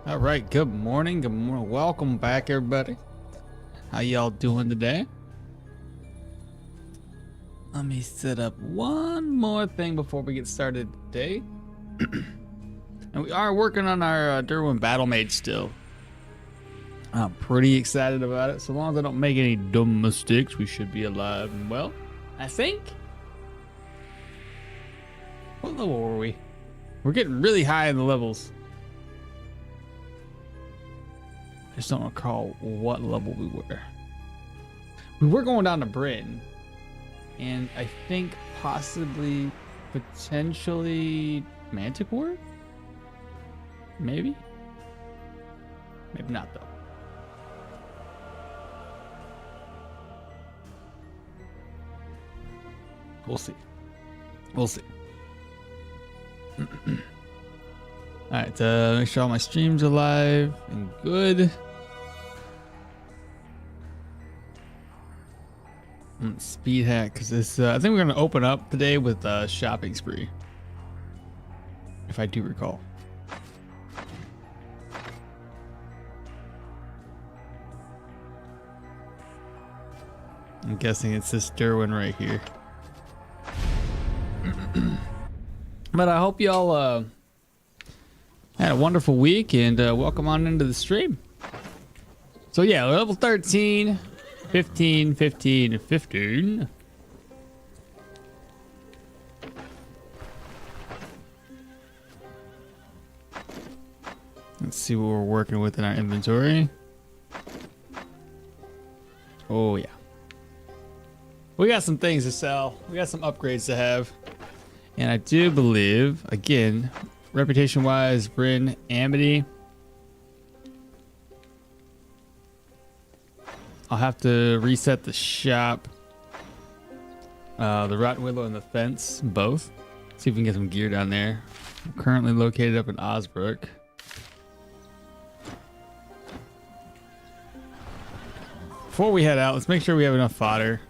All right, good morning. Good morning. Welcome back, everybody. How y'all doing today? Let me set up one more thing before we get started today. And we are working on our Derwin Battlemage still. I'm pretty excited about it. So long as I don't make any dumb mistakes, we should be alive and well. I think. What level were we? We're getting really high in the levels. I just don't recall what level we were. We were going down to Britain, and I think possibly, potentially, Manticore? Maybe? Maybe not, though. We'll see. We'll see. Alright, make sure all my streams are live and good. Speed hack, because this I think we're gonna open up today with shopping spree, if I do recall. I'm guessing it's this Derwin right here. But I hope y'all had a wonderful week, and welcome on into the stream. So yeah, level 13. 15, 15, 15. Let's see what we're working with in our inventory. Oh yeah. We got some things to sell. We got some upgrades to have. And I do believe, again, reputation-wise, Bryn, Amity. I'll have to reset the shop, the Rotten Willow and the Fence, both. See if we can get some gear down there. I'm currently located up in Osbrook. Before we head out, let's make sure we have enough fodder.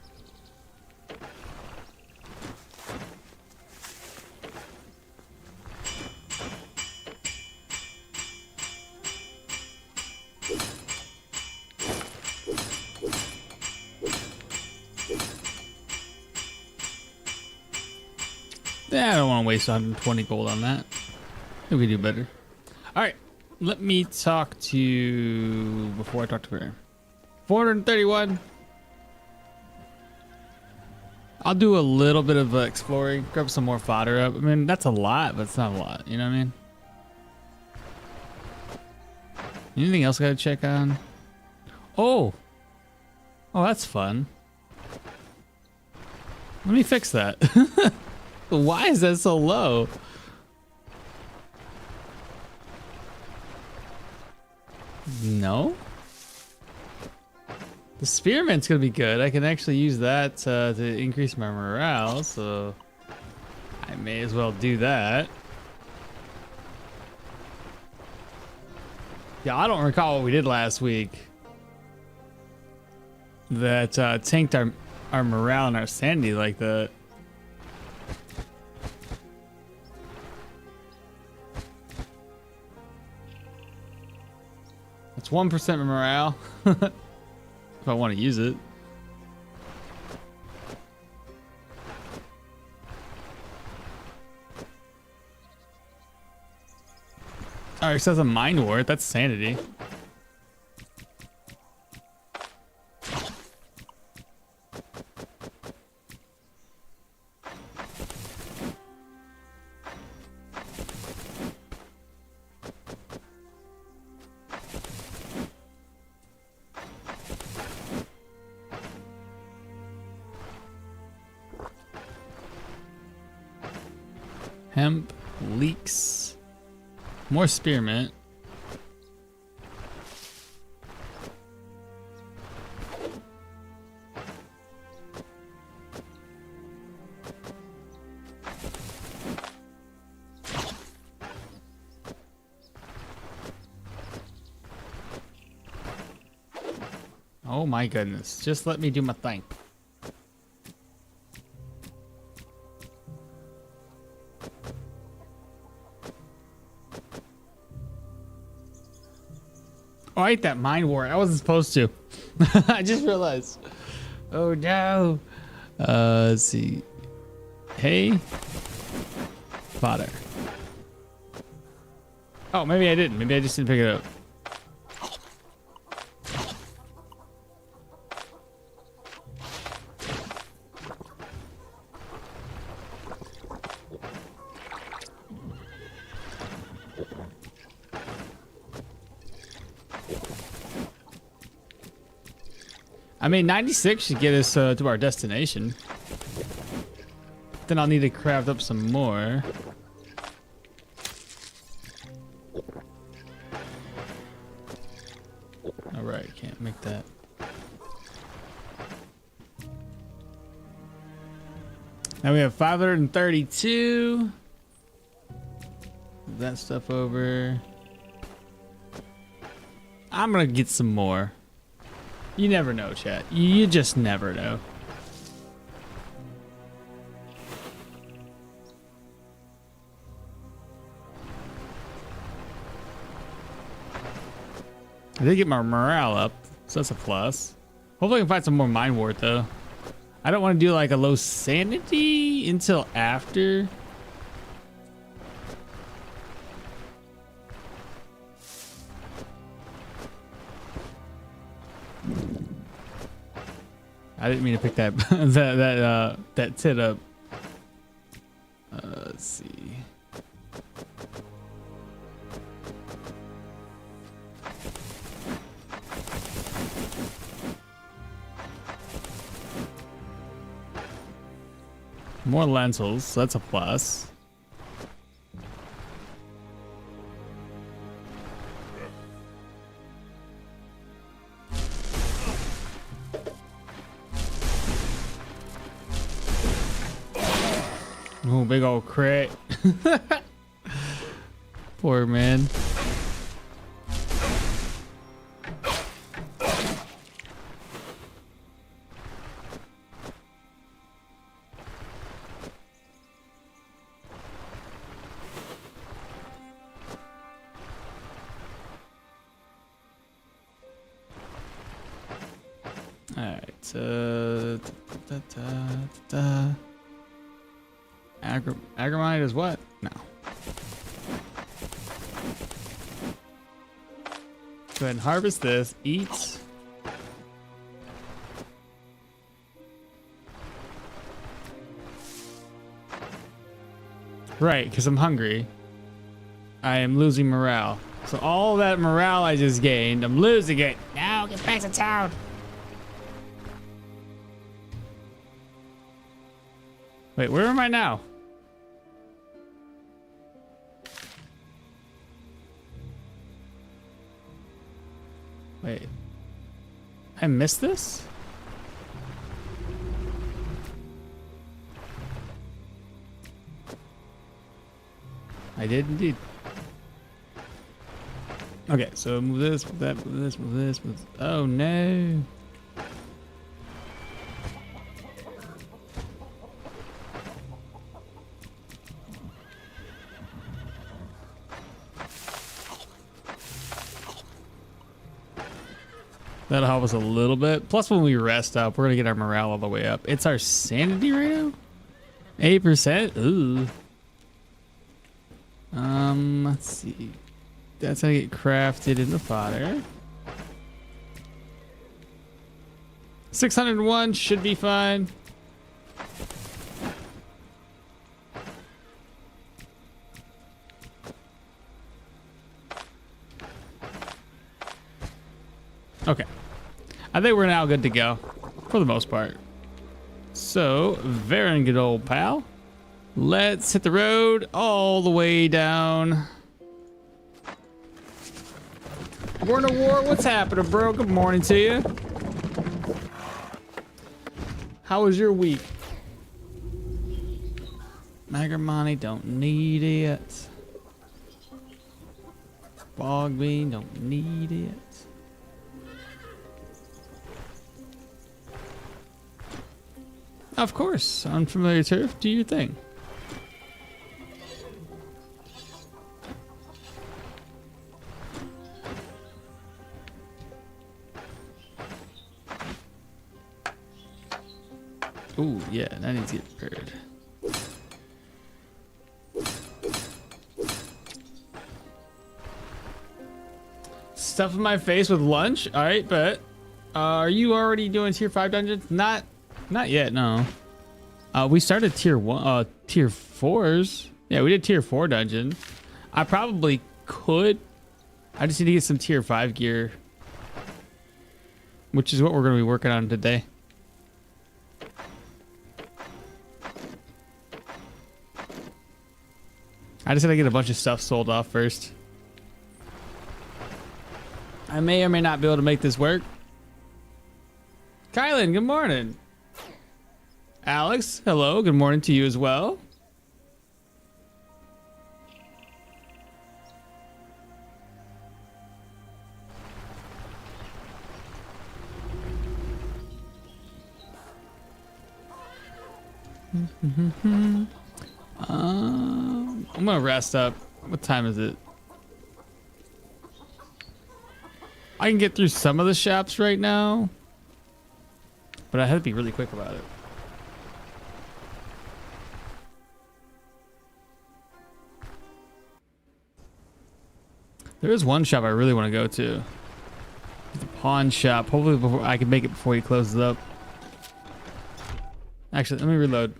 Yeah, I don't want to waste 120 gold on that. I think we do better. All right, let me talk to you before I talk to her. 431. I'll do a little bit of exploring, grab some more fodder up. I mean, that's a lot, but it's not a lot. You know what I mean? Anything else I gotta check on? Oh, that's fun. Let me fix that. Why is that so low? No? The spearmint's gonna be good. I can actually use that to increase my morale, so I may as well do that. Yeah, I don't recall what we did last week that tanked our morale and our sanity like that. It's 1% morale if I want to use it. Oh, it says a mind ward. That's sanity. Hemp, leeks, more spearmint. Oh my goodness, just let me do my thing. Oh, I ate that mine wart. I wasn't supposed to. I just realized. Oh no. Let's see. Hay. Fodder. Oh, maybe I didn't. Maybe I just didn't pick it up. I mean, 96 should get us to our destination. Then I'll need to craft up some more. All right, can't make that. Now we have 532. Move that stuff over. I'm gonna get some more. You never know, chat. You just never know. I did get my morale up, so that's a plus. Hopefully I can find some more mine wart though. I don't want to do like a low sanity until after. I didn't mean to pick that that tit up. Let's see. More lentils, so that's a plus. Oh, big old crit. Poor man. All right. Agramite is what? No. Go ahead and harvest this. Eat. Right, because I'm hungry. I am losing morale. So all that morale I just gained, I'm losing it. Now get back to town. Wait, where am I now? Wait. I missed this? I did indeed. Okay, so move this, move that, move this, move this, move this. Oh no. That'll help us a little bit. Plus, when we rest up, we're gonna get our morale all the way up. It's our sanity right now? 8%? Ooh. Let's see. That's how to get crafted in the fodder. 601 should be fine. Okay. I think we're now good to go for the most part. So, very good old pal. Let's hit the road all the way down. Born of War, what's happening, bro? Good morning to you. How was your week? Magamani, don't need it. Bogbean, don't need it. Of course, unfamiliar turf, do your thing. Ooh, yeah, that needs to get repaired. Stuff in my face with lunch. All right, but are you already doing tier 5 dungeons? Not yet. No. We started tier 1, tier 4s. Yeah, we did tier 4 dungeon. I probably could. I just need to get some tier 5 gear, which is what we're going to be working on today. I just gotta get a bunch of stuff sold off first. I may or may not be able to make this work. Kylan, good morning. Alex, hello, good morning to you as well. I'm gonna rest up. What time is it? I can get through some of the shops right now, but I have to be really quick about it. There is one shop I really want to go to. The pawn shop. Hopefully before I can make it before he closes up. Actually, let me reload.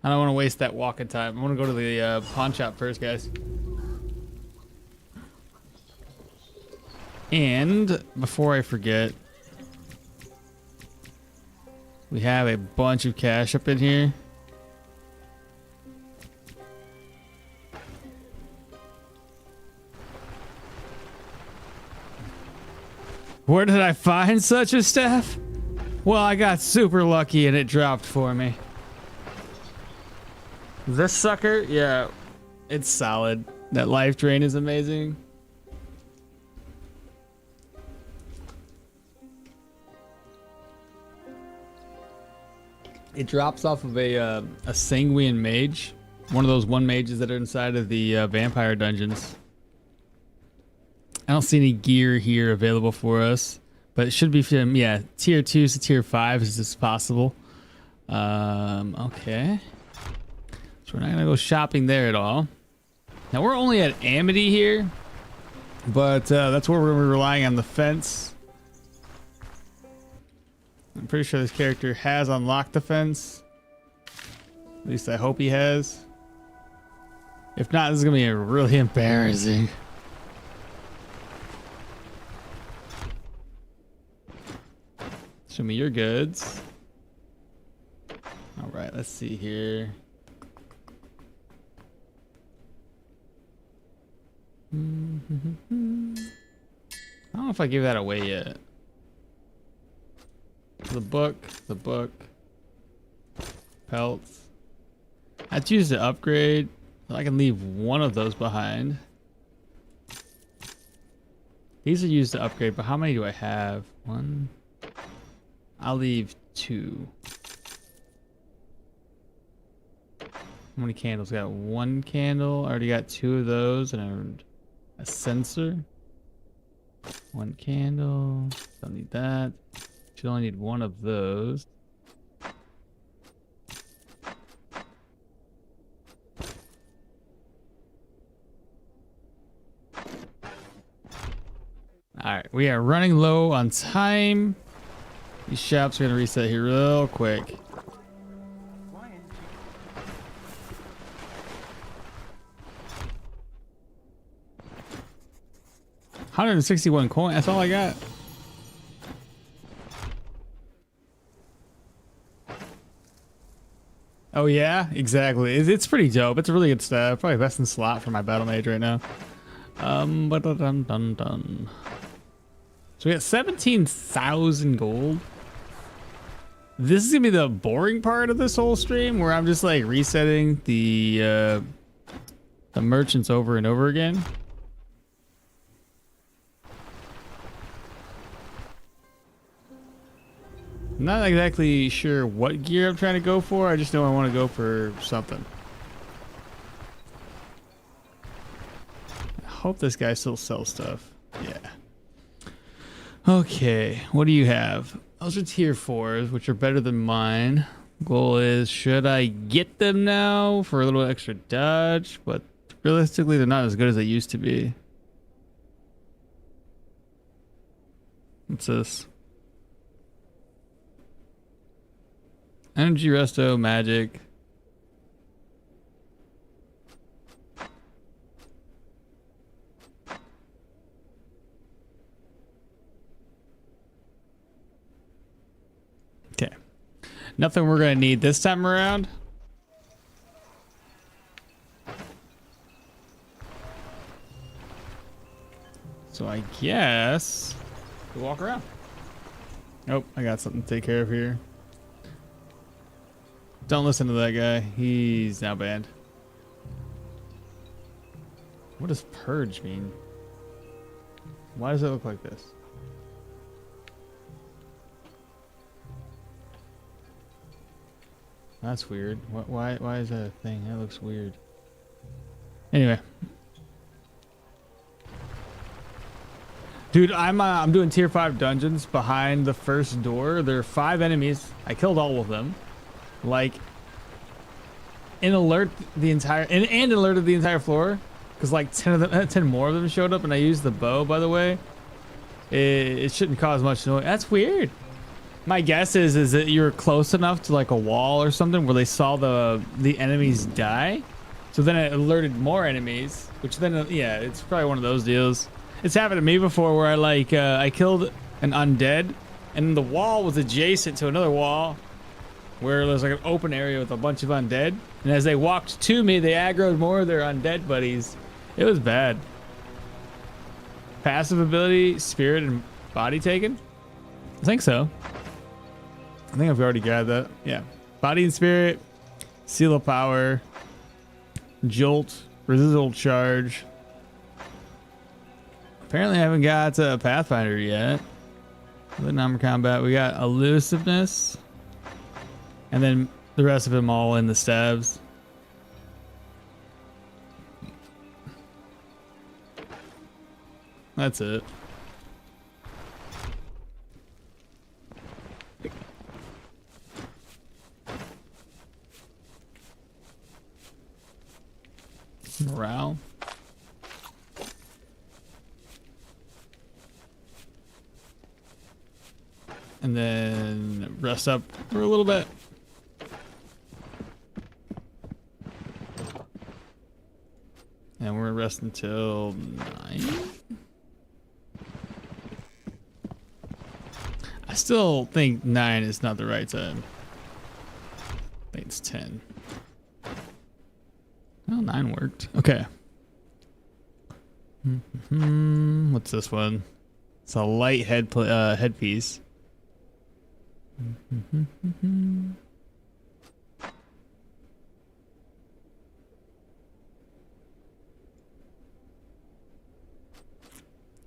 I don't want to waste that walking time. I want to go to the pawn shop first, guys. And before I forget, we have a bunch of cash up in here. Where did I find such a staff? Well, I got super lucky and it dropped for me. This sucker, yeah, it's solid. That life drain is amazing. It drops off of a sanguine mage, one of those one mages that are inside of the vampire dungeons. I don't see any gear here available for us, but it should be from, yeah, tier 2s to tier 5s as is possible. Okay. So we're not gonna go shopping there at all. Now we're only at Amity here, but that's where we're relying on the fence. I'm pretty sure this character has unlocked the fence. At least I hope he has. If not, this is gonna be really embarrassing. Show me your goods. All right, let's see here. I don't know if I give that away yet. The book, pelts. That's used to upgrade. I can leave one of those behind. These are used to upgrade, but how many do I have? One. I'll leave 2. How many candles? Got 1 candle. I already got 2 of those, and a sensor. 1 candle. Don't need that. Should only need 1 of those. Alright, we are running low on time. These shops are gonna reset here real quick. 161 coin. That's all I got. Oh yeah, exactly. It's pretty dope. It's really good stuff. Probably best in slot for my Battlemage right now. So we got 17,000 gold. This is gonna be the boring part of this whole stream, where I'm just like resetting the merchants over and over again. I'm not exactly sure what gear I'm trying to go for. I just know I want to go for something. I hope this guy still sells stuff. Yeah. Okay, what do you have? Those are tier 4s, which are better than mine. Goal is, should I get them now for a little extra dodge? But realistically, they're not as good as they used to be. What's this? Energy resto, magic. Okay. Nothing we're gonna need this time around. So I guess we walk around. Oh, I got something to take care of here. Don't listen to that guy. He's now banned. What does purge mean? Why does it look like this? That's weird. Why is that a thing? That looks weird. Anyway. Dude, I'm doing tier 5 dungeons behind the first door. There are 5 enemies. I killed all of them. Like, and alerted the entire floor, because like 10 more of them showed up, and I used the bow. By the way, it shouldn't cause much noise. That's weird. My guess is that you're close enough to like a wall or something where they saw the enemies die, so then it alerted more enemies. Which then yeah, it's probably one of those deals. It's happened to me before where I killed an undead, and the wall was adjacent to another wall where there's like an open area with a bunch of undead, and as they walked to me, they aggroed more of their undead buddies. It was bad. Passive ability, spirit, and body taken? I think so. I think I've already grabbed that. Yeah. Body and spirit, seal of power, jolt, residual charge. Apparently I haven't got a Pathfinder yet. The number combat, we got elusiveness. And then the rest of them all in the stabs. That's it. Morale. And then rest up for a little bit. And we're gonna rest until 9. I still think 9 is not the right time. I think it's 10. Well, 9 worked. Okay. What's this one? It's a light headpiece.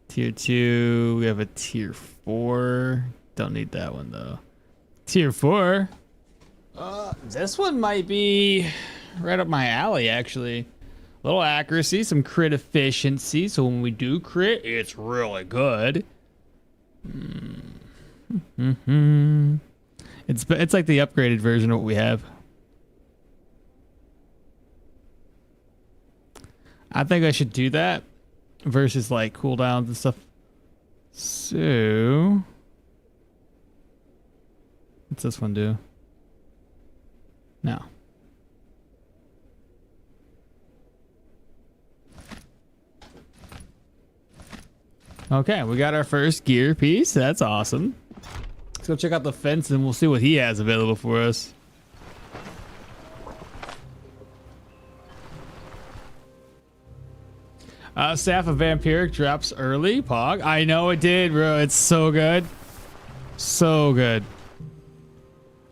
Tier 2, we have a tier 4. Don't need that one though. Tier 4. This one might be right up my alley actually. A little accuracy, some crit efficiency, so when we do crit, it's really good. It's like the upgraded version of what we have. I think I should do that versus like cooldowns and stuff. So what's this one do? No. Okay, we got our first gear piece. That's awesome. Let's go check out the fence and we'll see what he has available for us. Staff of Vampiric drops early. Pog. I know it did, bro. It's so good. So good.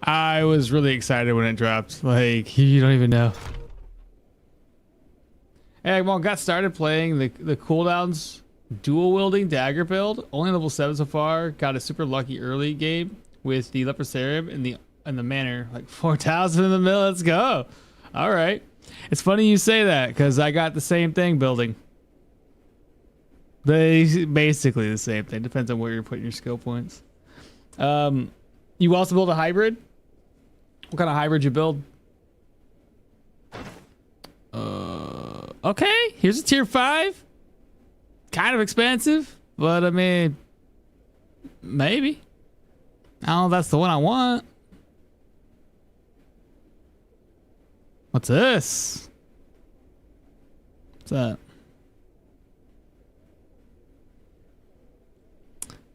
I was really excited when it dropped. Like, you don't even know. Hey, well, got started playing the cooldowns dual wielding dagger build. Only level 7 so far. Got a super lucky early game with the Leprosarium and the manor. Like 4,000 in the middle. Let's go. All right. It's funny you say that because I got the same thing building. They basically the same thing. Depends on where you're putting your skill points. You also build a hybrid? What kind of hybrid you build? Okay, here's a tier 5. Kind of expensive, but I mean, maybe. I don't know if that's the one I want. What's this? What's that?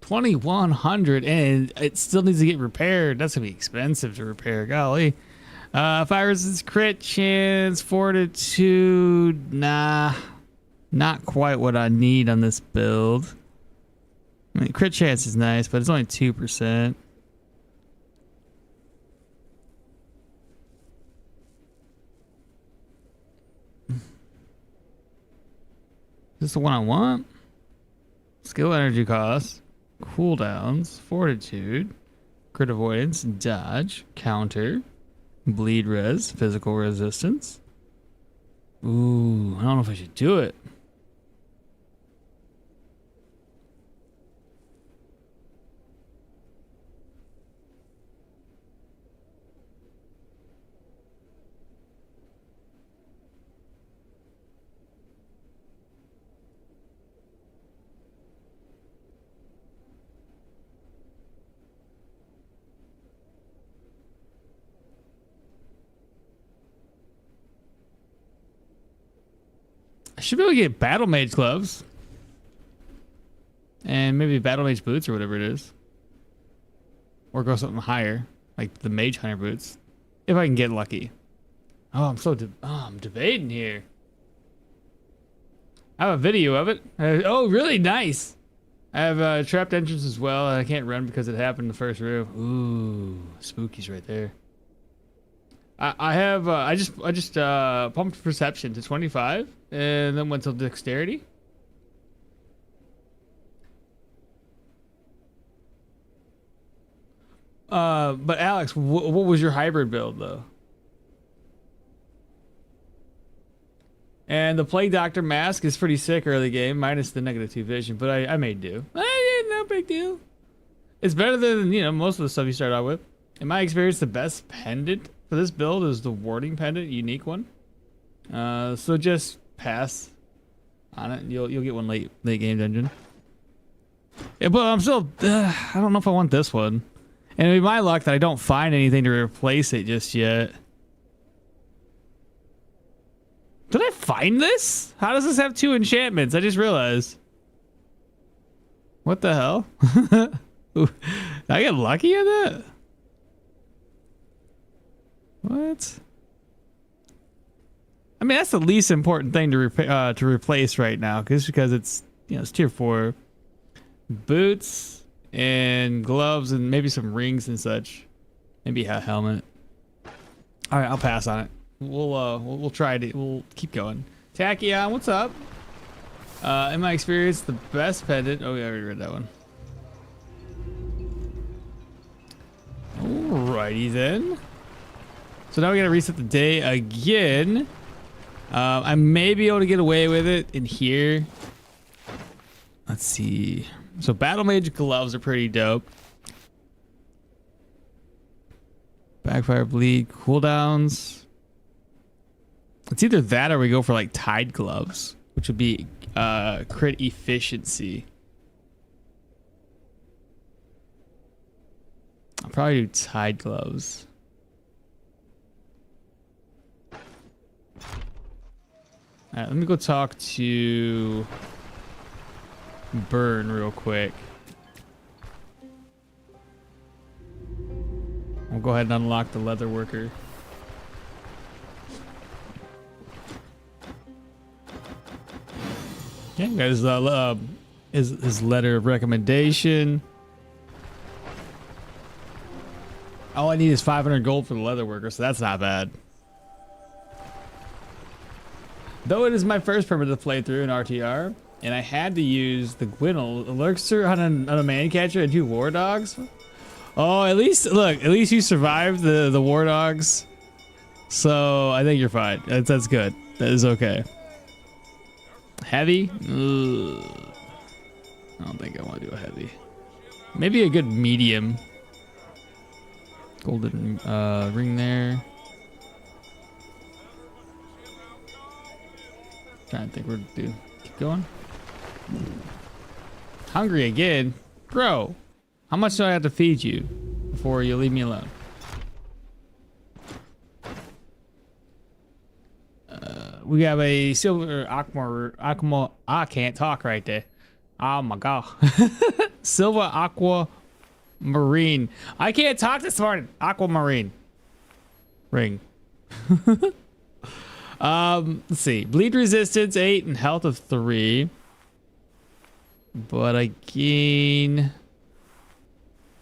2,100, and it still needs to get repaired. That's gonna be expensive to repair. Golly. Fire resistance, crit chance, fortitude. Nah, not quite what I need on this build. I mean, crit chance is nice, but it's only 2%. Is this the one I want? Skill energy cost, cooldowns, fortitude, crit avoidance, dodge, counter, bleed res, physical resistance. Ooh, I don't know if I should do it. I should be able to get Battlemage gloves. And maybe Battlemage boots or whatever it is. Or go something higher. Like the Mage Hunter boots. If I can get lucky. Oh, I'm debating here. I have a video of it. Oh, really nice. I have trapped entrance as well. I can't run because it happened in the first room. Ooh, spookies right there. I just pumped perception to 25 and then went to dexterity. But Alex, what was your hybrid build though? And the Plague Doctor mask is pretty sick early game, minus the -2 vision, but I made do. No big deal. It's better than, you know, most of the stuff you start out with. In my experience, the best pendant for this build is the warding pendant, unique one. So just pass on it. You'll get one late game dungeon. Yeah, but I'm still I don't know if I want this one. And it'd be my luck that I don't find anything to replace it just yet. Did I find this? How does this have 2 enchantments? I just realized. What the hell? Did I get lucky at that? What? I mean, that's the least important thing to replace right now, because it's, you know, it's tier 4. Boots and gloves and maybe some rings and such. Maybe a helmet. All right, I'll pass on it. We'll try it. We'll keep going. Tachyon, what's up? In my experience, the best pendant. Oh, yeah, I already read that one. Alrighty then. So now we gotta reset the day again. I may be able to get away with it in here. Let's see. So Battlemage gloves are pretty dope. Backfire bleed cooldowns. It's either that or we go for like Tide gloves, which would be crit efficiency. I'll probably do Tide gloves. All right, let me go talk to Burn real quick. We'll go ahead and unlock the leather worker. Yeah, got his letter of recommendation. All I need is 500 gold for the leather worker, so that's not bad. Though it is my first permadeath playthrough in RTR, and I had to use the Gwinnel Elixir on a man catcher and 2 war dogs. Oh, at least you survived the war dogs. So I think you're fine. That's good. That is okay. Heavy? Ugh. I don't think I want to do a heavy. Maybe a good medium. Golden ring there. Trying to think what to do. Keep going. Hungry again? Bro, how much do I have to feed you before you leave me alone? We have a silver aquamarine. I can't talk right there. Oh my god. Silver aquamarine. I can't talk this morning. Aquamarine. Ring. Let's see. Bleed resistance 8 and health of 3. But I gain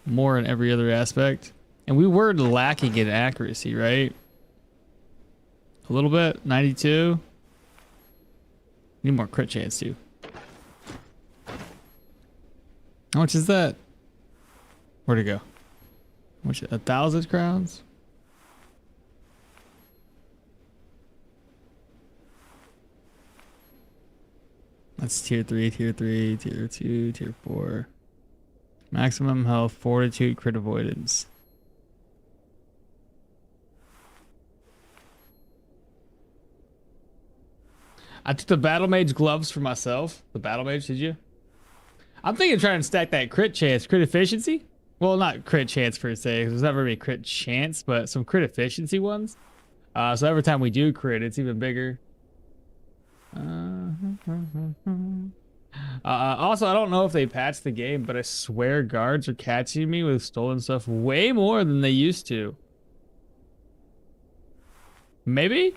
more in every other aspect. And we were lacking in accuracy, right? A little bit. 92. Need more crit chance too. How much is that? Where'd it go? How much? 1,000 crowns? That's tier 3, tier 3, tier 2, tier 4. Maximum health, fortitude, crit avoidance. I took the Battlemage gloves for myself. The Battlemage, did you? I'm thinking of trying to stack that crit chance, crit efficiency. Well, not crit chance per se, 'cause there's never really crit chance, but some crit efficiency ones. So every time we do crit, it's even bigger. Also, I don't know if they patched the game, but I swear guards are catching me with stolen stuff way more than they used to. Maybe?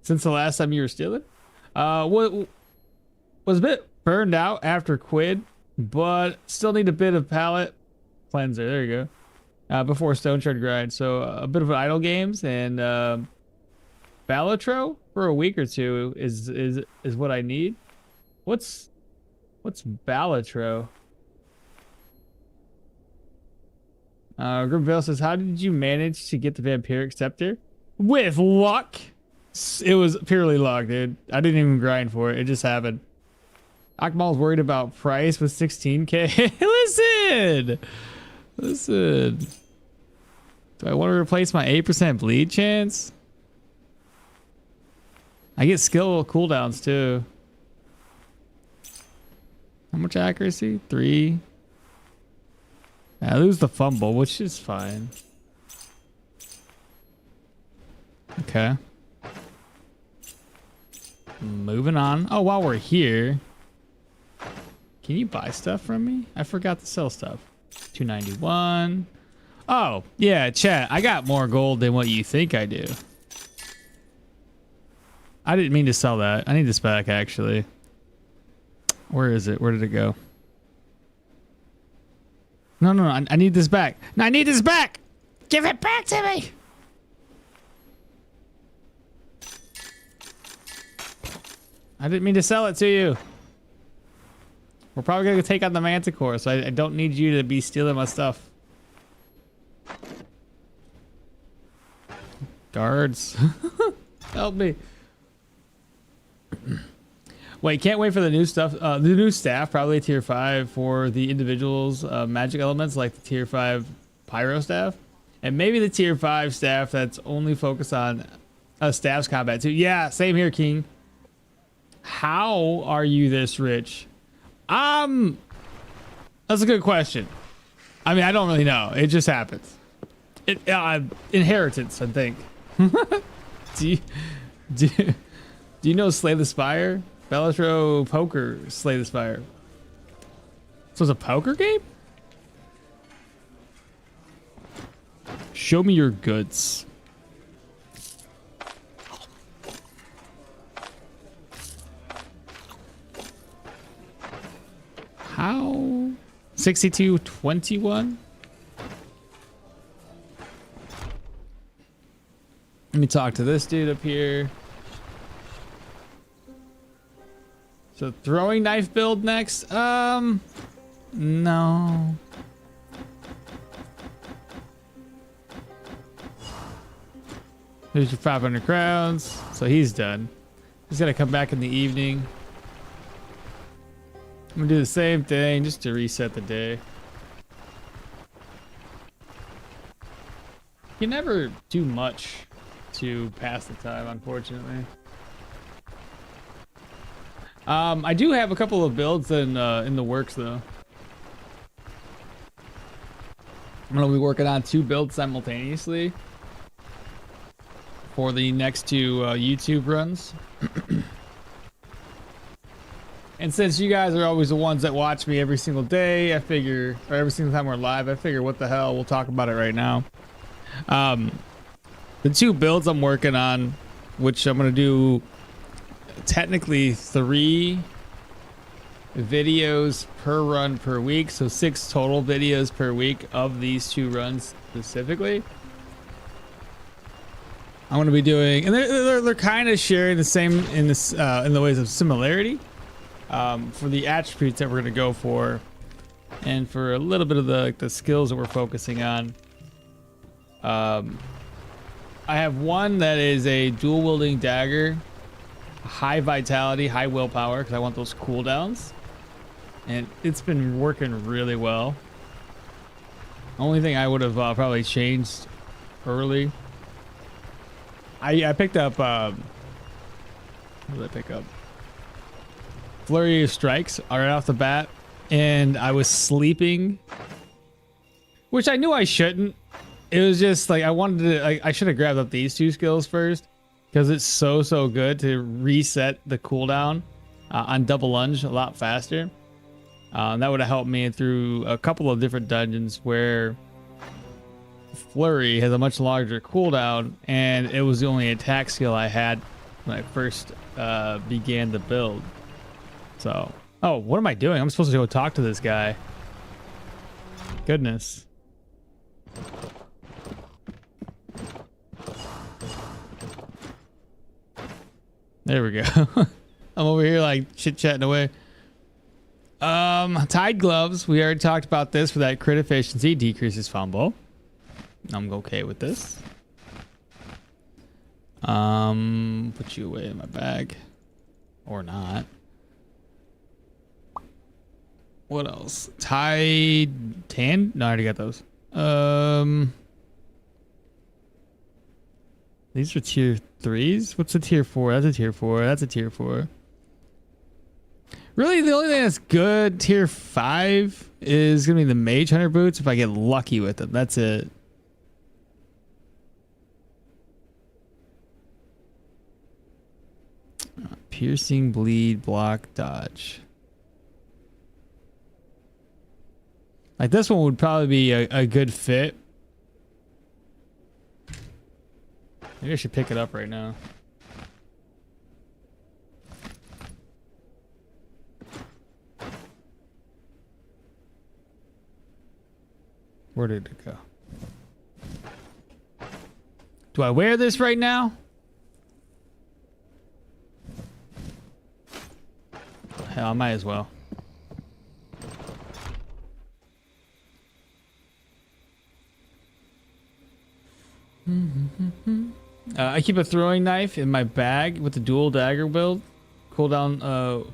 Since the last time you were stealing? Was a bit burned out after Quid, but still need a bit of palette cleanser. There you go. Before Stoneshard grind. So a bit of idle games and Balatro for a week or two is what I need. What's Balatro? Grimvale says, how did you manage to get the vampiric scepter? With luck. It was purely luck, dude. I didn't even grind for it. It just happened. Okmall's worried about price with 16k. Listen. Do I want to replace my 8% bleed chance? I get skill cooldowns too. How much accuracy? 3. I lose the fumble, which is fine. Okay. Moving on. Oh, while we're here, can you buy stuff from me? I forgot to sell stuff. 291. Oh, yeah, chat. I got more gold than what you think I do. I didn't mean to sell that. I need this back, actually. Where is it? Where did it go? No. I need this back. No, I need this back. Give it back to me. I didn't mean to sell it to you. We're probably going to take on the Manticore, so I don't need you to be stealing my stuff. Guards. Help me. Wait, can't wait for the new stuff. The new staff, probably tier 5 for the individuals, magic elements like the tier 5 pyro staff. And maybe the tier 5 staff that's only focused on staffs combat too. Yeah, same here, King. How are you this rich? That's a good question. I mean, I don't really know. It just happens. Inheritance, I think. Do you know Slay the Spire? Balatro Poker Slay the Spire. So it's a poker game? Show me your goods. How? 6221? Let me talk to this dude up here. So throwing knife build next? No. Here's your 500 crowns. So he's done. He's gonna come back in the evening. I'm gonna do the same thing just to reset the day. You can never do much to pass the time, unfortunately. I do have a couple of builds in the works though. I'm gonna be working on 2 builds simultaneously for the next 2 YouTube runs. And since you guys are always the ones that watch me every single day, I figure, or every single time we're live, I figure what the hell, we'll talk about it right now. The 2 builds I'm working on, which I'm gonna do technically 3 videos per run per week, so 6 total videos per week of these 2 runs specifically. I'm gonna be doing, and they're kind of sharing the same in this in the ways of similarity. For the attributes that we're gonna go for, and for a little bit of the skills that we're focusing on. I have one that is a dual wielding dagger, high vitality, high willpower, because I want those cooldowns, and it's been working really well. Only thing I would have probably changed early. I picked up. What did I pick up? Flurry of Strikes right off the bat, and I was sleeping, which I knew I shouldn't. It was just like I wanted to. I should have grabbed up these 2 skills first because it's so good to reset the cooldown on double lunge a lot faster. That would have helped me through a couple of different dungeons where Flurry has a much larger cooldown, and it was the only attack skill I had when I first began the build. So, oh, what am I doing? I'm supposed to go talk to this guy. Goodness. There we go. I'm over here like chit-chatting away. Tide gloves. We already talked about this for that crit efficiency. Decreases fumble. I'm okay with this. Put you away in my bag. Or not. What else? Tide tan? No, I already got those. These are tier 3s. What's a tier 4? That's a tier 4. That's a tier 4. Really, the only thing that's good tier 5 is gonna be the Mage Hunter boots if I get lucky with them. That's it. Piercing, bleed, block, dodge. Like this one would probably be a good fit. Maybe I should pick it up right now. Where did it go? Do I wear this right now? Hell, I might as well. I keep a throwing knife in my bag with the dual dagger build. Cooldown,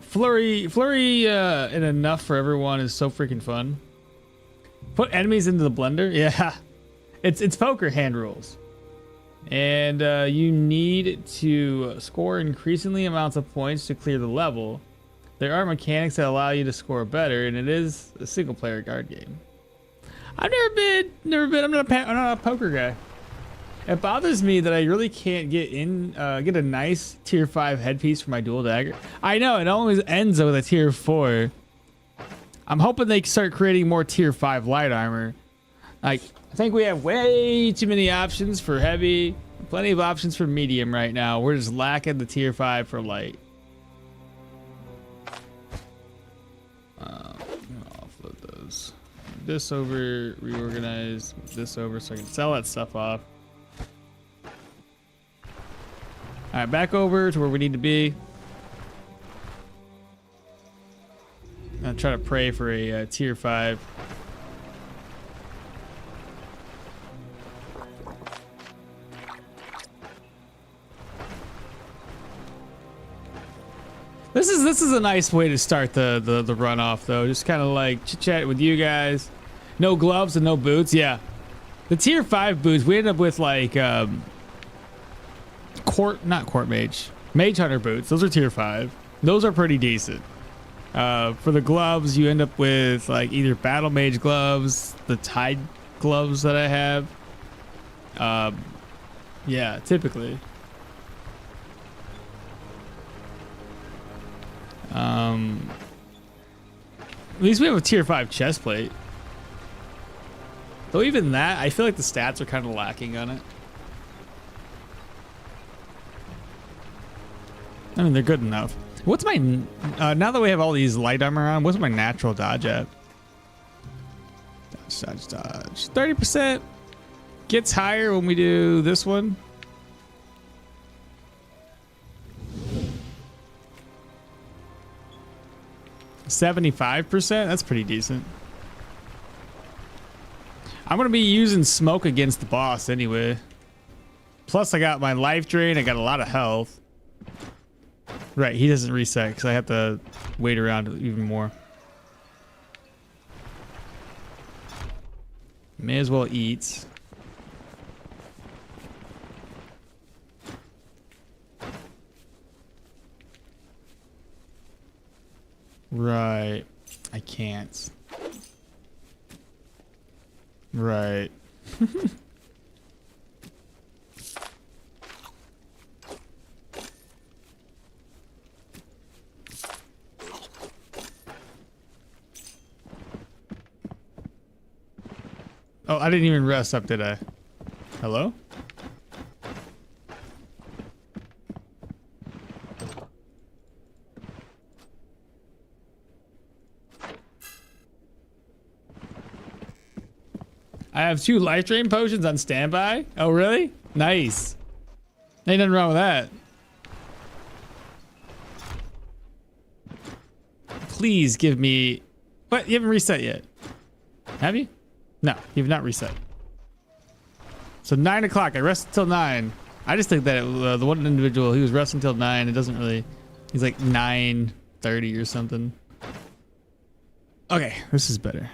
flurry, and enough for everyone is so freaking fun. Put enemies into the blender. Yeah, it's poker hand rules, and you need to score increasingly amounts of points to clear the level. There are mechanics that allow you to score better, and it is a single player card game. I've never been. I'm not a poker guy. It bothers me that I really can't get a nice tier 5 headpiece for my dual dagger. I know it always ends with a tier 4. I'm hoping they start creating more tier 5 light armor. Like, I think we have way too many options for heavy, plenty of options for medium right now. We're just lacking the tier 5 for light. Offload those. This over, reorganize this over so I can sell that stuff off. All right, back over to where we need to be. I'm gonna try to pray for a tier 5. This is a nice way to start the run off though. Just kind of like chit chat with you guys. No gloves and no boots. Yeah, the tier 5 boots we end up with like not court mage hunter boots. Those are tier 5. Those are pretty decent. For the gloves, you end up with like either Battlemage gloves, the Tide gloves that I have. Yeah, typically. At least we have a tier 5 chest plate. Though even that, I feel like the stats are kind of lacking on it. I mean, they're good enough. What's my, now that we have all these light armor on, what's my natural dodge at? Dodge. 30%. Gets higher when we do this one. $75%. That's pretty decent. I'm gonna be using smoke against the boss anyway. Plus, I got my life drain. I got a lot of health. Right, he doesn't reset because I have to wait around even more. May as well eat. Right. I can't. Right. Oh, I didn't even rest up, did I? Hello? I have 2 life drain potions on standby. Oh, really? Nice. Ain't nothing wrong with that. Please give me... What? You haven't reset yet. Have you? No, you've not reset. So 9 o'clock. I rest until 9. I just think that the one individual, he was resting until 9. It doesn't really... He's like 9:30 or something. Okay, this is better.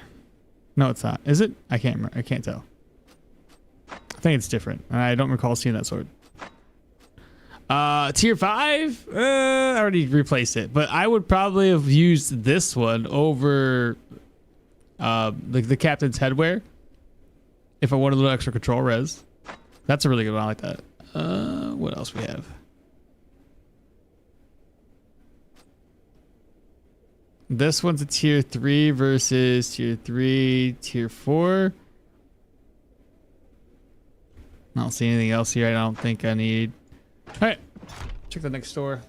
No, it's not. Is it? I can't remember. I can't tell. I think it's different. I don't recall seeing that sword. Tier 5? I already replaced it. But I would probably have used this one over like the captain's headwear if I wanted a little extra control res. That's a really good one. I like that. What else we have? This one's a tier 3 versus tier 3, tier 4. I don't see anything else here I don't think I need. All right, check the next door.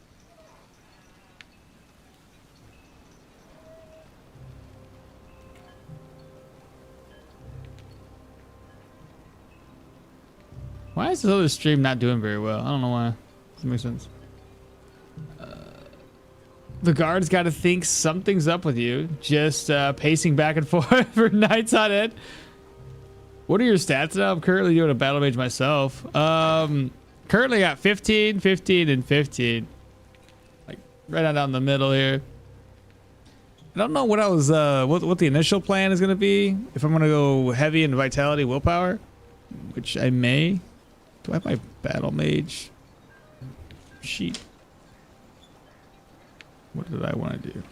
Why is this other stream not doing very well? I don't know why. Doesn't make sense. The guard's got to think something's up with you. Just pacing back and forth for nights on end. What are your stats now? I'm currently doing a battle mage myself. Currently got 15, 15, and 15. Like right on down the middle here. I don't know what I was what the initial plan is gonna be. If I'm gonna go heavy in vitality willpower, which I may. Do I have my battle mage sheet? What did I want to do?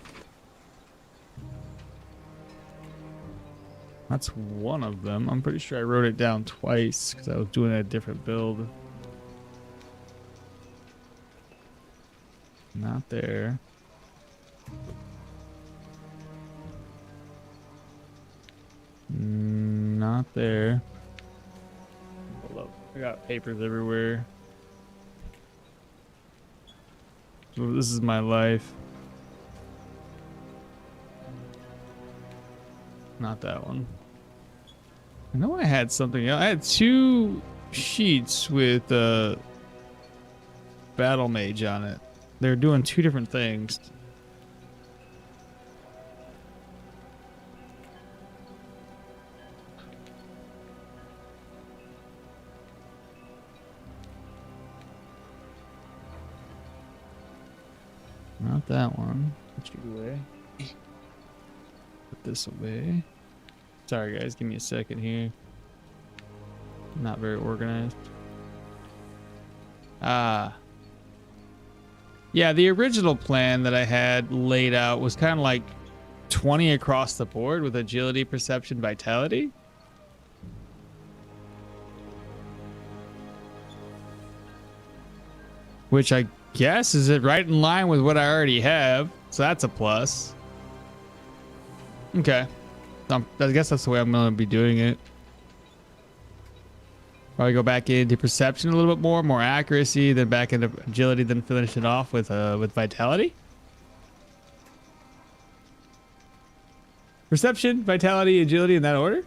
That's one of them. I'm pretty sure I wrote it down twice because I was doing a different build. Not there. Not there. Hold up. I got papers everywhere. Oh, this is my life. Not that one. I know I had something else. I had 2 sheets with battle mage on it. They're doing 2 different things. Not that one. Put you away. Put this away. Sorry guys, give me a second here. Not very organized. Yeah, the original plan that I had laid out was kind of like 20 across the board with agility, perception, vitality. Which I guess is it right in line with what I already have. So that's a plus. Okay. I guess that's the way I'm going to be doing it. Probably go back into perception a little bit more accuracy, then back into agility, then finish it off with vitality. Perception, vitality, agility in that order.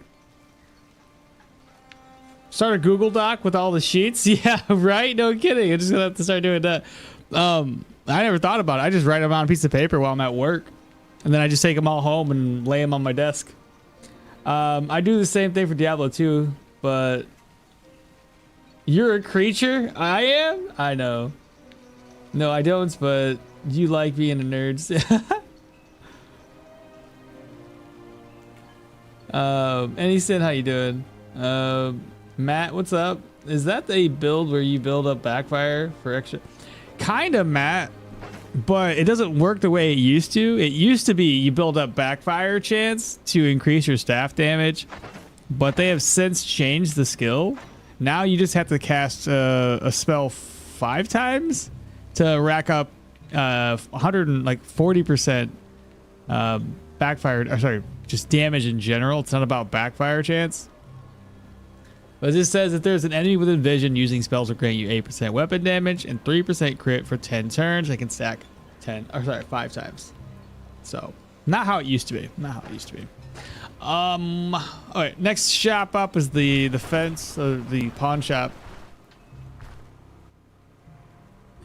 Start a Google Doc with all the sheets. Yeah, right? No kidding. I'm just gonna have to start doing that. I never thought about it. I just write them on a piece of paper while I'm at work, and then I just take them all home and lay them on my desk. I do the same thing for Diablo 2, but you're a creature? I am? I know. No, I don't, but you like being a nerd. Anyson, how you doing? Matt, what's up? Is that a build where you build up backfire for extra? Kinda, Matt, but it doesn't work the way it used to. It used to be you build up backfire chance to increase your staff damage, but they have since changed the skill. Now you just have to cast a spell 5 times to rack up 140% backfire. Or sorry, just damage in general. It's not about backfire chance. But this says if there's an enemy within vision, using spells will grant you 8% weapon damage and 3% crit for 10 turns. They can stack 5 times. So not how it used to be. Not how it used to be. All right, next shop up is the fence, the pawn shop.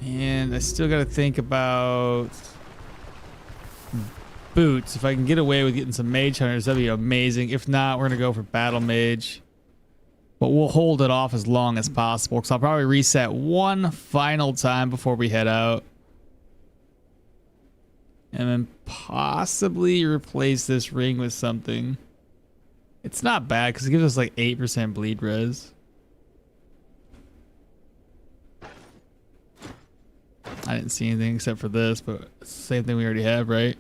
And I still got to think about boots. If I can get away with getting some mage hunters, that'd be amazing. If not, we're going to go for Battlemage. But we'll hold it off as long as possible, because I'll probably reset one final time before we head out. And then possibly replace this ring with something. It's not bad because it gives us like 8% bleed res. I didn't see anything except for this, but it's the same thing we already have, right?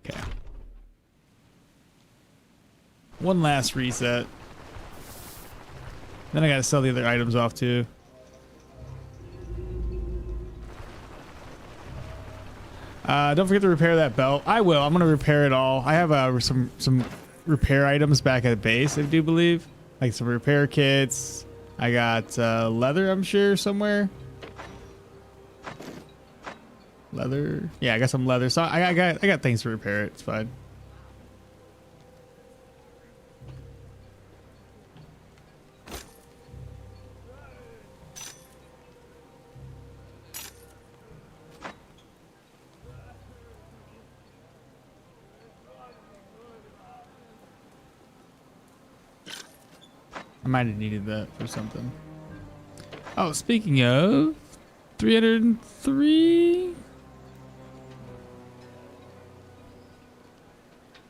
Okay. One last reset. Then I gotta sell the other items off too. Don't forget to repair that belt. I will. I'm gonna repair it all. I have some repair items back at base, I do believe, like some repair kits. I got leather, I'm sure, somewhere. Leather. Yeah, I got some leather. So I got things to repair it. It's fine. I might have needed that for something. Oh, speaking of 303.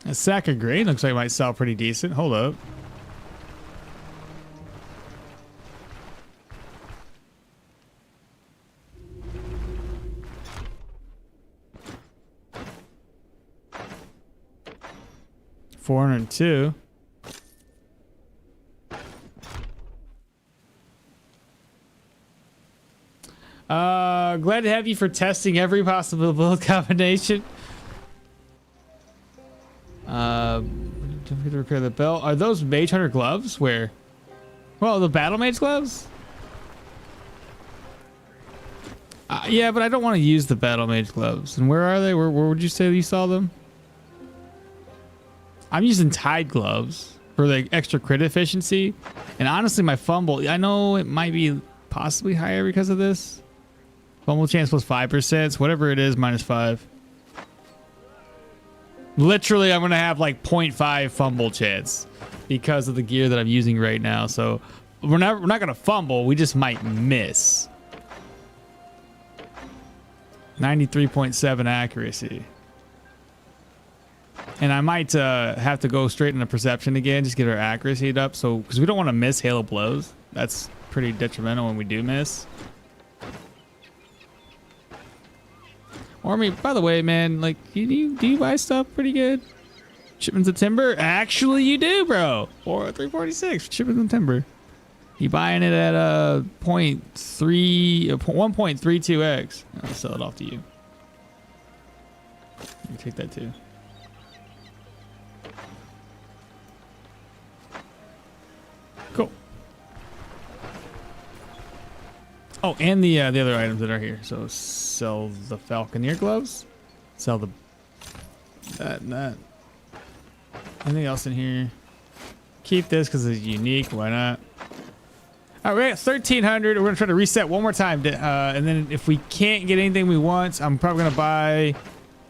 A sack of grain looks like it might sell pretty decent. Hold up. $402. Glad to have you for testing every possible build combination. Don't forget to repair the belt. Are those Mage Hunter gloves? Where? Well, the Battlemage gloves? Yeah, but I don't want to use the Battlemage gloves. And where are they? Where would you say you saw them? I'm using Tide gloves for the extra crit efficiency. And honestly, my fumble, I know it might be possibly higher because of this. Fumble chance plus 5%. So whatever it is, minus 5. Literally, I'm going to have like 0.5 fumble chance because of the gear that I'm using right now. So we're not going to fumble. We just might miss. 93.7 accuracy. And I might have to go straight into perception again, just get our accuracy up. So, because we don't want to miss hail of blows. That's pretty detrimental when we do miss. Army, by the way, man, like, do you buy stuff pretty good? Shipments of timber? Actually, you do, bro. Or 346 shipments of timber. You buying it at 1.32x. I'll sell it off to you. You take that too. Cool. Oh, and the other items that are here. So sell the Falconeer gloves. Sell the that and that. Anything else in here? Keep this because it's unique. Why not? All right, we're at 1,300. We're gonna try to reset one more time, and then if we can't get anything we want, I'm probably gonna buy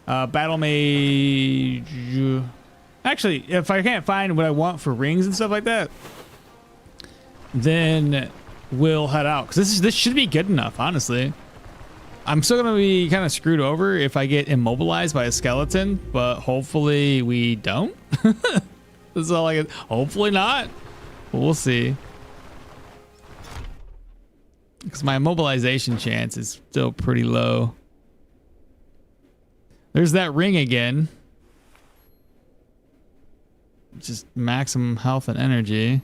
Battlemage. Actually, if I can't find what I want for rings and stuff like that, then we'll head out because this should be good enough. Honestly, I'm still gonna be kind of screwed over if I get immobilized by a skeleton, but hopefully we don't. That's all I get. Hopefully not. We'll see. Because my immobilization chance is still pretty low. There's that ring again. Just maximum health and energy.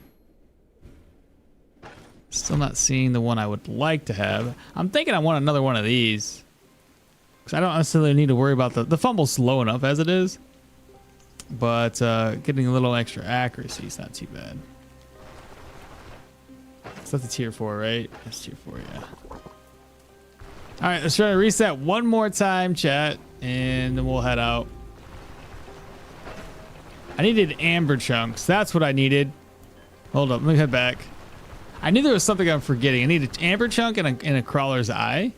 Still not seeing the one I would like to have. I'm thinking I want another one of these. Because I don't necessarily need to worry about the fumble's slow enough as it is. But getting a little extra accuracy is not too bad. That's the tier 4, right? That's tier 4, yeah. All right, let's try to reset one more time, chat, and then we'll head out. I needed amber chunks. That's what I needed. Hold up, let me head back. I knew there was something I'm forgetting. I needed amber chunk and a crawler's eye.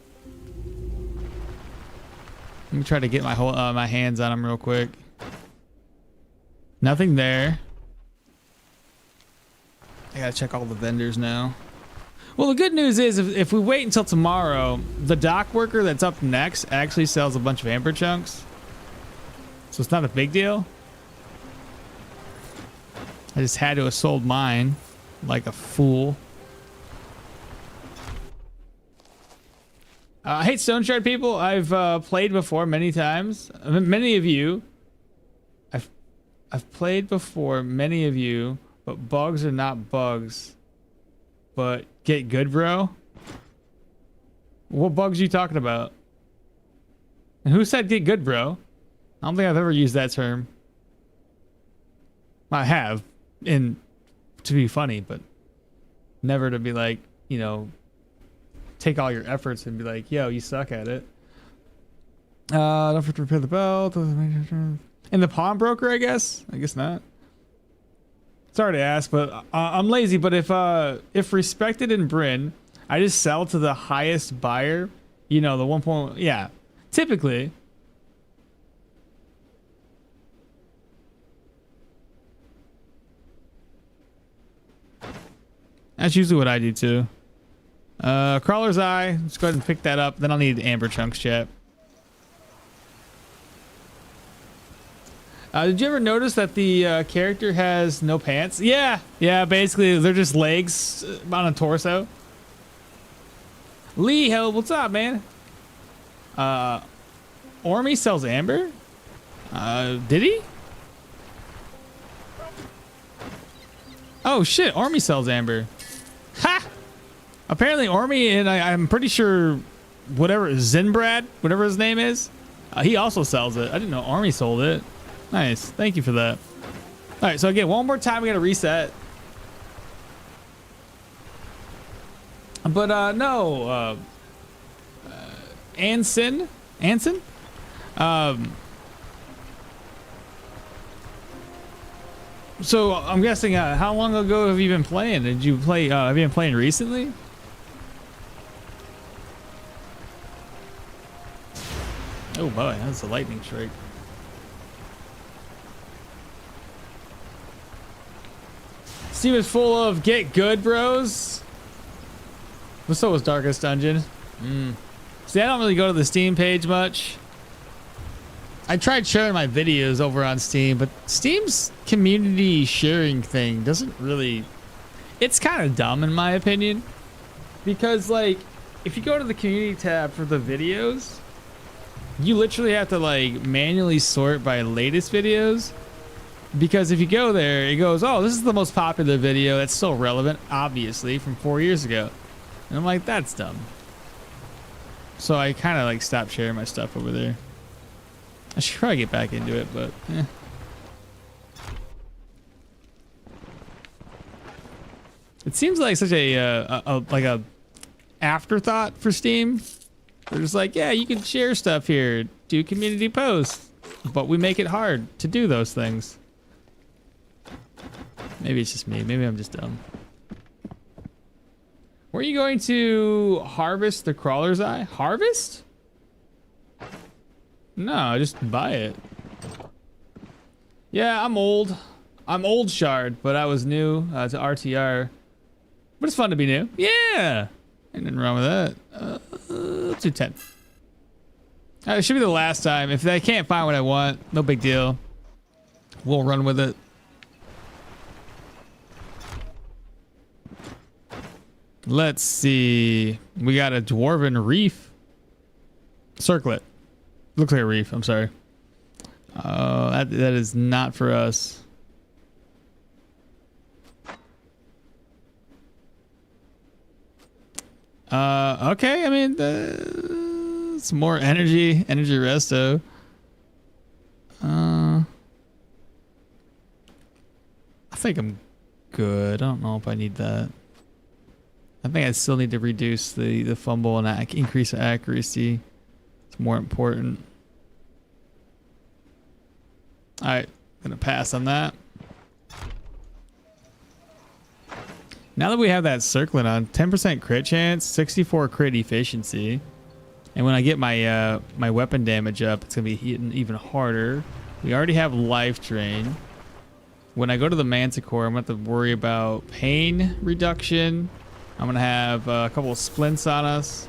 Let me try to get my whole my hands on them real quick. Nothing there. I gotta check all the vendors now. Well, the good news is if we wait until tomorrow, the dock worker that's up next actually sells a bunch of amber chunks. So it's not a big deal. I just had to have sold mine like a fool. I hate Stoneshard people. I've played before many times. Many of you. I've played before, many of you. But bugs are not bugs. But get good, bro? What bugs are you talking about? And who said get good, bro? I don't think I've ever used that term. I have, to be funny, but never to be like, you know, take all your efforts and be like, yo, you suck at it. Don't forget to repair the belt. And the pawnbroker, I guess? I guess not. Sorry to ask, but I'm lazy. But if respected in Bryn, I just sell to the highest buyer. You know, the 1 point. Yeah, typically. That's usually what I do too. Crawler's eye. Let's go ahead and pick that up. Then I'll need amber chunks, chat. Did you ever notice that the character has no pants? Yeah, basically they're just legs on a torso. Lee, hell, what's up, man? Ormy sells amber? Did he? Oh shit, Ormy sells amber. Ha! Apparently Ormy, and I'm pretty sure whatever, Zinbrad, whatever his name is, he also sells it. I didn't know Ormy sold it. Nice. Thank you for that. All right. So again, one more time, we got to reset. But no, Anson. So I'm guessing, how long ago have you been playing? Did you play? Have you been playing recently? Oh boy, that's a lightning strike. Steam is full of get good bros. So was Darkest Dungeon. See, I don't really go to the Steam page much. I tried sharing my videos over on Steam, but Steam's community sharing thing doesn't really... It's kind of dumb in my opinion. Because, like, if you go to the community tab for the videos, you literally have to, like, manually sort by latest videos. Because if you go there, it goes, oh, this is the most popular video that's still relevant, obviously, from 4 years ago. And I'm like, that's dumb. So I kind of, like, stopped sharing my stuff over there. I should probably get back into it, but, eh. It seems like such a afterthought for Steam. They're just like, yeah, you can share stuff here, do community posts, but we make it hard to do those things. Maybe it's just me. Maybe I'm just dumb. Were you going to harvest the crawler's eye? Harvest? No, just buy it. Yeah, I'm old. I'm old shard, but I was new to RTR. But it's fun to be new. Yeah! Ain't nothing wrong with that. Let's do 10. It should be the last time. If I can't find what I want, no big deal. We'll run with it. Let's see. We got a dwarven reef. Circlet. Looks like a reef. I'm sorry. That is not for us. Okay. I mean, it's more energy resto. I think I'm good. I don't know if I need that. I think I still need to reduce the fumble and increase accuracy. It's more important. All right, gonna pass on that. Now that we have that circlet on, 10% crit chance, 64 crit efficiency, and when I get my my weapon damage up, it's gonna be hitting even harder. We already have life drain. When I go to the Manticore, I'm gonna have to worry about pain reduction. I'm gonna have a couple of splints on us.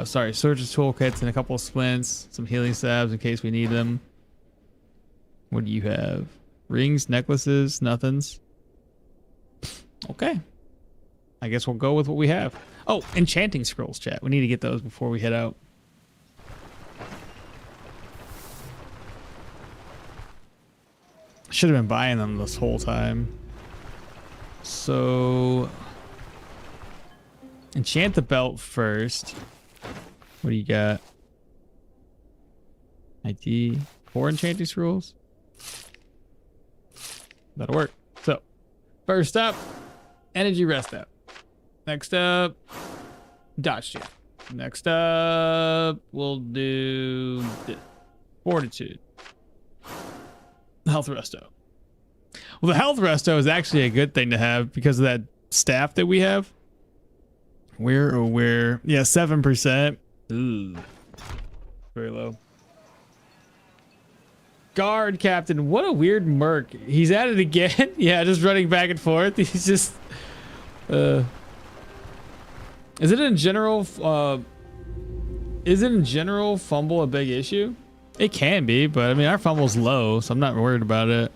Sorry, Surge's toolkits and a couple of splints, some healing salves in case we need them. What do you have? Rings, necklaces, nothings. Okay. I guess we'll go with what we have. Oh, enchanting scrolls, chat. We need to get those before we head out. Should have been buying them this whole time. So... enchant the belt first. What do you got? ID 4 enchanting scrolls. That'll work. So, first up, energy rest up. Next up, dodge jump. Next up, we'll do fortitude. Health resto. Well, the health resto is actually a good thing to have because of that staff that we have. We're aware. Yeah, 7%. Ooh. Very low. Guard captain. What a weird merc. He's at it again. Yeah, just running back and forth. He's just... Is it in general... is it in general fumble a big issue? It can be, but I mean, our fumble's low, so I'm not worried about it.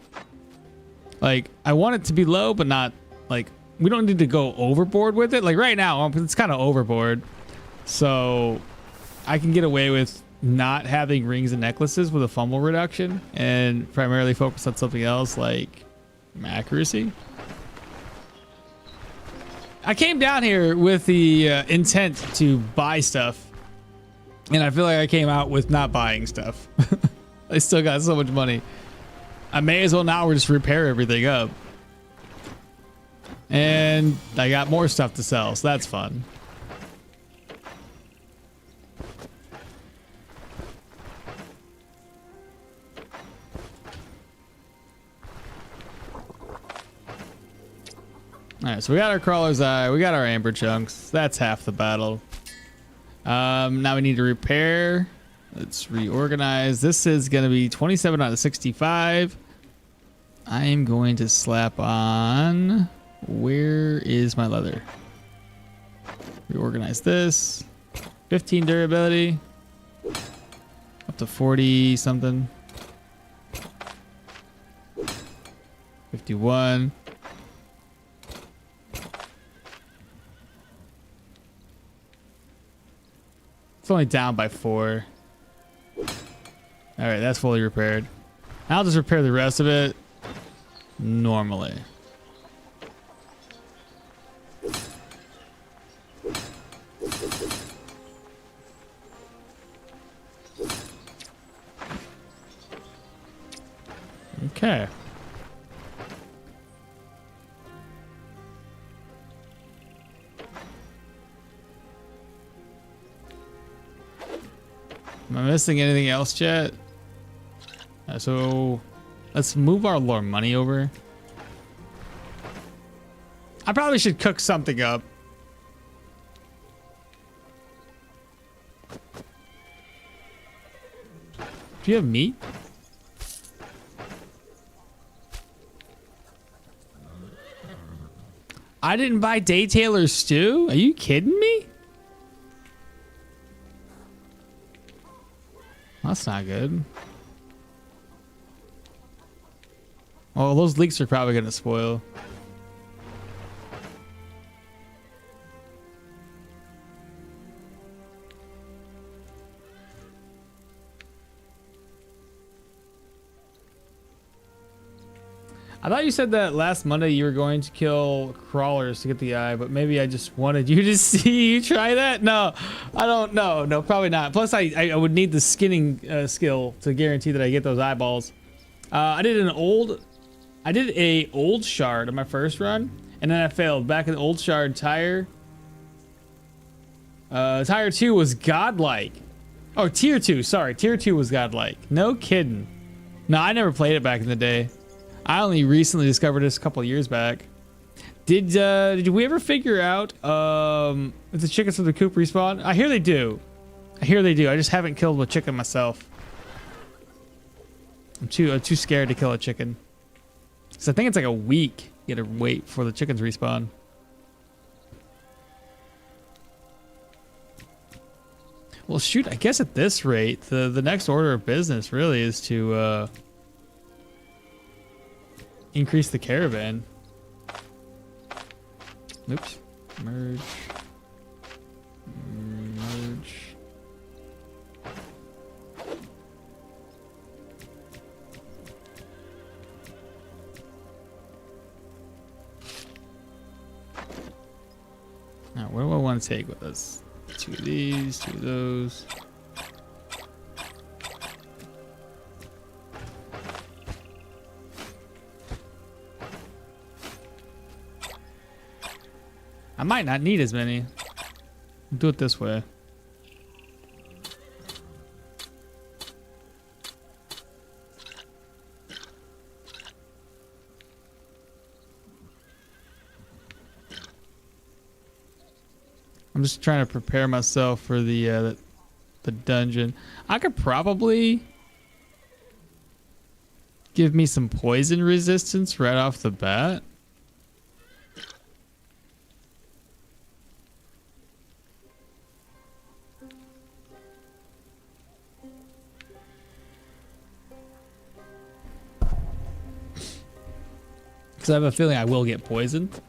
Like, I want it to be low, but not, like... we don't need to go overboard with it. Like right now, it's kind of overboard. So I can get away with not having rings and necklaces with a fumble reduction and primarily focus on something else like accuracy. I came down here with the intent to buy stuff. And I feel like I came out with not buying stuff. I still got so much money. I may as well now just repair everything up. And I got more stuff to sell, so that's fun. Alright, so we got our Crawler's Eye, we got our Amber Chunks. That's half the battle. Now we need to repair. Let's reorganize. This is going to be 27 out of 65. I am going to slap on... where is my leather? Reorganize this. 15 durability. Up to 40 something. 51. It's only down by 4. All right, that's fully repaired. I'll just repair the rest of it normally. Okay. Am I missing anything else yet? So let's move our lore money over. I probably should cook something up. Do you have meat? I didn't buy Day Tailor's stew? Are you kidding me? That's not good. Oh, those leeks are probably going to spoil. I thought you said that last Monday you were going to kill crawlers to get the eye, but maybe I just wanted you to see you try that. No, I don't know. No, probably not. Plus, I would need the skinning skill to guarantee that I get those eyeballs. I did a old shard on my first run, and then I failed. Back in the old shard tire. Tire 2 was godlike. Oh, tier 2. Sorry, tier 2 was godlike. No kidding. No, I never played it back in the day. I only recently discovered this a couple of years back. Did we ever figure out if the chickens from the coop respawn? I hear they do. I just haven't killed a chicken myself. I'm too scared to kill a chicken. So I think it's like a week. You gotta wait for the chickens respawn. Well, shoot, I guess at this rate, the next order of business really is to increase the caravan. Oops. Merge. Now, what do I want to take with us? 2 of these, 2 of those. I might not need as many. Do it this way. I'm just trying to prepare myself for the dungeon. I could probably give me some poison resistance right off the bat. Because I have a feeling I will get poisoned.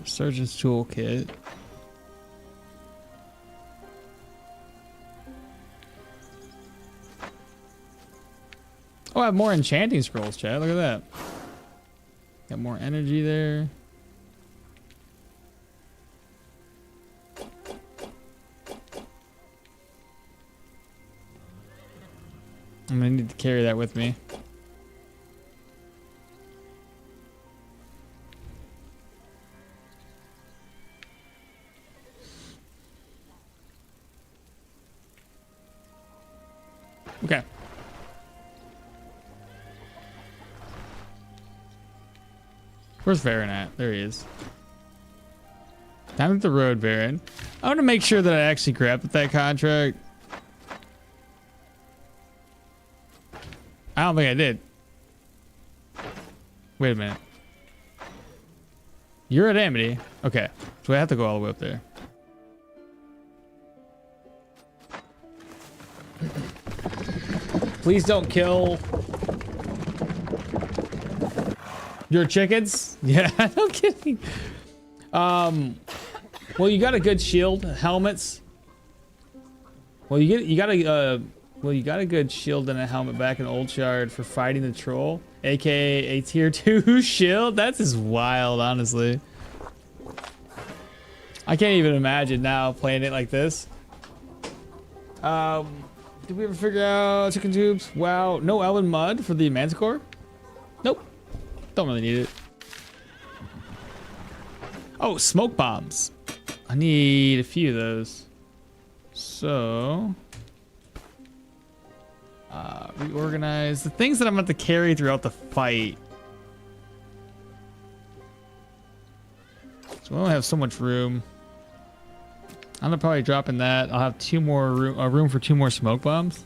Surgeon's toolkit. Oh, I have more enchanting scrolls, Chad. Look at that. Got more energy there. I'm gonna need to carry that with me. Okay. Where's Varen at? There he is. Down the road, Varen. I want to make sure that I actually grabbed that contract. I don't think I did. Wait a minute. You're at Amity. Okay. So I have to go all the way up there. Please don't kill your chickens. Yeah, no kidding. Well, you got a good shield, helmets. Well, you got a good shield and a helmet back in Old Shard for fighting the troll, aka a tier 2 shield. That's just wild, honestly. I can't even imagine now playing it like this. Did we ever figure out chicken tubes? Wow, no Elven mud for the Manticore? Nope. Don't really need it. Oh, smoke bombs. I need a few of those. So, reorganize the things that I'm about to carry throughout the fight. So we only have so much room. I'm gonna probably drop in that. I'll have two more room for 2 more smoke bombs.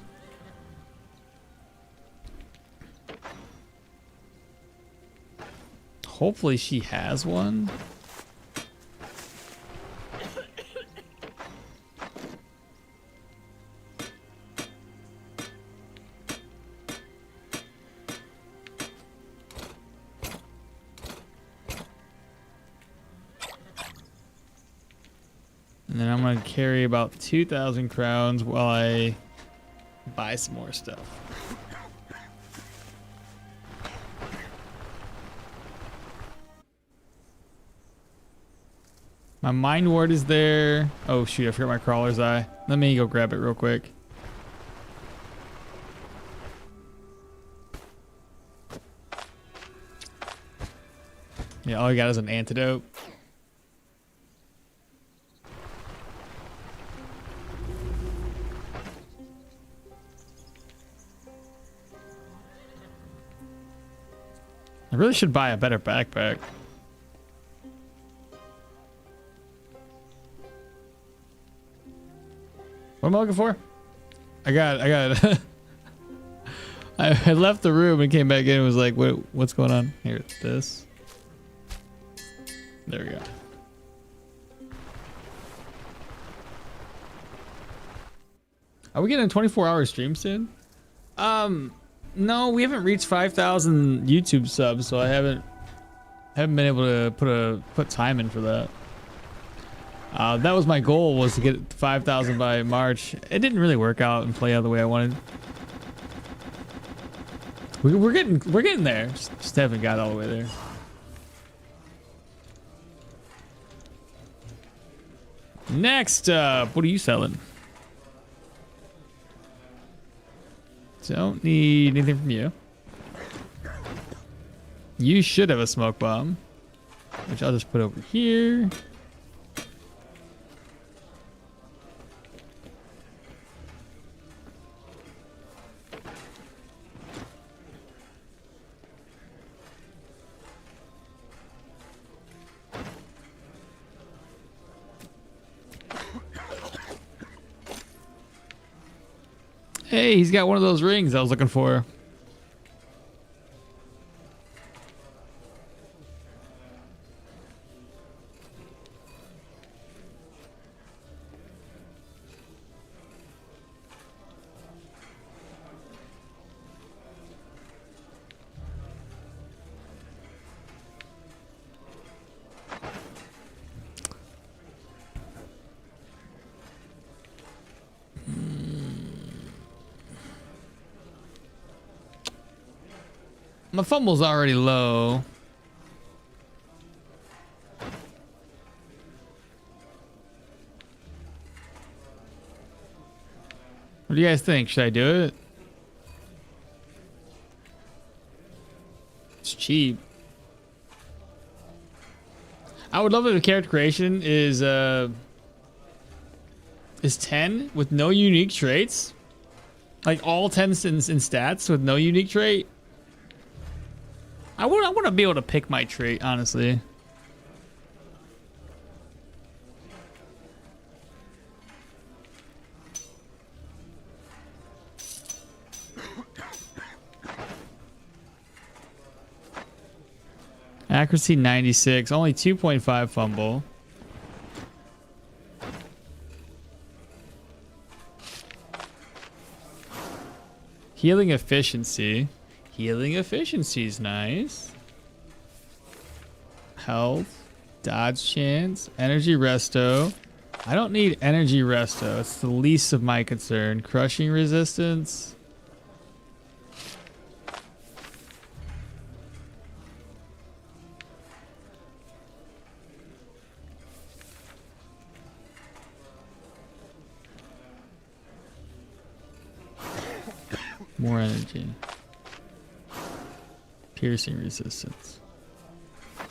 Hopefully she has one. And then I'm gonna carry about 2,000 crowns while I buy some more stuff. My mind ward is there. Oh shoot, I forgot my crawler's eye. Let me go grab it real quick. Yeah, all I got is an antidote. I really should buy a better backpack. What am I looking for? I got I left the room and came back in and was like, what's going on? Here, this. There we go. Are we getting a 24-hour stream soon? No, we haven't reached 5,000 YouTube subs, so I haven't been able to put time in for that. That was my goal, was to get 5,000 by March. It didn't really work out and play out the way I wanted. We're getting there. Just haven't got all the way there. Next up, what are you selling? Don't need anything from you. You should have a smoke bomb, which I'll just put over here. Hey, he's got one of those rings I was looking for. My fumble's already low. What do you guys think? Should I do it? It's cheap. I would love if the character creation is 10 with no unique traits. Like all 10 in stats with no unique trait. I want to be able to pick my trait, honestly. Accuracy 96, only 2.5 fumble. Healing efficiency. Healing efficiency is nice. Health. Dodge chance. Energy resto. I don't need energy resto. It's the least of my concern. Crushing resistance. More energy. Piercing resistance. I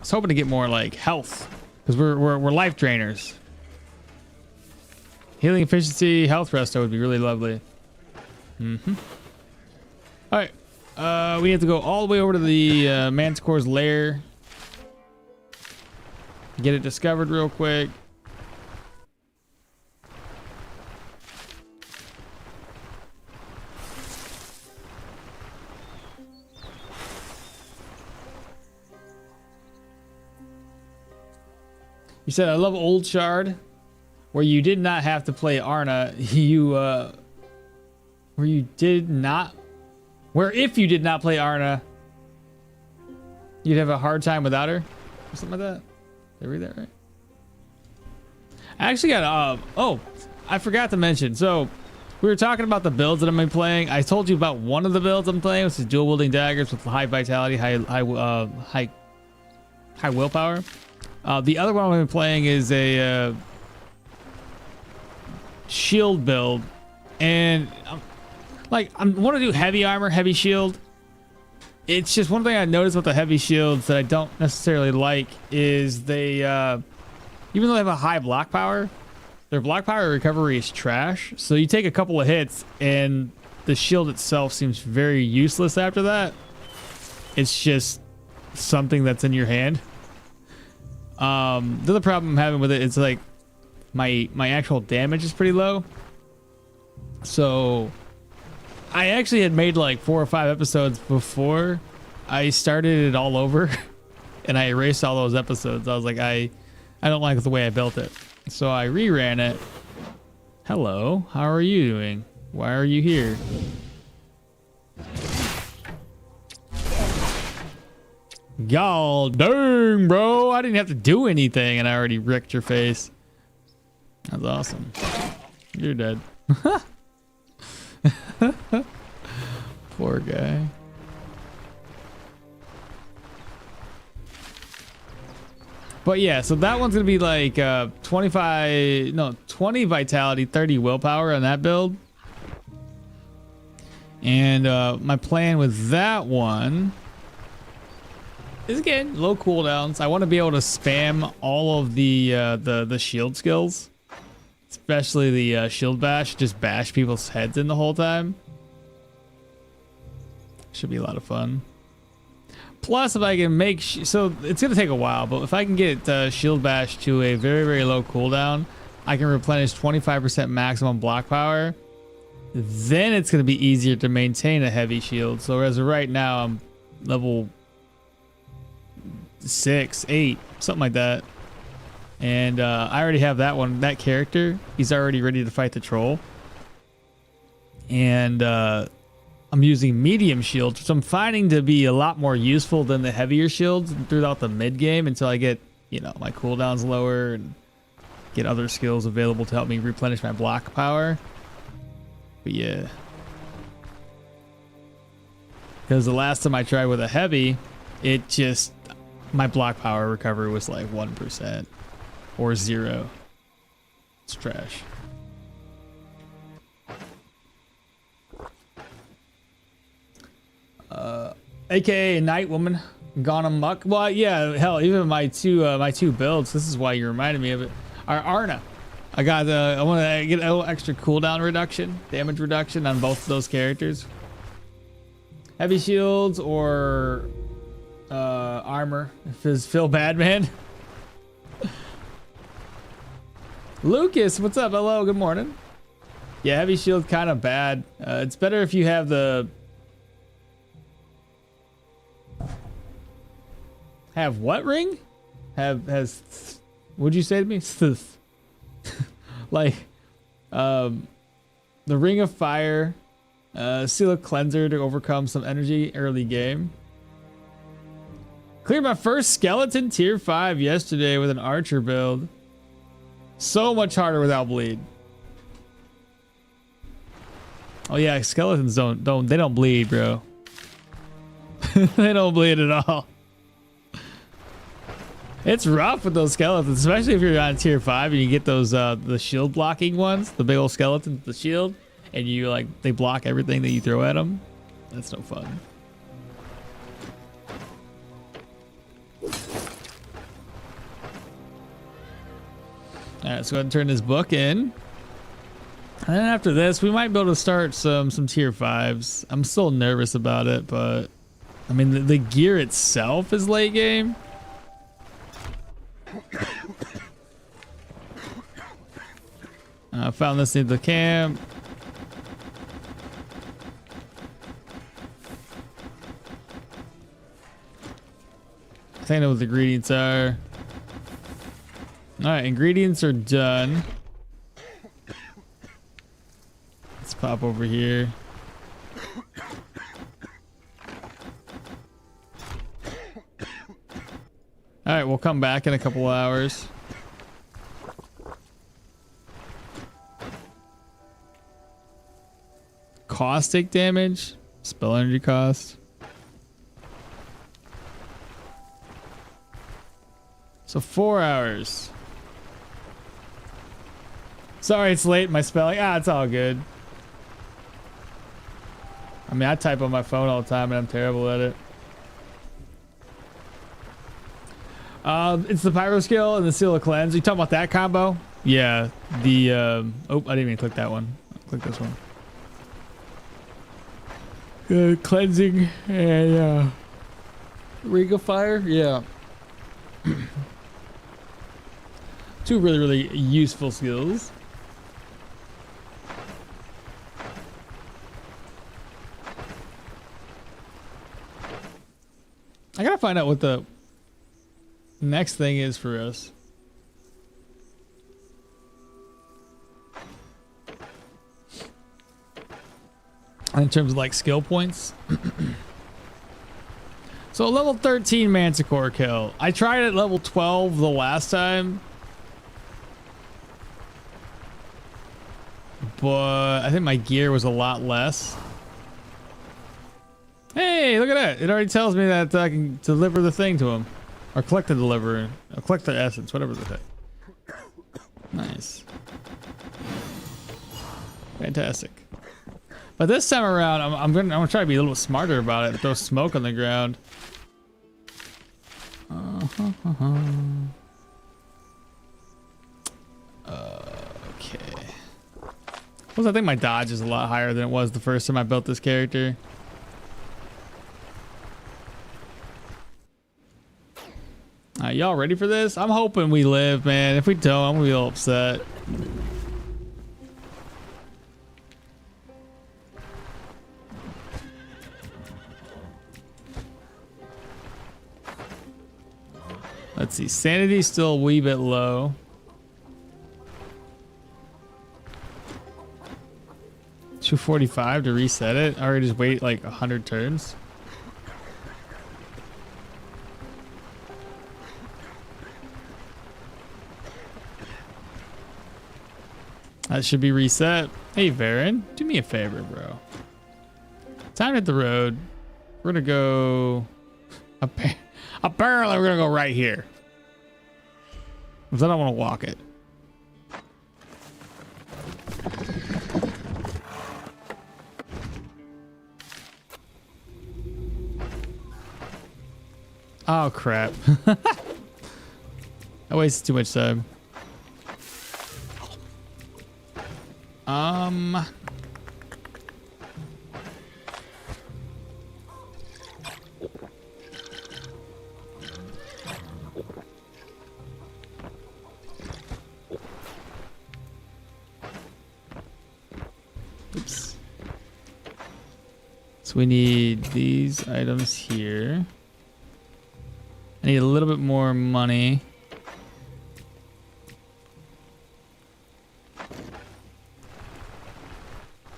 was hoping to get more like health, because we're life drainers. Healing efficiency, health resto would be really lovely. All right, we have to go all the way over to the Manticore's lair. Get it discovered real quick. You said, I love Old Shard, where you did not have to play Arna. Where if you did not play Arna, you'd have a hard time without her, or something like that. Did I read that right? I actually got, oh, I forgot to mention. So we were talking about the builds that I'm playing. I told you about one of the builds I'm playing, which is dual wielding daggers with high vitality, high willpower. The other one I've been playing is a shield build, and I want to do heavy armor, heavy shield. It's just one thing I noticed with the heavy shields that I don't necessarily like is they, even though they have a high block power, their block power recovery is trash. So you take a couple of hits and the shield itself seems very useless after that. It's just something that's in your hand. The other problem I'm having with it is like my actual damage is pretty low. So I actually had made like 4 or 5 episodes before I started it all over, and I erased all those episodes. I was like, I don't like the way I built it. So I reran it. Hello, how are you doing? Why are you here? God dang, bro. I didn't have to do anything and I already wrecked your face. That's awesome. You're dead. Poor guy. But yeah, so that one's gonna be like 20 vitality, 30 willpower on that build. And my plan with that one is, again, low cooldowns. I want to be able to spam all of the shield skills, especially the shield bash. Just bash people's heads in the whole time. Should be a lot of fun. Plus, if I can make so it's gonna take a while, but if I can get shield bash to a very, very low cooldown, I can replenish 25% maximum block power. Then it's gonna be easier to maintain a heavy shield. So as of right now, I'm level 6, 8, something like that, and I already have that character. He's already ready to fight the troll, and I'm using medium shields, which I'm finding to be a lot more useful than the heavier shields throughout the mid game until I get, you know, my cooldowns lower and get other skills available to help me replenish my block power. But yeah, because the last time I tried with a heavy, it just, my block power recovery was like 1% or 0. It's trash. AKA Night Woman, gone amok. Well, yeah, hell, even my two builds. This is why you reminded me of it. Are Arna. I got I want to get a little extra cooldown reduction, damage reduction on both of those characters. Heavy shields or armor. If it's Phil Badman. Lucas, what's up? Hello, good morning. Yeah, heavy shield kind of bad. It's better if you have the. Have what ring? Has. What'd you say to me? Like, the Ring of Fire, Seal of Cleanser to overcome some energy early game. Cleared my first skeleton tier 5 yesterday with an archer build. So much harder without bleed. Oh yeah, skeletons don't bleed, bro. They don't bleed at all. It's rough with those skeletons, especially if you're on tier 5 and you get those the shield blocking ones, the big old skeletons with the shield, and you they block everything that you throw at them. That's no fun. All right, so go ahead and turn this book in. And then after this, we might be able to start some tier 5s. I'm still nervous about it, but I mean the gear itself is late game. I found this in the camp. I think I know what the ingredients are. Alright, ingredients are done. Let's pop over here. Alright, we'll come back in a couple hours. Caustic damage, spell energy cost. So 4 hours. Sorry it's late, my spelling. It's all good. I mean, I type on my phone all the time and I'm terrible at it. It's the Pyro skill and the Seal of Cleanse. You talking about that combo? Yeah, the oh, I didn't even click that one. I'll click this one. Cleansing and Ring of Fire. Yeah. Two really useful skills. I gotta find out what the next thing is for us. In terms of like skill points. So level 13 Manticore kill. I tried at level 12 the last time. But I think my gear was a lot less. Hey, look at that. It already tells me that I can deliver the thing to him. Or collect the deliver. Or collect the essence, whatever the heck. Nice. Fantastic. But this time around, I'm gonna try to be a little smarter about it. Throw smoke on the ground. Okay. Plus, I think my dodge is a lot higher than it was the first time I built this character. Y'all ready for this? I'm hoping we live, man. If we don't, I'm gonna be a little upset. Let's see. Sanity's still a wee bit low. $245 to reset it. I already just wait like 100 turns. That should be reset. Hey, Varen, do me a favor, bro. Time to hit the road. We're gonna go. Apparently, we're gonna go right here. Because I don't want to walk it. Oh crap! I wasted too much time. Oops. So we need these items here. I need a little bit more money.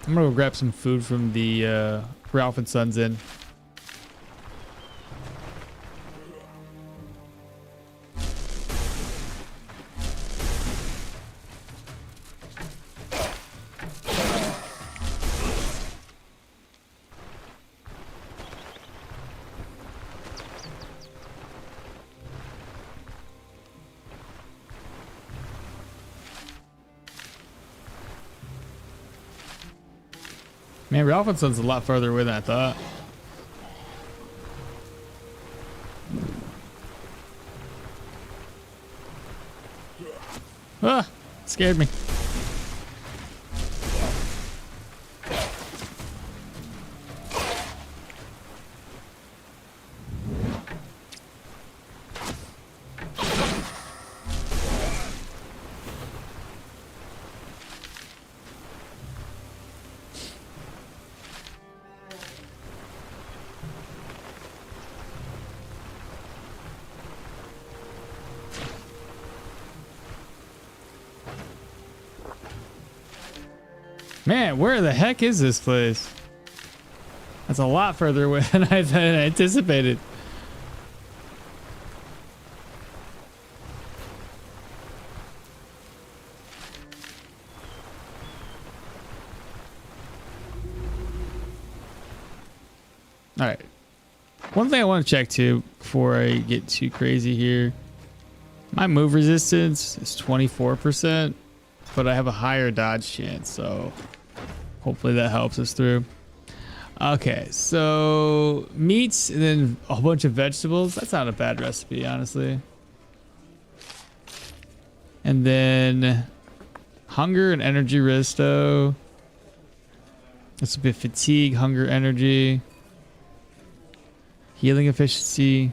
I'm gonna go grab some food from the Ralph and Sons Inn. Man, Ralph and Sons is a lot further away than I thought. Ah, scared me. Man, where the heck is this place? That's a lot further away than I anticipated. All right. One thing I want to check too before I get too crazy here. My move resistance is 24%, but I have a higher dodge chance, so hopefully that helps us through. Okay, so meats and then a whole bunch of vegetables. That's not a bad recipe, honestly. And then hunger and energy resto. This will be fatigue, hunger, energy. Healing efficiency.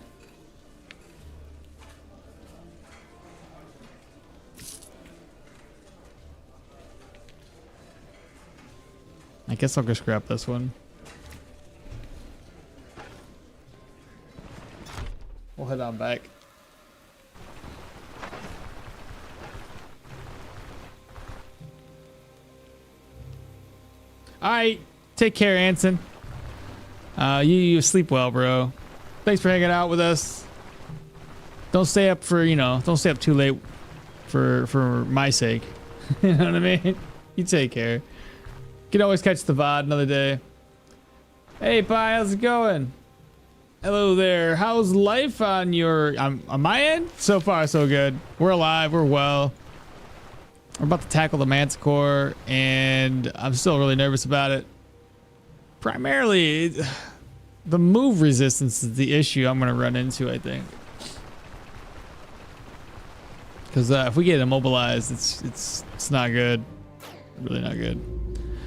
I guess I'll just grab this one. We'll head on back. Alright, take care, Anson. You sleep well, bro. Thanks for hanging out with us. Don't stay up for, don't stay up too late for my sake. You know what I mean? You take care. You can always catch the VOD another day. Hey, Pi, how's it going? Hello there. How's life on my end? So far, so good. We're alive. We're well. We're about to tackle the Manticore, and I'm still really nervous about it. Primarily, the move resistance is the issue I'm going to run into, I think. Because if we get immobilized, it's not good. Really not good.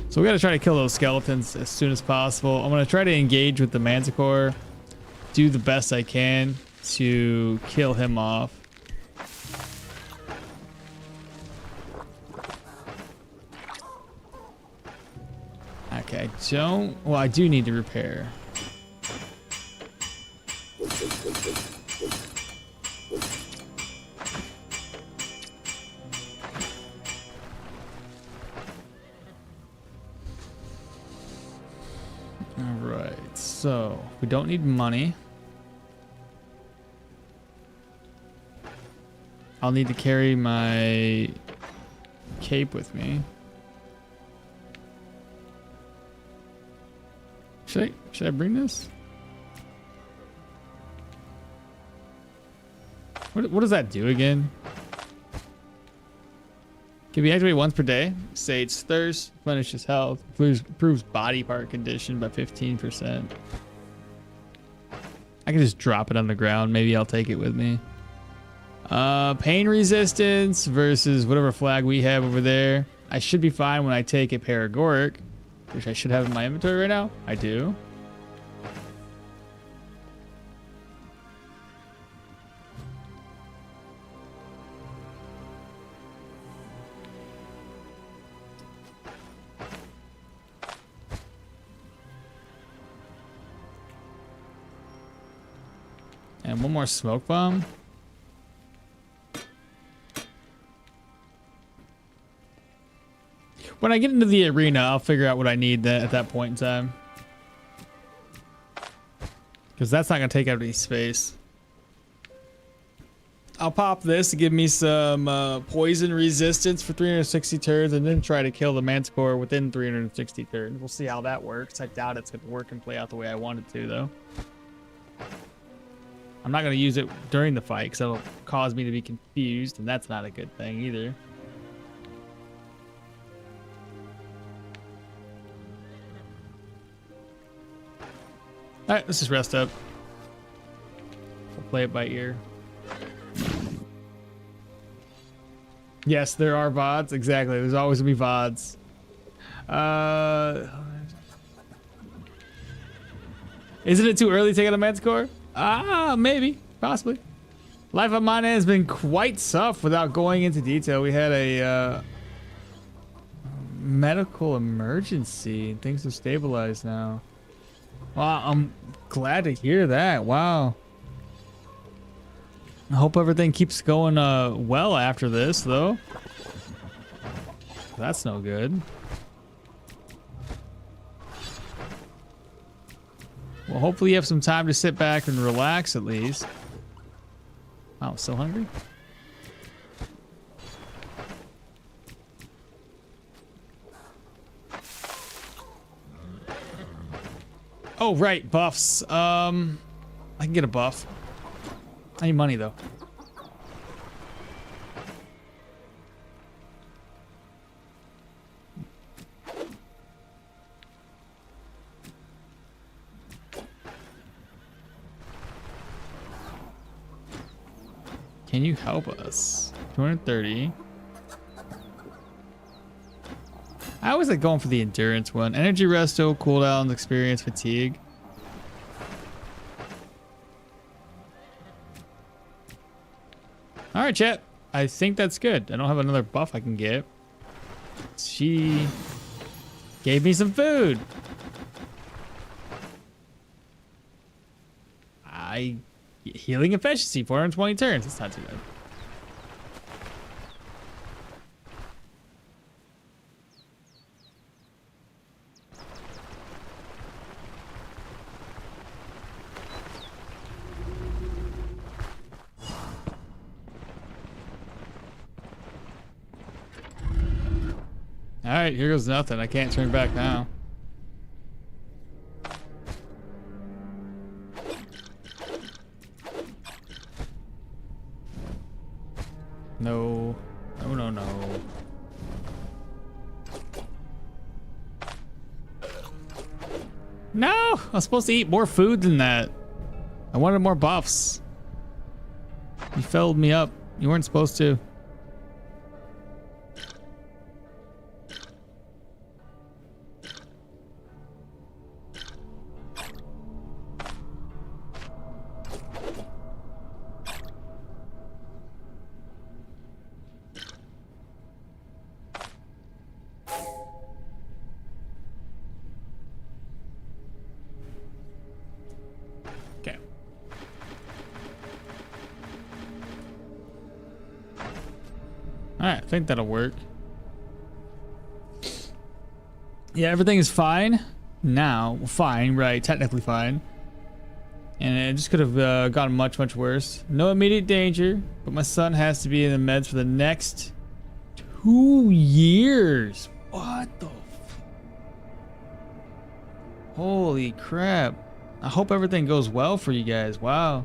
So we got to try to kill those skeletons as soon as possible. I'm going to try to engage with the Manticore. Do the best I can to kill him off. Okay, I do need to repair. Alright, so we don't need money. I'll need to carry my cape with me. Should I bring this? What does that do again? Can be activated once per day. Sates thirst, replenishes health, improves body part condition by 15%. I can just drop it on the ground. Maybe I'll take it with me. Pain resistance versus whatever flag we have over there. I should be fine when I take a Paragoric, which I should have in my inventory right now. I do. And one more smoke bomb. When I get into the arena, I'll figure out what I need at that point in time. Because that's not going to take up any space. I'll pop this to give me some poison resistance for 360 turns and then try to kill the Manticore within 360 turns. We'll see how that works. I doubt it's going to work and play out the way I want it to, though. I'm not going to use it during the fight because that'll cause me to be confused, and that's not a good thing either. Alright, let's just rest up. We'll play it by ear. Yes, there are VODs. Exactly. There's always going to be VODs. Isn't it too early to take out a Manticore? Maybe. Possibly. Life on mine has been quite tough without going into detail. We had a medical emergency. Things have stabilized now. Wow, I'm glad to hear that. Wow. I hope everything keeps going well after this, though. That's no good. Well, hopefully you have some time to sit back and relax at least. Wow, still hungry? Oh, right, buffs. I can get a buff. I need money, though. Can you help us? 230. I always like going for the endurance one. Energy resto, cooldowns, experience, fatigue. All right, chat. I think that's good. I don't have another buff I can get. She gave me some food. Healing efficiency, 420 turns. That's not too bad. All right, here goes nothing. I can't turn back now. No. No, no, no. No! I was supposed to eat more food than that. I wanted more buffs. You filled me up. You weren't supposed to. Alright, I think that'll work. Yeah, everything is fine now. Well, fine, right? Technically fine. And it just could have gotten much, much worse. No immediate danger, but my son has to be in the meds for the next 2 years. What the Holy crap. I hope everything goes well for you guys. Wow.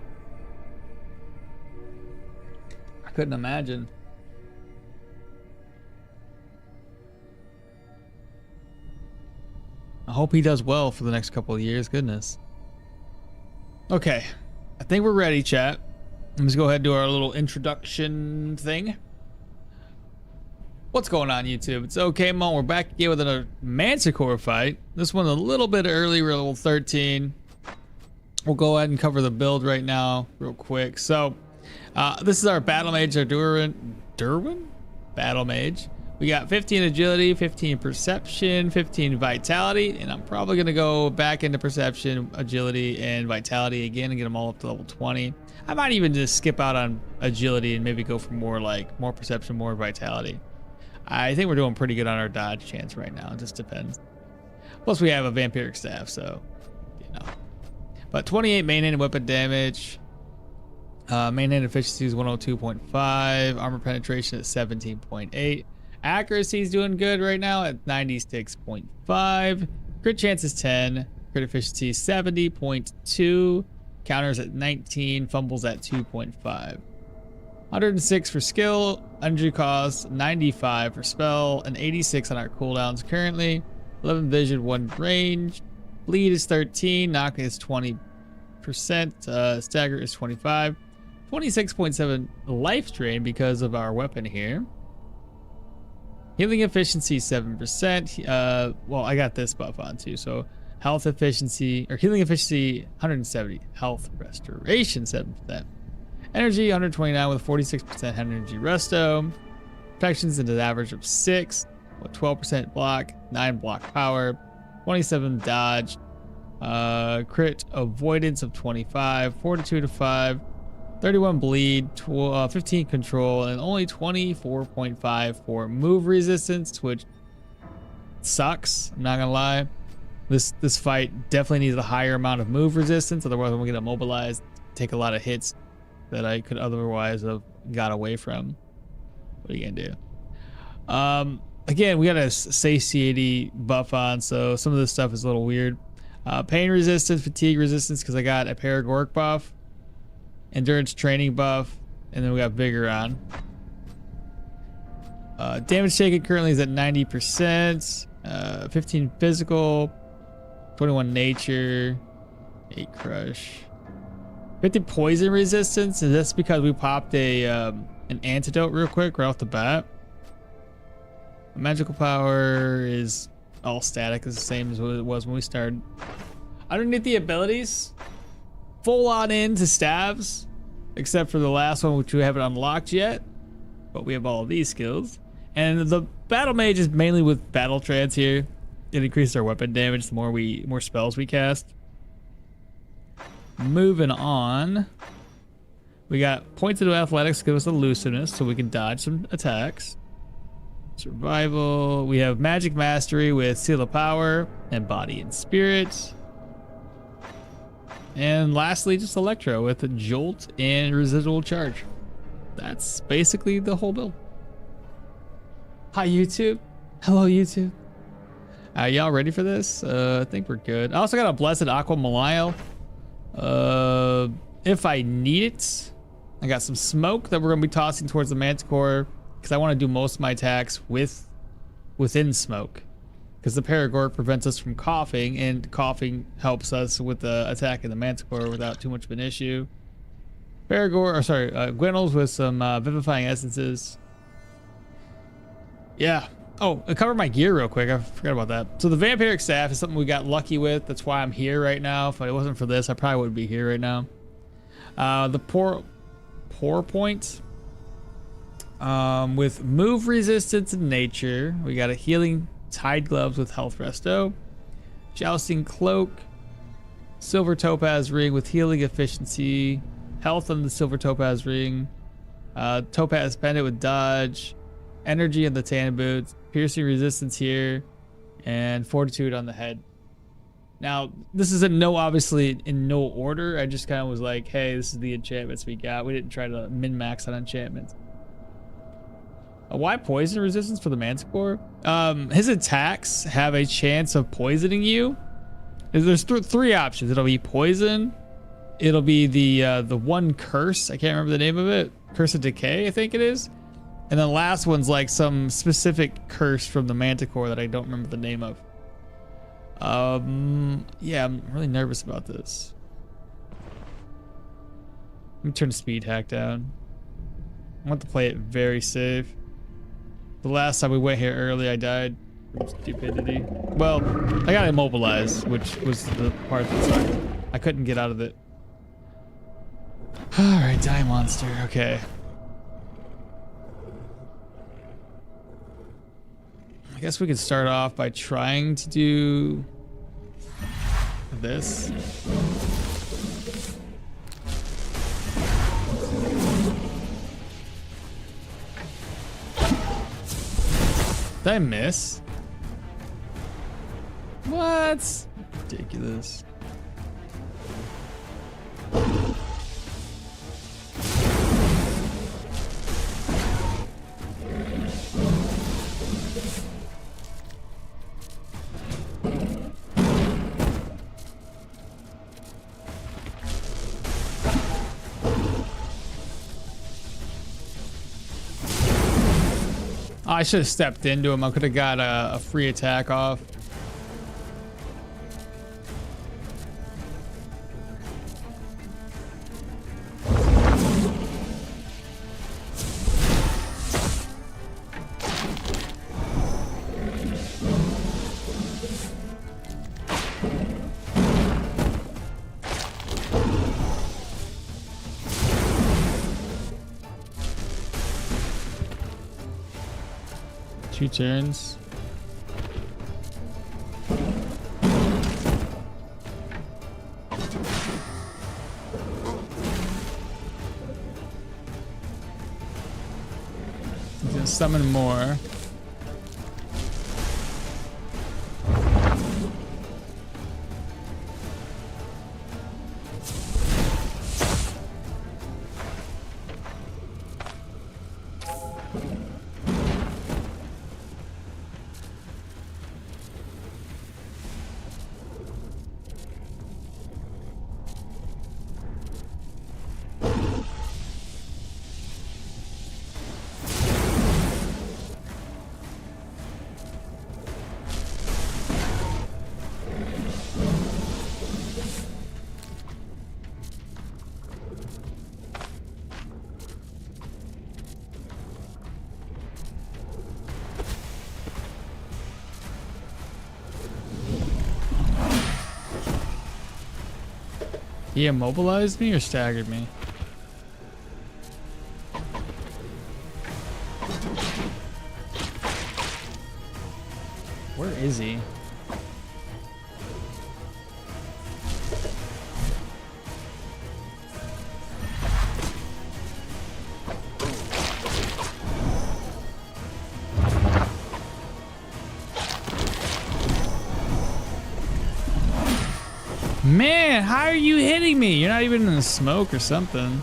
I couldn't imagine. I hope he does well for the next couple of years. Goodness. Okay. I think we're ready, chat. Let's go ahead and do our little introduction thing. What's going on, YouTube? It's okmall. We're back again with another Manticore fight. This one a little bit early. We're level 13. We'll go ahead and cover the build right now real quick. So this is our Battlemage, our Derwin? Battlemage. We got 15 agility, 15 perception, 15 vitality, and I'm probably going to go back into perception, agility, and vitality again and get them all up to level 20. I might even just skip out on agility and maybe go for more perception, more vitality. I think we're doing pretty good on our dodge chance right now. It just depends. Plus we have a vampiric staff, so you know. But 28 main-handed weapon damage. Main-handed efficiency is 102.5. Armor penetration at 17.8. Accuracy is doing good right now at 96.5. Crit chance is 10. Crit efficiency is 70.2. Counters at 19. Fumbles at 2.5. 106 for skill, energy cost, 95 for spell, and 86 on our cooldowns currently. 11 vision, 1 range. Bleed is 13, knock is 20%, stagger is 25. 26.7 life drain because of our weapon here. Healing efficiency 7%. Well, I got this buff on too, so health efficiency, or healing efficiency 170, health restoration 7%. Energy 129 with 46% energy resto. Protections into the average of 6 with 12% block, 9 block power, 27 dodge, crit avoidance of 25, fortitude of 5, 31 bleed, 15 control, and only 24.5 for move resistance, which sucks. I'm not gonna lie. This fight definitely needs a higher amount of move resistance, otherwise I'm gonna get immobilized, take a lot of hits that I could otherwise have got away from. What are you gonna do? Again, we got a satiety buff on, so some of this stuff is a little weird. Pain resistance, fatigue resistance, because I got a Paragoric buff, endurance training buff, and then we got vigor on. Damage taken currently is at 90%. 15 physical, 21 nature, 8 crush. 50 poison resistance, and that's because we popped an antidote real quick right off the bat. Magical power is all static, it's the same as what it was when we started. Underneath the abilities, full on into stabs, except for the last one, which we haven't unlocked yet, but we have all of these skills. And the battle mage is mainly with battle trance here. It increases our weapon damage the more spells we cast. Moving on, we got points into athletics, give us elusiveness so we can dodge some attacks. Survival, we have magic mastery with seal of power and body and spirit. And lastly, just electro with a jolt and residual charge. That's basically the whole build. Hi YouTube. Hello YouTube. Y'all ready for this? I think we're good. I also got a blessed aqua malile. If I need it, I got some smoke that we're gonna be tossing towards the Manticore because I want to do most of my attacks within smoke, because the Paragoric prevents us from coughing, and coughing helps us with the attack in the Manticore without too much of an issue. Gwynels with some vivifying essences. Yeah. Oh, I covered my gear real quick. I forgot about that. So the vampiric staff is something we got lucky with. That's why I'm here right now. If it wasn't for this, I probably wouldn't be here right now. The pour point with move resistance and nature. We got a healing tide gloves with health resto, jousting cloak, silver topaz ring with healing efficiency, health on the silver topaz ring, topaz pendant with dodge, energy in the tan boots, piercing resistance here, and fortitude on the head. Now, this is obviously in no order. I just kind of was like, hey, this is the enchantments we got. We didn't try to min-max on enchantments. Why poison resistance for the Manticore? His attacks have a chance of poisoning you. There's three options. It'll be poison. It'll be the one curse. I can't remember the name of it. Curse of Decay, I think it is. And the last one's like some specific curse from the Manticore that I don't remember the name of. Yeah, I'm really nervous about this. Let me turn the speed hack down. I want to play it very safe. The last time we went here early, I died from stupidity. Well, I got immobilized, which was the part that sucked. I couldn't get out of it. Alright, die monster. Okay. I guess we could start off by trying to do this. Did I miss? What? Ridiculous. I should have stepped into him. I could have got a free attack off. Two turns. He's gonna summon more. He immobilized me or staggered me? Where is he? Man, how are you hitting me? You're not even in the smoke or something.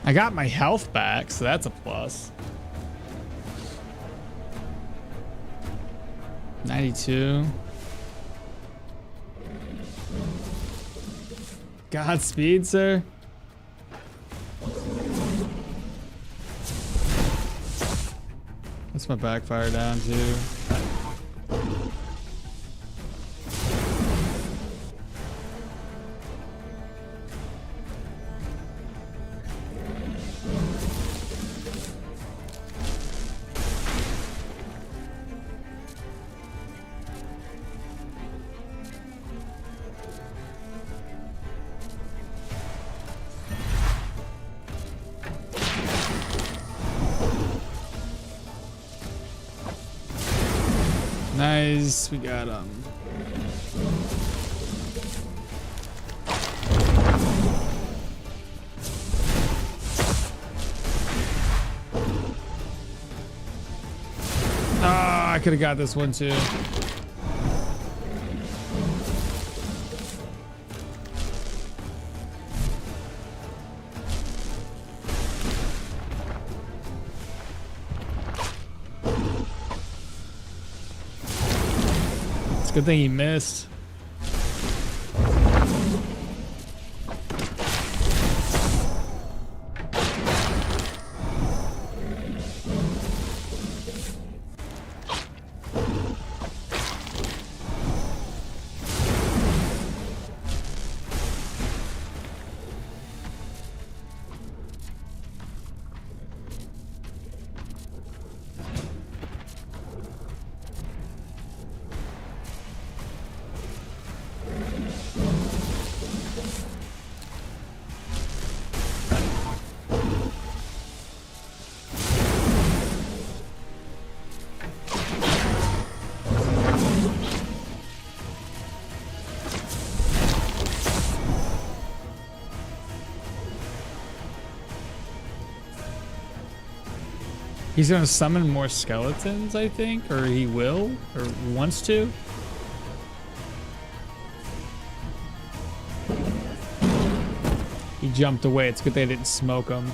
I got my health back, so that's a plus. 92. Godspeed, sir. That's my backfire down too. Nice, we got him. Ah, I could have got this one too. Good thing he missed. He's gonna summon more skeletons, I think, or he will, or wants to. He jumped away. It's good they didn't smoke him.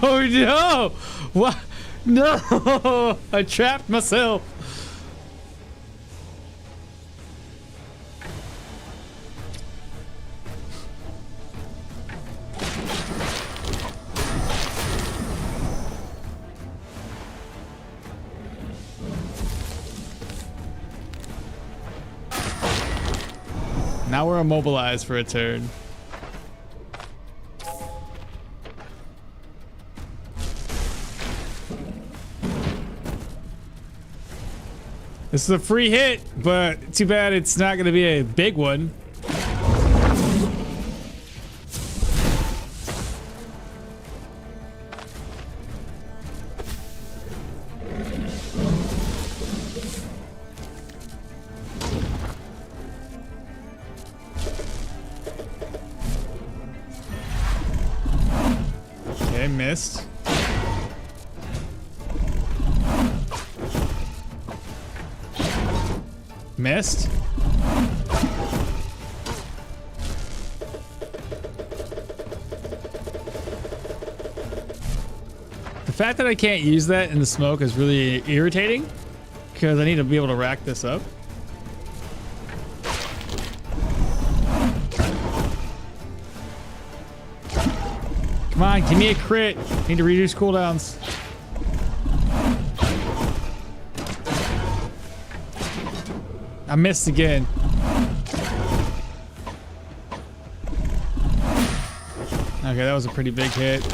Oh no! What? No! I trapped myself. Now we're immobilized for a turn. This is a free hit, but too bad it's not going to be a big one. Okay, missed. Missed. The fact that I can't use that in the smoke is really irritating because I need to be able to rack this up. Come on, give me a crit. Need to reduce cooldowns. I missed again. Okay, that was a pretty big hit.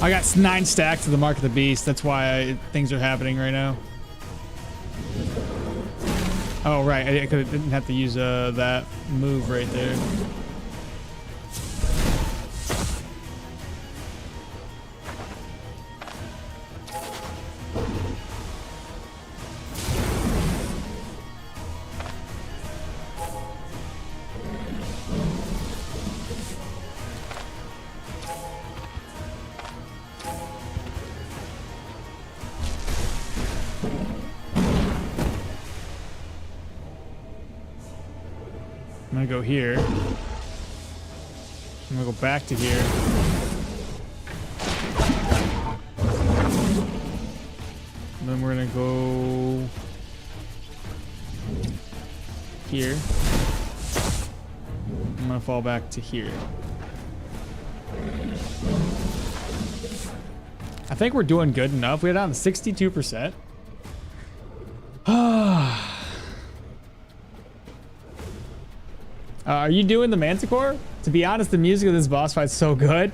I got 9 stacks of the Mark of the Beast. That's why things are happening right now. Oh, right. I didn't have to use that move right there. I'm gonna go here. I'm gonna go back to here. And then we're gonna go here. I'm gonna fall back to here. I think we're doing good enough. We're down to 62%. Are you doing the Manticore? To be honest, the music of this boss fight's so good.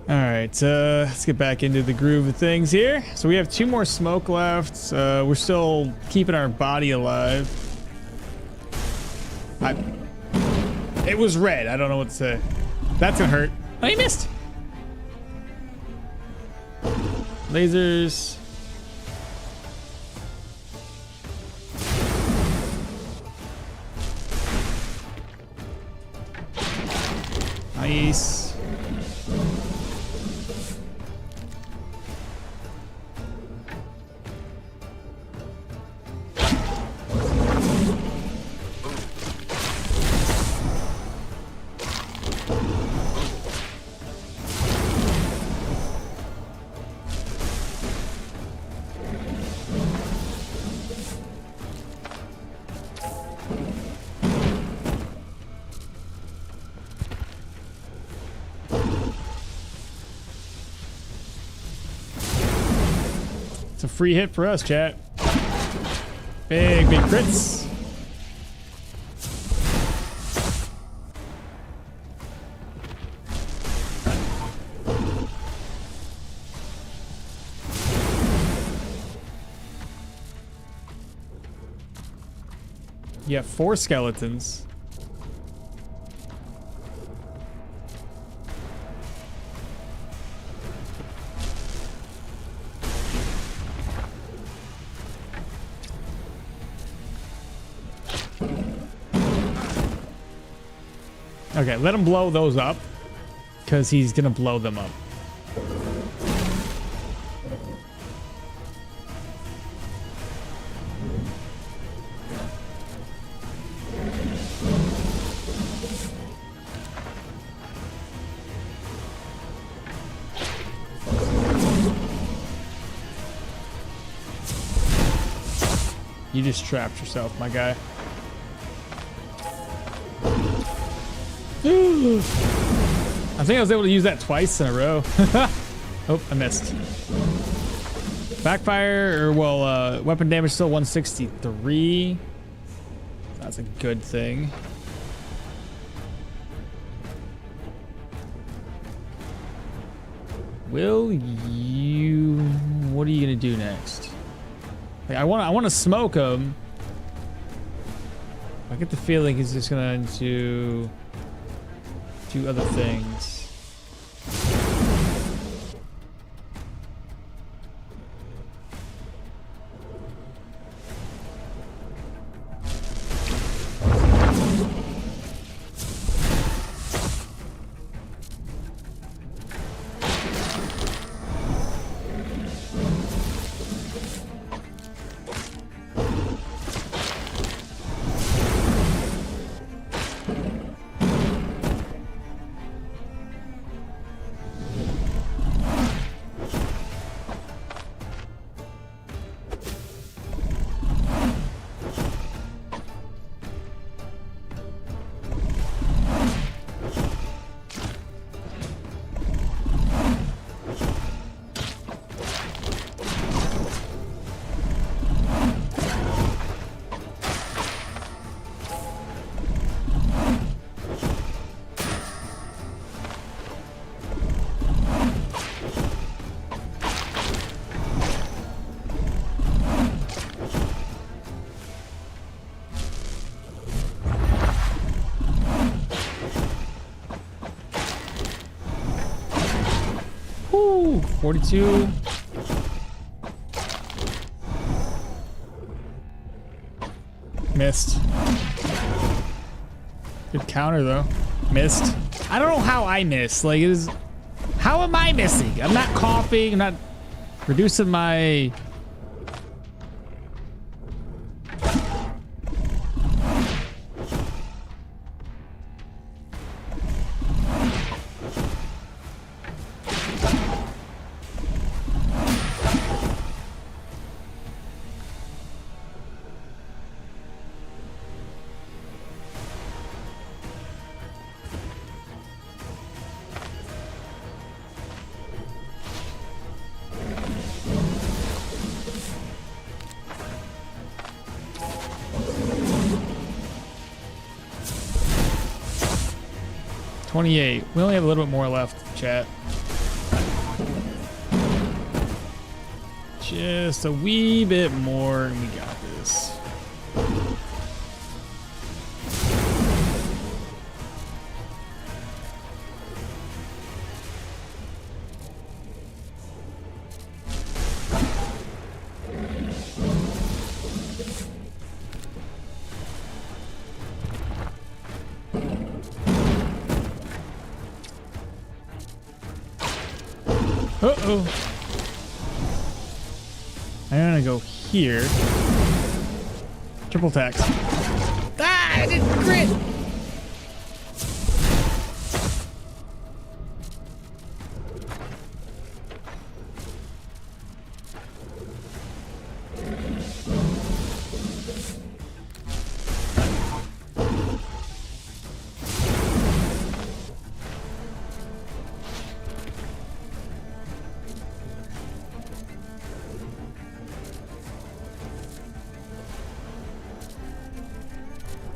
Alright, let's get back into the groove of things here. So we have 2 more smoke left. We're still keeping our body alive. It was red. I don't know what to say. That's gonna hurt. Oh, he missed. Lasers. Nice. It's a free hit for us, chat. Big crits. You have 4 skeletons. Okay, let him blow those up, because he's gonna blow them up. You just trapped yourself, my guy. I think I was able to use that twice in a row. Oh, I missed. Backfire, or well, weapon damage still 163. That's a good thing. Will you? What are you gonna do next? Like, I want to smoke him. I get the feeling he's just gonna do other things. Woo! 42. Missed. Good counter though. Missed. I don't know how I missed. Like, how am I missing? I'm not coughing. I'm not reducing my. $28. We only have a little bit more left, chat. Just a wee bit more, and we got this. Uh-oh. I'm gonna go here. Triple tax. Ah, I didn't crit!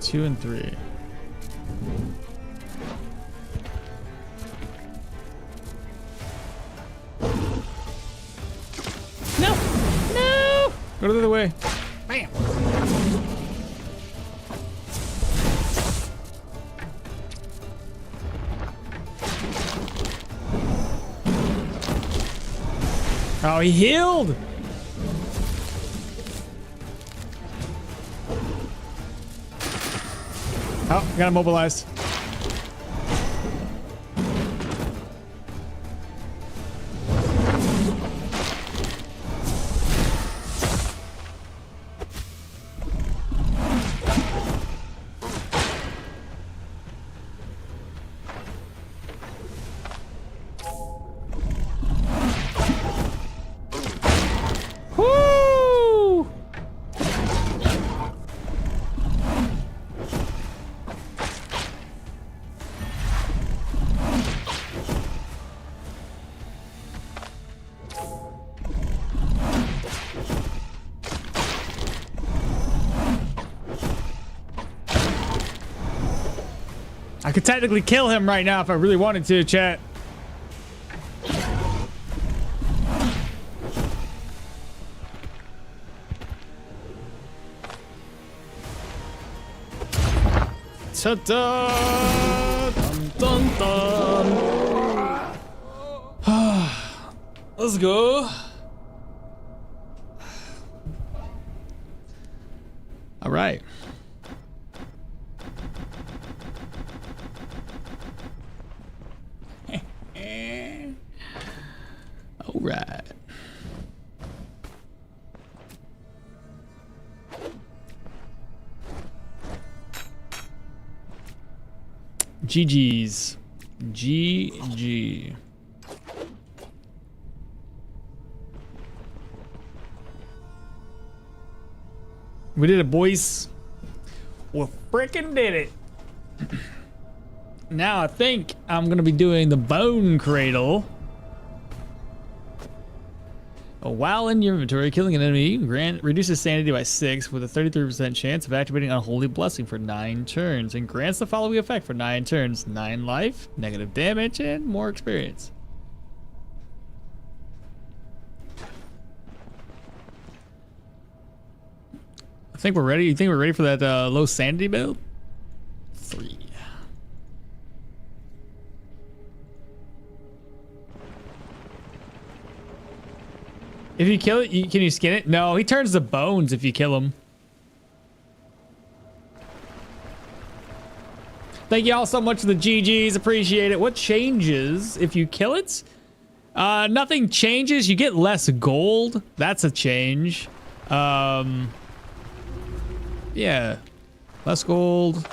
2 and 3. No! No! Go the other way. Bam! Oh, he healed! Oh, got immobilized. Woo! I could technically kill him right now if I really wanted to, chat. Ta-da! Dun, dun, dun. Let's go. All right. All right. GG's. GG. We did it, boys. We freaking did it. Now I think I'm gonna be doing the bone cradle. While in your inventory, killing an enemy reduces sanity by 6 with a 33% chance of activating Unholy Blessing for 9 turns and grants the following effect for 9 turns: 9 life, negative damage, and more experience. I think we're ready. You think we're ready for that low sanity build? 3. If you kill it, can you skin it? No, he turns to bones if you kill him. Thank you all so much for the GGs. Appreciate it. What changes if you kill it? Nothing changes. You get less gold. That's a change. Yeah. Less gold.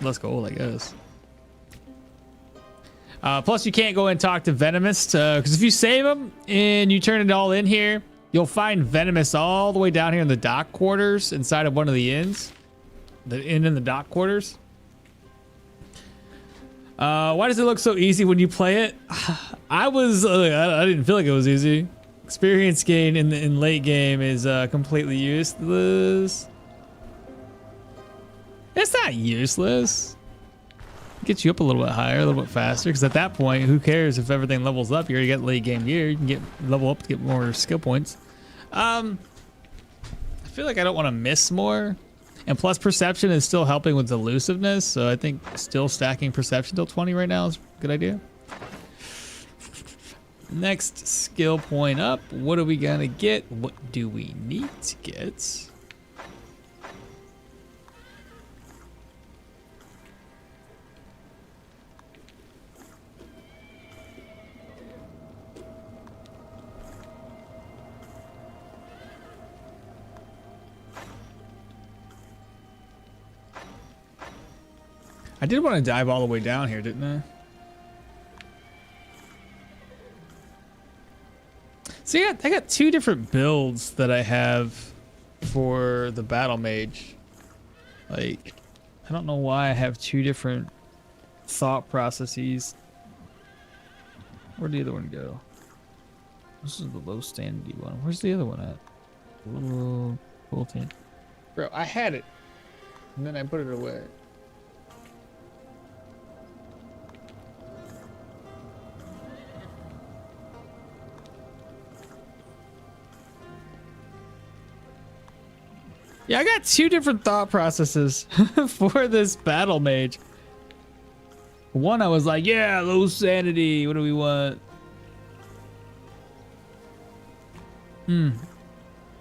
Less gold, I guess. Plus, you can't go and talk to Venomous, because if you save him and you turn it all in here, you'll find Venomous all the way down here in the dock quarters inside of one of the inns. The inn in the dock quarters. Why does it look so easy when you play it? I didn't feel like it was easy. Experience gain in late game is completely useless. It's not useless. Gets you up a little bit higher, a little bit faster, because at that point, who cares if everything levels up? You already get late game gear. You can get level up to get more skill points. I feel like I don't want to miss more. And plus, perception is still helping with elusiveness, so I think still stacking perception till 20 right now is a good idea. Next skill point up. What are we gonna get? What do we need to get? I did want to dive all the way down here, didn't I? So yeah, I got 2 different builds that I have for the Battlemage. Like, I don't know why I have 2 different thought processes. Where'd the other one go? This is the low sanity one. Where's the other one at? Cool team. Bro, I had it. And then I put it away. Yeah, I got two different thought processes for this battle mage. One, I was like, yeah, low sanity. What do we want? I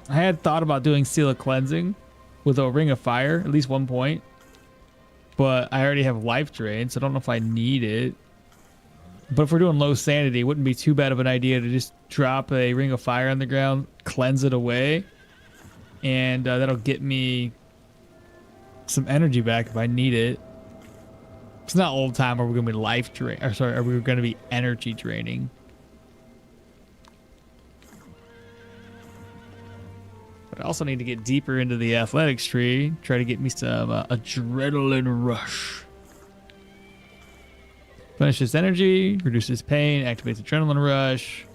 had thought about doing Seal of Cleansing with a Ring of Fire, at least 1 point. But I already have Life Drain, so I don't know if I need it. But if we're doing low sanity, it wouldn't be too bad of an idea to just drop a Ring of Fire on the ground, cleanse it away. And that'll get me some energy back if I need it. It's not all the time are we going to be life drain, or sorry, are we going to be energy draining? But I also need to get deeper into the athletics tree, try to get me some adrenaline rush. Finishes energy, reduces pain, activates adrenaline rush.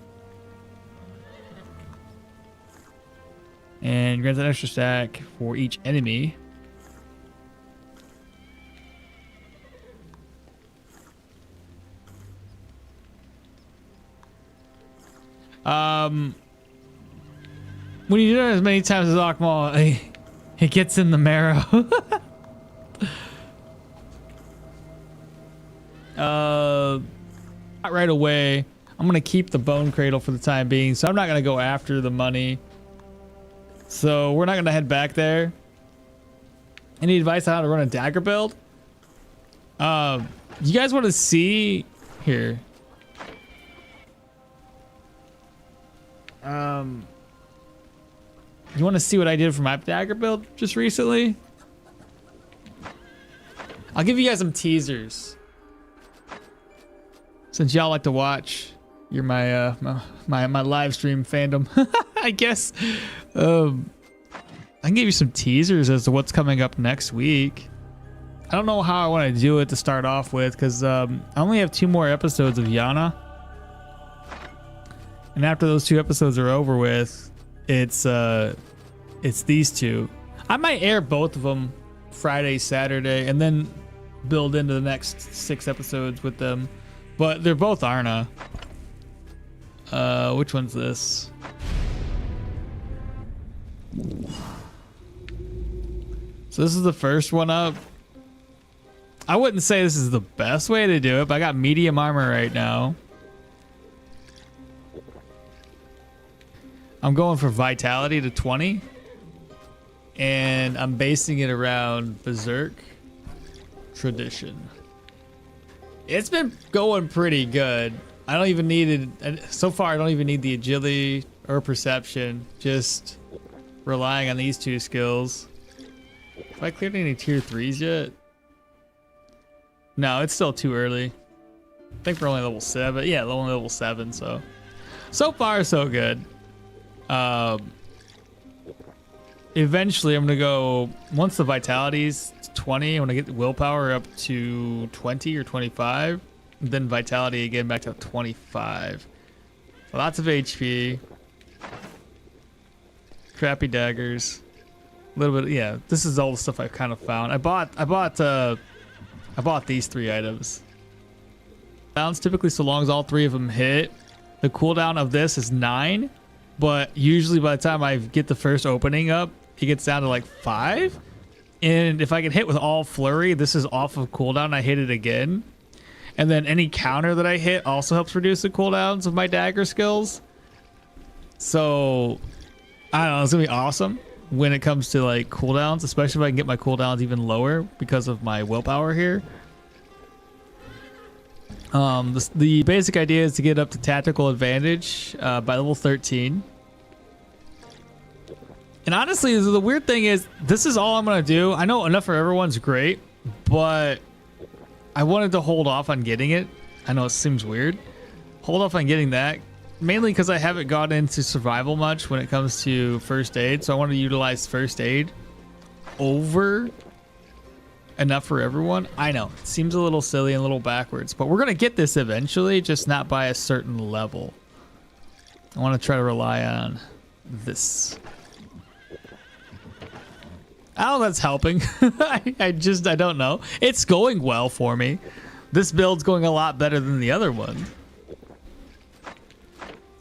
And grants an extra stack for each enemy. When you do it as many times as okmall, it gets in the marrow. Not right away. I'm gonna keep the bone cradle for the time being, so I'm not gonna go after the money. So we're not gonna head back there. Any advice on how to run a dagger build? You guys want to see here? You want to see what I did for my dagger build just recently? I'll give you guys some teasers. Since y'all like to watch, you're my my live stream fandom, I guess. I can give you some teasers as to what's coming up next week. I don't know how I want to do it to start off with, because I only have 2 more episodes of Yana. And after those 2 episodes are over with, it's these 2. I might air both of them Friday, Saturday, and then build into the next 6 episodes with them. But they're both Arna. Which one's this? So this is the first one up. I wouldn't say this is the best way to do it, but I got medium armor right now. I'm going for vitality to 20. And I'm basing it around Berserk tradition. It's been going pretty good. I don't even need it. So far, I don't even need the agility or perception. Just relying on these 2 skills. Have I cleared any tier 3s yet? No, it's still too early. I think we're only level 7. Yeah, only level 7, so far so good. Eventually I'm gonna go, once the vitality's 20, I'm gonna get the willpower up to 20 or 25, then vitality again back to 25. Lots of HP, crappy daggers, a little bit. Yeah, this is all the stuff I've kind of found. I bought these 3 items. Cooldowns typically, so long as all 3 of them hit. The cooldown of this is 9, but usually by the time I get the first opening up, it gets down to like 5. And if I get hit with all flurry, this is off of cooldown. I hit it again. And then any counter that I hit also helps reduce the cooldowns of my dagger skills. So I don't know, it's gonna be awesome when it comes to like cooldowns, especially if I can get my cooldowns even lower because of my willpower here. The basic idea is to get up to tactical advantage by level 13. And honestly, the weird thing is, this is all I'm going to do. I know enough for everyone's great, but I wanted to hold off on getting it. I know it seems weird. Hold off on getting that, mainly because I haven't gone into survival much when it comes to first aid. So I want to utilize first aid over enough for everyone. I know it seems a little silly and a little backwards, but we're going to get this eventually, just not by a certain level. I want to try to rely on this. How that's helping. I don't know. It's going well for me. This build's going a lot better than the other one.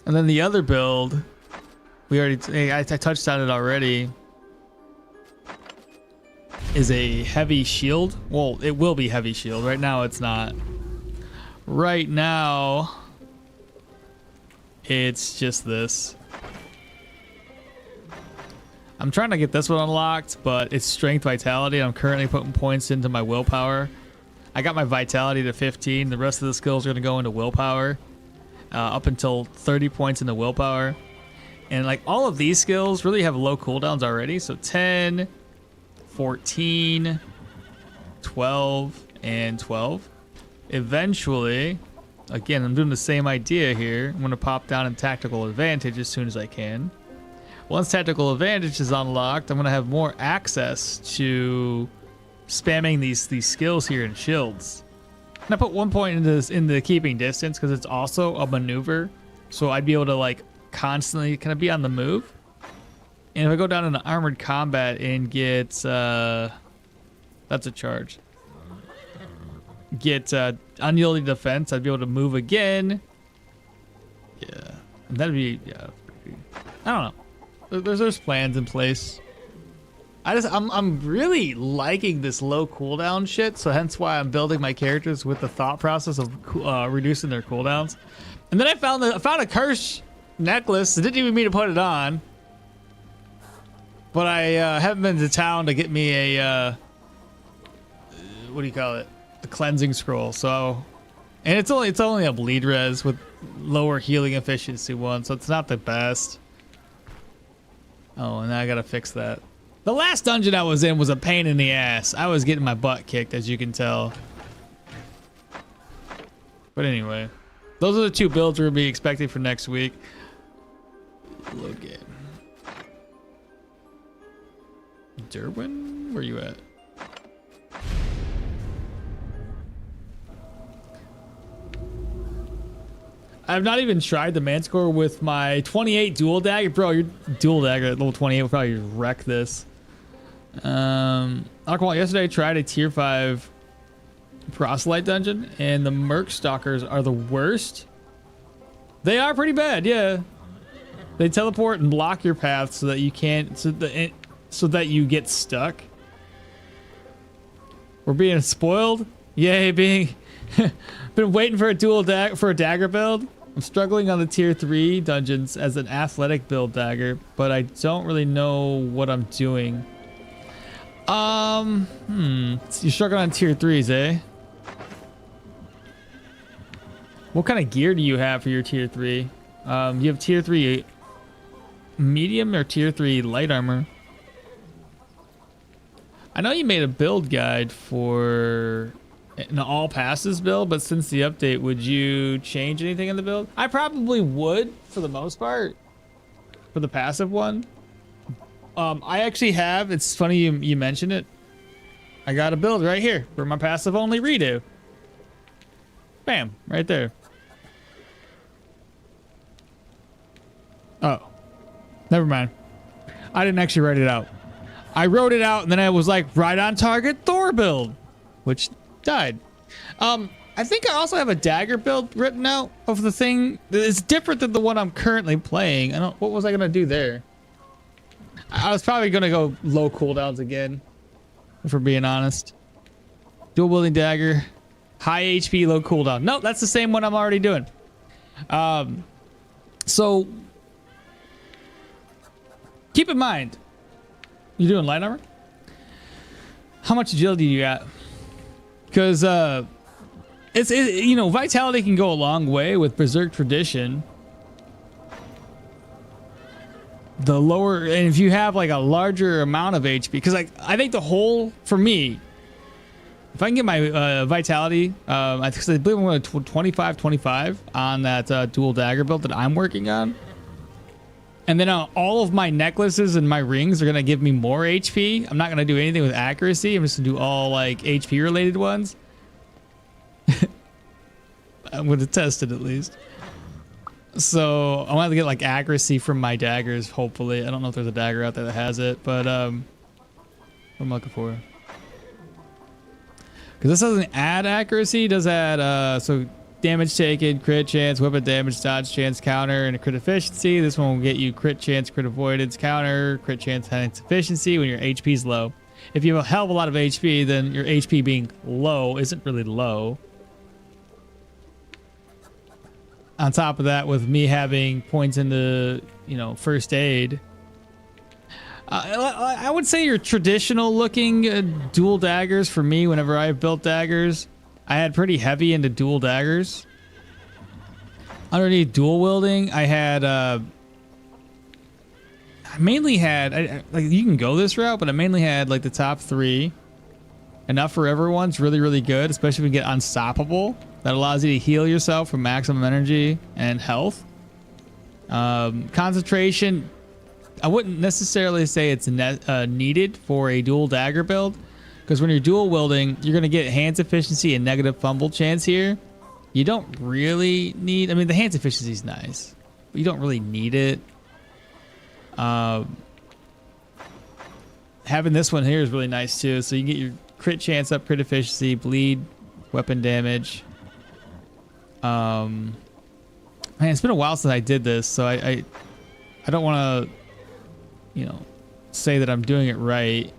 And then the other build, I touched on it already, is a heavy shield. Well, it will be heavy shield. Right now, it's not. Right now, it's just this. I'm trying to get this one unlocked, but it's strength vitality. I'm currently putting points into my willpower. I got my vitality to 15. The rest of the skills are going to go into willpower, up until 30 points in the willpower. And like all of these skills really have low cooldowns already. So 10, 14, 12, and 12. Eventually, again, I'm doing the same idea here. I'm going to pop down in tactical advantage as soon as I can. Once tactical advantage is unlocked, I'm going to have more access to spamming these skills here in shields. And I put 1 point in the keeping distance because it's also a maneuver. So I'd be able to like constantly kind of be on the move. And if I go down into armored combat and get, that's a charge. Get unyielding defense, I'd be able to move again. Yeah, and that'd be, yeah, I don't know. There's plans in place. I'm really liking this low cooldown shit, so hence why I'm building my characters with the thought process of reducing their cooldowns. And then I found a curse necklace. I didn't even mean to put it on, but I haven't been to town to get me a what do you call it? The cleansing scroll. So, and it's only a bleed res with lower healing efficiency one, so it's not the best. Oh, and now I gotta fix that. The last dungeon I was in was a pain in the ass. I was getting my butt kicked, as you can tell. But anyway, those are the two builds we're gonna be expecting for next week. Look at Derwin, where you at? I've not even tried the Manticore with my 28 dual dagger. Bro, your dual dagger at level 28 will probably just wreck this. Okmall, yesterday I tried a tier 5 proselyte dungeon, and the merc stalkers are the worst. They are pretty bad, yeah. They teleport and block your path so that you can't, so that you get stuck. We're being spoiled. Yay, being been waiting for a dagger build. I'm struggling on the tier 3 dungeons as an athletic build dagger, but I don't really know what I'm doing. You're struggling on tier 3s, eh? What kind of gear do you have for your tier 3? You have tier 3 medium or tier 3 light armor? I know you made a build guide for an all passes build, but since the update, would you change anything in the build? I probably would for the most part for the passive one. I actually have, it's funny you mentioned it. I got a build right here for my passive only redo. Bam, right there. Oh, never mind. I didn't actually write it out. I wrote it out and then I was like, right on target Thor build, which died. I think I also have a dagger build written out of the thing. It's different than the one I'm currently playing. What was I gonna do there? I was probably gonna go low cooldowns again, if we're being honest. Dual wielding dagger, high HP, low cooldown. No, that's the same one I'm already doing. So keep in mind, you're doing light armor. How much agility do you got? Because it's you know, vitality can go a long way with berserk tradition. The lower, and if you have like a larger amount of HP, because like I think the whole, for me, if I can get my vitality, I believe I'm going to 25 on that dual dagger build that I'm working on. And then all of my necklaces and my rings are going to give me more HP. I'm not going to do anything with accuracy. I'm just going to do all like HP related ones. I'm going to test it at least. So I want to get like accuracy from my daggers, hopefully. I don't know if there's a dagger out there that has it, but What am I looking for? Because this doesn't add accuracy. It does add so damage taken, crit chance, weapon damage, dodge chance, counter, and a crit efficiency. This one will get you crit chance, crit avoidance, counter, crit chance, and efficiency when your HP is low. If you have a hell of a lot of HP, then your HP being low isn't really low. On top of that, with me having points into, you know, first aid, I would say your traditional looking dual daggers for me, whenever I've built daggers, I had pretty heavy into dual daggers. Underneath dual wielding, I had, I mainly had, like, you can go this route, but I mainly had like the top 3. Enough for everyone's really, really good, especially if you get unstoppable. That allows you to heal yourself for maximum energy and health. Concentration, I wouldn't necessarily say it's needed for a dual dagger build, because when you're dual wielding, you're going to get hands efficiency and negative fumble chance here. You don't really need, I mean, the hands efficiency is nice, but you don't really need it. Having this one here is really nice too, so you get your crit chance up, crit efficiency, bleed, weapon damage. Man, it's been a while since I did this, so I don't want to, you know, say that I'm doing it right.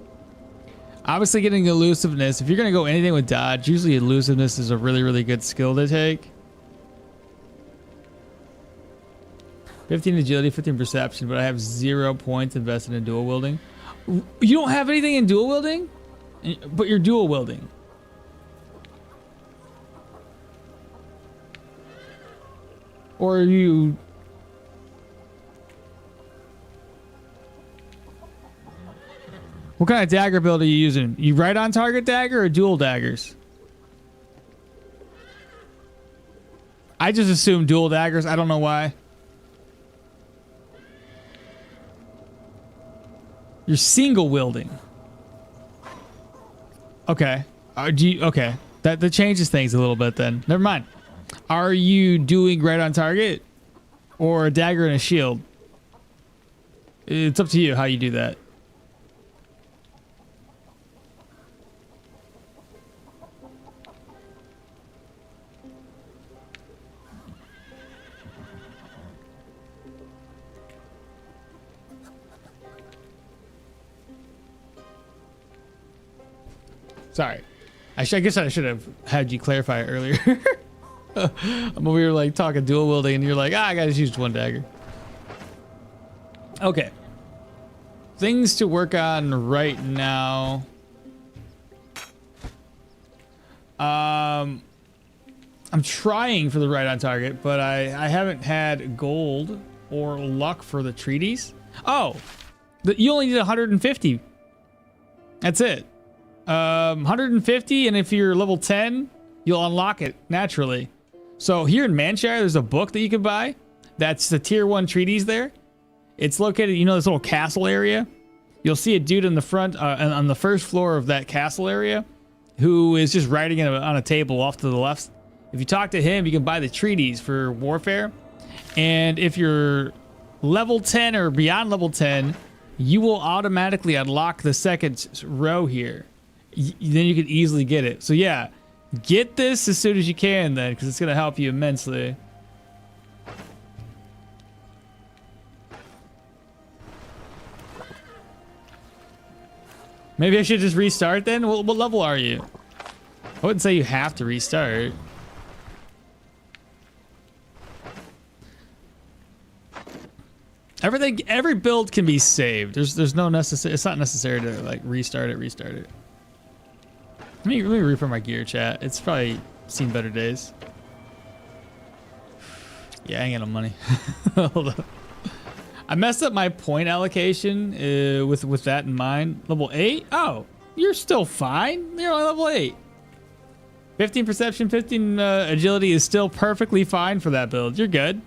Obviously, getting elusiveness. If you're gonna go anything with dodge, usually elusiveness is a really, really good skill to take. 15 agility, 15 perception, but I have 0 points invested in dual wielding. You don't have anything in dual wielding, but you're dual wielding. Or are you... What kind of dagger build are you using? You right on target dagger or dual daggers? I just assume dual daggers. I don't know why. You're single wielding. Okay. Okay. That changes things a little bit then. Never mind. Are you doing right on target or a dagger and a shield? It's up to you how you do that. Sorry. I guess I should have had you clarify it earlier. We were like talking dual wielding and you're like, I gotta use one dagger. Okay. Things to work on right now. I'm trying for the right on target, but I haven't had gold or luck for the treaties. Oh, you only need 150. That's it. 150, and if you're level 10, you'll unlock it naturally. So here in Manshire, there's a book that you can buy. That's the tier 1 treaties there. It's located, you know, this little castle area. You'll see a dude in the front, on the first floor of that castle area, who is just writing on a table off to the left. If you talk to him, you can buy the treaties for warfare. And if you're level 10 or beyond level 10, you will automatically unlock the second row here. Then you can easily get it. So yeah, get this as soon as you can then, because it's going to help you immensely. Maybe I should just restart then? What level are you? I wouldn't say you have to restart. Every build can be saved. There's no necessary, it's not necessary to like restart it. Let me refill my gear, chat. It's probably seen better days. Yeah, I ain't got no money. Hold on. I messed up my point allocation with that in mind. Level 8? Oh, you're still fine. You're on level 8. 15 perception, 15 agility is still perfectly fine for that build. You're good.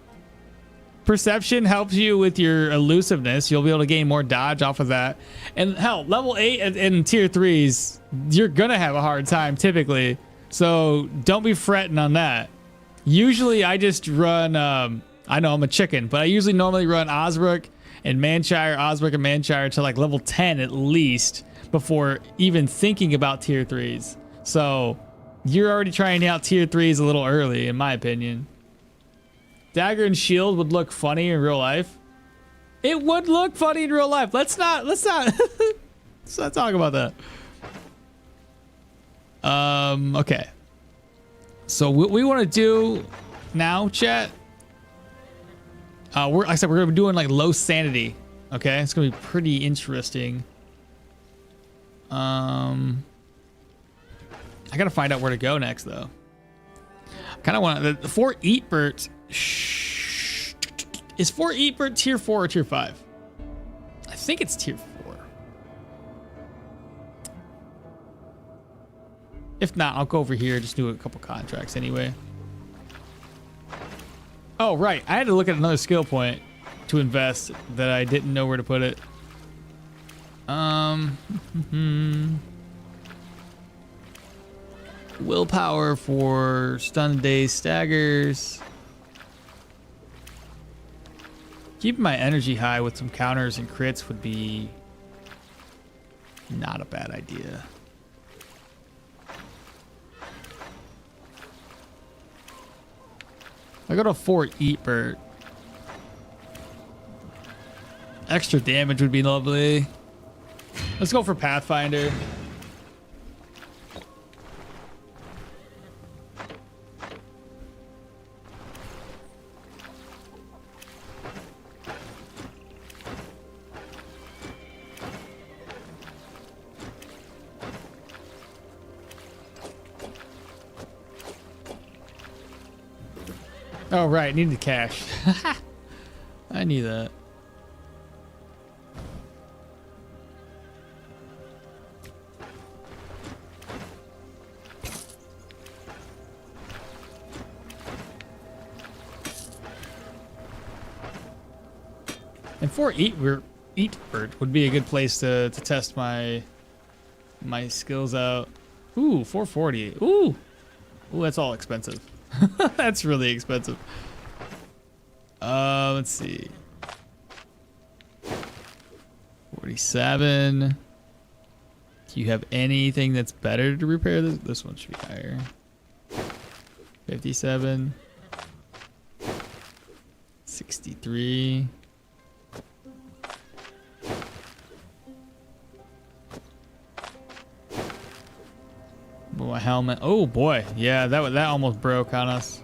Perception helps you with your elusiveness. You'll be able to gain more dodge off of that. And hell, level 8 and tier 3s, you're gonna have a hard time typically. So don't be fretting on that. Usually I just run, I know I'm a chicken, but I usually normally run Osbrook and Manshire to like level 10 at least. before even thinking about tier 3s. So you're already trying out tier 3s a little early, in my opinion. Dagger and shield would look funny in real life. It would look funny in real life. Let's not let's not talk about that. Okay. So what we want to do now, chat. Like I said, we're gonna be doing like low sanity. Okay, it's gonna be pretty interesting. I gotta find out where to go next though. I kind of want the Fort Eatbert. Is Fort Eatbert tier 4 or tier 5? I think it's tier 4. If not, I'll go over here, just do a couple contracts anyway. Oh, right. I had to look at another skill point to invest that I didn't know where to put it. Willpower for stun days staggers. Keeping my energy high with some counters and crits would be not a bad idea. I go to Fort Eatbert. Extra damage would be lovely. Let's go for Pathfinder. Oh, right. Needed cash. I knew that. And Fort Eatbert would be a good place to test my skills out. Ooh, 440. Ooh, that's all expensive. That's really expensive. Let's see. 47. Do you have anything that's better to repair this? This one should be higher. 57. 63. My helmet. Oh boy, yeah, that almost broke on us.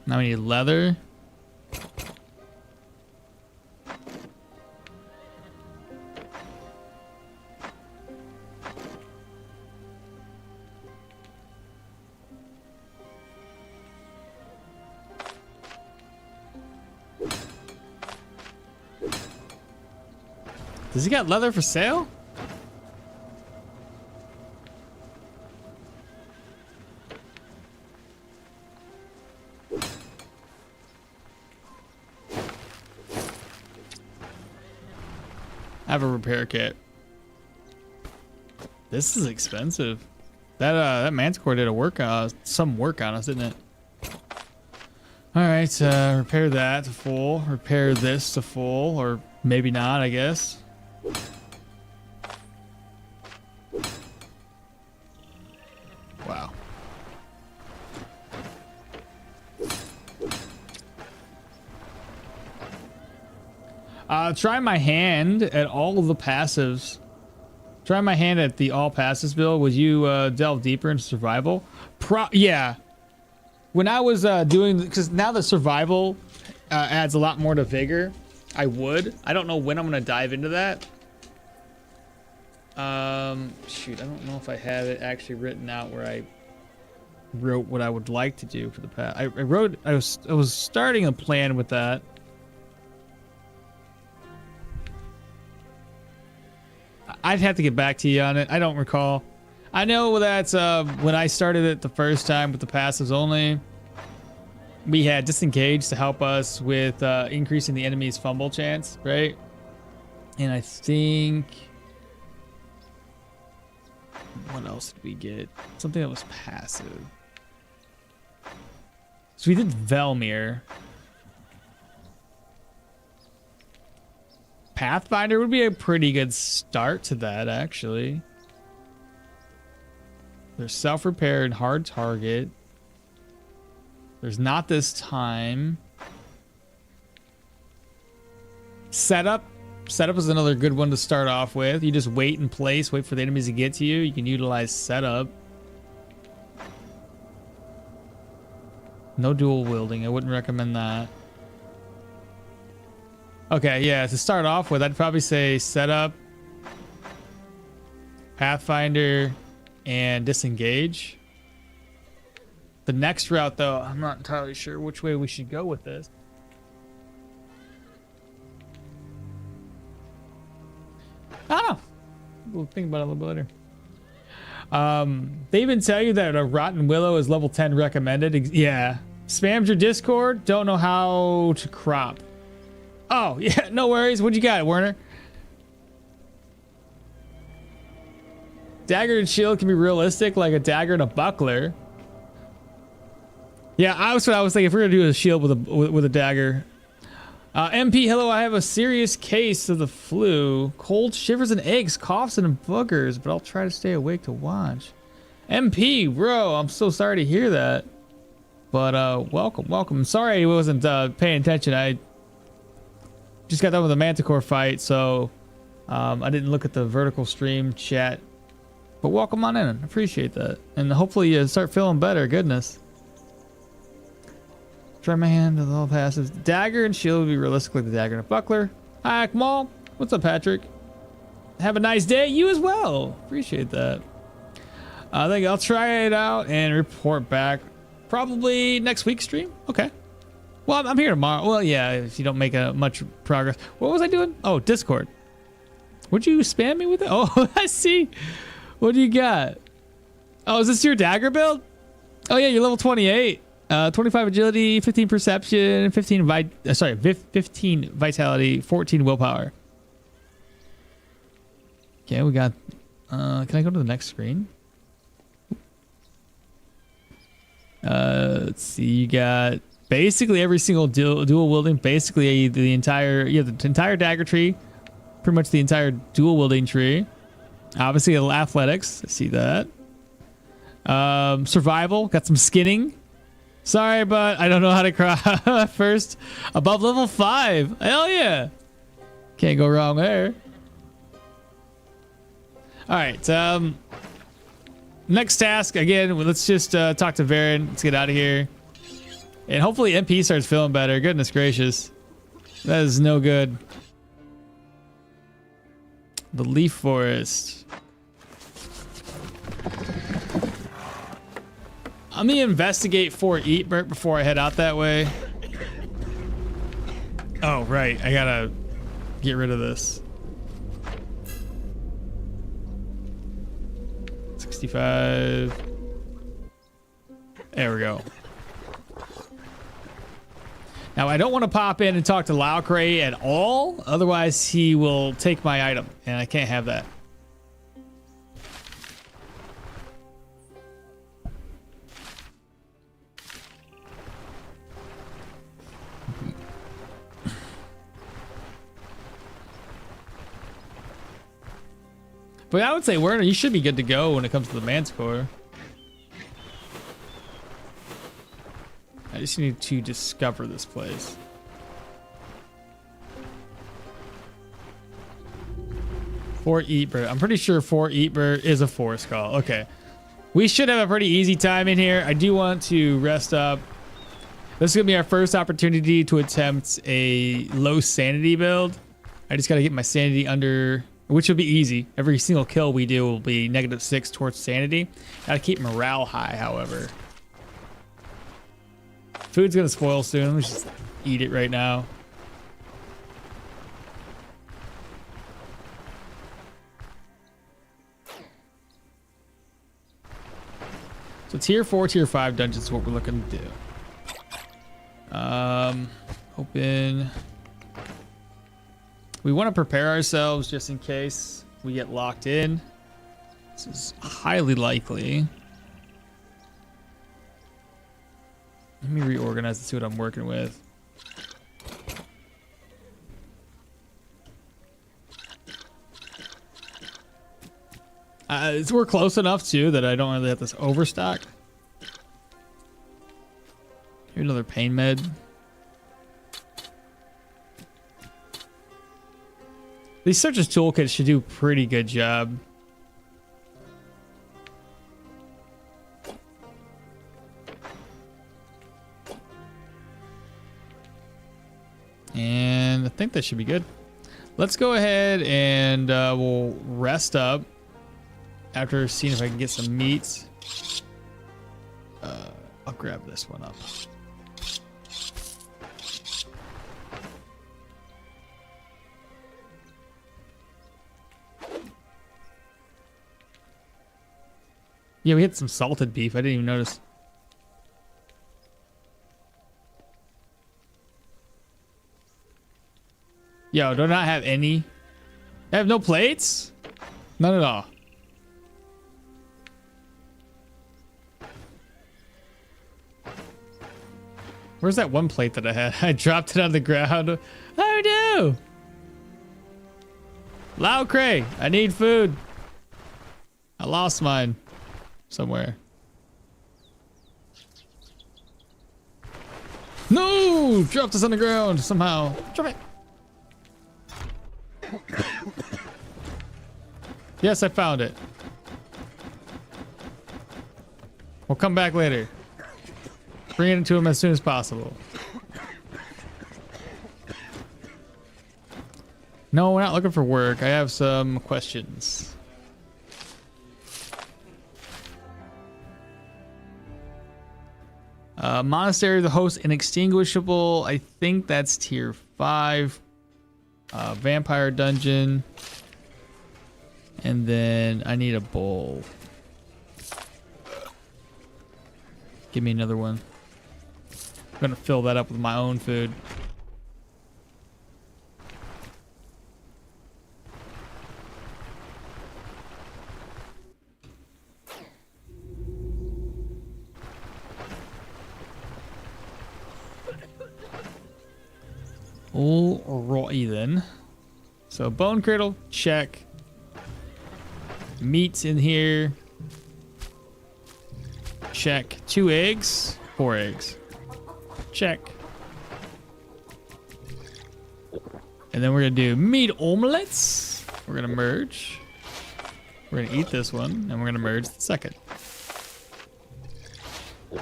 Now we need leather. Does he got leather for sale? I have a repair kit. This is expensive. That manticore did some work on us, didn't it? All right, repair that to full. Repair this to full, or maybe not, I guess. Wow. Try my hand at all of the passives. Try my hand at the all passives build. Would you delve deeper into survival? Yeah. When I was doing, because now the survival adds a lot more to vigor, I would. I don't know when I'm gonna dive into that. Shoot, I don't know if I have it actually written out where I wrote what I would like to do for the path. I was starting a plan with that. I'd have to get back to you on it. I don't recall. I know that when I started it the first time with the passives only, we had disengage to help us with increasing the enemy's fumble chance, right? And I think, what else did we get? Something that was passive. So we did Velmir. Pathfinder would be a pretty good start to that, actually. There's self-repair and hard target. There's not this time. Setup. Setup is another good one to start off with. You just wait in place, wait for the enemies to get to you. You can utilize setup. No dual wielding. I wouldn't recommend that. Okay, yeah, to start off with, I'd probably say setup, Pathfinder, and disengage. The next route, though, I'm not entirely sure which way we should go with this. I don't know. We'll think about it a little bit later. They even tell you that a Rotten Willow is level 10 recommended. Yeah. Spammed your Discord. Don't know how to crop. Oh, yeah. No worries. What you got, Werner? Dagger and shield can be realistic, like a dagger and a buckler. Yeah, I was thinking. If we're gonna do a shield with a dagger. MP, hello. I have a serious case of the flu, cold shivers and aches, coughs and boogers, but I'll try to stay awake to watch. MP, bro, I'm so sorry to hear that. But welcome. Sorry I wasn't paying attention. I just got done with a Manticore fight, so I didn't look at the vertical stream chat. But welcome on in. I appreciate that. And hopefully you start feeling better. Goodness. Try my hand with all passives. Dagger and shield would be realistically the dagger and a buckler. Hi, okmall. What's up, Patrick? Have a nice day. You as well. Appreciate that. I think I'll try it out and report back probably next week's stream. Okay. Well, I'm here tomorrow. Well, yeah, if you don't make much progress. What was I doing? Oh, Discord. Would you spam me with it? Oh, I see. What do you got? Oh, is this your dagger build? Oh, yeah, you're level 28. 25 agility, 15 perception, 15 vitality, 14 willpower. Okay, we got... can I go to the next screen? Let's see. You got basically every single dual wielding. Basically the entire dagger tree. Pretty much the entire dual wielding tree. Obviously athletics. I see that. Survival. Got some skinning. Sorry, but I don't know how to cry first. Above level 5. Hell yeah. Can't go wrong there. All right. Next task. Again, let's just talk to Varen. Let's get out of here. And hopefully MP starts feeling better. Goodness gracious. That is no good. The Leaf Forest. Let me investigate Fort Eatbert before I head out that way. Oh, right. I gotta get rid of this. 65. There we go. Now, I don't want to pop in and talk to Laocray at all. Otherwise, he will take my item, and I can't have that. But I would say, Werner, you should be good to go when it comes to the Manticore. I just need to discover this place. Fort Eatbert. I'm pretty sure Fort Eatbert is a forest call. Okay. We should have a pretty easy time in here. I do want to rest up. This is going to be our first opportunity to attempt a low sanity build. I just got to get my sanity under... Which will be easy. Every single kill we do will be -6 towards sanity. Gotta keep morale high, however. Food's gonna spoil soon. Let's just eat it right now. So tier 4, tier 5 dungeons is what we're looking to do. Open. We want to prepare ourselves just in case we get locked in. This is highly likely. Let me reorganize and see what I'm working with. We're close enough too that I don't really have this overstock. Here's another pain med. These searches toolkits should do a pretty good job. And I think that should be good. Let's go ahead and we'll rest up after seeing if I can get some meat. I'll grab this one up. Yeah, we had some salted beef. I didn't even notice. Yo, do I not have any? I have no plates? None at all. Where's that one plate that I had? I dropped it on the ground. Oh no! Loud Cray, I need food. I lost mine somewhere. No! Dropped this on the ground somehow. Drop it. Yes, I found it. We'll come back later. Bring it to him as soon as possible. No, we're not looking for work. I have some questions. Monastery of the Host Inextinguishable. I think that's tier 5. Vampire Dungeon. And then I need a bowl. Give me another one. I'm gonna fill that up with my own food. Alrighty then. So bone cradle, check. Meat's in here. Check. 2 eggs, 4 eggs. Check. And then we're gonna do meat omelets. We're gonna merge. We're gonna eat this one, and we're gonna merge the second. All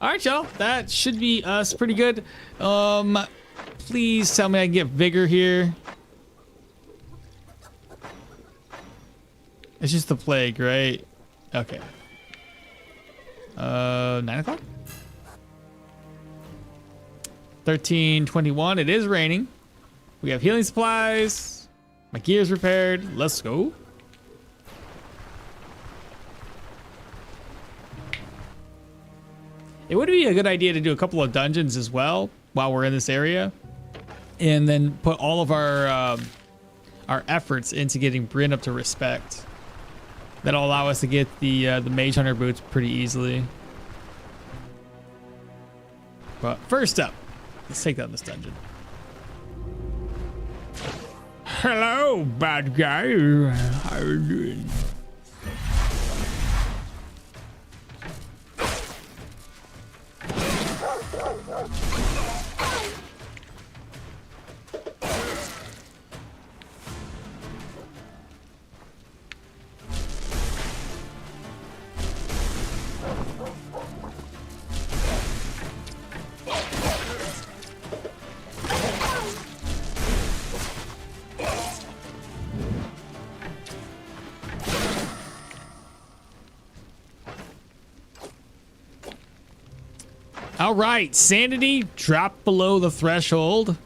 right, y'all. That should be us pretty good. Please tell me I can get vigor here. It's just the plague, right? Okay. 9 o'clock? 13:21. It is raining. We have healing supplies. My gear's repaired. Let's go. It would be a good idea to do a couple of dungeons as well while we're in this area, and then put all of our efforts into getting Bryn up to respect. That'll allow us to get the Mage Hunter boots pretty easily. But first up, let's take down this dungeon. Hello, bad guy. How are you doing? All right, sanity dropped below the threshold.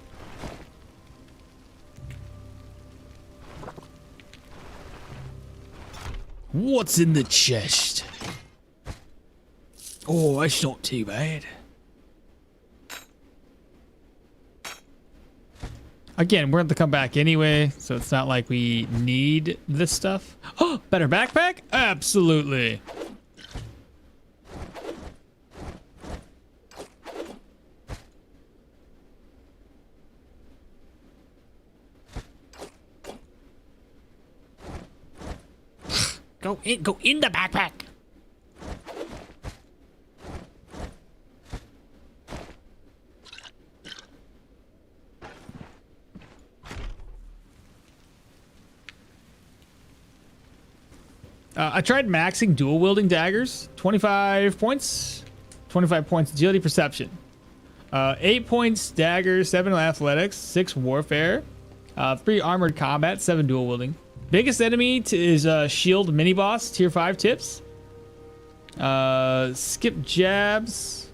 What's in the chest? Oh, that's not too bad. Again, we're going to come back anyway, so it's not like we need this stuff. Oh, better backpack? Absolutely. Go in the backpack. I tried maxing dual wielding daggers. 25 points. 25 points agility perception. 8 points daggers, 7 athletics, 6 warfare, 3 armored combat, 7 dual wielding. Biggest enemy is shield mini boss tier 5 tips. Skip jabs.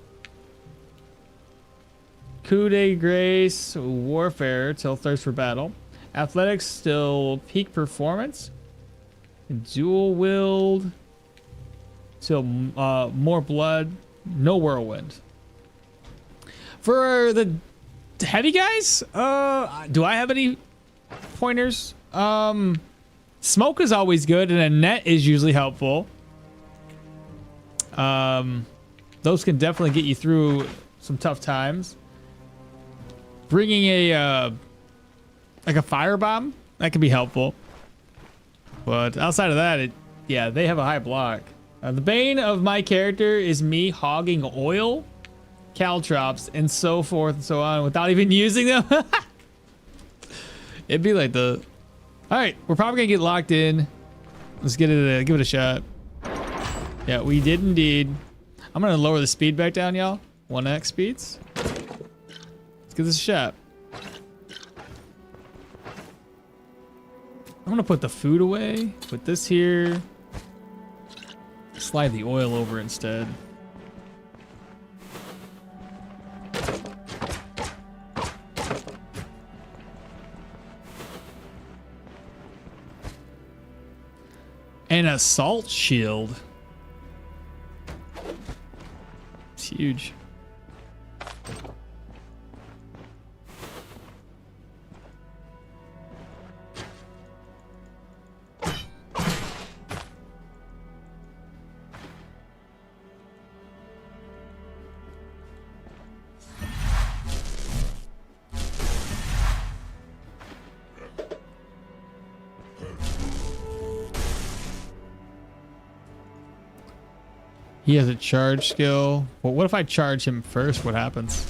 Coup de grace warfare till thirst for battle. Athletics still peak performance. Dual wield till more blood. No whirlwind. For the heavy guys, do I have any pointers? Smoke is always good, and a net is usually helpful. Those can definitely get you through some tough times. Bringing a like a firebomb, that can be helpful. But outside of that, yeah, they have a high block. The bane of my character is me hogging oil, caltrops, and so forth and so on without even using them. It'd be like the... All right, we're probably gonna get locked in. Let's give it a shot. Yeah, we did indeed. I'm gonna lower the speed back down, y'all. 1x speeds. Let's give this a shot. I'm gonna put the food away. Put this here. Slide the oil over instead. An assault shield. It's huge. He has a charge skill. Well, what if I charge him first? What happens?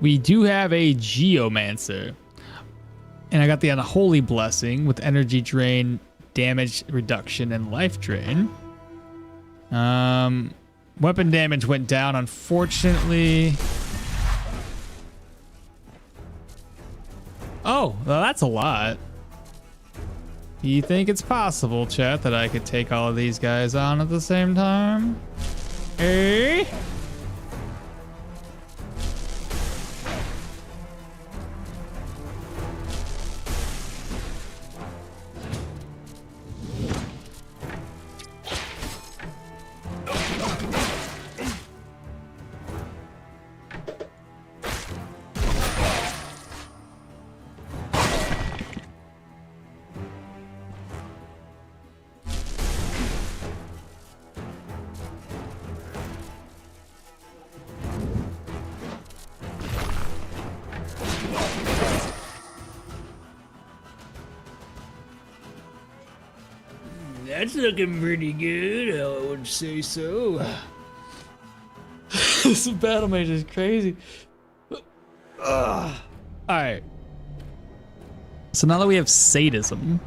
We do have a Geomancer. And I got the Unholy Blessing with energy drain, damage reduction, and life drain. Weapon damage went down, unfortunately. Oh, well, that's a lot. You think it's possible, chat, that I could take all of these guys on at the same time? Eh? That's looking pretty good, I would say so. This Battlemage is crazy. Alright. So now that we have sadism,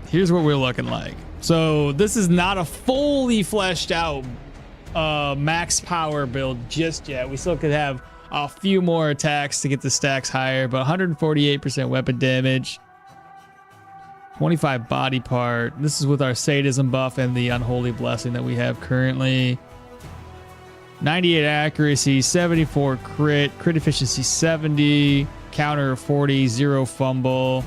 here's what we're looking like. So this is not a fully fleshed out max power build just yet. We still could have a few more attacks to get the stacks higher, but 148% weapon damage, 25 body part. This is with our sadism buff and the unholy blessing that we have currently. 98 accuracy, 74 crit efficiency 70, counter 40, 0 fumble,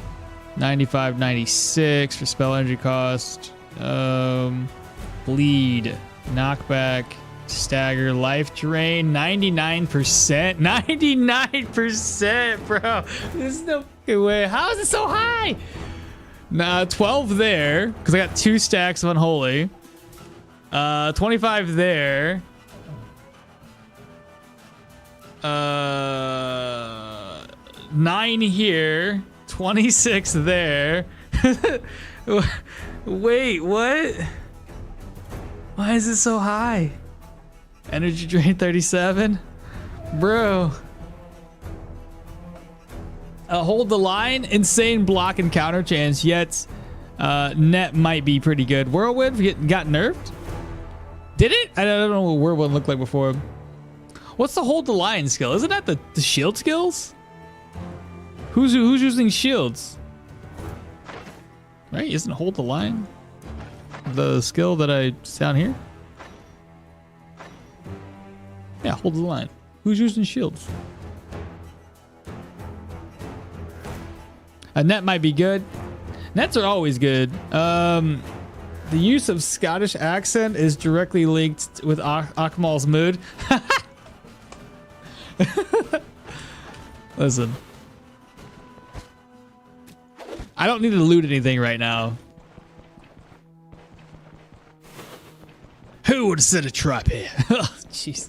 95, 96 for spell energy cost, bleed, knockback, stagger, life drain, 99%, 99%, bro. There's no fucking way. How is it so high? Nah, 12 there, because I got 2 stacks of unholy. 25 there. 9 here, 26 there. Wait, what? Why is it so high? Energy drain 37, bro. Hold the line, insane block and counter chance. Yet, net might be pretty good. Whirlwind got nerfed. Did it? I don't know what Whirlwind looked like before. What's the hold the line skill? Isn't that the shield skills? Who's using shields? Right? Isn't hold the line the skill that I down here? Yeah, hold the line. Who's using shields? A net might be good. Nets are always good. The use of Scottish accent is directly linked with okmall's mood. Listen, I don't need to loot anything right now. Who would have set a trap here? Oh, jeez.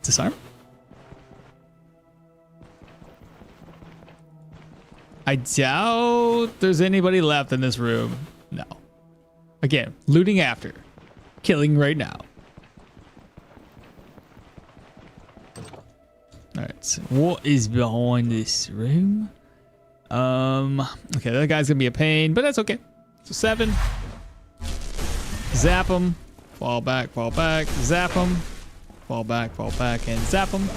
Disarm? I doubt there's anybody left in this room. No. Again, looting after. Killing right now. Alright, so what is behind this room? Okay, that guy's gonna be a pain, but that's okay. So 7. Zap him. Fall back, zap him. Fall back, and zap him.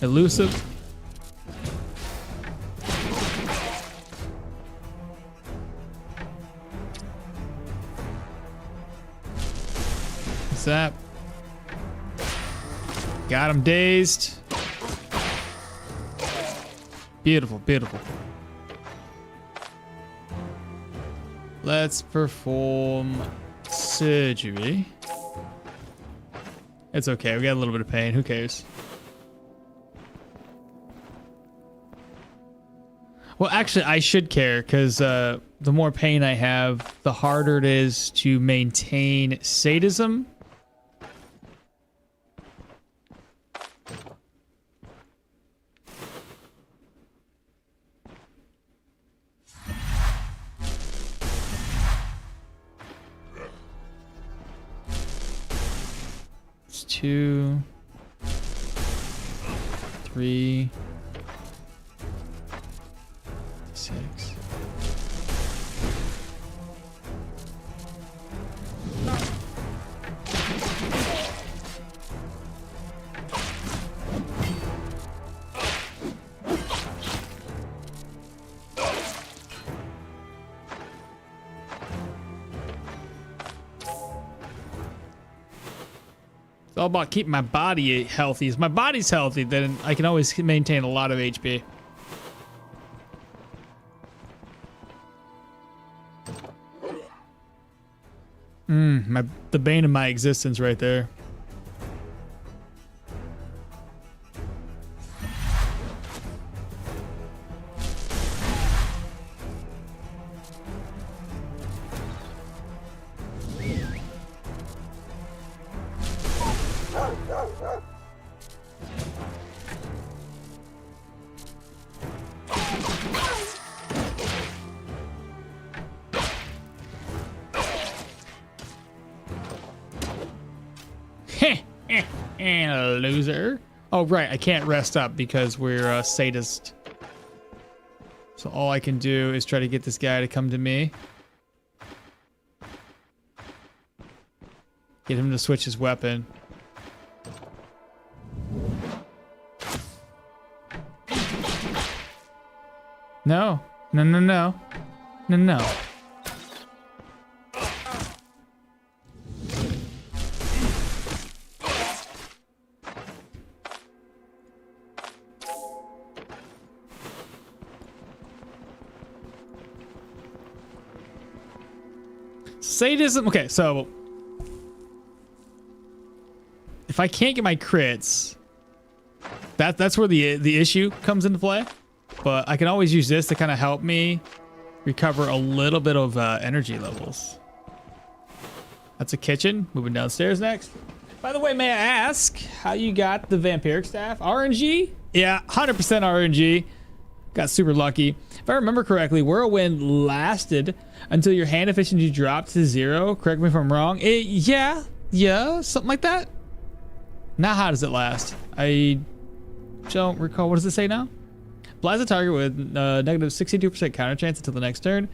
Elusive. Zap. Got him dazed. Beautiful, beautiful. Let's perform surgery. It's okay. We got a little bit of pain. Who cares? Well, actually, I should care because the more pain I have, the harder it is to maintain sadism. It's 2, 3, 6. It's all about keeping my body healthy. If my body's healthy, then I can always maintain a lot of HP. The bane of my existence right there. Loser. Oh, right. I can't rest up because we're sadist. So all I can do is try to get this guy to come to me. Get him to switch his weapon. No. No, no, no. No, no. Sadism. Okay, so if I can't get my crits, that's where the issue comes into play. But I can always use this to kind of help me recover a little bit of energy levels. That's a kitchen. Moving downstairs next. By the way, may I ask how you got the vampiric staff? RNG? Yeah, 100% RNG. Got super lucky. If I remember correctly, Whirlwind lasted until your hand efficiency dropped to 0. Correct me if I'm wrong. Yeah, something like that. Now, how does it last? I don't recall. What does it say now? Applies a target with negative 62% counter chance until the next turn.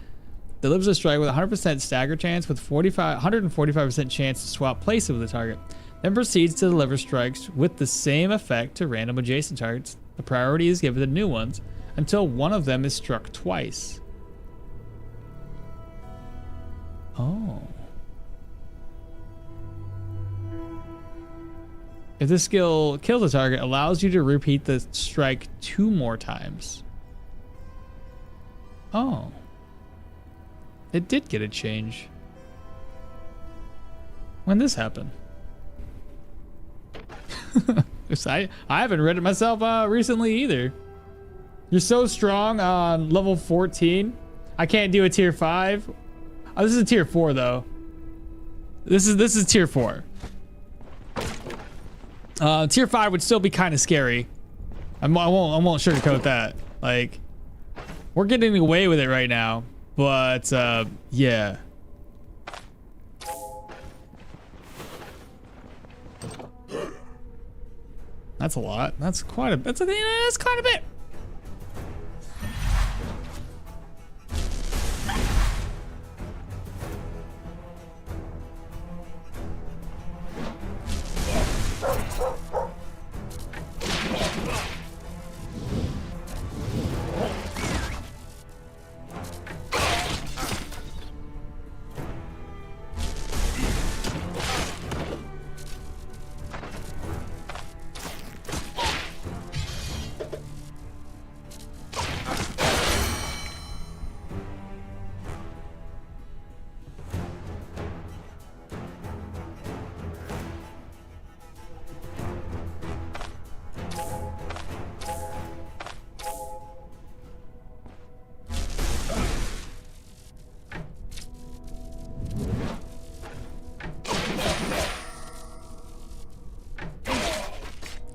Delivers a strike with 100% stagger chance with 145% chance to swap places with the target. Then proceeds to deliver strikes with the same effect to random adjacent targets. The priority is given to new ones until one of them is struck twice. Oh. If this skill kills a target, allows you to repeat the strike 2 more times. Oh. It did get a change. When this happened? I haven't read it myself recently either. You're so strong on level 14. I can't do a tier 5. Oh, this is a tier 4 though. This is tier 4. Tier 5 would still be kind of scary. I won't sugarcoat that. Like, we're getting away with it right now, but yeah. That's a lot. That's quite a bit. That's quite a bit.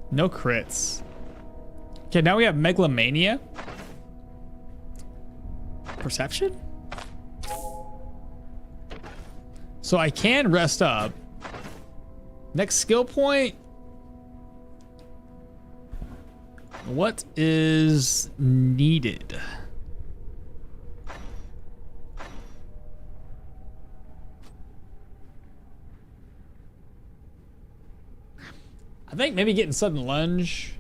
No crits. Okay, now we have Megalomania. Perception? So I can rest up. Next skill point. What is needed? I think maybe getting sudden lunge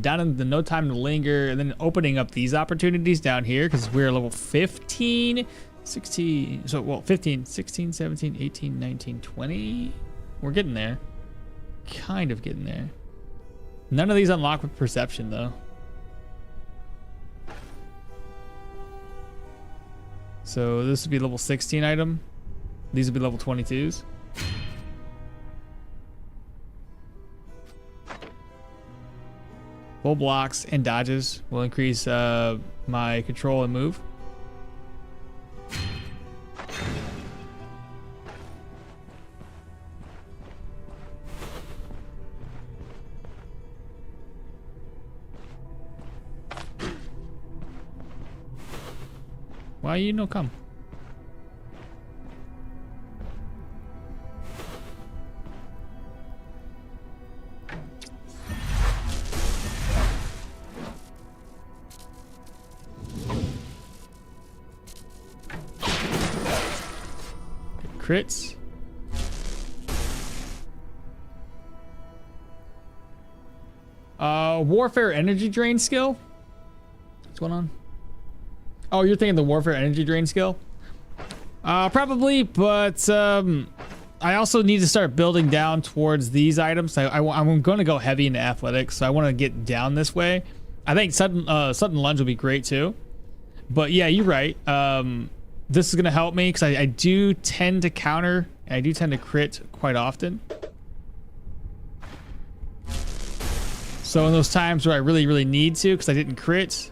down in the no time to linger and then opening up these opportunities down here because we're level 15, 16, so well 15, 16, 17, 18, 19, 20. We're getting there. Kind of getting there. None of these unlock with perception though. So this would be level 16 item. These would be level 22s. Full blocks and dodges will increase my control and move. Why you no come? Crits. Warfare energy drain skill. What's going on? Oh, you're thinking the warfare energy drain skill? Probably, but I also need to start building down towards these items. I'm going to go heavy into athletics, so I want to get down this way. I think sudden lunge will be great too. But yeah, you're right. This is going to help me because I do tend to counter, and I do tend to crit quite often. So in those times where I really, really need to, because I didn't crit.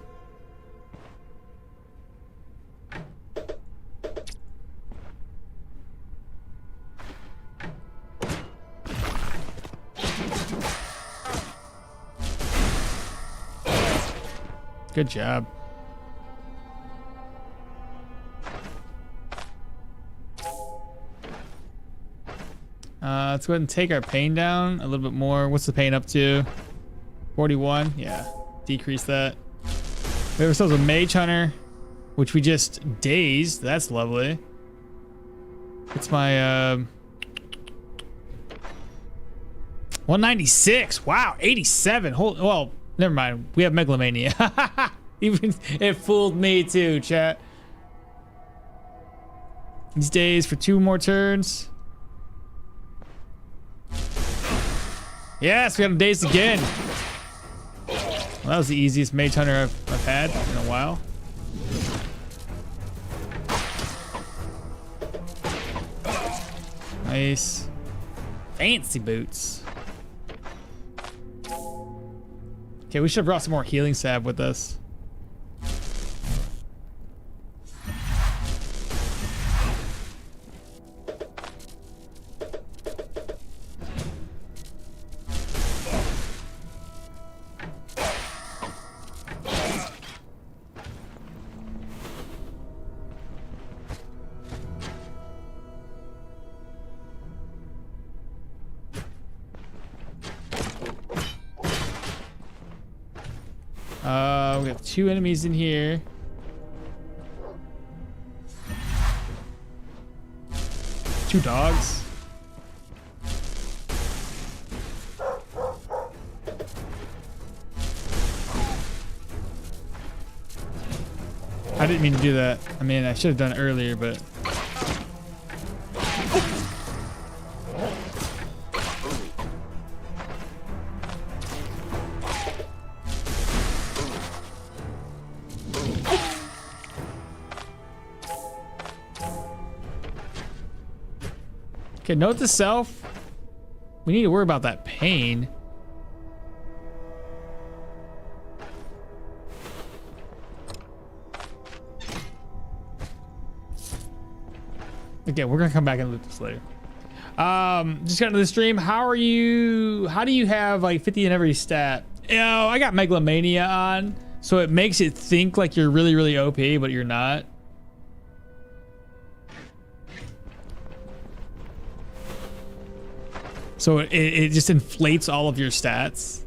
Good job. Let's go ahead and take our pain down a little bit more. What's the pain up to? 41. Yeah, decrease that. We have ourselves a mage hunter, which we just dazed. That's lovely. It's my 196. Wow, 87. Well, never mind. We have megalomania. Even it fooled me too, chat. These days for 2 more turns. Yes, we got him dazed again. Well, that was the easiest mage hunter I've had in a while. Nice. Fancy boots. Okay, we should have brought some more healing salve with us. We have 2 enemies in here. Two dogs. I didn't mean to do that. I mean, I should have done it earlier, but... Okay, note to self. We need to worry about that pain. Okay, we're gonna come back and loot this later. Just got into the stream. How do you have like 50 in every stat? You know, I got megalomania on, so it makes it think like you're really, really OP, but you're not. So it just inflates all of your stats.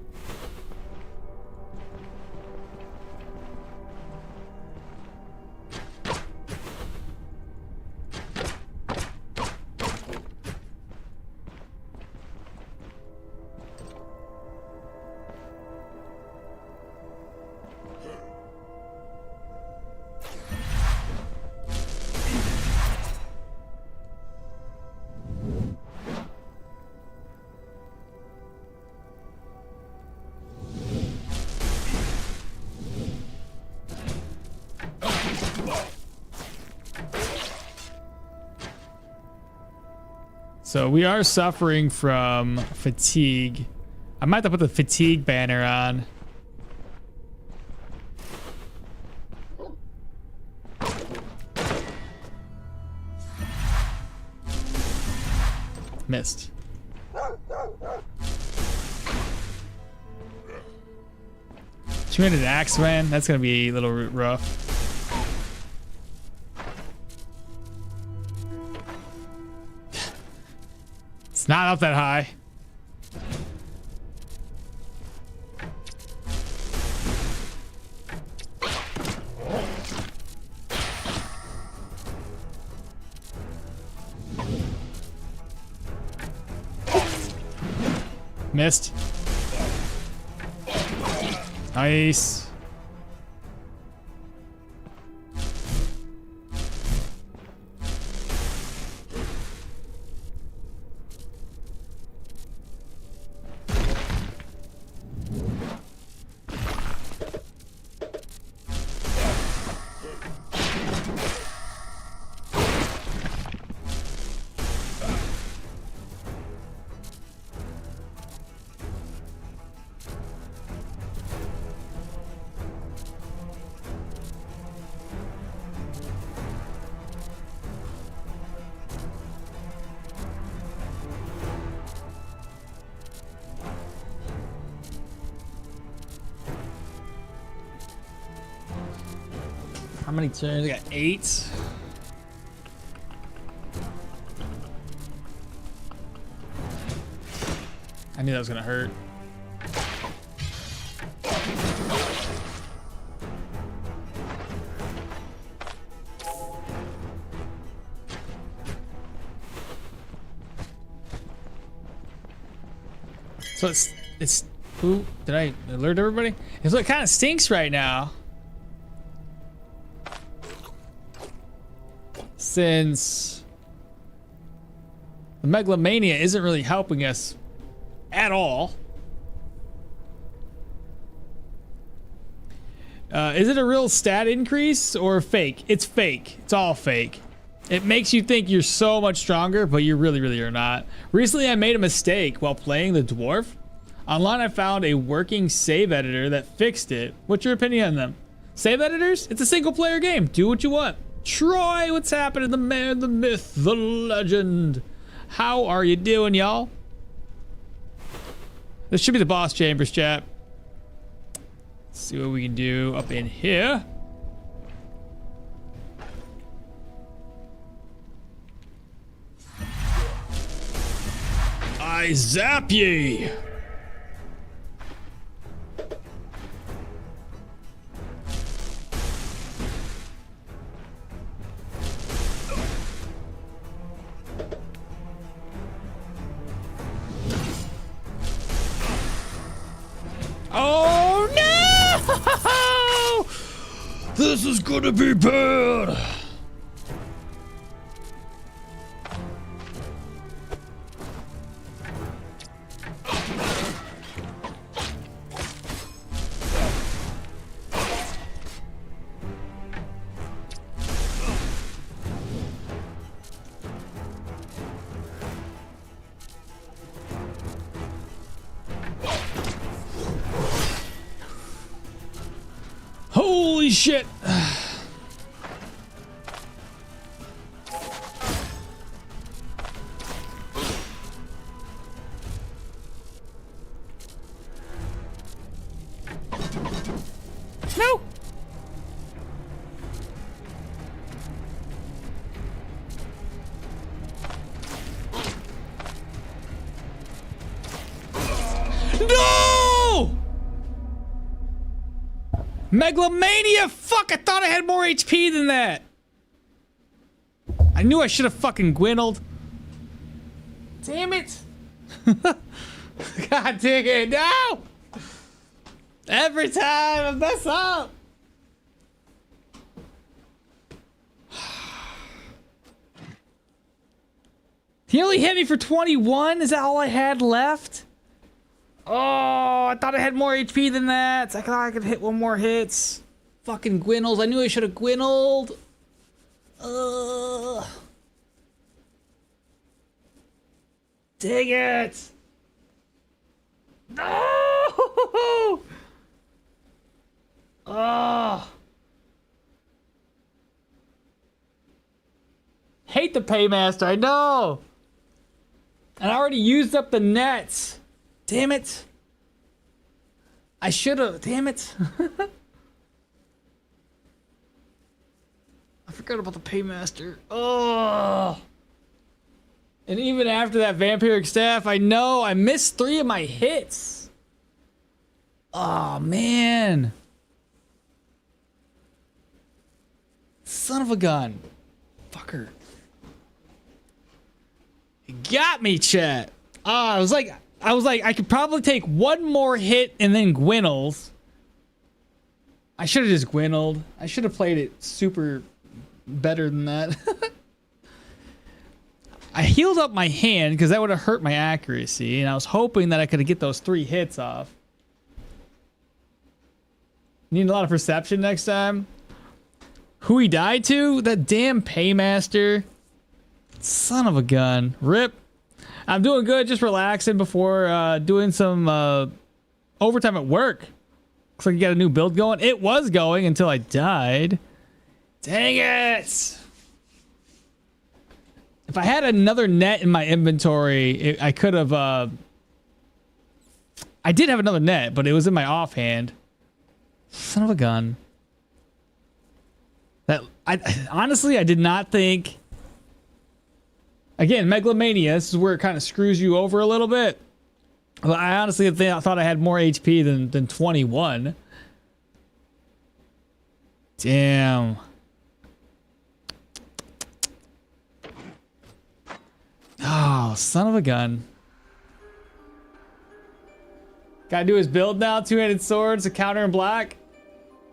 So we are suffering from fatigue. I might have to put the fatigue banner on. Missed. Two-handed axe, man. That's gonna be a little rough. It's not up that high. Missed. many turns? I got 8. I knew that was gonna hurt. So it's ooh, did I alert everybody? It's what kind of stinks right now. Since the megalomania isn't really helping us at all. Is it a real stat increase or fake? It's fake. It's all fake. It makes you think you're so much stronger, but you really are not. Recently, I made a mistake while playing the dwarf. Online, I found a working save editor that fixed it. What's your opinion on them? Save editors? It's a single player game. Do what you want. Troy, what's happening? The man, the myth, the legend. How are you doing, y'all? This should be the boss chambers, chat. Let's see what we can do up in here. I zap ye. Oh no! This is gonna be bad. Holy shit! No! No! Megalomania! Fuck, I thought I had more HP than that. I knew I should have fucking gwindled. Damn it. God dang it, no! Every time I mess up. He only hit me for 21? Is that all I had left? Oh, I thought I had more HP than that. I thought I could hit one more hits. Fucking gwindles. I knew I should have gwindled. Dang it. No! Oh. Hate the paymaster, I know. And I already used up the nets. Damn it. I should have. Damn it. I forgot about the paymaster. Oh. And even after that vampiric staff, I know I missed 3 of my hits. Oh, man. Son of a gun. Fucker. You got me, chat. I was like, I could probably take one more hit and then gwindles. I should have just gwindled. I should have played it super better than that. I healed up my hand because that would have hurt my accuracy, and I was hoping that I could get those 3 hits off. Need a lot of perception next time. Who he died to? That damn paymaster. Son of a gun. Rip. I'm doing good, just relaxing before doing some overtime at work. Looks like you got a new build going. It was going until I died. Dang it! If I had another net in my inventory, I could have... I did have another net, but it was in my offhand. Son of a gun. Honestly, I did not think. Again, Megalomania, this is where it kind of screws you over a little bit. Well, I honestly thought I had more HP than 21. Damn. Oh, son of a gun. Gotta do his build now. Two-handed swords, a counter in black.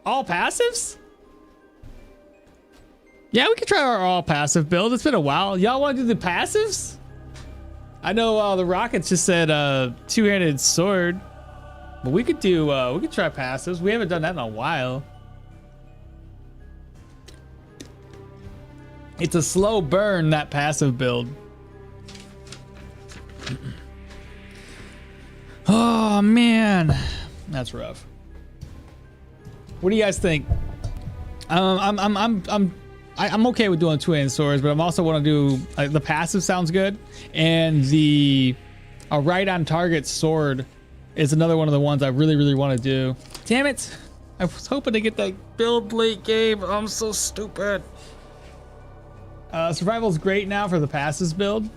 All passives? Yeah, we could try our all passive build. It's been a while. Y'all want to do the passives? I know the Rockets just said two-handed sword, but we could try passives. We haven't done that in a while. It's a slow burn, that passive build. Oh man, that's rough. What do you guys think? I'm okay with doing two-handed swords, but I'm also want to do the passive sounds good, and a right on target sword is another one of the ones I really want to do. Damn it! I was hoping to get that build late game. I'm so stupid. Survival's great now for the passives build.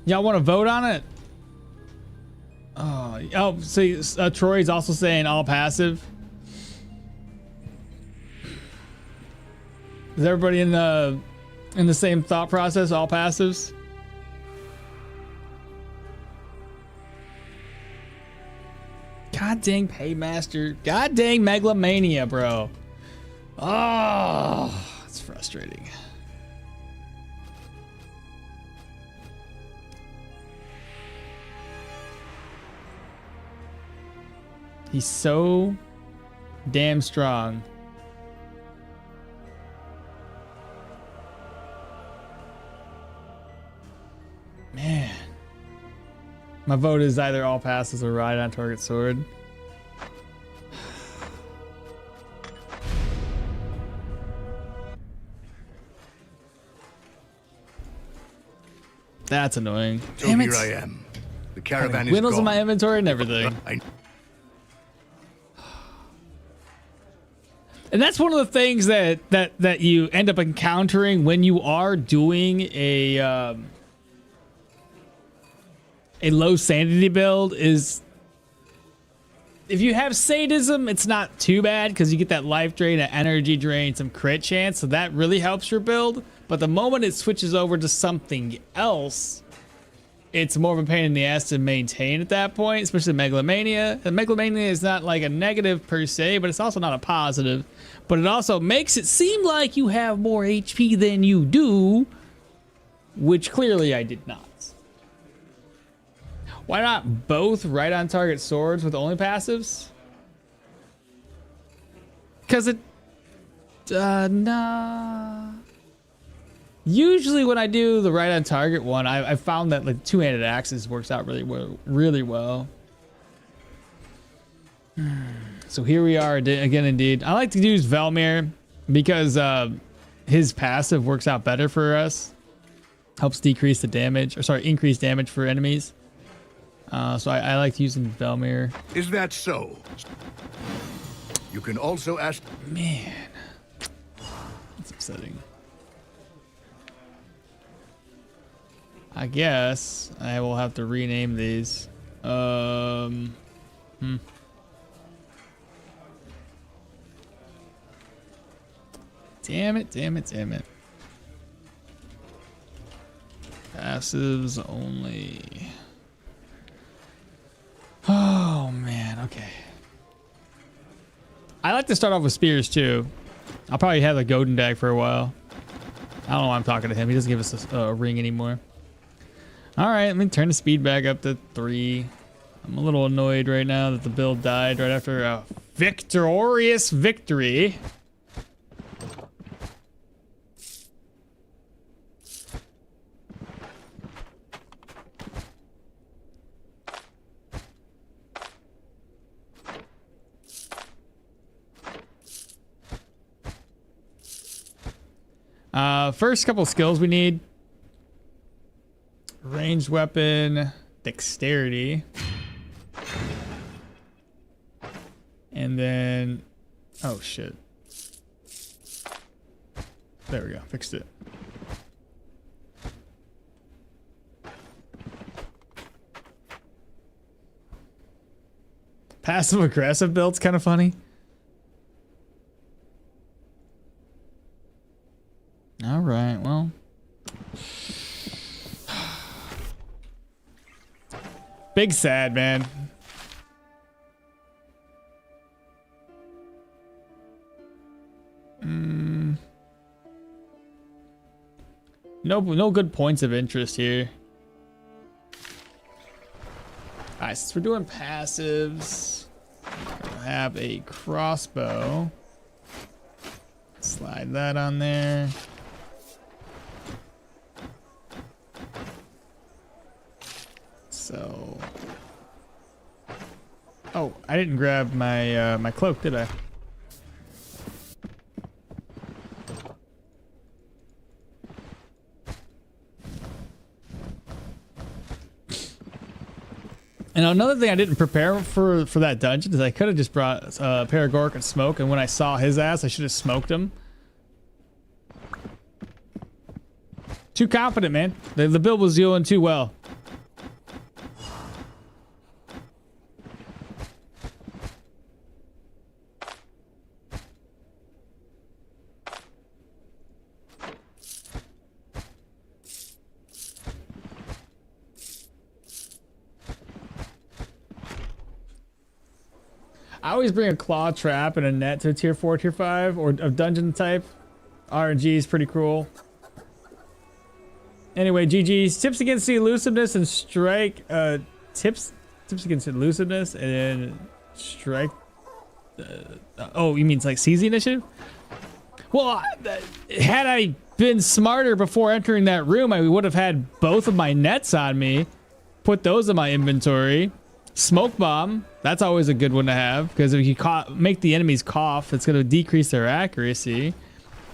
Y'all want to vote on it? Oh, so Troy's also saying all passive. Is everybody in the same thought process? All passives. God dang Paymaster. God dang Megalomania, bro. Oh, it's frustrating. He's so damn strong. Man. My vote is either all passes or right on target sword. That's annoying. So Damn it. here I am. The caravan is Windows gone. in my inventory and everything. And that's one of the things that you end up encountering when you are doing a low sanity build is if you have sadism, it's not too bad because you get that life drain, an energy drain, some crit chance, so that really helps your build. But the moment it switches over to something else, it's more of a pain in the ass to maintain at that point, especially Megalomania. And Megalomania is not like a negative per se, but it's also not a positive. But it also makes it seem like you have more HP than you do, which clearly I did not. Why not both right on target swords with only passives? Because it... nah... Usually when I do the right on target one, I found that like two-handed axes works out really well. So here we are again. Indeed, I like to use Velmir because his passive works out better for us. Helps decrease the damage, or sorry, increase damage for enemies. So I like using Velmir. Is that so? You can also ask. Man, that's upsetting. I guess I will have to rename these. Damn it. Passives only. Oh man, okay. I like to start off with spears too. I'll probably have a Golden Dag for a while. I don't know why I'm talking to him. He doesn't give us a ring anymore. All right, let me turn the speed back up to 3. I'm a little annoyed right now that the build died right after a victorious victory. First couple skills we need. Ranged weapon, dexterity. And then Oh shit. There we go. Fixed it. Passive aggressive build's kind of funny. All right, well. Big sad, man. No good points of interest here. All right, since we're doing passives, we'll have a crossbow. Slide that on there. So, oh, I didn't grab my my cloak, did I? And another thing I didn't prepare for that dungeon is I could have just brought Paragork and smoke, and when I saw his ass, I should have smoked him. Too confident, man. The build was doing too well. I always bring a claw trap and a net to a tier 4, tier 5, or a dungeon type. RNG is pretty cool. Anyway, GG's. Tips against the elusiveness and strike. Tips against elusiveness and then strike. Oh, you mean it's like seize the initiative? Well, had I been smarter before entering that room, I would have had both of my nets on me. Put those in my inventory. Smoke bomb, that's always a good one to have, because if you make the enemies cough, it's going to decrease their accuracy.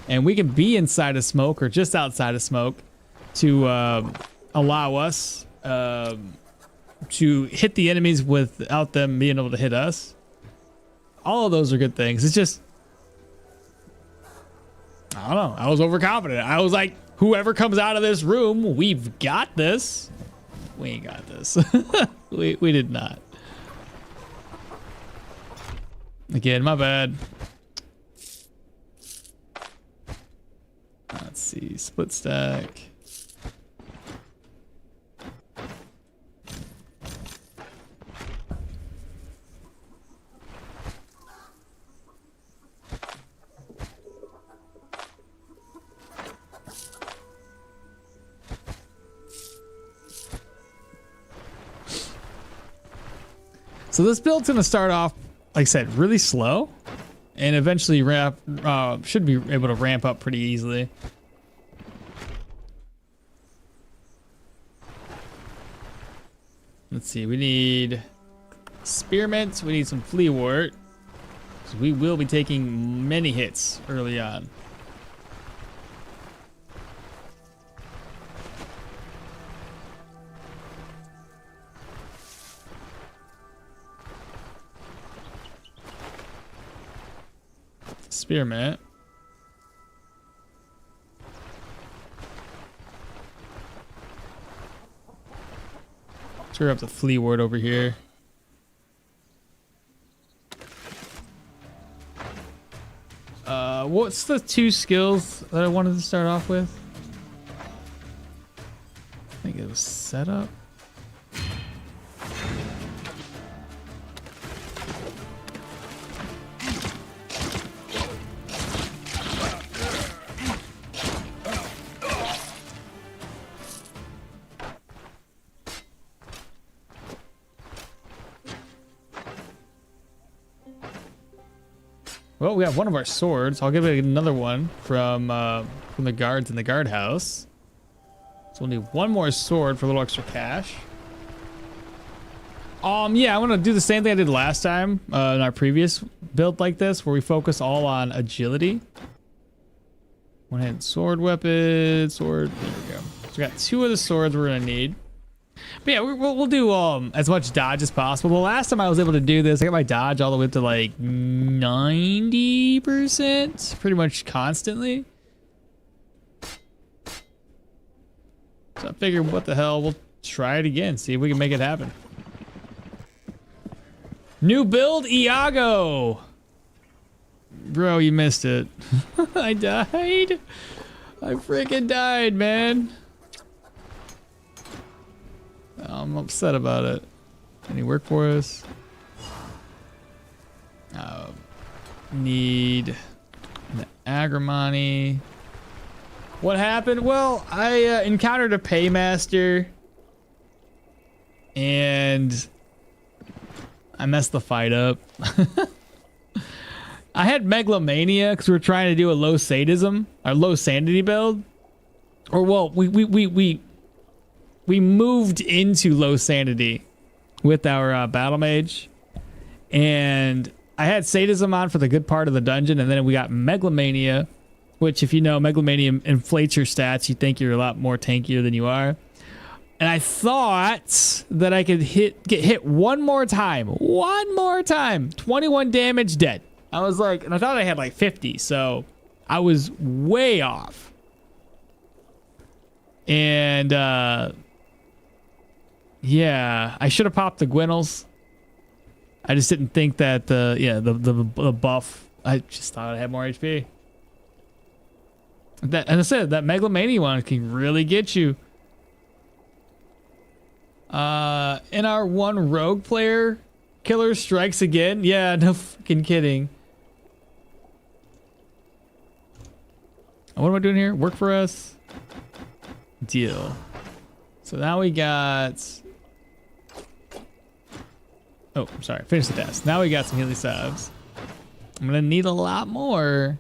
And we can be inside of smoke or just outside of smoke to allow us to hit the enemies without them being able to hit us. All of those are good things. It's just, I don't know, I was overconfident. I was like, whoever comes out of this room, we've got this. We ain't got this. we did not. Again, my bad. Let's see, split stack. So this build's gonna start off, like I said, really slow, and eventually should be able to ramp up pretty easily. Let's see, we need spearmint, we need some fleawort, so we will be taking many hits early on. Spearmint. Screw up the fleawort over here. What's the 2 skills that I wanted to start off with? I think it was setup. Well, we have one of our swords. I'll give it another one from the guards in the guardhouse. So we'll need one more sword for a little extra cash. Yeah, I want to do the same thing I did last time in our previous build like this, where we focus all on agility. One-handed sword weapon, sword. There we go. So we got 2 of the swords we're gonna need. But yeah, we'll do as much dodge as possible. The last time I was able to do this, I got my dodge all the way up to like 90%, pretty much constantly. So I figured, what the hell, we'll try it again, see if we can make it happen. New build, Iago. Bro, you missed it. I died. I freaking died, man. I'm upset about it. Any work for us? Need the agrimony. What happened? Well, I encountered a paymaster and I messed the fight up. I had megalomania because we were trying to do a low sadism, or low sanity build. Or well, we moved into low sanity with our Battlemage, and I had sadism on for the good part of the dungeon, and then we got megalomania, which, if you know, megalomania inflates your stats. You think you're a lot more tankier than you are. And I thought that I could get hit one more time. 21 damage, dead. I was like, and I thought I had like 50, so I was way off. And yeah, I should have popped the Gwinnels. I just didn't think that the buff. I just thought I had more HP. That, and I said that megalomania one can really get you. In our one rogue player, killer strikes again. Yeah, no fucking kidding. What am I doing here? Work for us. Deal. So now we got. Oh, I'm sorry. Finish the task. Now we got some healing salves. I'm gonna need a lot more.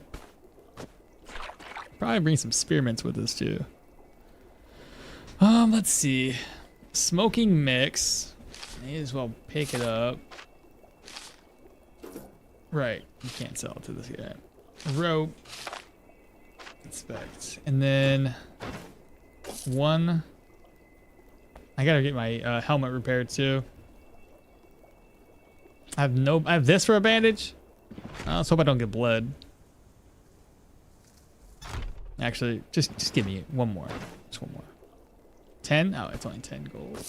Probably bring some spearmints with us too. Let's see. Smoking mix. May as well pick it up. Right. You can't sell it to this guy. Rope. Inspect. And then one. I gotta get my helmet repaired too. I have this for a bandage. Let's hope I don't get bled. Actually, just give me one more. Just one more. 10? Oh, it's only 10 gold.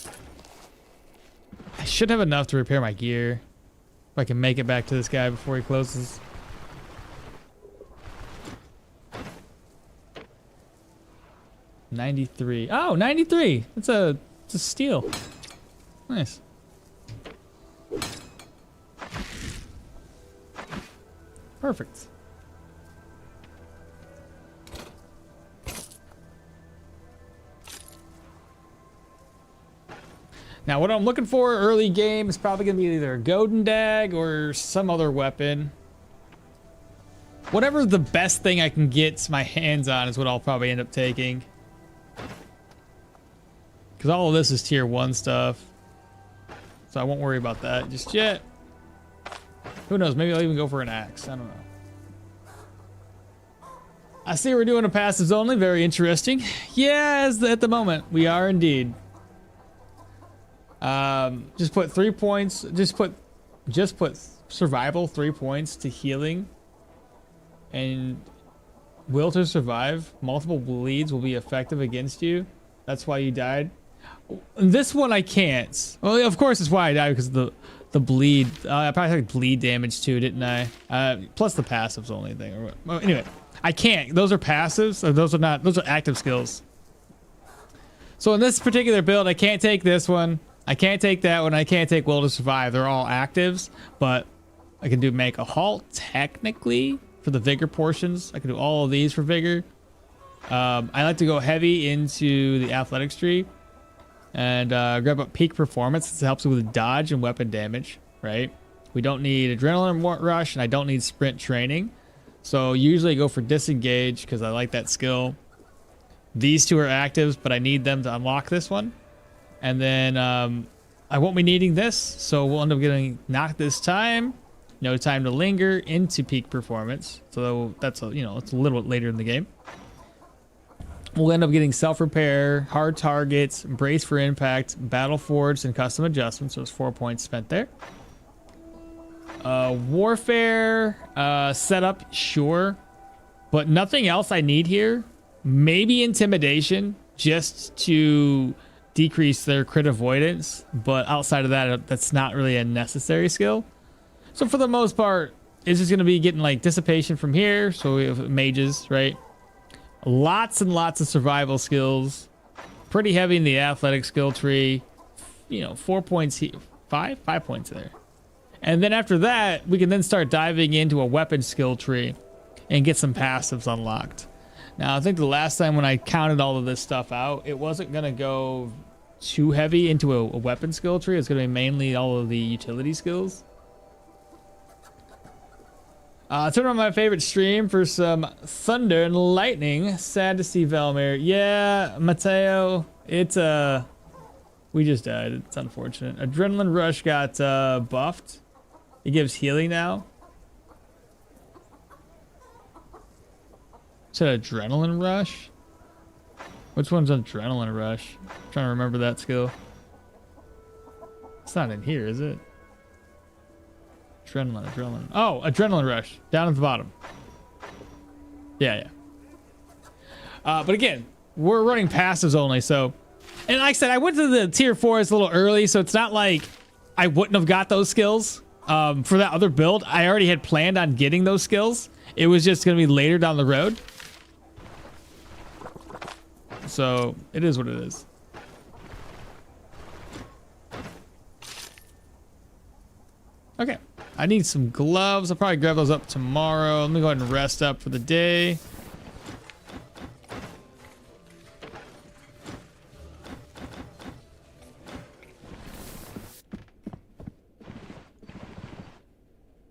I should have enough to repair my gear. If I can make it back to this guy before he closes. $93. Oh, $93. It's a steal. Nice. Perfect. Now, what I'm looking for early game is probably going to be either a golden dag or some other weapon. Whatever the best thing I can get my hands on is what I'll probably end up taking. Because all of this is tier 1 stuff. So I won't worry about that just yet. Who knows? Maybe I'll even go for an axe. I don't know. I see we're doing a passives only. Very interesting. Yeah, at the moment. We are indeed. Just put 3 points. Just put survival 3 points to healing. And will to survive. Multiple bleeds will be effective against you. That's why you died. This one I can't. Well, of course it's why I died, because of the bleed. I probably took bleed damage too, didn't I? Plus the passive's the only thing. Well, anyway, I can't. Those are passives. Or those are not. Those are active skills. So in this particular build, I can't take this one. I can't take that one. I can't take will to survive. They're all actives, but I can do make a halt technically for the vigor portions. I can do all of these for vigor. I like to go heavy into the athletics tree and grab up peak performance. It helps with dodge and weapon damage, right? We don't need adrenaline rush, and I don't need sprint training. So usually I go for disengage because I like that skill. These two are actives, but I need them to unlock this one. And then I won't be needing this, so we'll end up getting knocked this time. No time to linger into peak performance. So that's it's a little bit later in the game. We'll end up getting self-repair, hard targets, brace for impact, battle forged, and custom adjustments. So it's 4 points spent there. Warfare setup, sure, but nothing else I need here. Maybe intimidation, just to decrease their crit avoidance, but outside of that, that's not really a necessary skill. So for the most part, it's just going to be getting like dissipation from here. So we have mages, right? Lots and lots of survival skills. Pretty heavy in the athletic skill tree. You know, 4 points here. 5 points there. And then after that, we can then start diving into a weapon skill tree and get some passives unlocked. Now, I think the last time when I counted all of this stuff out, it wasn't going to go too heavy into a weapon skill tree. It's going to be mainly all of the utility skills. Turn on my favorite stream for some thunder and lightning. Sad to see Velmir. Yeah, Mateo, it's we just died. It's unfortunate. Adrenaline Rush got buffed. It gives healing now. Said Adrenaline Rush? Which one's Adrenaline Rush? I'm trying to remember that skill. It's not in here, is it? Adrenaline. Oh, Adrenaline Rush. Down at the bottom. Yeah. But again, we're running passives only, so... And like I said, I went to the tier 4s a little early, so it's not like I wouldn't have got those skills. For that other build, I already had planned on getting those skills. It was just going to be later down the road. So, it is what it is. Okay. I need some gloves. I'll probably grab those up tomorrow. Let me go ahead and rest up for the day.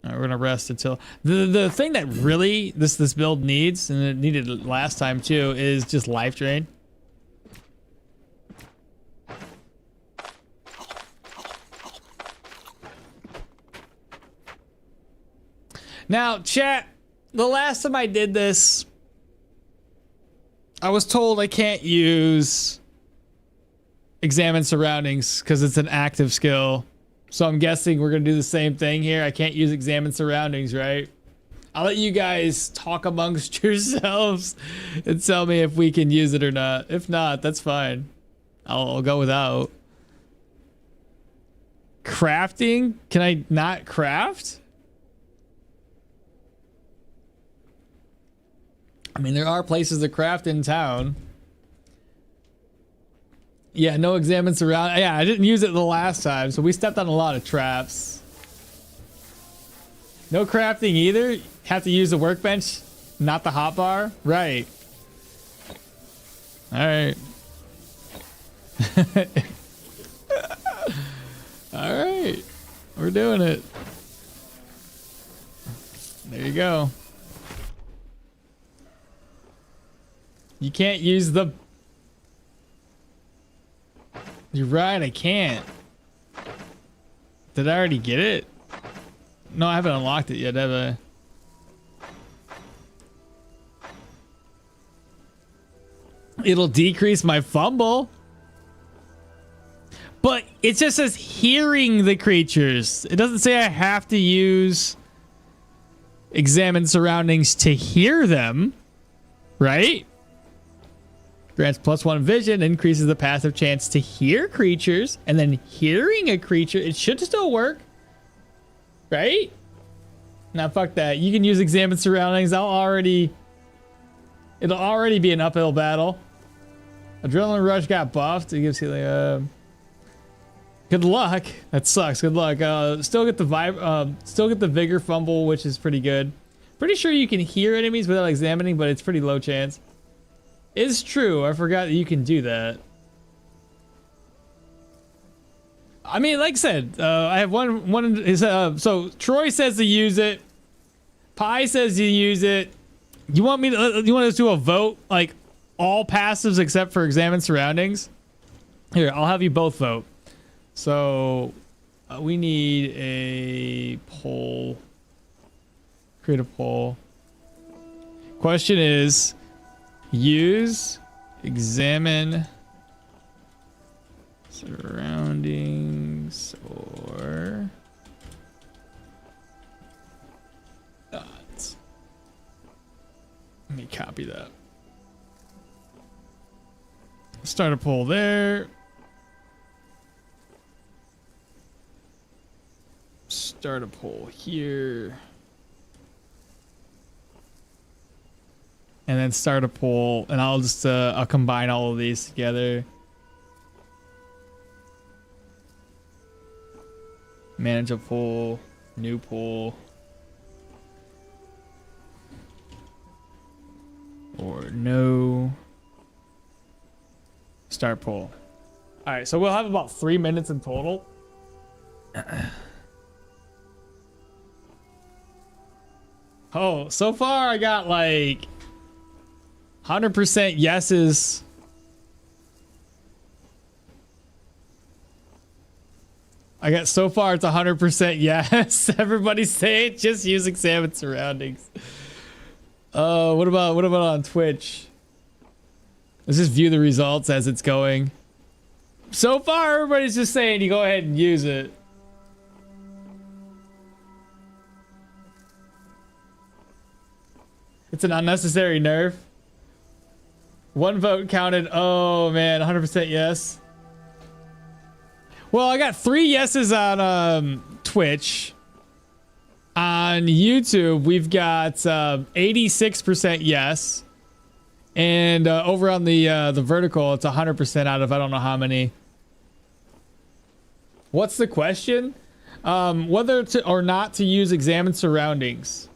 All right, we're gonna rest until the thing that really this build needs, and it needed it last time too, is just life drain. Now, chat, the last time I did this, I was told I can't use Examine Surroundings because it's an active skill. So I'm guessing we're going to do the same thing here. I can't use Examine Surroundings, right? I'll let you guys talk amongst yourselves and tell me if we can use it or not. If not, that's fine. I'll go without. Crafting? Can I not craft? I mean, there are places to craft in town. Yeah, no Examine Surround. Yeah, I didn't use it the last time, so we stepped on a lot of traps. No crafting either? Have to use the workbench, not the hotbar? Right. Alright. Alright. We're doing it. There you go. You can't use the... You're right, I can't. Did I already get it? No, I haven't unlocked it yet, have I? It'll decrease my fumble. But it just says hearing the creatures. It doesn't say I have to use Examine Surroundings to hear them. Right? Grants +1 vision, increases the passive chance to hear creatures, and then hearing a creature, it should still work. Right? Now fuck that. You can use Examine Surroundings. It'll already be an uphill battle. Adrenaline Rush got buffed. It gives healing. Good luck. That sucks. Good luck. Still get the Vigor fumble, which is pretty good. Pretty sure you can hear enemies without examining, but it's pretty low chance. It's true. I forgot that you can do that. I mean, like I said, I have one is so Troy says to use it. Pi says to use it. You want us to do a vote, like all passives except for Examine Surroundings? Here, I'll have you both vote. So we need a poll. Create a poll. Question is, use Examine surroundings or not. Let me copy that. Start a poll there. Start a poll here. And then start a poll, and I'll just I'll combine all of these together. Manage a poll, new poll, or no. Start poll. All right, so we'll have about 3 minutes in total. Oh, so far I got like 100% yeses. I got so far it's 100% yes. Everybody's saying just use examine surroundings. What about on Twitch? Let's just view the results as it's going. So far everybody's just saying you go ahead and use it. It's an unnecessary nerf. One vote counted. Oh man, 100% yes. Well, I got 3 yeses on Twitch. On YouTube, we've got 86% yes. And over on the vertical, it's 100% out of I don't know how many. What's the question? Whether to or not to use examine surroundings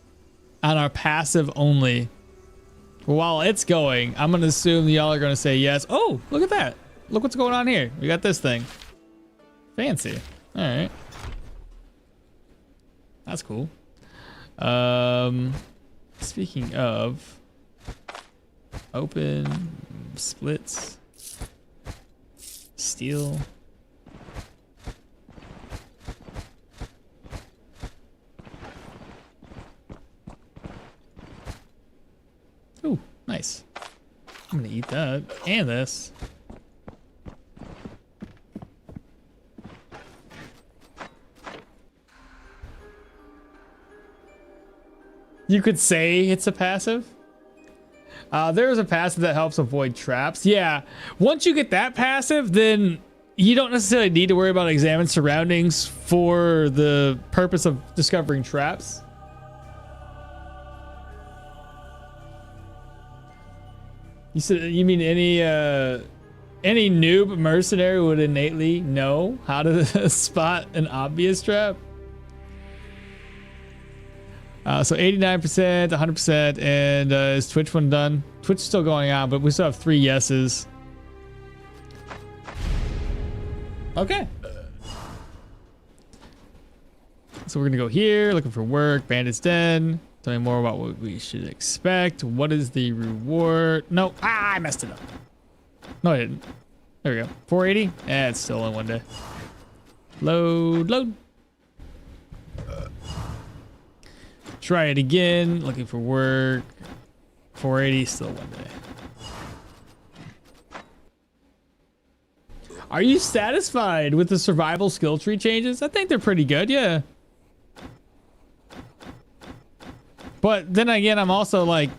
on our passive only. While it's going, I'm gonna assume y'all are gonna say yes. Oh, look at that. Look what's going on here. We got this thing. Fancy. All right. That's cool. Speaking of, open, splits, steel. Ooh, nice. I'm gonna eat that and this. You could say it's a passive. There's a passive that helps avoid traps. Yeah, once you get that passive, then you don't necessarily need to worry about examine surroundings for the purpose of discovering traps. You mean any noob mercenary would innately know how to spot an obvious trap? So 89%, 100%, and is Twitch one done? Twitch is still going on, but we still have 3 yeses. Okay. So we're gonna go here, looking for work, Bandit's Den. Tell me more about what we should expect. What is the reward? No, I messed it up. No, I didn't. There we go. 480. Eh, it's still in one day. Load. Try it again. Looking for work. 480. Still one day. Are you satisfied with the survival skill tree changes? I think they're pretty good. Yeah. But then again, I'm also like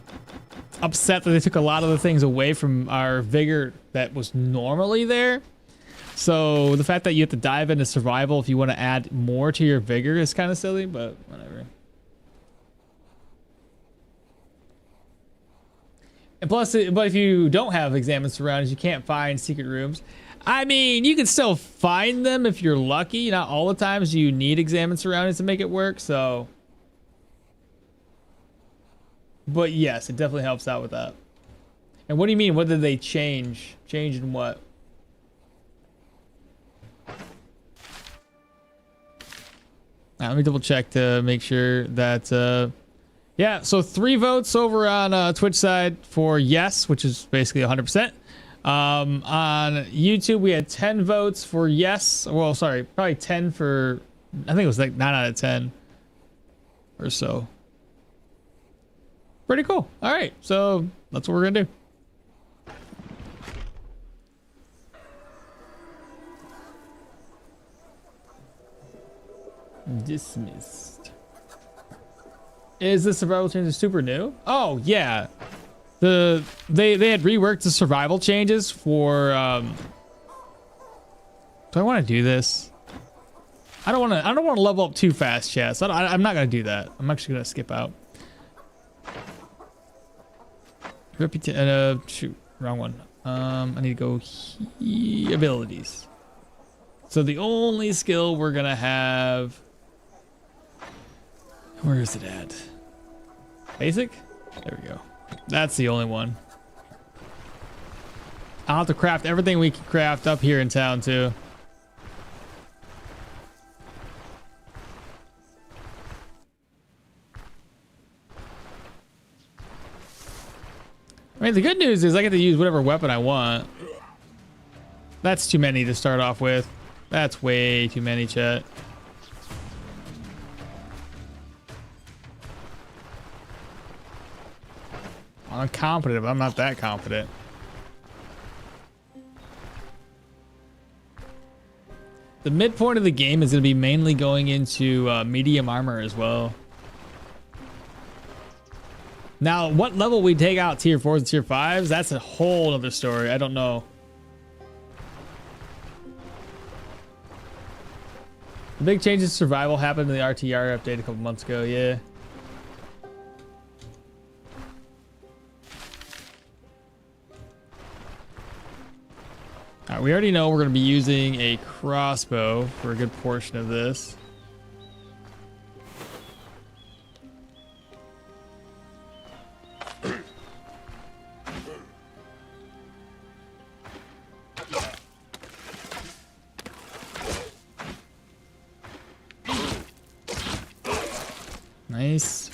upset that they took a lot of the things away from our vigor that was normally there. So the fact that you have to dive into survival if you want to add more to your vigor is kind of silly, but whatever. And plus, but if you don't have examine surroundings, you can't find secret rooms. I mean, you can still find them if you're lucky. Not all the times you need examine surroundings to make it work, so. But yes, it definitely helps out with that. And what do you mean? What did they change? Change in what? Let me double check to make sure that, yeah, so 3 votes over on Twitch side for yes, which is basically 100%. On YouTube, we had 10 votes for yes. Well, sorry, probably 10 for, I think it was like 9 out of 10 or so. Pretty cool. All right, so that's what we're gonna do. Dismissed. Is the survival changes super new? Oh yeah. They had reworked the survival changes for do I want to do this? I don't want to level up too fast, chat. So I'm not gonna do that. I'm actually gonna skip out. Shoot, wrong one. I need to go abilities. So the only skill we're gonna have, where is it at? Basic? There we go. That's the only one. I'll have to craft everything we can craft up here in town too. I mean, the good news is I get to use whatever weapon I want. That's too many to start off with. That's way too many, chat. I'm confident, but I'm not that confident. The midpoint of the game is going to be mainly going into medium armor as well. Now, what level we take out tier 4s and tier 5s, that's a whole other story. I don't know. The big changes to survival happened in the RTR update a couple months ago, yeah. All right, we already know we're going to be using a crossbow for a good portion of this. Nice.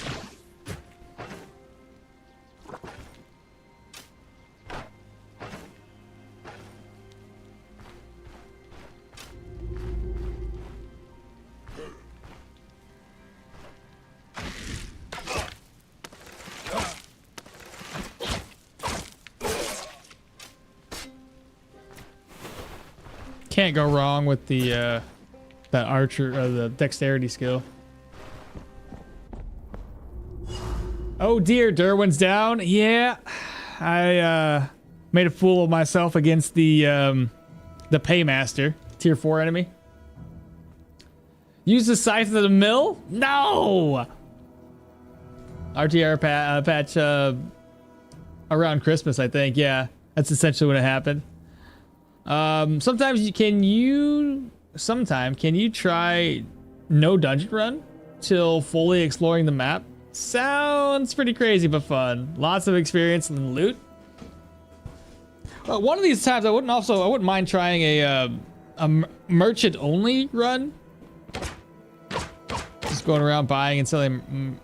Can't go wrong with the that archer or the dexterity skill. Oh dear, Derwin's down. Yeah, I made a fool of myself against the paymaster, tier 4 enemy. Use the scythe of the mill? No. RTR patch around Christmas, I think. Yeah, that's essentially what happened. Sometimes can you try no dungeon run till fully exploring the map? Sounds pretty crazy, but fun. Lots of experience and loot. One of these times, I wouldn't mind trying a merchant only run. Just going around buying and selling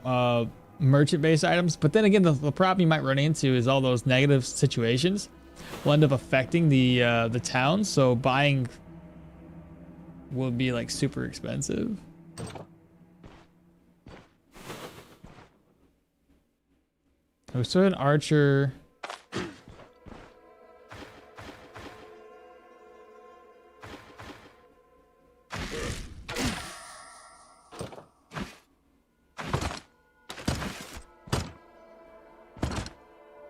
merchant based items. But then again, the problem you might run into is all those negative situations will end up affecting the town. So buying will be like super expensive. Oh, so an archer.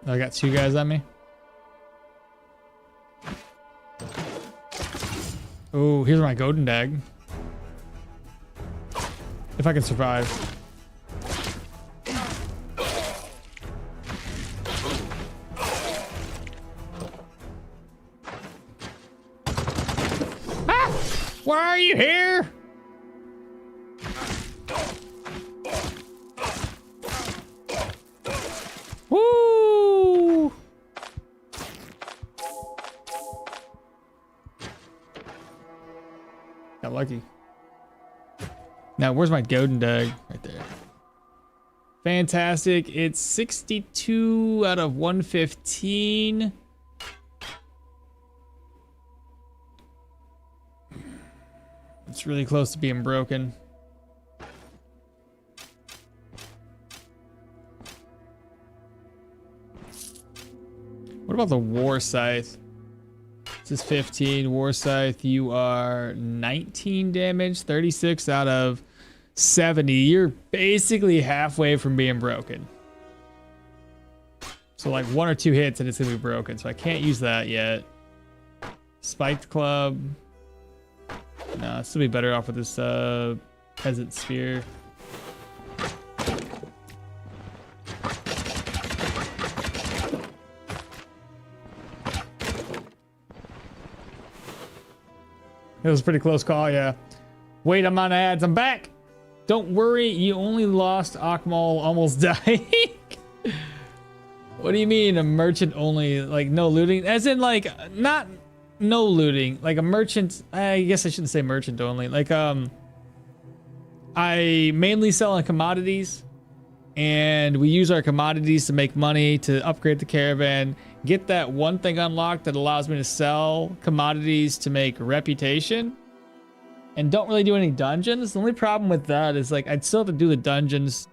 I got 2 guys on me. Oh, here's my golden dag. If I can survive. Ah! Why are you here? Woo! Got lucky. Now, where's my golden dag? Right there. Fantastic. It's 62 out of 115. It's really close to being broken. What about the war scythe? This is 15. War scythe, you are 19 damage, 36 out of 70. You're basically halfway from being broken. So like 1 or 2 hits and it's gonna be broken. So I can't use that yet. Spiked club. No, I'll still be better off with this peasant spear. It was a pretty close call, yeah. Wait, I'm on ads. I'm back. Don't worry, you only lost okmall almost dying. What do you mean a merchant only? Like no looting? As in like not no looting. Like a merchant. I guess I shouldn't say merchant only. Like I mainly sell on commodities, and we use our commodities to make money to upgrade the caravan. Get that one thing unlocked that allows me to sell commodities to make reputation, and don't really do any dungeons. The only problem with that is like I'd still have to do the dungeons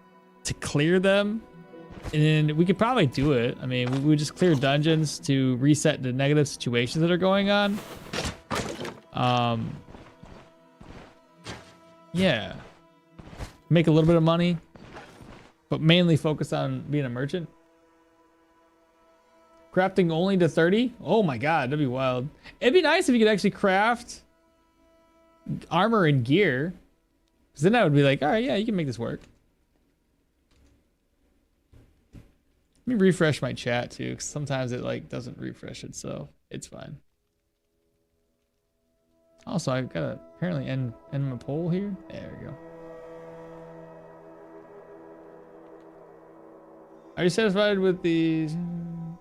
to clear them, and we could probably do it. I mean, we would just clear dungeons to reset the negative situations that are going on. Yeah, make a little bit of money, but mainly focus on being a merchant. Crafting only to 30? Oh my god, that'd be wild. It'd be nice if you could actually craft armor and gear. Because then I would be like, all right, yeah, you can make this work. Let me refresh my chat too, because sometimes it like doesn't refresh itself. It's fine. Also, I've got to apparently end my poll here. There we go. Are you satisfied with these?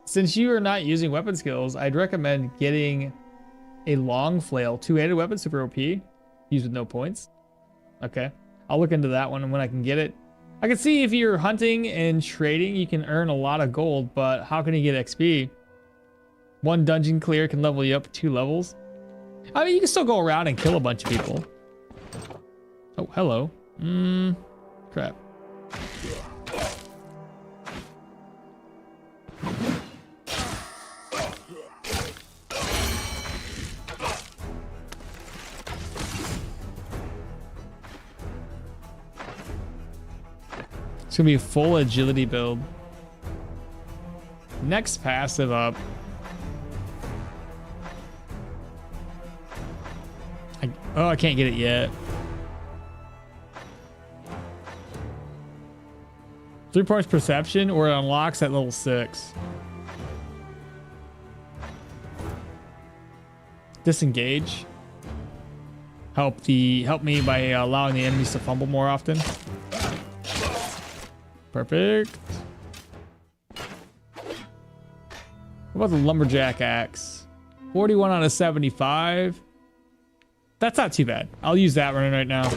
Since you are not using weapon skills, I'd recommend getting a long flail, 2-handed weapon, super OP, used with no points. Okay, I'll look into that one when I can get it. I can see if you're hunting and trading, you can earn a lot of gold, but how can you get XP? 1 dungeon clear can level you up 2 levels. I mean, you can still go around and kill a bunch of people. Oh, hello. Crap. It's gonna be a full agility build. Next passive up. I can't get it yet. 3 points perception, or it unlocks at level 6. Disengage. Help me by allowing the enemies to fumble more often. Perfect. What about the lumberjack axe? 41 out of 75. That's not too bad. I'll use that running right now.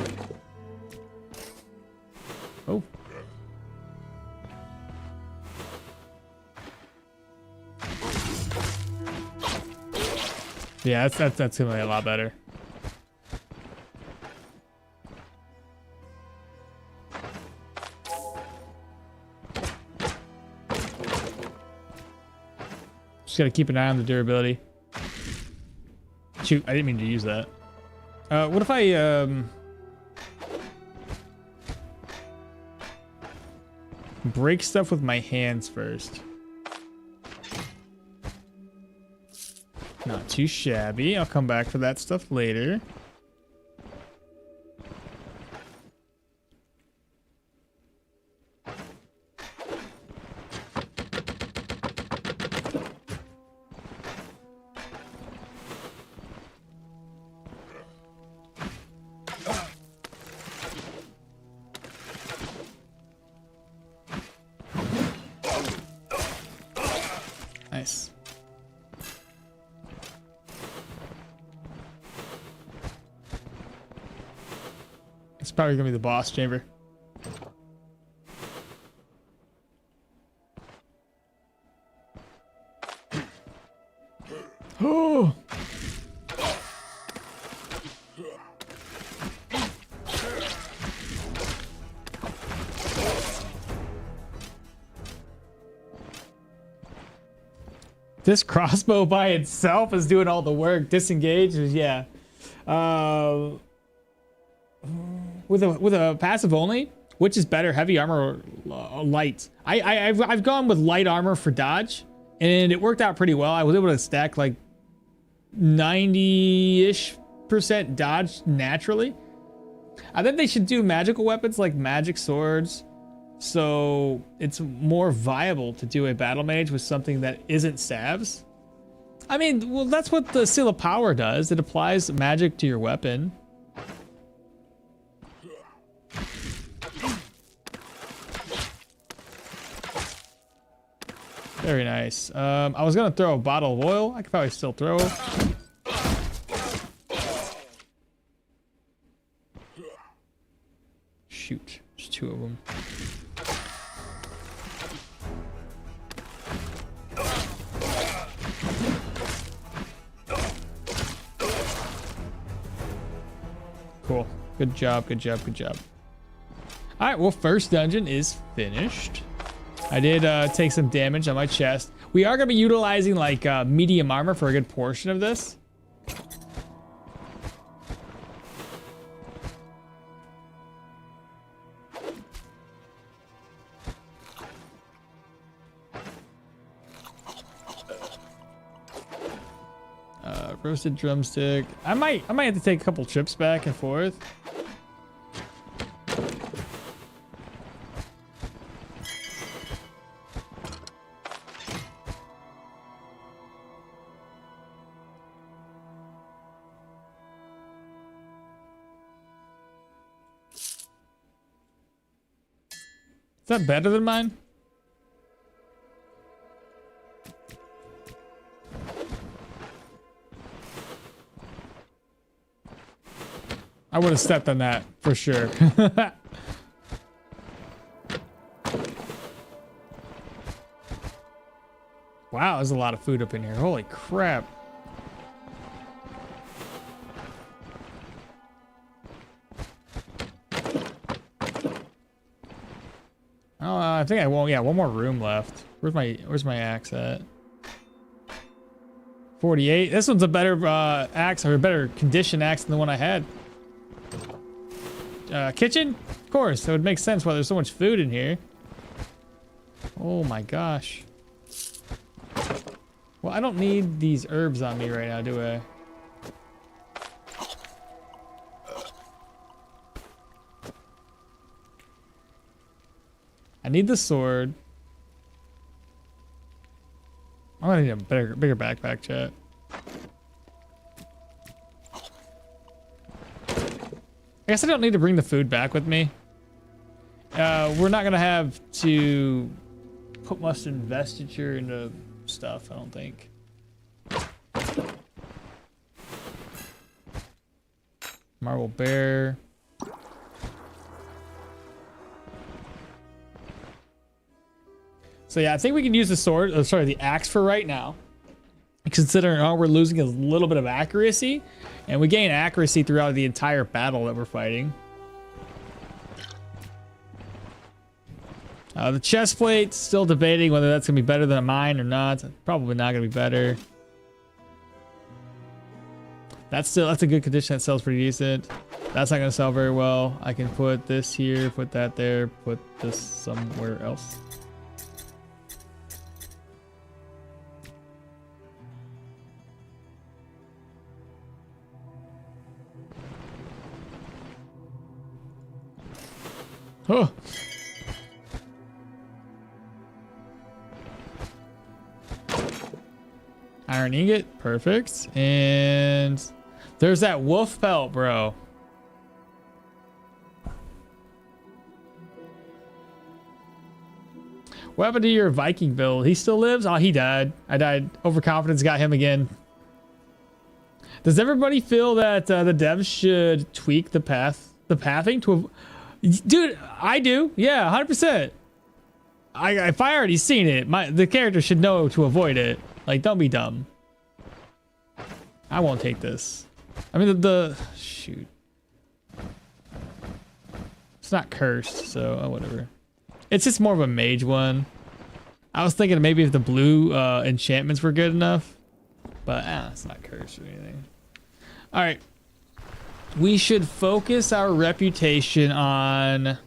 Oh. Yeah, that's gonna be a lot better. Just gotta keep an eye on the durability. Shoot, I didn't mean to use that. What if I break stuff with my hands first? Not too shabby. I'll come back for that stuff later. Nice. It's probably gonna be the boss chamber. Oh. This crossbow by itself is doing all the work. Disengage is, yeah. with a passive only, which is better, heavy armor or light? I've gone with light armor for dodge, and it worked out pretty well. I was able to stack like 90-ish% dodge naturally. I think they should do magical weapons like magic swords, so it's more viable to do a battle mage with something that isn't stabs. I mean, well, that's what the Seal of Power does. It applies magic to your weapon. Very nice. I was gonna throw a bottle of oil. I could probably still throw. Shoot, there's 2 of them. Cool. Good job, good job, good job. All right, well, first dungeon is finished. I did take some damage on my chest. We are going to be utilizing like medium armor for a good portion of this. Roasted drumstick. I might have to take a couple trips back and forth. Is that better than mine? I would have stepped on that for sure. Wow, there's a lot of food up in here. Holy crap. Oh, I think I won't. Yeah, one more room left. Where's my axe at? 48. This one's a better axe, or a better condition axe than the one I had. Kitchen? Of course, it would make sense why there's so much food in here. Oh my gosh. Well, I don't need these herbs on me right now, do I? I need the sword. I'm gonna need a bigger backpack, chat. I guess I don't need to bring the food back with me. We're not gonna have to put much investiture into stuff, I don't think. Marble bear. So yeah, I think we can use the sword, the axe for right now. Considering all we're losing is a little bit of accuracy, and we gain accuracy throughout the entire battle that we're fighting. The chest plate, still debating whether that's gonna be better than mine or not. Probably not gonna be better. That's a good condition. That sells pretty decent. That's not gonna sell very well. I can put this here, put that there, put this somewhere else. Oh. Iron ingot, perfect. And there's that wolf pelt, bro. What happened to your Viking build? He still lives? Oh, he died. I died. Overconfidence got him again. Does everybody feel that the devs should tweak the pathing to? Dude, I do. Yeah, 100%. If I already seen it, the character should know to avoid it. Like, don't be dumb. I won't take this. I mean, shoot. It's not cursed, so whatever. It's just more of a mage one. I was thinking maybe if the blue enchantments were good enough, but it's not cursed or anything. All right. we should focus our reputation on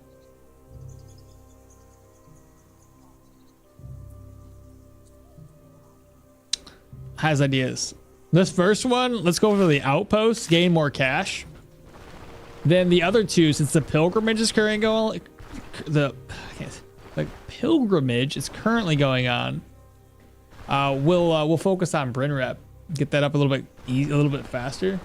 has ideas. This first one, let's go over the outposts, gain more cash. Then the other two, since the pilgrimage is currently going, the pilgrimage is currently going on, we'll focus on Bryn Rep, get that up a little bit faster.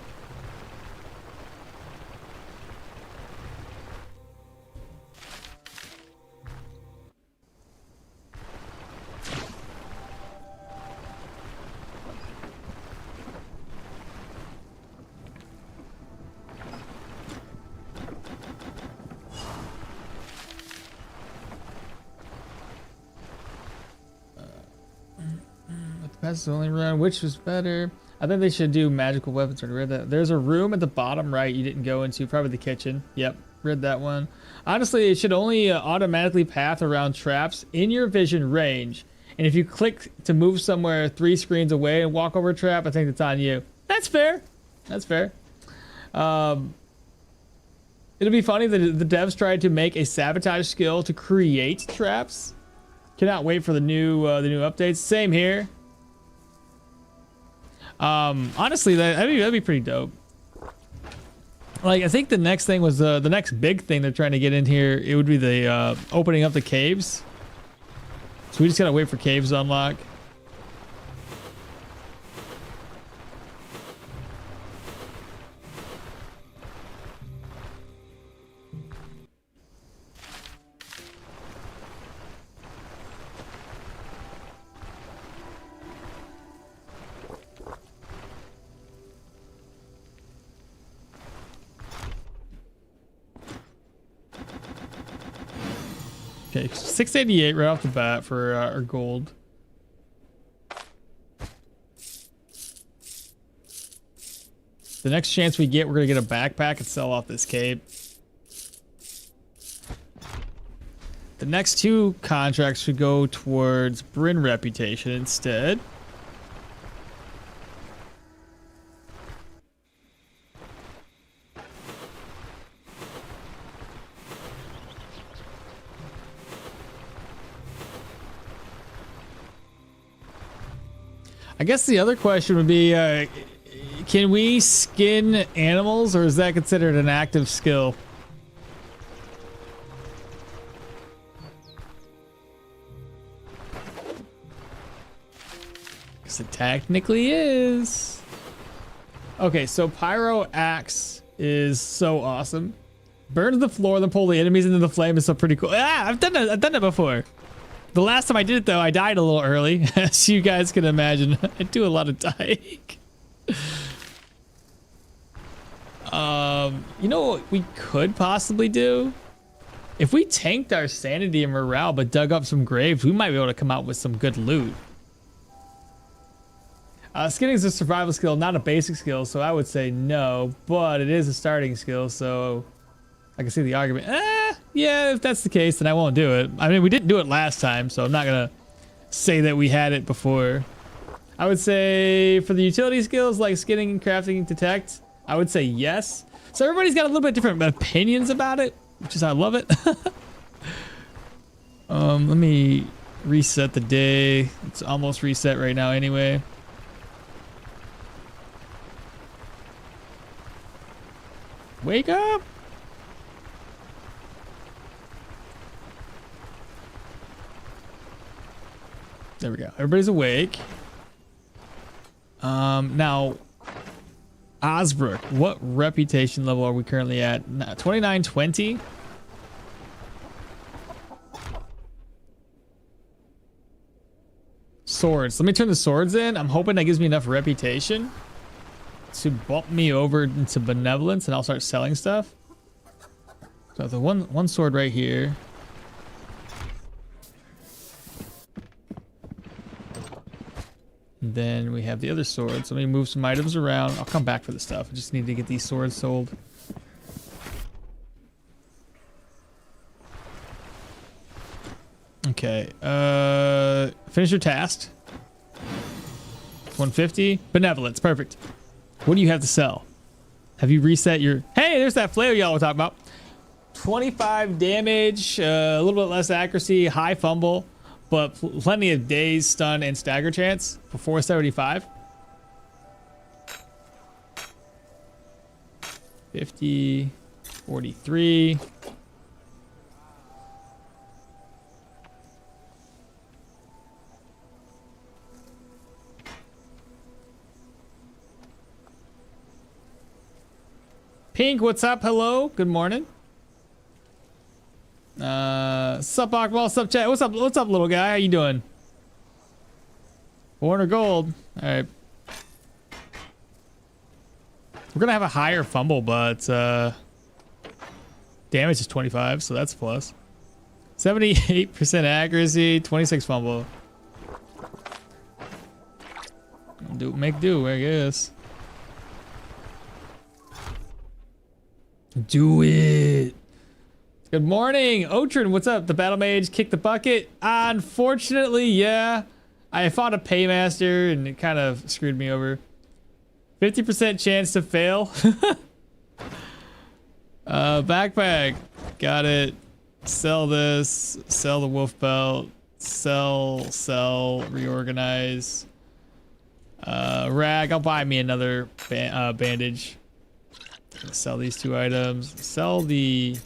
That's the only run. Which was better? I think they should do magical weapons. I read that. There's a room at the bottom right you didn't go into. Probably the kitchen. Yep, read that one. Honestly, it should only automatically path around traps in your vision range. And if you click to move somewhere 3 screens away and walk over a trap, I think it's on you. That's fair. That's fair. It'll be funny that the devs tried to make a sabotage skill to create traps. Cannot wait for the new updates. Same here. Honestly, that'd be pretty dope. Like, I think the next thing was the next big thing they're trying to get in here. It would be the opening up the caves. So we just gotta wait for caves to unlock. Okay, 688 right off the bat for our gold. The next chance we get, we're gonna get a backpack and sell off this cape. The next 2 contracts should go towards Bryn reputation instead. I guess the other question would be, can we skin animals, or is that considered an active skill? Because it technically is. Okay, so Pyro Axe is so awesome. Burns the floor, then pull the enemies into the flame is so pretty cool. Ah, I've done that before. The last time I did it, though, I died a little early, as you guys can imagine. I do a lot of dying. You know what we could possibly do? If we tanked our sanity and morale, but dug up some graves, we might be able to come out with some good loot. Skinning is a survival skill, not a basic skill, so I would say no, but it is a starting skill, so I can see the argument. Yeah, if that's the case, then I won't do it. I mean, we didn't do it last time, so I'm not gonna say that we had it before. I would say for the utility skills like skinning, crafting, and detect, I would say yes. So everybody's got a little bit different opinions about it, which is I love it. Let me reset the day. It's almost reset right now anyway. Wake up! There we go. Everybody's awake. Now, Osbrook, what reputation level are we currently at? 2920. Swords. Let me turn the swords in. I'm hoping that gives me enough reputation to bump me over into benevolence, and I'll start selling stuff. So the one sword right here. And then we have the other sword. So let me move some items around. I'll come back for the stuff. I just need to get these swords sold. Okay. Finish your task. 150. Benevolence. Perfect. What do you have to sell? Have you reset your... Hey, there's that flail y'all were talking about. 25 damage, a little bit less accuracy, high fumble, but plenty of daze, stun, and stagger chance for 475. 50, 43. Pink, what's up? Hello, good morning. Sup, okmall, sup, chat. What's up, little guy? How you doing? Warner Gold. All right. We're gonna have a higher fumble, but damage is 25, so that's a plus. 78% accuracy, 26 fumble. Make do, I guess. Do it. Good morning, Otrin. What's up? The Battlemage kicked the bucket. Unfortunately, yeah. I fought a paymaster and it kind of screwed me over. 50% chance to fail. Backpack. Got it. Sell this. Sell the wolf belt. Sell. Reorganize. Rag. I'll buy me another bandage. Sell these 2 items. Sell the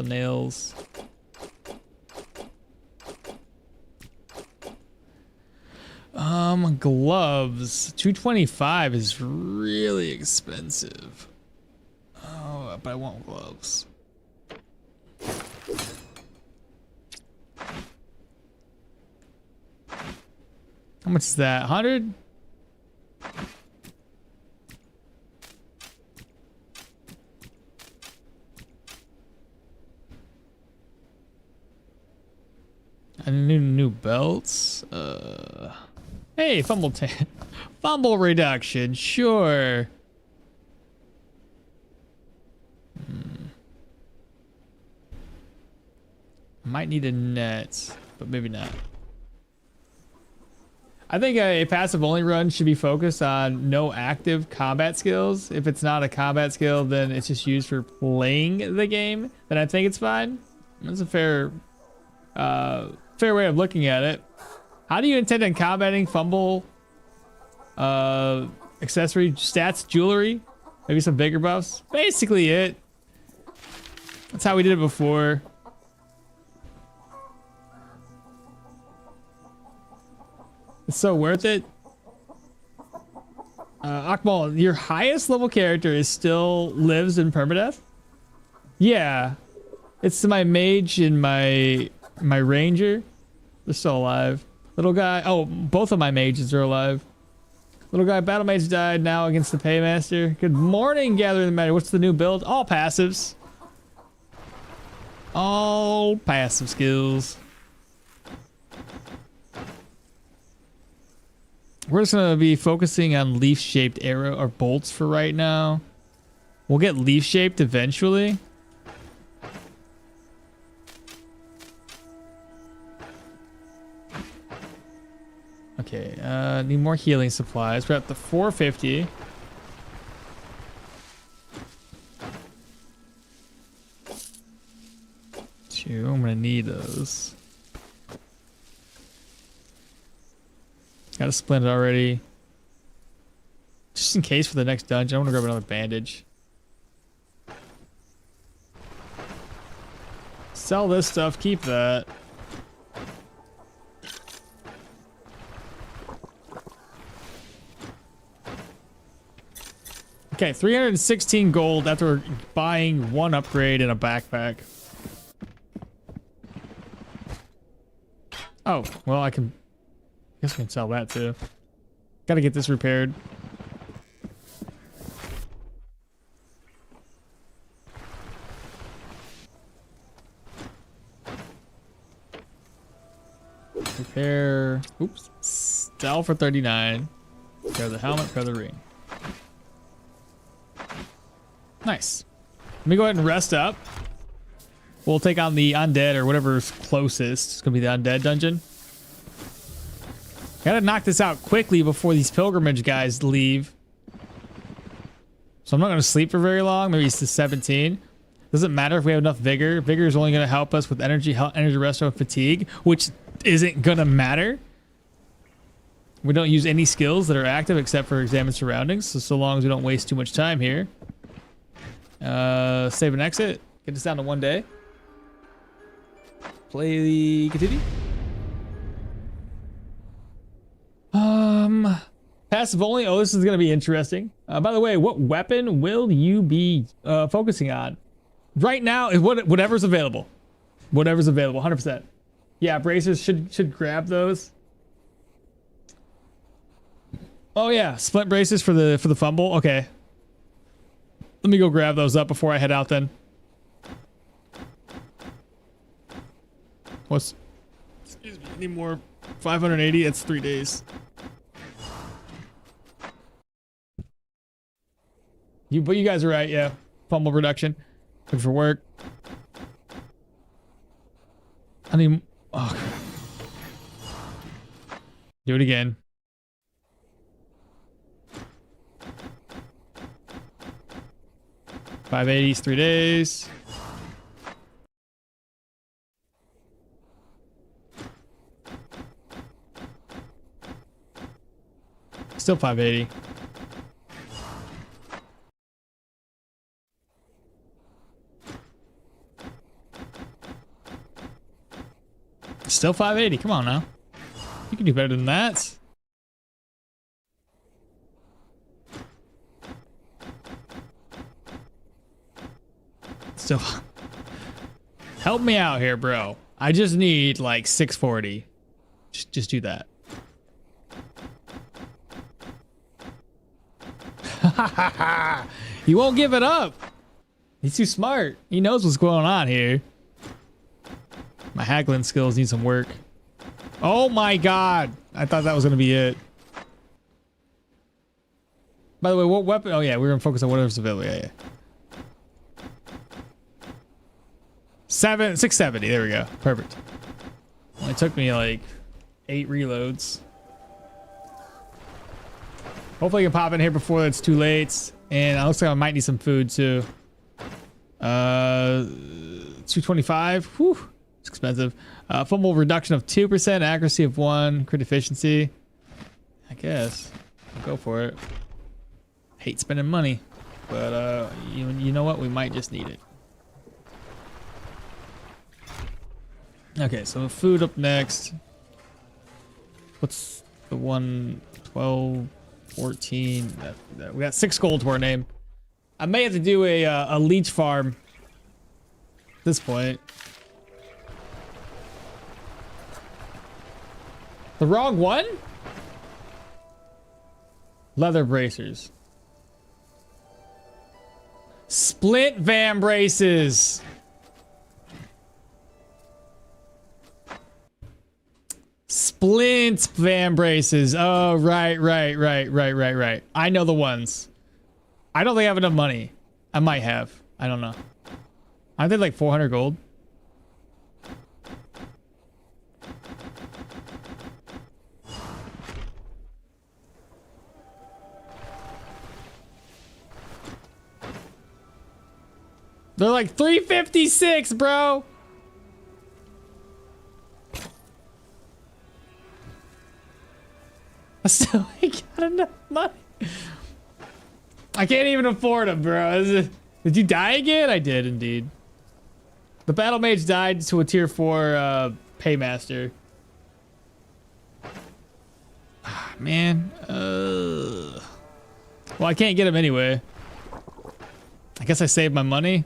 nails. Gloves. 225 is really expensive. Oh, but I want gloves. How much is that? 100? And new belts. Hey, fumble reduction. Sure. Might need a net, but maybe not. I think a passive only run should be focused on no active combat skills. If it's not a combat skill, then it's just used for playing the game. Then I think it's fine. That's a fair way of looking at it. How do you intend on combating fumble, accessory stats, jewelry, maybe some bigger buffs? Basically it. That's how we did it before. It's so worth it. Okmall, your highest level character still lives in permadeath? Yeah. It's my mage and my ranger. They're still alive. Little guy. Oh, both of my mages are alive. Little guy, Battlemage died now against the paymaster. Good morning, Gathering the Matter. What's the new build? All passives. All passive skills. We're just gonna be focusing on leaf-shaped arrow or bolts for right now. We'll get leaf-shaped eventually. Okay, need more healing supplies. We're at the 450. I'm gonna need those. Got a splint already. Just in case for the next dungeon, I want to grab another bandage. Sell this stuff, keep that. Okay, 316 gold after buying 1 upgrade and a backpack. Oh, well, I guess we can sell that too. Gotta get this repaired. Repair. Oops. Sell for 39. Repair the helmet, repair the ring. Nice. Let me go ahead and rest up. We'll take on the undead or whatever's closest. It's gonna be the undead dungeon. Gotta knock this out quickly before these pilgrimage guys leave. So So I'm not going to sleep for very long. Maybe it's to 17. Doesn't matter if we have enough vigor. Vigor is only going to help us with energy, energy resto, and fatigue, which isn't going to matter. We don't use any skills that are active except for examine surroundings. So long as we don't waste too much time here. Save and exit. Get this down to 1 day. Play the continue. Passive only. Oh, this is going to be interesting. By the way, what weapon will you be focusing on? Right now, is whatever's available. Whatever's available, 100%. Yeah, bracers should grab those. Oh yeah, splint braces for the fumble. Okay. Let me go grab those up before I head out then. What's... Excuse me, any more? 580, that's 3 days. But you guys are right, yeah. Fumble reduction. Good for work. I need... Oh. Do it again. $580's 3 days. Still 580. Still 580. Come on now. You can do better than that. Still. Help me out here, bro. I just need like 640. Just do that. He won't give it up. He's too smart. He knows what's going on here. My haggling skills need some work. Oh my god. I thought that was going to be it. By the way, what weapon? Oh yeah, we're going to focus on whatever's available. Yeah, yeah. 670. There we go. Perfect. Only took me like 8 reloads. Hopefully I can pop in here before it's too late. And it looks like I might need some food too. 225. Whew. It's expensive. Fumble reduction of 2%, accuracy of 1, crit efficiency. I guess. I'll go for it. Hate spending money. But you know what? We might just need it. Okay, so food up next. What's the one? 12, 14. We got 6 gold to our name. I may have to do a leech farm at this point. The wrong one? Leather bracers. Splint van braces. Splint van braces. Oh, right. I know the ones. I don't think I have enough money. I might have. I don't know. Aren't they like 400 gold? They're like 356, bro. I still ain't got enough money. I can't even afford them, bro. Did you die again? I did indeed. The Battlemage died to a tier 4 paymaster. Ah, man. Well, I can't get him anyway. I guess I saved my money.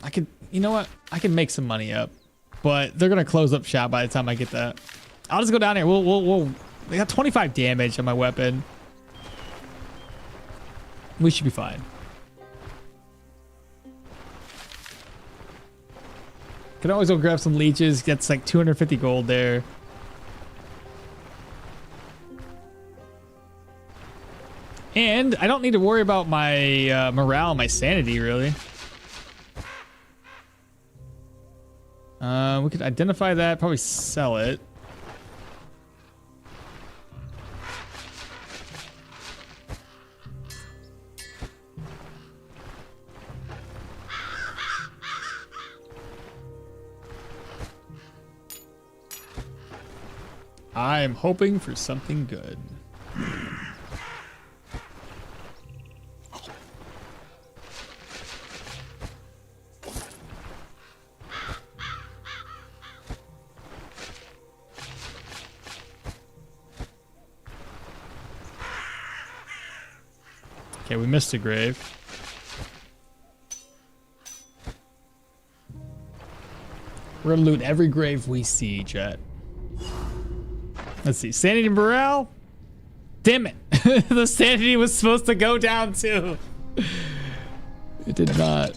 I could, you know what? I can make some money up, but they're gonna close up shop by the time I get that. I'll just go down here. We'll. They got 25 damage on my weapon. We should be fine. Can always go grab some leeches. That's like 250 gold there. And I don't need to worry about my morale and my sanity, really. We could identify that, probably sell it. I'm hoping for something good. Okay, we missed a grave. We're gonna loot every grave we see, chat. Let's see. Sanity and morale? Damn it. The sanity was supposed to go down too. It did not.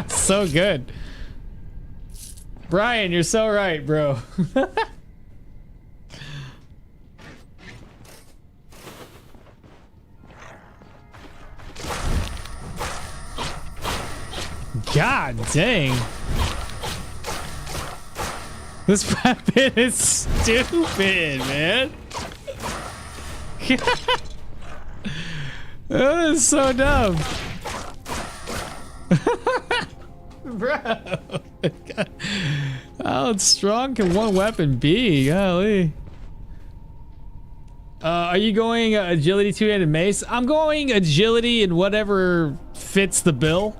So good. Brian, you're so right, bro. God dang. This weapon is stupid, man. That is so dumb. Bro. How strong can one weapon be? Golly. Are you going agility two-handed mace? I'm going agility and whatever fits the bill.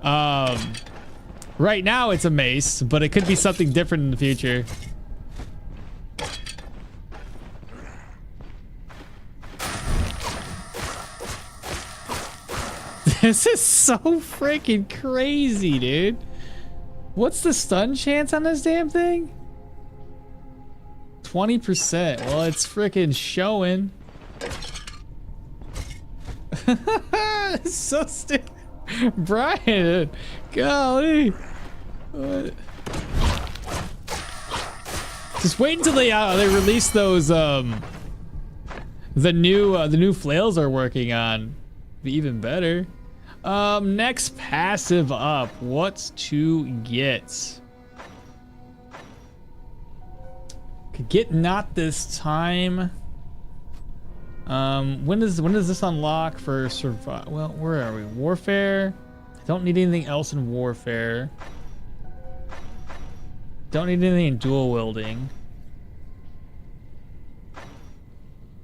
Right now it's a mace, but it could be something different in the future. This is so freaking crazy, dude. What's the stun chance on this damn thing? 20%. Well, it's freaking showing. It's so stupid. Brian, golly. What? Just wait until they release those the new flails are working on. Be even better. Next passive up. What's to get? Could get not this time. When does this unlock for survive? Well, where are we? Warfare. Don't need anything else in warfare. Don't need anything in dual wielding.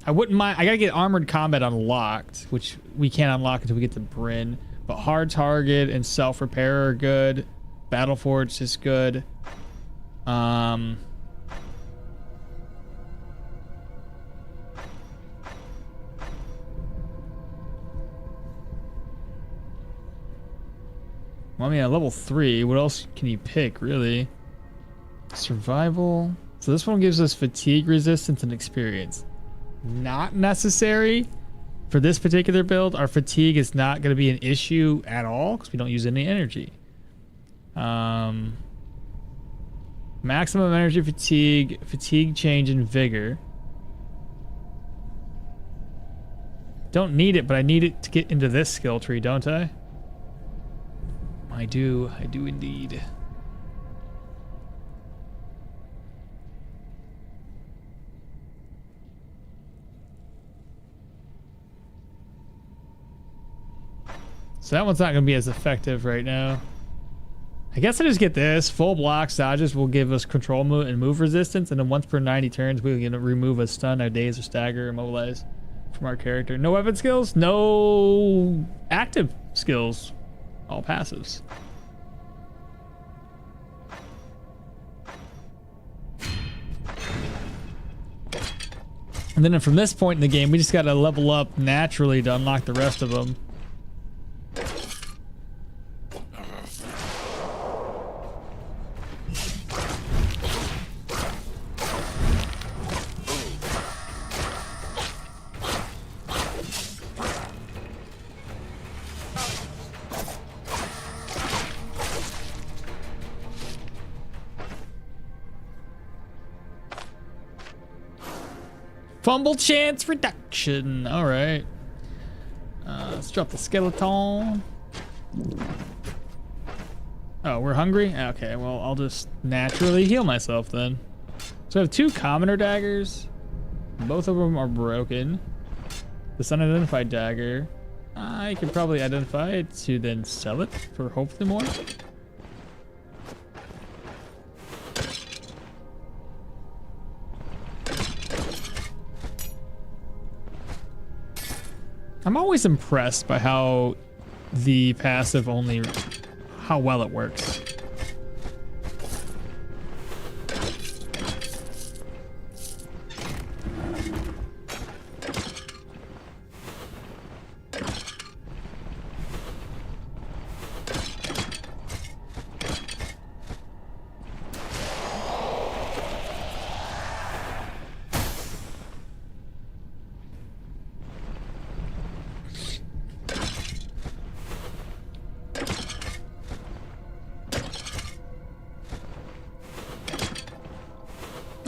I wouldn't mind. I gotta get armored combat unlocked, which we can't unlock until we get to Bryn. But hard target and self repair are good. Battleforge is good. Well, I mean, at level 3, what else can you pick, really? Survival. So this one gives us fatigue resistance and experience. Not necessary for this particular build. Our fatigue is not going to be an issue at all because we don't use any energy. Maximum energy fatigue, fatigue change, and vigor. Don't need it, but I need it to get into this skill tree, don't I? I do indeed. So that one's not going to be as effective right now. I guess I just get this. Full block dodges will give us control move and move resistance, and then once per 90 turns, we can remove a stun, a daze, or stagger, immobilize from our character. No weapon skills, no active skills, all passives. And then from this point in the game, we just got to level up naturally to unlock the rest of them. Fumble chance reduction. All right. Let's drop the skeleton. Oh, we're hungry? Okay, well, I'll just naturally heal myself then. So I have 2 commoner daggers. Both of them are broken. This unidentified dagger, I could probably identify it to then sell it for hopefully more. I'm always impressed by how the passive only, how well it works.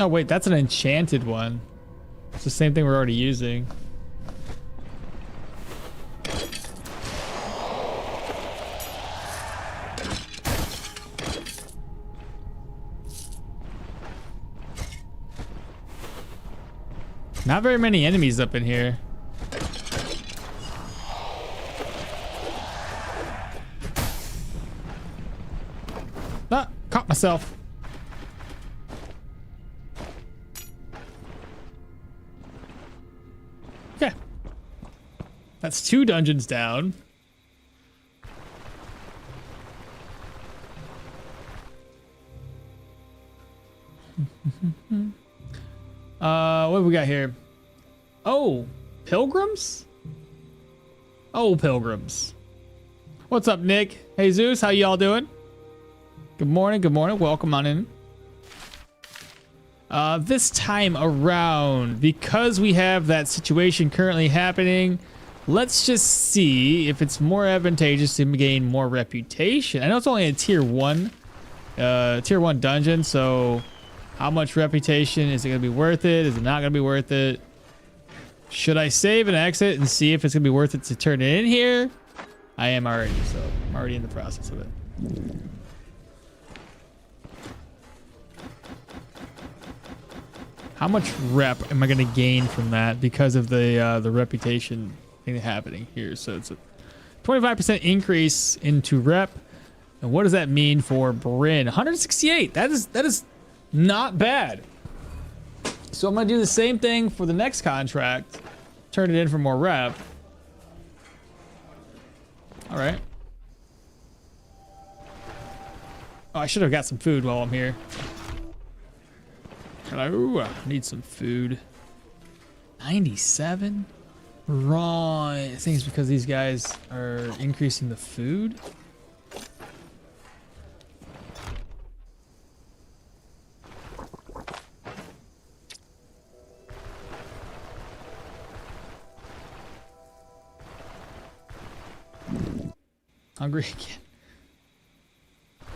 Oh wait, that's an enchanted one. It's the same thing we're already using. Not very many enemies up in here. Ah, caught myself. Okay. That's 2 dungeons down. What do we got here? Oh, pilgrims? Oh, pilgrims. What's up, Nick? Hey, Zeus, how y'all doing? Good morning, good morning. Welcome on in. This time around, because we have that situation currently happening, let's just see if it's more advantageous to gain more reputation. I know it's only a tier 1 dungeon, so how much reputation is it going to be worth it? Is it not going to be worth it? Should I save and exit and see if it's going to be worth it to turn it in here? I am already, so I'm already in the process of it. How much rep am I going to gain from that because of the reputation thing happening here? So it's a 25% increase into rep. And what does that mean for Bryn? 168. That is not bad. So I'm going to do the same thing for the next contract. Turn it in for more rep. All right. Oh, I should have got some food while I'm here. Hello, I need some food. 97? Right. I think it's because these guys are increasing the food. Hungry again.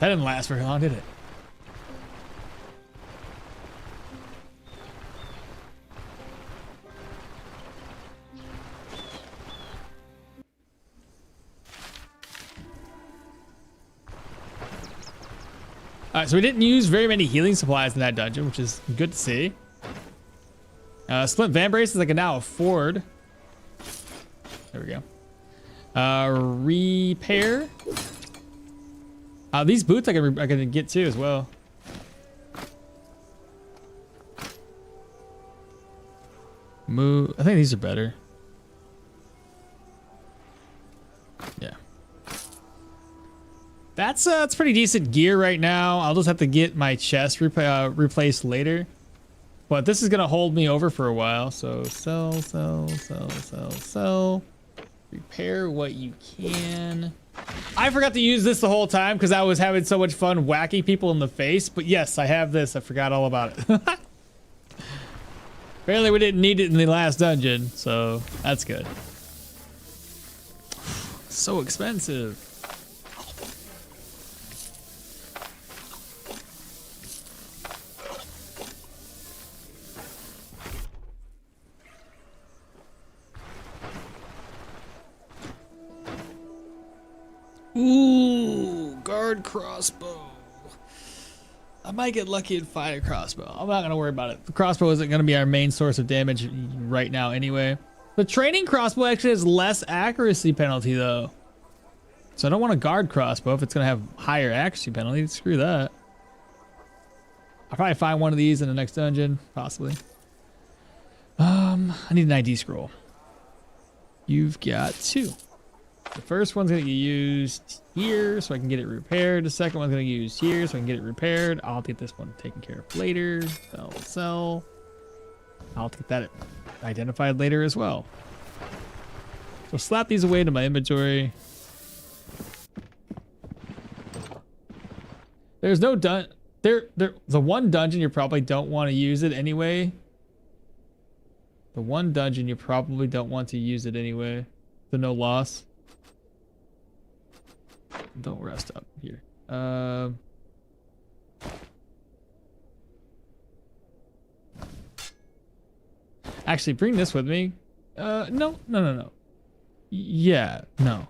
That didn't last very long, did it? Alright, so we didn't use very many healing supplies in that dungeon, which is good to see. Splint Van Braces I can now afford. There we go. Repair. These boots I can get too as well. Move. I think these are better. Yeah. That's pretty decent gear right now. I'll just have to get my chest replaced later. But this is gonna hold me over for a while. So sell. Repair what you can. I forgot to use this the whole time because I was having so much fun whacking people in the face. But yes, I have this. I forgot all about it. Apparently we didn't need it in the last dungeon, so that's good. So expensive. Ooh, guard crossbow. I might get lucky and find a crossbow. I'm not going to worry about it. The crossbow isn't going to be our main source of damage right now anyway. The training crossbow actually has less accuracy penalty though. So I don't want a guard crossbow if it's going to have higher accuracy penalty. Screw that. I'll probably find one of these in the next dungeon, possibly. I need an ID scroll. You've got 2. The first one's gonna get used here so I can get it repaired. The second one's gonna get used here so I can get it repaired. I'll get this one taken care of later. Sell. I'll get that identified later as well. So slap these away into my inventory. There's no the one dungeon you probably don't want to use it anyway. The one dungeon you probably don't want to use it anyway. The no loss. Don't rest up here. Actually, bring this with me. No. Yeah, no.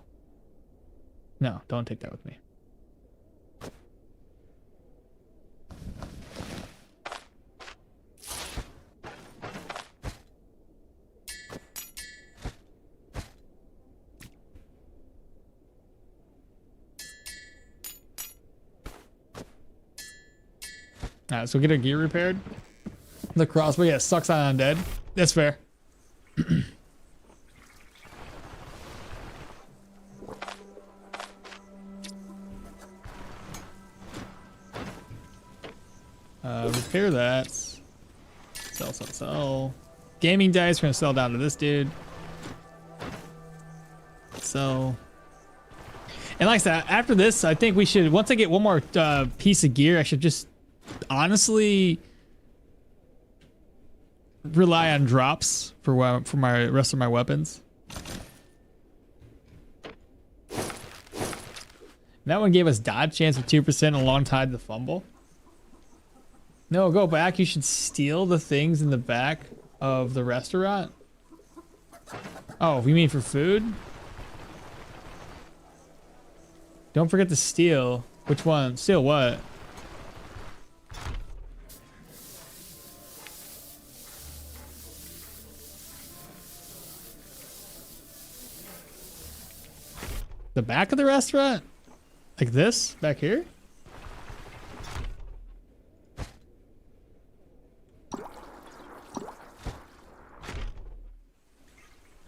No, don't take that with me. Alright, so get our gear repaired. The crossbow, yeah, sucks on undead. That's fair. Repair that. Sell. Gaming dice, we're gonna sell down to this dude. So, and like I said, after this, I think we should, once I get one more piece of gear, I should just honestly rely on drops for my rest of my weapons. That one gave us dodge chance of 2% alongside the fumble. No, go back. You should steal the things in the back of the restaurant. Oh, you mean for food? Don't forget to steal. Which one? Steal what? The back of the restaurant? Like this? Back here?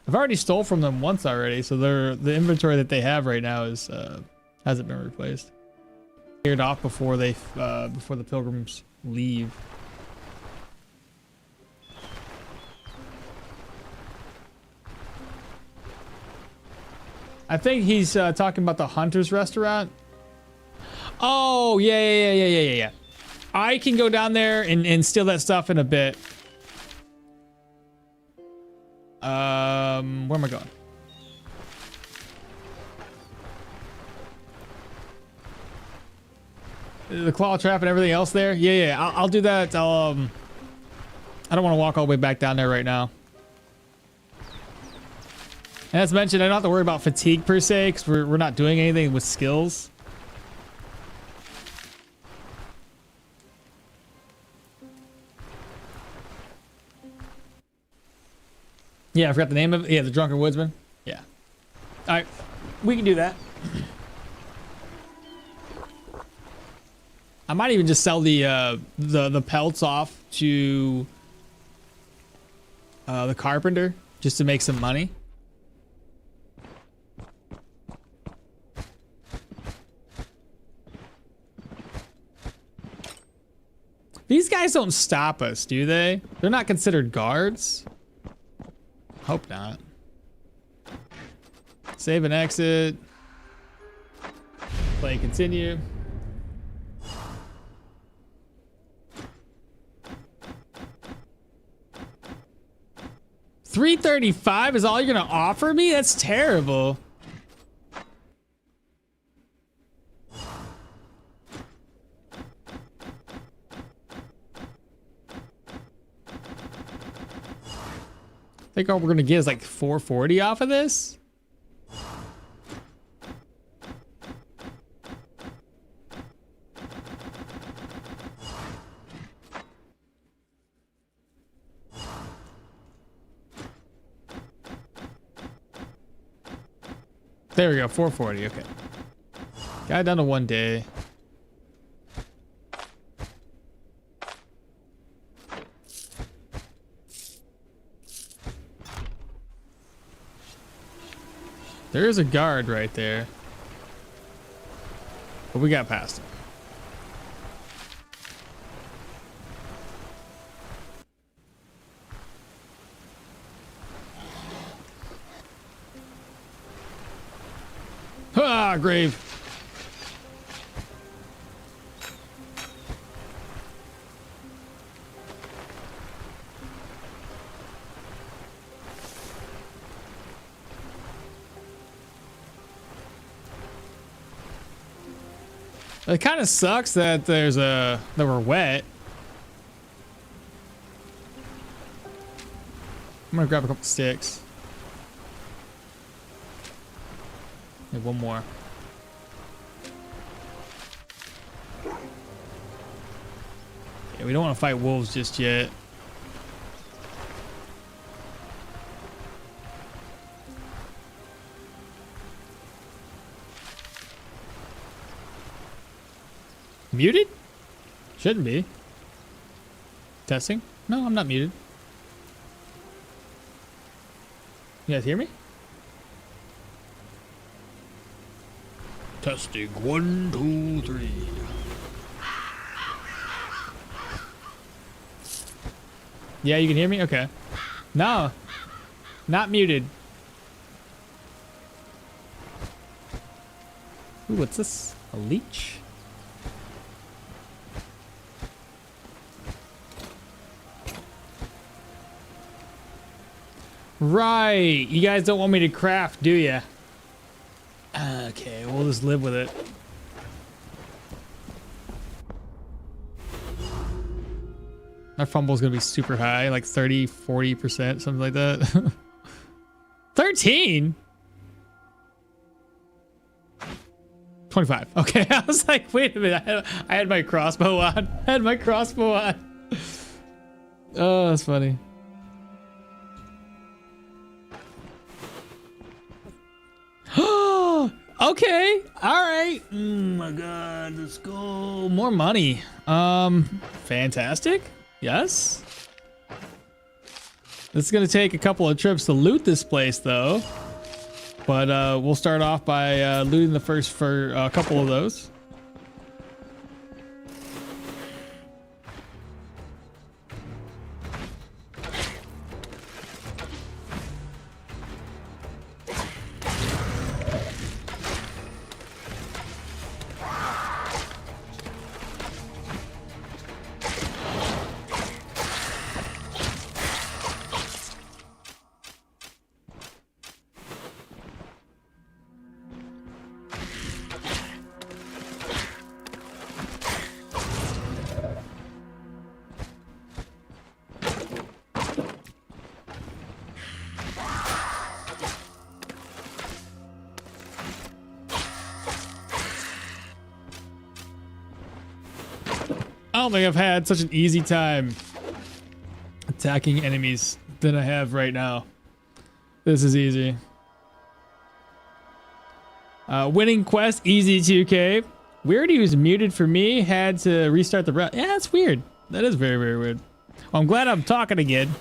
I've already stole from them once already, so the inventory that they have right now is hasn't been replaced. Cleared off before they before the pilgrims leave. I think he's talking about the Hunter's restaurant. Oh, yeah. I can go down there and steal that stuff in a bit. Where am I going? The claw trap and everything else there? Yeah. I'll do that. I don't want to walk all the way back down there right now. And as mentioned, I don't have to worry about fatigue per se, because we're not doing anything with skills. Yeah, I forgot the name of it. Yeah, the Drunken Woodsman. Yeah. All right, we can do that. I might even just sell the pelts off to the carpenter just to make some money. These guys don't stop us, do they? They're not considered guards. Hope not. Save and exit. Play continue. $335 is all you're gonna offer me? That's terrible. I think all we're gonna get is like 440 off of this. There we go, 440, okay. Got it down to 1 day. There is a guard right there. But we got past him. Ah, grave. It kind of sucks that that we're wet. I'm gonna grab a couple sticks. Maybe one more. Yeah, we don't want to fight wolves just yet. Muted? Shouldn't be. Testing? No, I'm not muted. You guys hear me? Testing. 1, 2, 3. Yeah, you can hear me? Okay. No. Not muted. Ooh, what's this? A leech? Right. You guys don't want me to craft, do ya? Okay, we'll just live with it. Our fumble's gonna be super high, like 30, 40%, something like that. 13? 25. Okay, I was like, wait a minute. I had my crossbow on. I had my crossbow on. Oh, that's funny. Okay, all right. Oh my god, let's go. More money. Fantastic. Yes. It's gonna take a couple of trips to loot this place, though. But we'll start off by looting the first for a couple of those. I don't think I've had such an easy time attacking enemies than I have right now. This is easy. Winning quest, easy 2K. Weird he was muted for me, had to restart the route. Yeah, that's weird. That is very, very weird. Well, I'm glad I'm talking again.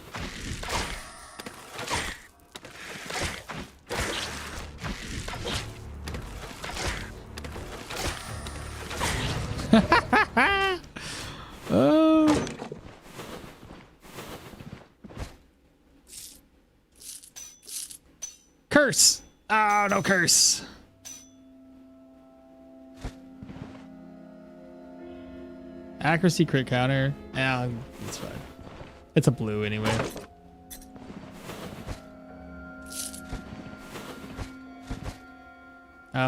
Oh. Curse. Oh, no curse. Accuracy crit counter. Yeah, it's fine. It's a blue anyway.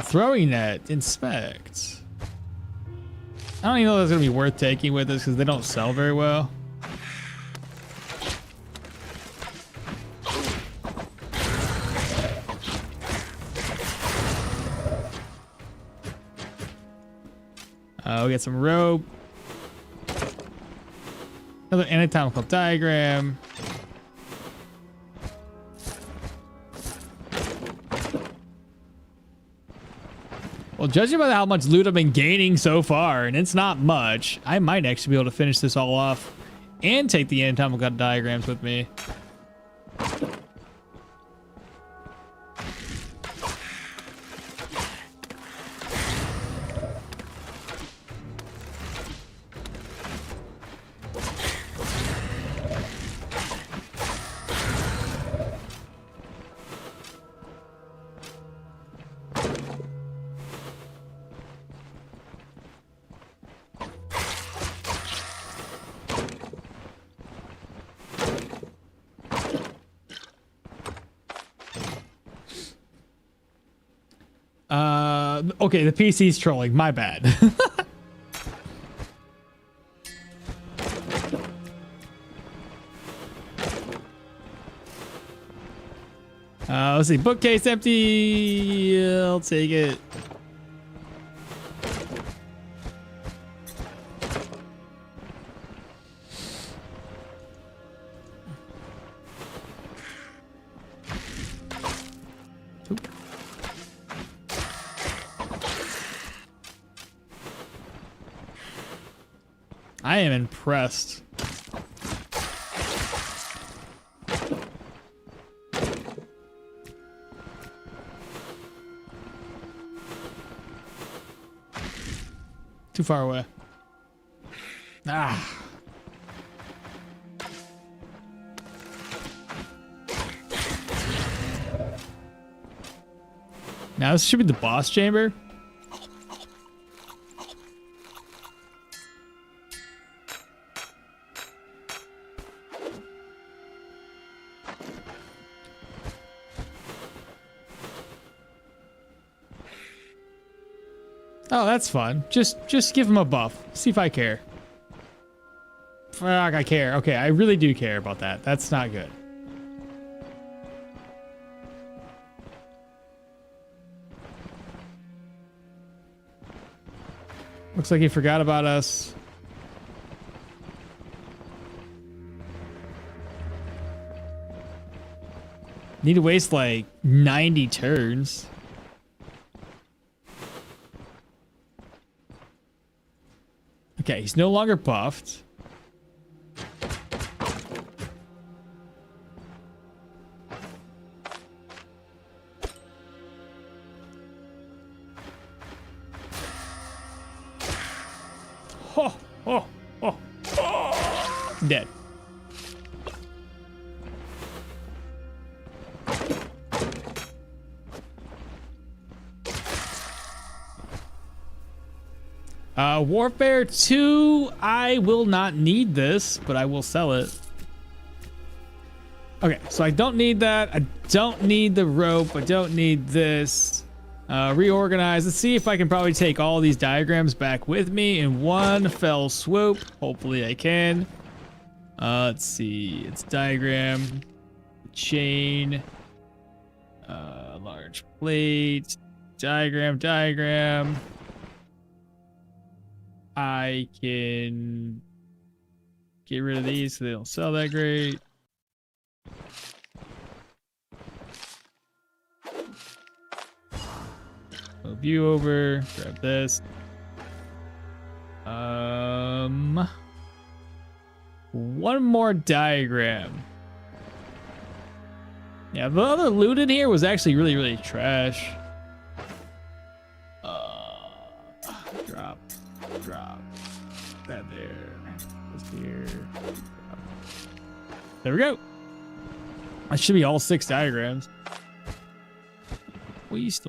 Throwing net. Inspect. I don't even know if that's going to be worth taking with us because they don't sell very well. We get some rope. Another anatomical diagram. Well, judging by how much loot I've been gaining so far, and it's not much, I might actually be able to finish this all off and take the anatomical diagrams with me. Okay, the PC's trolling. My bad. Let's see. Bookcase empty. I'll take it. I am impressed. Too far away. Ah. Now this should be the boss chamber. Oh, that's fun. Just give him a buff. See if I care. Fuck, I care. Okay, I really do care about that. That's not good. Looks like he forgot about us. Need to waste like 90 turns. Okay, he's no longer buffed. Oh, oh, oh, oh. Dead. Warfare 2, I will not need this, but I will sell it. Okay, so I don't need that. I don't need the rope. I don't need this. Reorganize. Let's see if I can probably take all these diagrams back with me in one fell swoop. Hopefully I can. Let's see. It's diagram, chain, large plate, diagram. I can get rid of these so they don't sell that great. Move you over, grab this. One more diagram. Yeah, the other loot in here was actually really trash. Drop that there. This here. There we go. That should be all 6 diagrams. Waste.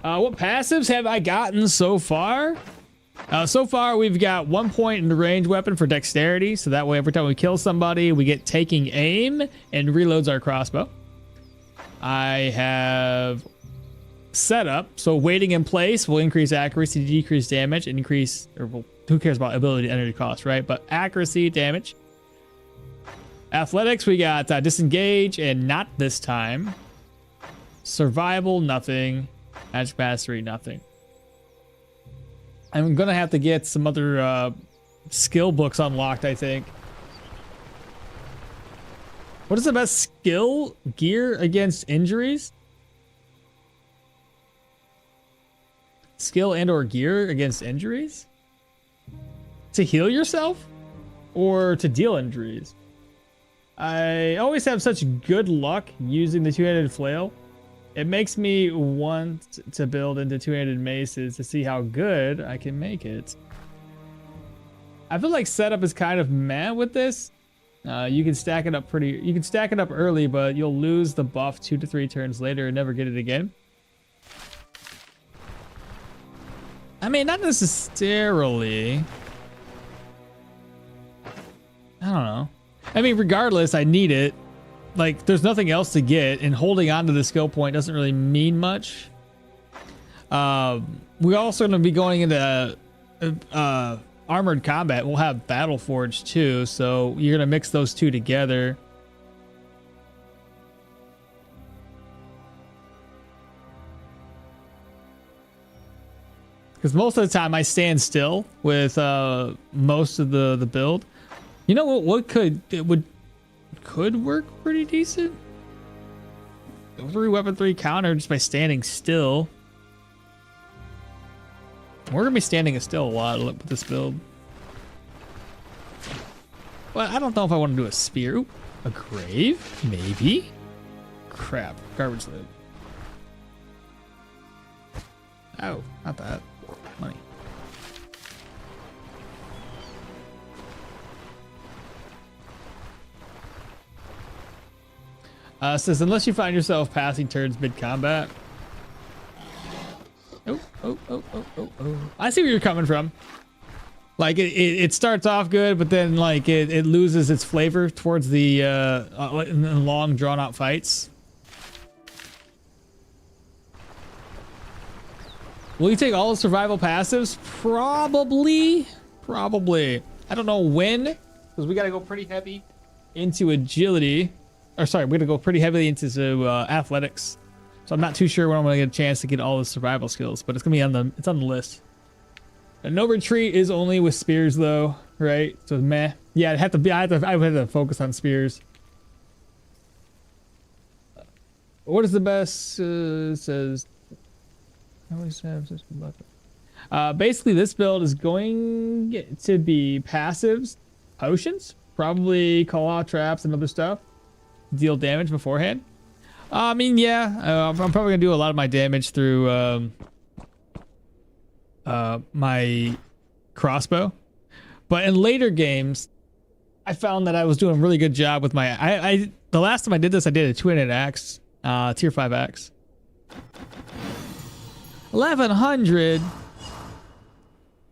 What passives have I gotten so far? So far, we've got 1 point in the ranged weapon for dexterity, so that way every time we kill somebody, we get taking aim and reloads our crossbow. I have setup, so waiting in place will increase accuracy, decrease damage, and increase, or well, who cares about ability to energy cost, right? But accuracy, damage. Athletics, we got disengage, and not this time. Survival, nothing. Magic mastery, nothing. I'm gonna have to get some other skill books unlocked, I think. What is the best skill gear against injuries? Skill and or gear against injuries? To heal yourself or to deal injuries? I always have such good luck using the two-handed flail. It makes me want to build into two-handed maces to see how good I can make it. I feel like setup is kind of meh with this. You can stack it up you can stack it up early, but you'll lose the buff 2 to 3 turns later and never get it again. I mean, not necessarily. I don't know. I mean, regardless, I need it. Like, there's nothing else to get, and holding on to the skill point doesn't really mean much. We're also going to be going into armored combat. We'll have Battle Forge too, so you're going to mix those two together. Because most of the time I stand still with most of the build. You know what could work pretty decent? 3 weapon 3 counter just by standing still. We're gonna be standing still a lot with this build. Well, I don't know if I want to do a spear. Ooh, a grave? Maybe? Crap. Garbage loot. Oh, not that. Money. Says, unless you find yourself passing turns mid-combat. Oh. I see where you're coming from. Like, it starts off good, but then, like, it loses its flavor towards the long, drawn-out fights. Will you take all the survival passives? Probably. I don't know when, because we got to go pretty heavy into agility. Or sorry, we're going to go pretty heavily into athletics. So I'm not too sure when I'm going to get a chance to get all the survival skills, but it's going to be it's on the list. And no retreat is only with spears though, right? So meh. Yeah, I would have to focus on spears. What is the best, says, I always have such luck. Basically this build is going to be passives, potions, probably call out traps and other stuff. Deal damage beforehand. I mean, yeah, I'm probably gonna do a lot of my damage through my crossbow, but in later games I found that I was doing a really good job with my the last time I did this, I did a 2-handed axe, tier 5 axe. 1100.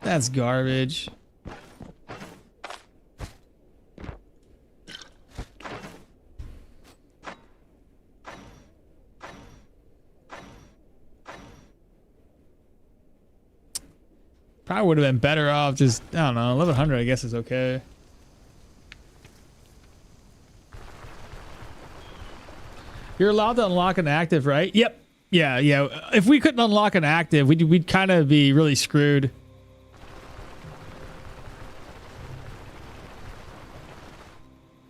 That's garbage. Probably would have been better off just, I don't know, 1100 I guess is okay. You're allowed to unlock an active, right? Yep. Yeah. If we couldn't unlock an active, we'd kind of be really screwed.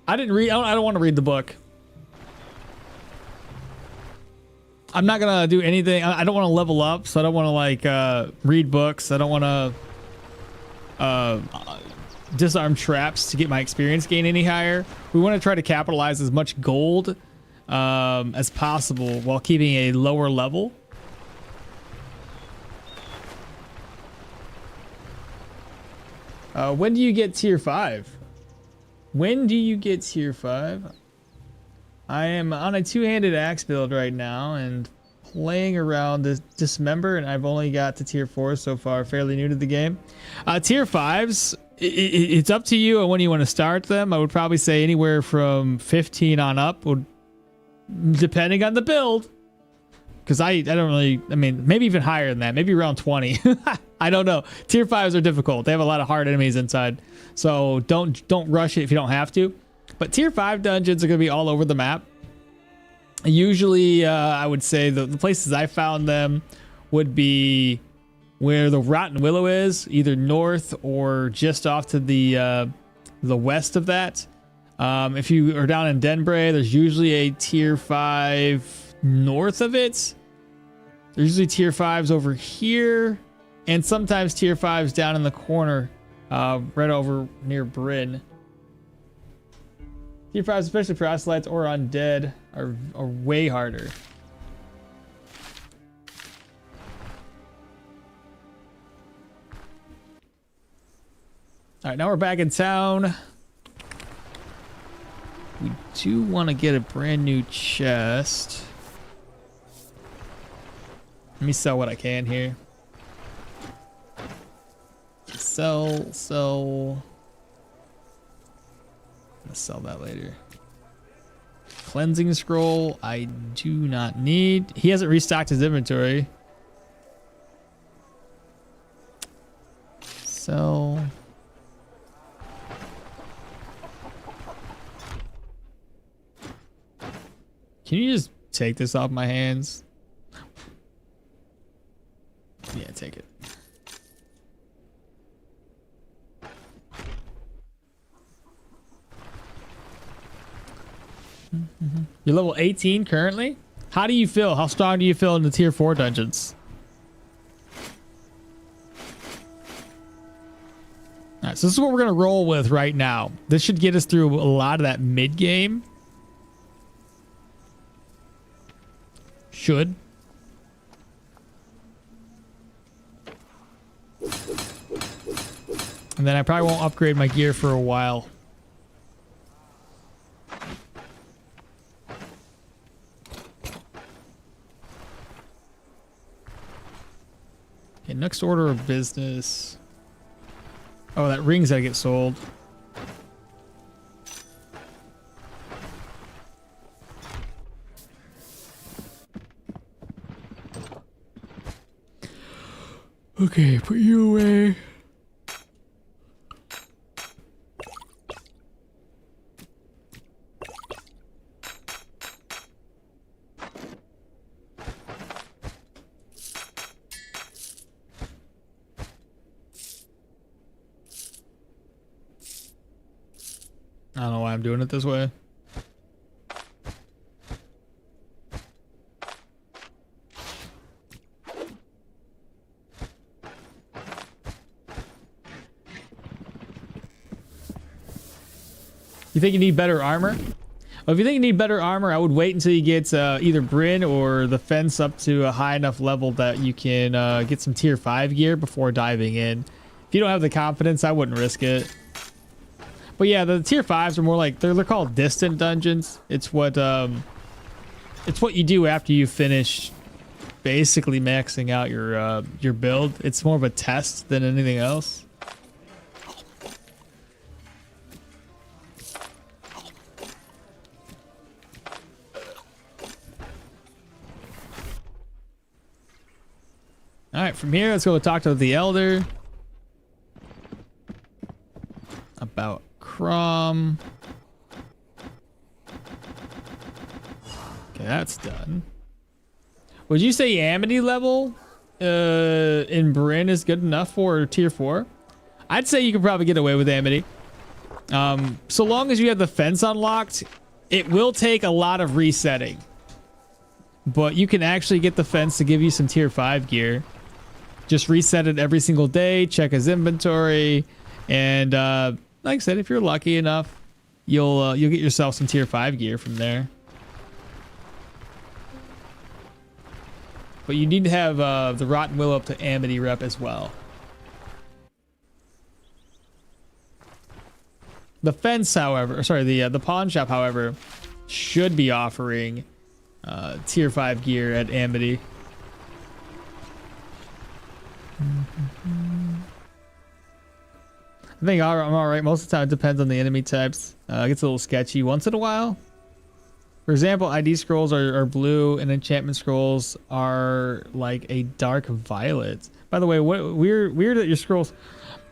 I don't want to read the book. I'm not gonna do anything. I don't want to level up, so I don't want to like read books. I don't want to disarm traps to get my experience gain any higher. We want to try to capitalize as much gold as possible while keeping a lower level. When do you get tier 5? When do you get tier 5? I am on a 2-handed axe build right now and playing around this Dismember, and I've only got to tier 4 so far, fairly new to the game. Tier 5s, it's up to you on when you want to start them. I would probably say anywhere from 15 on up, depending on the build. Because I don't really, I mean, maybe even higher than that, maybe around 20. I don't know. Tier 5s are difficult. They have a lot of hard enemies inside. So don't rush it if you don't have to. But tier 5 dungeons are going to be all over the map. Usually, I would say the places I found them would be where the Rotten Willow is, either north or just off to the west of that. If you are down in Denbray, there's usually a tier 5 north of it. There's usually tier 5s over here, and sometimes tier 5s down in the corner, right over near Bryn. Tier 5s, especially proselytes or undead, are way harder. All right, now we're back in town. We do want to get a brand new chest. Let me sell what I can here. Sell. Let's sell that later. Cleansing scroll, I do not need. He hasn't restocked his inventory. Sell. Can you just take this off my hands? Yeah, take it. You're level 18 currently? How do you feel? How strong do you feel in the tier 4 dungeons? Alright, so this is what we're going to roll with right now. This should get us through a lot of that mid game. Should. And then I probably won't upgrade my gear for a while. Okay, next order of business. Oh, that ring's gotta get sold. Okay, put you away. I don't know why I'm doing it this way. You think you need better armor? Well, if you think you need better armor, I would wait until you get either Bryn or the fence up to a high enough level that you can get some tier 5 gear before diving in. If you don't have the confidence, I wouldn't risk it. But yeah, the tier 5s are more like they're called distant dungeons. It's what you do after you finish basically maxing out your build. It's more of a test than anything else. All right, from here, let's go talk to the elder about Crom. Okay, that's done. Would you say Amity level in Bryn is good enough for tier 4? I'd say you could probably get away with Amity. So long as you have the fence unlocked, it will take a lot of resetting. But you can actually get the fence to give you some tier 5 gear. Just reset it every single day, check his inventory, and like I said, if you're lucky enough, you'll get yourself some tier 5 gear from there. But you need to have the Rotten Willow up to Amity rep as well. The fence, however, the pawn shop, however, should be offering tier 5 gear at Amity. I think I'm all right. Most of the time, it depends on the enemy types. It gets a little sketchy once in a while. For example, ID scrolls are blue, and enchantment scrolls are like a dark violet. By the way, what weird that your scrolls.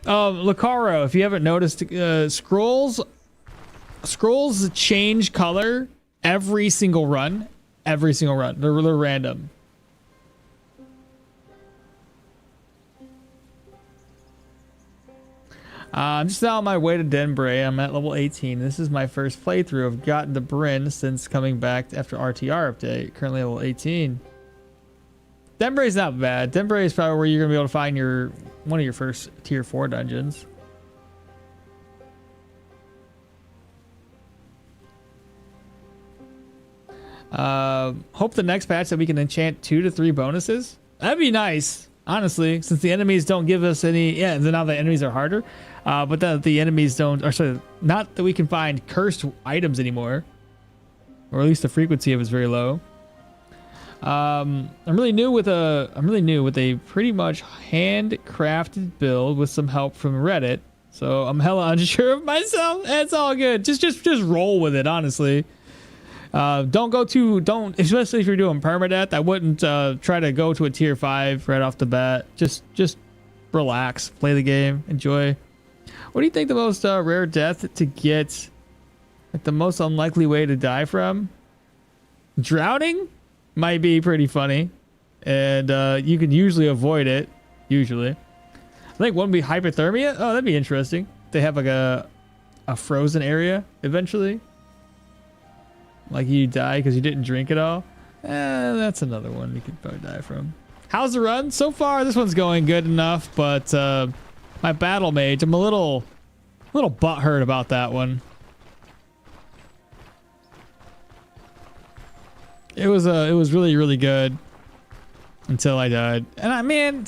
Lucaro, if you haven't noticed, scrolls change color every single run. Every single run. They're random. I'm just now on my way to Denbray. I'm at level 18. This is my first playthrough. I've gotten the Bryn since coming back after RTR update. Currently level 18. Denbray's not bad. Denbray is probably where you're gonna be able to find one of your first tier 4 dungeons. Hope the next patch that we can enchant 2 to 3 bonuses. That'd be nice, honestly, since the enemies don't give us any. Yeah, now the enemies are harder, but the enemies don't. Or sorry, not that we can find cursed items anymore, or at least the frequency of it is very low. I'm really new with a pretty much handcrafted build with some help from Reddit. So I'm hella unsure of myself. It's all good. Just roll with it, honestly. Don't, especially if you're doing permadeath, I wouldn't try to go to a tier 5 right off the bat. Just relax, play the game, enjoy. What do you think the most rare death to get, like the most unlikely way to die from? Drowning might be pretty funny, and you can usually avoid it. Usually, I think one would be hypothermia. Oh, that'd be interesting. They have like a frozen area eventually. Like you die because you didn't drink it all. That's another one you could probably die from. How's the run? So far, this one's going good enough, but my Battlemage, I'm a little butthurt about that one. It was really, really good until I died. And man,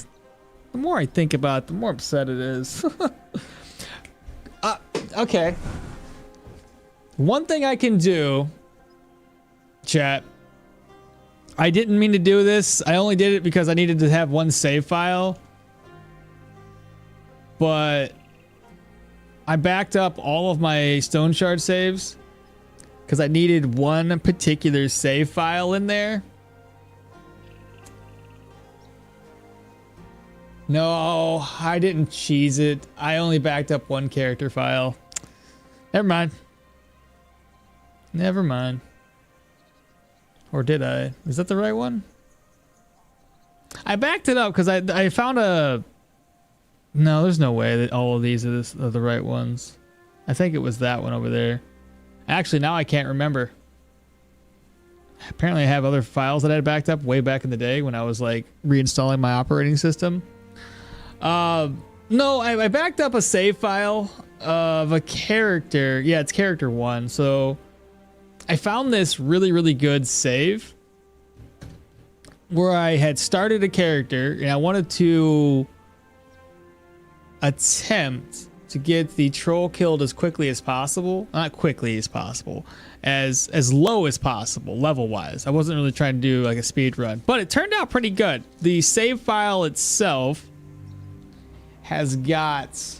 the more I think about it, the more upset it is. Okay. One thing I can do, chat. I didn't mean to do this. I only did it because I needed to have one save file. But I backed up all of my Stoneshard saves because I needed one particular save file in there. No, I didn't cheese it. I only backed up one character file. Never mind. Never mind. Or did I? Is that the right one? I backed it up because I found a... No, there's no way that all of these are the right ones. I think it was that one over there. Actually, now I can't remember. Apparently I have other files that I had backed up way back in the day when I was like reinstalling my operating system. No, I backed up a save file of a character. Yeah, it's character 1. So I found this really, really good save where I had started a character and I wanted to attempt to get the troll killed as quickly as possible. Not quickly as possible, as low as possible level wise. I wasn't really trying to do like a speed run, but it turned out pretty good. The save file itself has got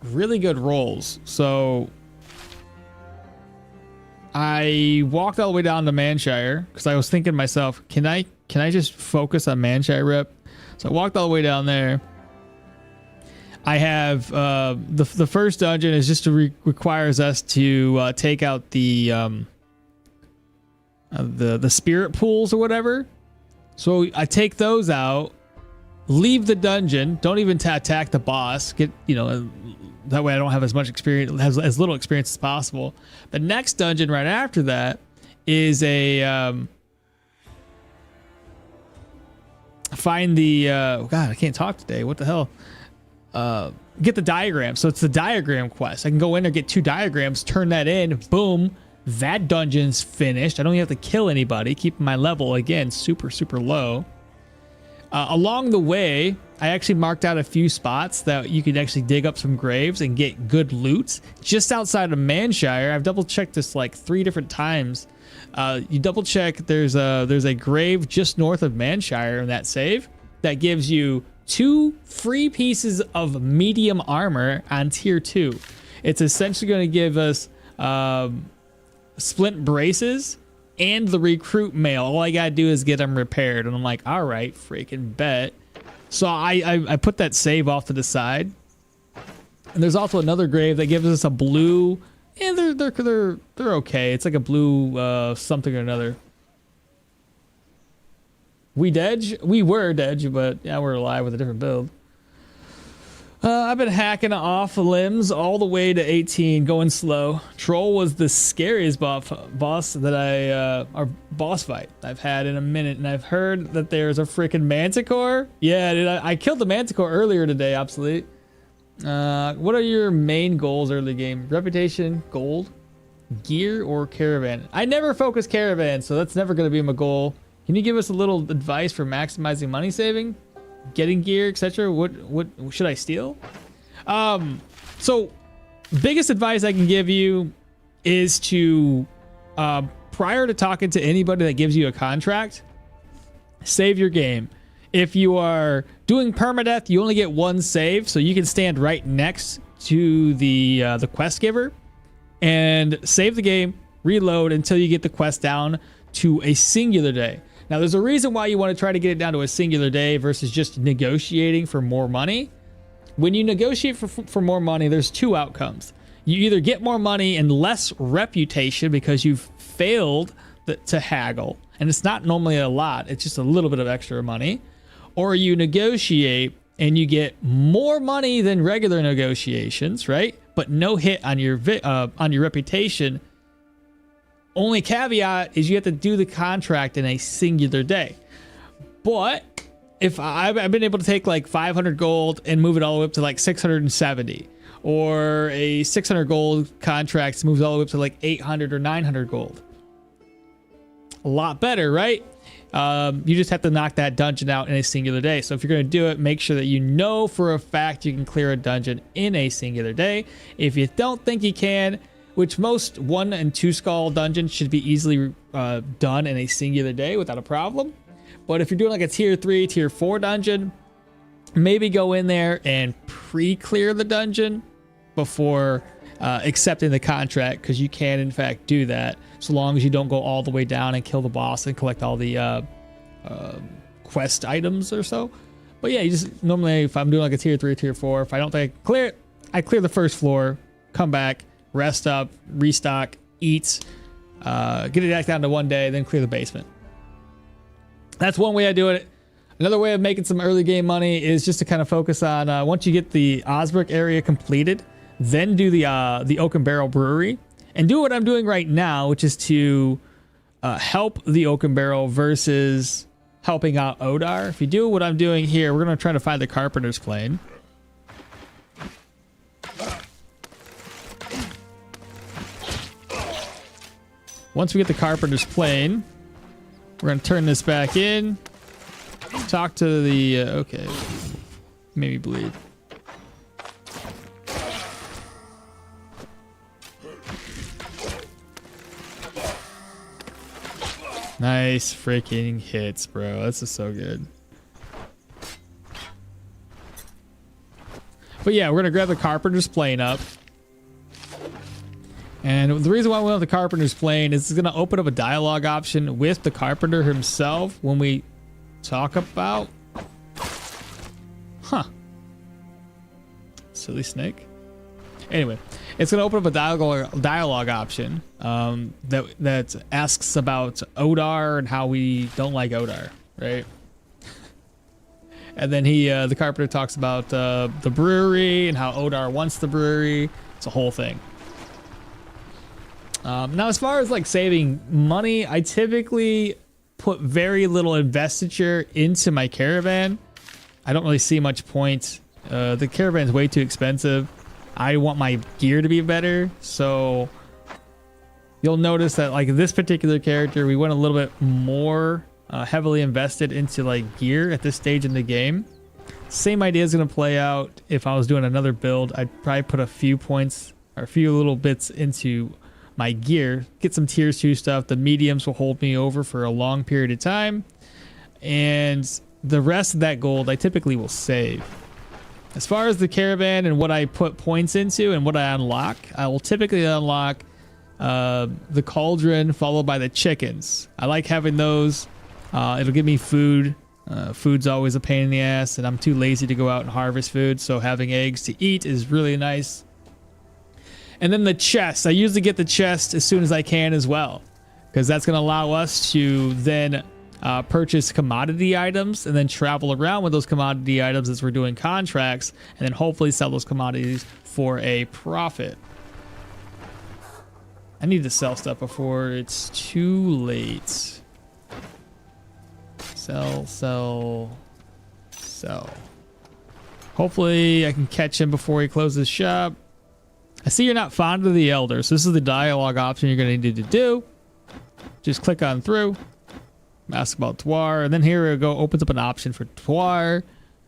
really good rolls. So I walked all the way down to Manshire because I was thinking to myself, can I just focus on Manshire rep? So I walked all the way down there. I have the first dungeon is just requires us to take out the spirit pools or whatever. So I take those out, leave the dungeon, don't even attack the boss. Get that way I don't have as much experience, as little experience as possible. The next dungeon right after that is a find the God, I can't talk today. What the hell? Get the diagram. So it's the diagram quest. I can go in there, get 2 diagrams, turn that in, boom, that dungeon's finished. I don't even have to kill anybody, keeping my level again super, super low. Along the way, I actually marked out a few spots that you could actually dig up some graves and get good loot. Just outside of Manshire, I've double checked this like 3 different times. You double check, there's a grave just north of Manshire in that save that gives you 2 free pieces of medium armor on tier 2. It's essentially going to give us splint braces and the recruit mail. All I gotta do is get them repaired, and I'm like, all right, freaking bet. So I put that save off to the side, and there's also another grave that gives us a blue. Yeah, they're okay. It's like a blue something or another. We dead? We were dead, but yeah, we're alive with a different build. I've been hacking off limbs all the way to 18, going slow. Troll was the scariest boss that our boss fight I've had in a minute, and I've heard that there's a freaking manticore. Yeah, dude, I killed the manticore earlier today, obsolete. What are your main goals early game? Reputation, gold, gear, or caravan? I never focus caravan, so that's never going to be my goal. Can you give us a little advice for maximizing money saving? Getting gear, etc. What should I steal? So biggest advice I can give you is to prior to talking to anybody that gives you a contract, save your game. If you are doing permadeath, you only get one save, so you can stand right next to the quest giver and save the game, reload until you get the quest down to a singular day. Now, there's a reason why you want to try to get it down to a singular day versus just negotiating for more money. When you negotiate for more money, there's two outcomes. You either get more money and less reputation because you've failed to haggle, and it's not normally a lot, it's just a little bit of extra money, or you negotiate and you get more money than regular negotiations, right? But no hit on your reputation. Only caveat is you have to do the contract in a singular day. But if I've been able to take like 500 gold and move it all the way up to like 670, or a 600 gold contract moves all the way up to like 800 or 900 gold. A lot better, right? You just have to knock that dungeon out in a singular day. So if you're going to do it, make sure that you know for a fact you can clear a dungeon in a singular day. If you don't think you can, which most 1 and 2 skull dungeons should be easily done in a singular day without a problem. But if you're doing like a tier 3, tier 4 dungeon, maybe go in there and pre-clear the dungeon before accepting the contract, because you can in fact do that so long as you don't go all the way down and kill the boss and collect all the quest items or so. But yeah, you just normally, if I'm doing like a tier 3, tier 4, if I don't think I clear it, I clear the first floor, come back, rest up, restock, eat, get it back down to 1 day, then clear the basement. That's one way I do it. Another way of making some early game money is just to kind of focus on once you get the Osbrick area completed, then do the Oak and Barrel Brewery, and do what I'm doing right now, which is to help the Oak and Barrel versus helping out Odar. If you do what I'm doing here, we're going to try to find the Carpenter's Plane. Once we get the Carpenter's Plane, we're going to turn this back in. Talk to the... okay. Maybe bleed. Nice freaking hits, bro. This is so good. But yeah, we're going to grab the Carpenter's Plane up. And the reason why we want the Carpenter's Plane is it's going to open up a dialogue option with the Carpenter himself when we talk about... Huh. Silly snake. Anyway, it's going to open up a dialogue option that asks about Odar and how we don't like Odar, right? And then the Carpenter talks about the brewery and how Odar wants the brewery. It's a whole thing. Now, as far as like saving money, I typically put very little investiture into my caravan. I don't really see much point. The caravan is way too expensive. I want my gear to be better, so you'll notice that like this particular character, we went a little bit more heavily invested into like gear at this stage in the game. Same idea is going to play out if I was doing another build. I'd probably put a few points or a few little bits into my gear, get some tier 2 stuff. The mediums will hold me over for a long period of time, and the rest of that gold I typically will save. As far as the caravan and what I put points into and what I unlock, I will typically unlock the cauldron followed by the chickens. I like having those. It'll give me food. Food's always a pain in the ass, and I'm too lazy to go out and harvest food, so having eggs to eat is really nice. And then the chest. I usually get the chest as soon as I can as well, because that's going to allow us to then purchase commodity items and then travel around with those commodity items as we're doing contracts, and then hopefully sell those commodities for a profit. I need to sell stuff before it's too late. Sell, sell, sell. Hopefully I can catch him before he closes shop. I see you're not fond of the Elder, so this is the dialogue option you're going to need to do. Just click on through. Ask about Dwar, and then here we go. Opens up an option for Dwar.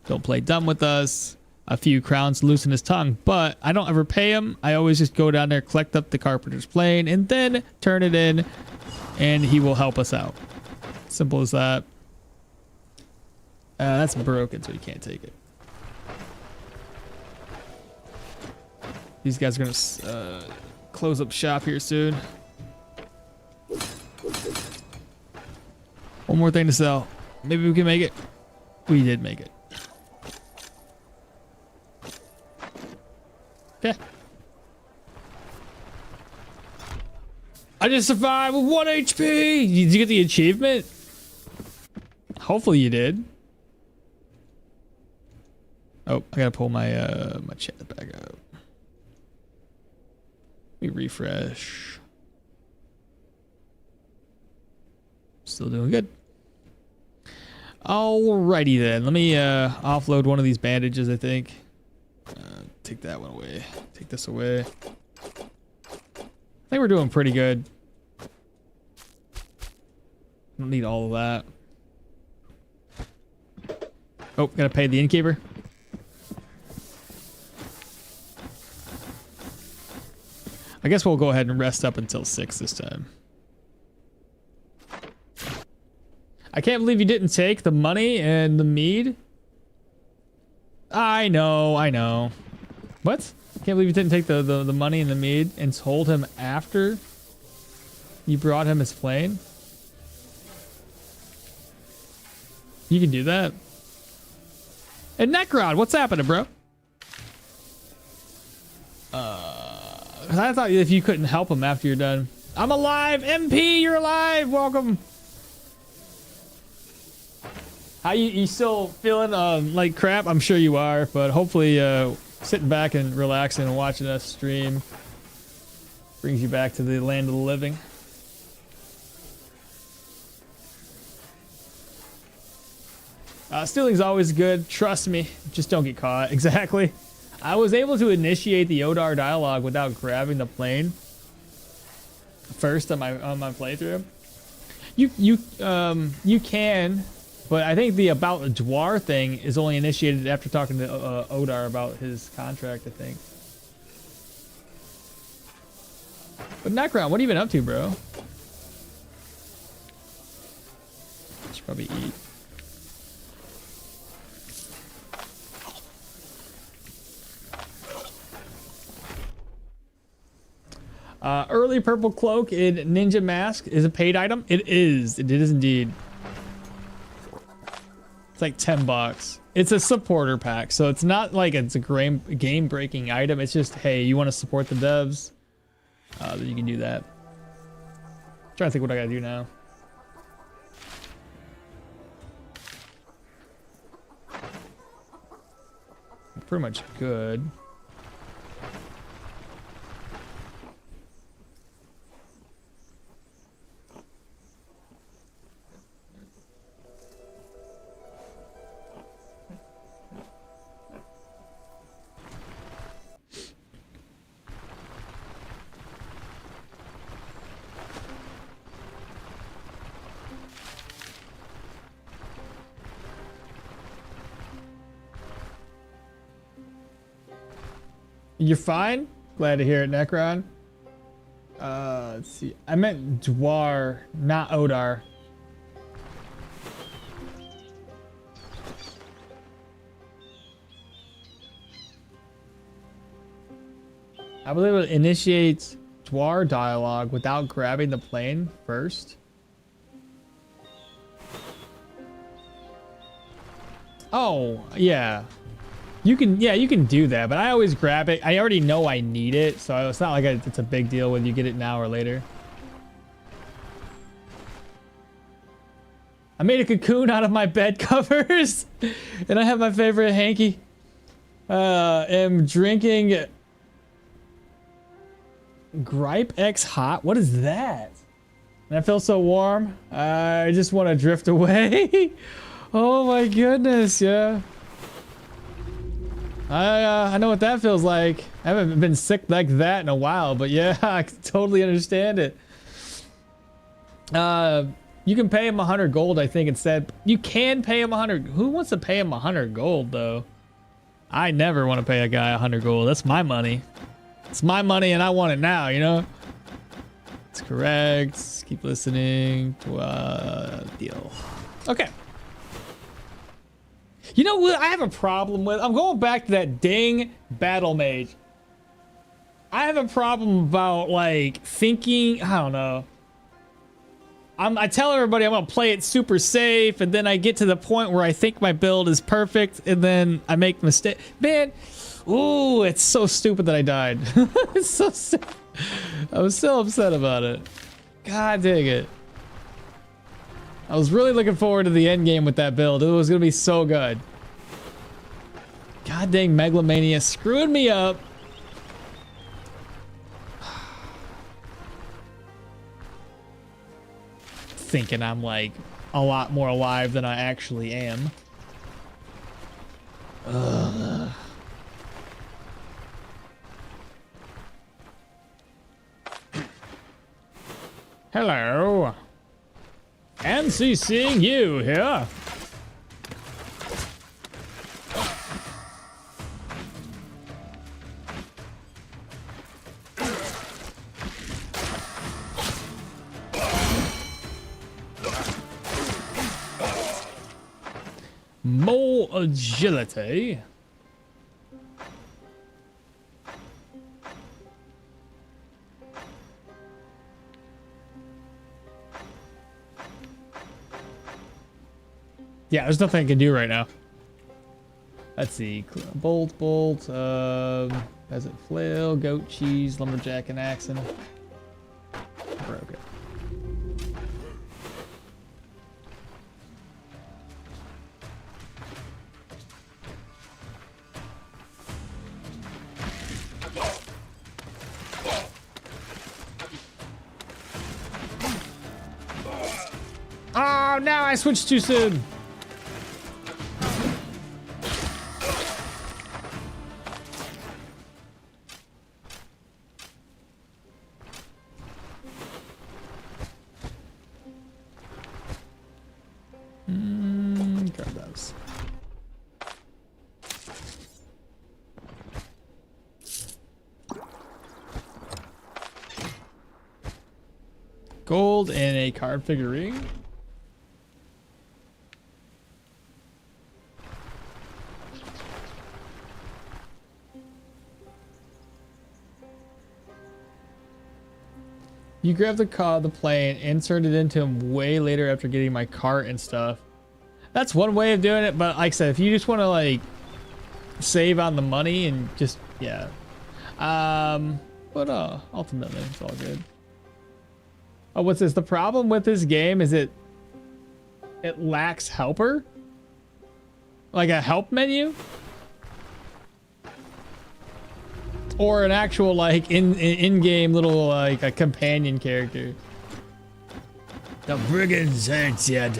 Don't play dumb with us. A few crowns to loosen his tongue, but I don't ever pay him. I always just go down there, collect up the carpenter's plane, and then turn it in, and he will help us out. Simple as that. That's broken, so you can't take it. These guys are gonna close up shop here soon. One more thing to sell. Maybe we can make it. We did make it. Okay. I just survived with 1 HP. Did you get the achievement? Hopefully you did. Oh, I gotta pull my my chat back up. Let me refresh. Still doing good. Alrighty then. Let me offload one of these bandages, I think. Take that one away. Take this away. I think we're doing pretty good. Don't need all of that. Oh, gotta pay the innkeeper. I guess we'll go ahead and rest up until 6 this time. I can't believe you didn't take the money and the mead. I know, I know. What? Can't believe you didn't take the money and the mead and told him after you brought him his plane. You can do that. And Necron, what's happening, bro? I thought if you couldn't help him after you're done. I'm alive, MP, you're alive, welcome. How you still feeling like crap? I'm sure you are, but hopefully sitting back and relaxing and watching us stream brings you back to the land of the living. Stealing's always good, trust me, just don't get caught. Exactly. I was able to initiate the Odar dialogue without grabbing the plane first on my playthrough. You can. But I think the about the Dwar thing is only initiated after talking to Odar about his contract, I think. But Necron, what have you been up to, bro? Should probably eat. Early purple cloak in Ninja Mask is a paid item. It is. It is indeed. It's like $10. It's a supporter pack, so it's not like it's a game-breaking item. It's just, hey, you want to support the devs? Then you can do that. I'm trying to think what I gotta do now. Pretty much good. You're fine? Glad to hear it, Necron. Let's see. I meant Dwar, not Odar. I believe it initiates Dwar dialogue without grabbing the plane first. Oh, yeah. You can do that, but I always grab it. I already know I need it, so it's not like it's a big deal whether you get it now or later. I made a cocoon out of my bed covers, and I have my favorite hanky. Am drinking Gripe X Hot. What is that? And I feel so warm. I just want to drift away. Oh my goodness, yeah. I know what that feels like. I haven't been sick like that in a while, but yeah, I totally understand it. You can pay him 100 gold, I think, instead. You can pay him 100. Who wants to pay him 100 gold, though? I never want to pay a guy 100 gold. That's my money. It's my money, and I want it now, you know? It's correct. Keep listening. Deal. Okay. You know what I have a problem with? I'm going back to that dang Battlemage. I have a problem about, like, thinking... I don't know. I tell everybody I'm gonna play it super safe, and then I get to the point where I think my build is perfect, and then I make mistake. Man, ooh, it's so stupid that I died. It's so stupid. I was so upset about it. God dang it. I was really looking forward to the end game with that build. It was gonna be so good. God dang Megalomania screwed me up. Thinking I'm like a lot more alive than I actually am. Ugh. Hello. NC seeing you here. More agility. Yeah, there's nothing I can do right now. Let's see. Bolt, peasant flail, goat cheese, lumberjack, and axon. Broke it. Oh, now I switched too soon. Grab those. Gold and a card figurine. You grab the plane, insert it into him way later after getting my cart and stuff. That's one way of doing it, but like I said, if you just want to like save on the money and just, yeah. But ultimately it's all good. Oh, what's this? The problem with this game is it lacks helper. Like a help menu. Or an actual like in-game little like a companion character. The brigands answered.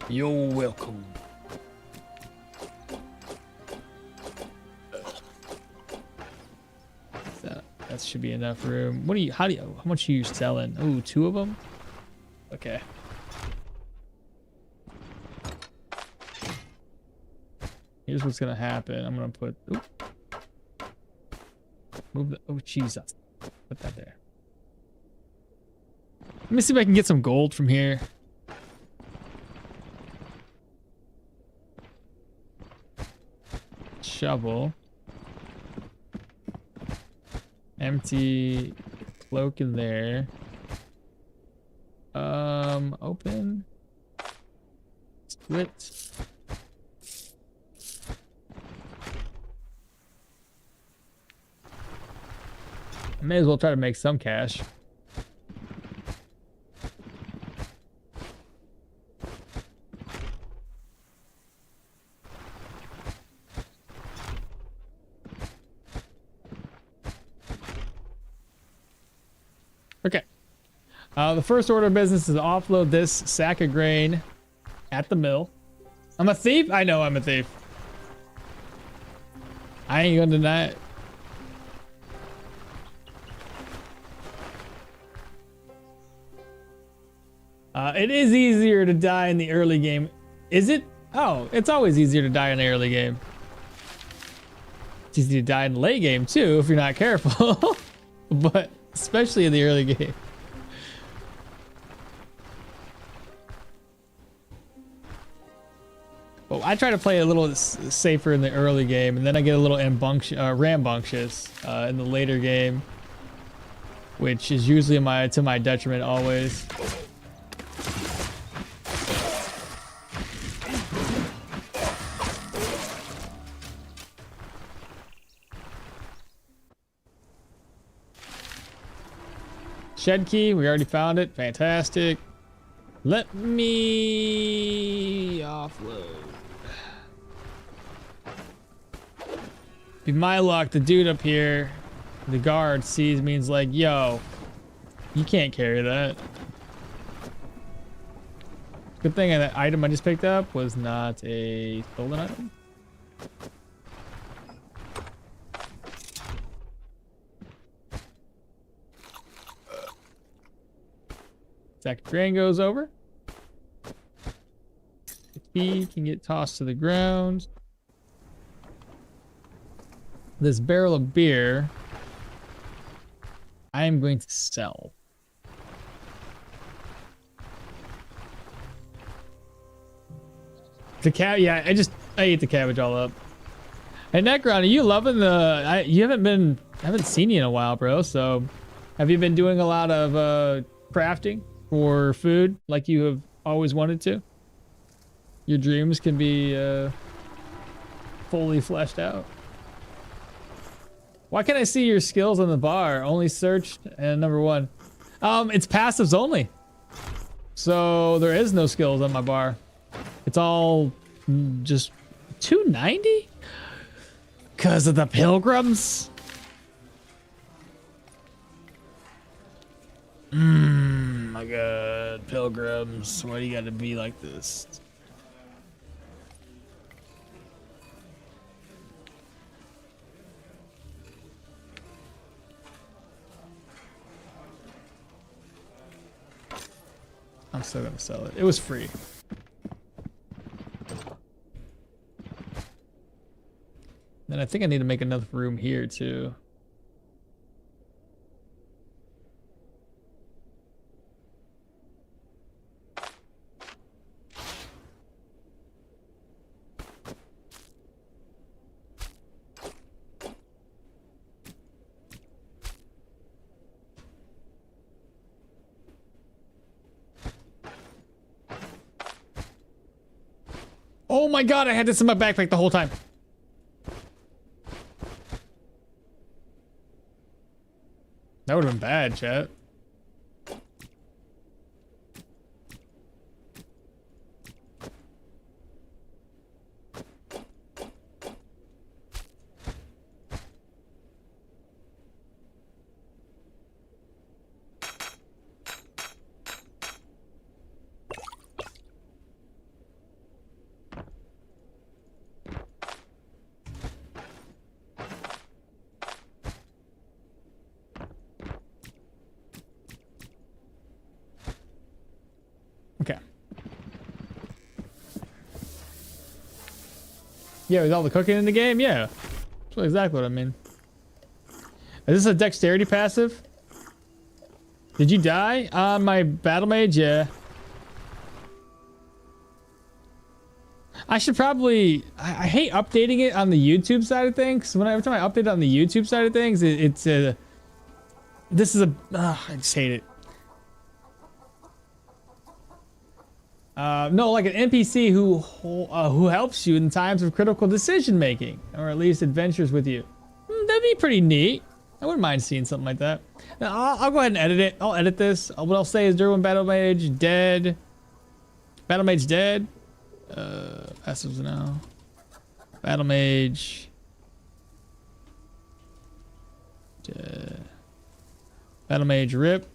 You're welcome. That should be enough room. How much are you selling? Ooh, 2 of them? Okay. Here's what's gonna happen. I'm gonna put, oop. Move the, oh Jesus. Put that there. Let me see if I can get some gold from here. Shovel. Empty cloak in there. Open. Split. I may as well try to make some cash. Okay. The first order of business is to offload this sack of grain at the mill. I'm a thief? I know I'm a thief. I ain't gonna deny it. It is easier to die in the early game. Is it? Oh, it's always easier to die in the early game. It's easy to die in the late game too if you're not careful. But especially in the early game. Well, I try to play a little safer in the early game, and then I get a little rambunctious in the later game, which is usually to my detriment always. Shed key, we already found it. Fantastic. Let me offload. Be my luck, the dude up here, the guard sees me and is like, yo, you can't carry that. Good thing that item I just picked up was not a stolen item. Sack of grain goes over. The key can get tossed to the ground. This barrel of beer, I am going to sell. The yeah, I ate the cabbage all up. Hey Necron, are you loving the? I haven't seen you in a while, bro. So, have you been doing a lot of crafting for food like you have always wanted to? Your dreams can be fully fleshed out. Why can't I see your skills on the bar? Only searched and number 1. It's passives only. So there is no skills on my bar. It's all just 290? Because of the pilgrims? My god, pilgrims. Why do you gotta be like this? I'm still gonna sell it. It was free. Then I think I need to make enough room here too. Oh my god, I had this in my backpack the whole time. That would have been bad, chat. Okay. Yeah, with all the cooking in the game, yeah. That's exactly what I mean. Is this a dexterity passive? Did you die on my Battlemage? Yeah. I should probably... I hate updating it on the YouTube side of things. Every time I update it on the YouTube side of things, it's this is a... I just hate it. No, like an NPC who helps you in times of critical decision making, or at least adventures with you. That'd be pretty neat. I wouldn't mind seeing something like that. Now, I'll go ahead and edit it. I'll edit this. What I'll say is Derwin Battlemage dead. Battlemage dead. Passives now. Battlemage dead. Battlemage rip.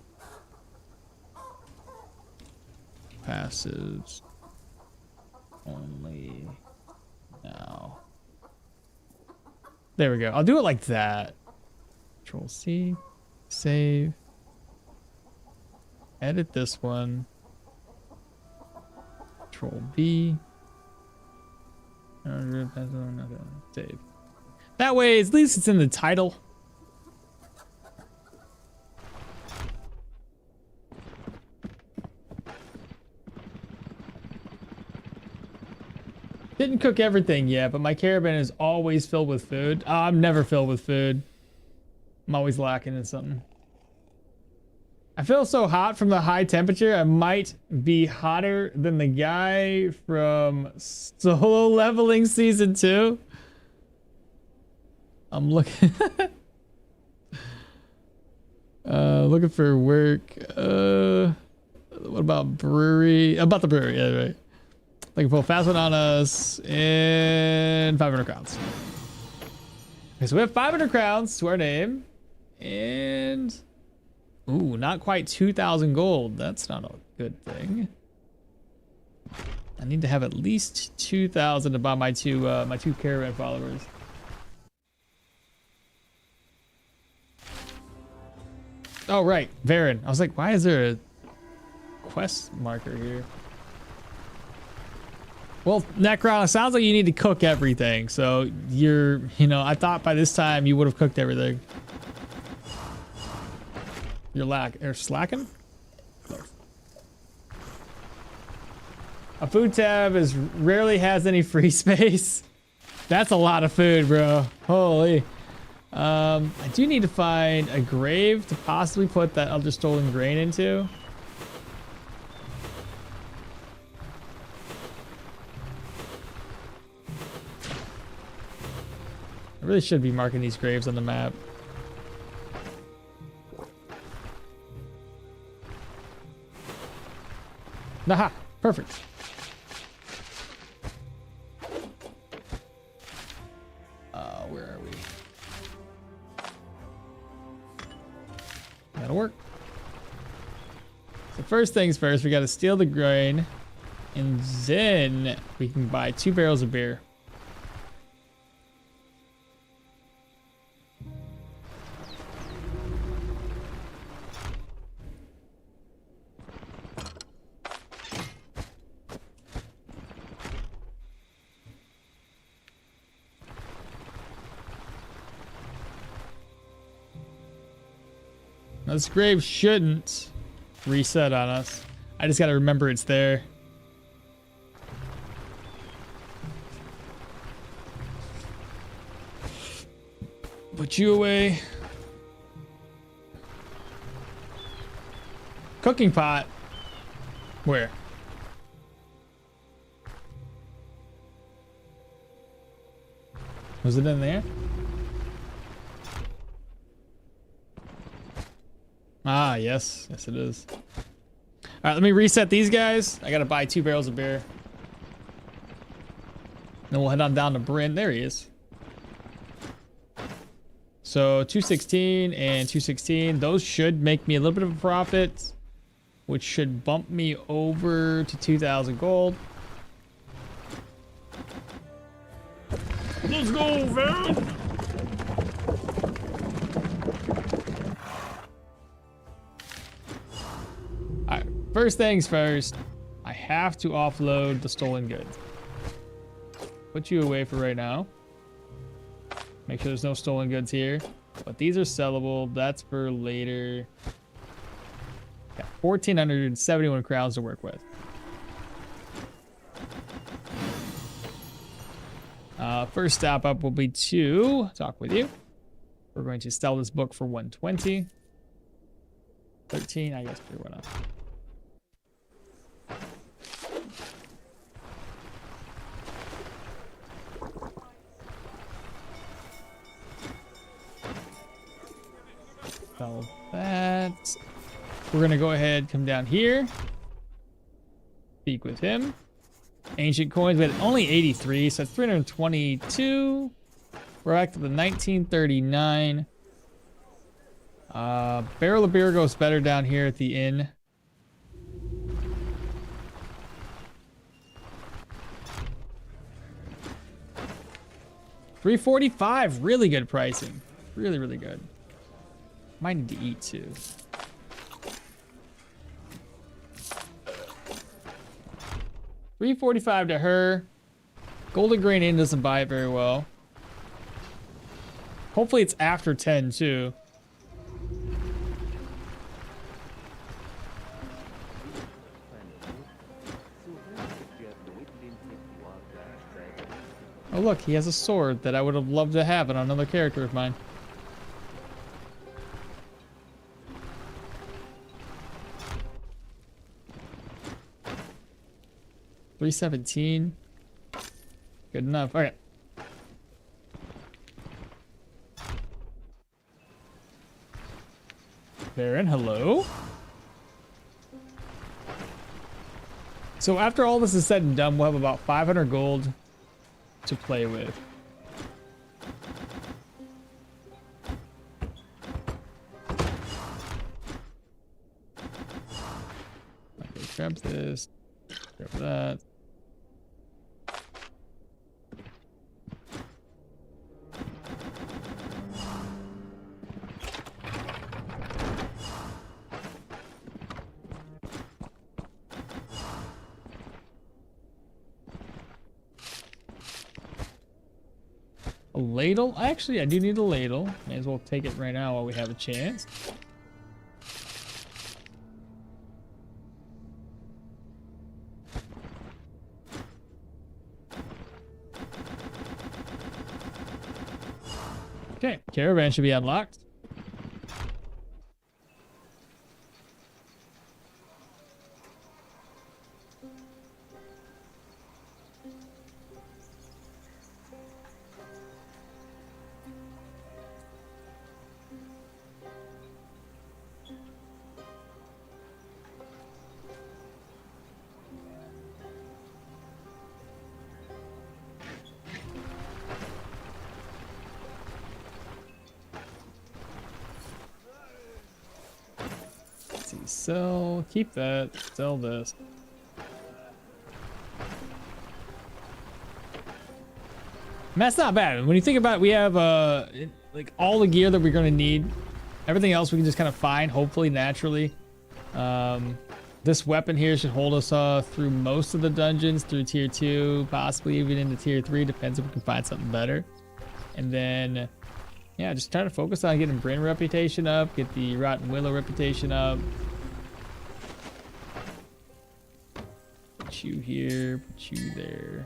Passes only now. There we go. I'll do it like that. Control C, save. Edit this one. Control B. Save. That way, at least it's in the title. Didn't cook everything yet, but my caravan is always filled with food. I'm never filled with food. I'm always lacking in something. I feel so hot from the high temperature. I might be hotter than the guy from Solo Leveling Season 2. I'm looking... looking for work. What about brewery? About the brewery, yeah, right. Looking for a fast one on us and 500 crowns. Okay, so we have 500 crowns to our name. And... ooh, not quite 2,000 gold. That's not a good thing. I need to have at least 2,000 to buy my two caravan followers. Oh, right. Varen. I was like, why is there a quest marker here? Well, Necron, it sounds like you need to cook everything. So you're, you know, I thought by this time you would have cooked everything. You're slacking? Close. A food tab rarely has any free space. That's a lot of food, bro. Holy. I do need to find a grave to possibly put that other stolen grain into. I really should be marking these graves on the map. Aha! Perfect. Where are we? That'll work. So first things first, we gotta steal the grain, and then we can buy 2 barrels of beer. Now, this grave shouldn't reset on us. I just gotta remember it's there. Put you away. Cooking pot. Where? Was it in there? Ah, yes. Yes, it is. All right, let me reset these guys. I gotta buy 2 barrels of beer. Then we'll head on down to Bryn. There he is. So 216 and 216. Those should make me a little bit of a profit, which should bump me over to 2,000 gold. Let's go, man! Alright, first things first, I have to offload the stolen goods. Put you away for right now. Make sure there's no stolen goods here. But these are sellable. That's for later. Got 1,471 crowns to work with. First stop up will be to talk with you. We're going to sell this book for 120. 13, I guess, for what up. Sell that. We're gonna go ahead, come down here. Speak with him. Ancient coins, we had only 83, so that's 322. We're back to the 1939. Barrel of beer goes better down here at the inn. 345, really good pricing. Really, really good. Might need to eat too. $345 to her. Golden Grain Inn doesn't buy it very well. Hopefully it's after 10 too. Oh look, he has a sword that I would have loved to have on another character of mine. $317. Good enough. All right. Baron, hello. So after all this is said and done, we'll have about 500 gold to play with. Okay, grab this. Grab that. A ladle? Actually, I do need a ladle. May as well take it right now while we have a chance. Okay, caravan should be unlocked. Sell, keep that, sell this. And that's not bad. When you think about it, we have like all the gear that we're gonna need. Everything else we can just kind of find, hopefully naturally. This weapon here should hold us through most of the dungeons, through tier 2, possibly even into tier 3, depends if we can find something better. And then, yeah, just try to focus on getting Bryn reputation up, get the Rotten Willow reputation up. Put you here, put you there.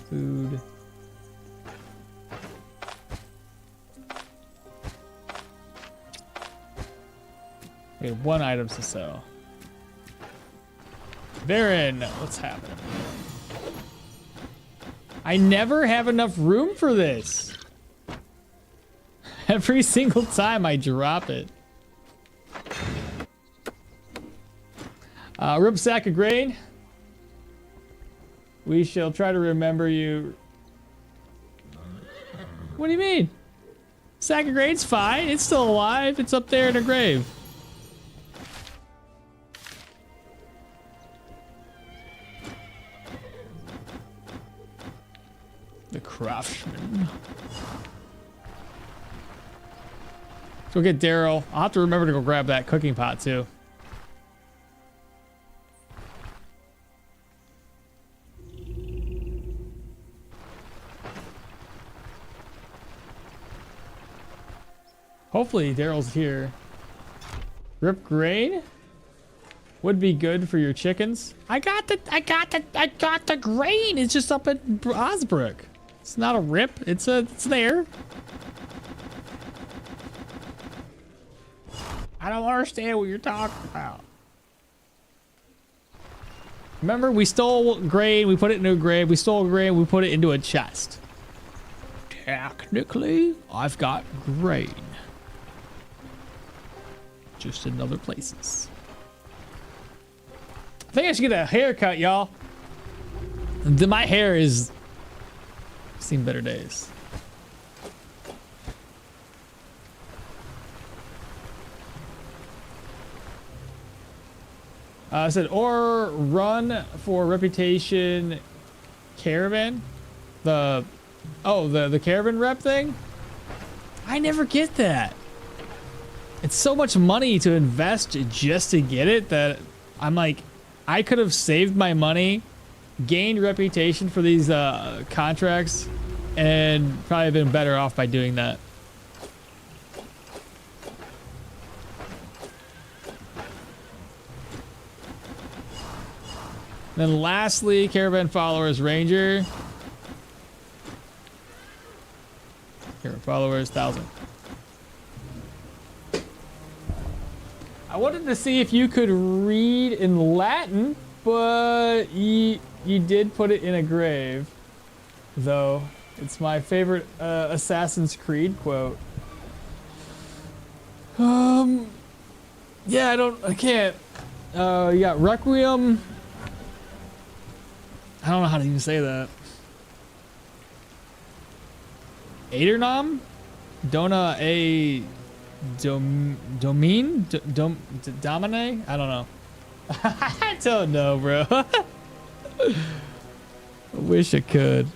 Food. We have 1 item to sell. Baron, what's happening? I never have enough room for this. Every single time I drop it. Rip sack of grain. We shall try to remember you. What do you mean? Sack of grain's fine. It's still alive. It's up there in a grave. The craftsman. So we'll get Daryl. I'll have to remember to go grab that cooking pot too. Hopefully Daryl's here. Rip grain would be good for your chickens. I got the grain. It's just up at Osbrook. It's not a rip. It's there. I don't understand what you're talking about. Remember, we stole grain. We put it into a grave. We stole grain. We put it into a chest. Technically, I've got grain. Just in other places. I think I should get a haircut, y'all. My hair is seen better days. I said, or run for reputation caravan, the caravan rep thing. I never get that. It's so much money to invest just to get it that I'm like, I could have saved my money, gained reputation for these contracts, and probably been better off by doing that. Then lastly, caravan followers, ranger. Caravan followers, 1,000. I wanted to see if you could read in Latin, but you did put it in a grave, though. It's my favorite Assassin's Creed quote. Yeah, I can't. You got Requiem. I don't know how to even say that. Adernam? Dona a Domine? Domine? I don't know. I don't know, bro. I wish I could.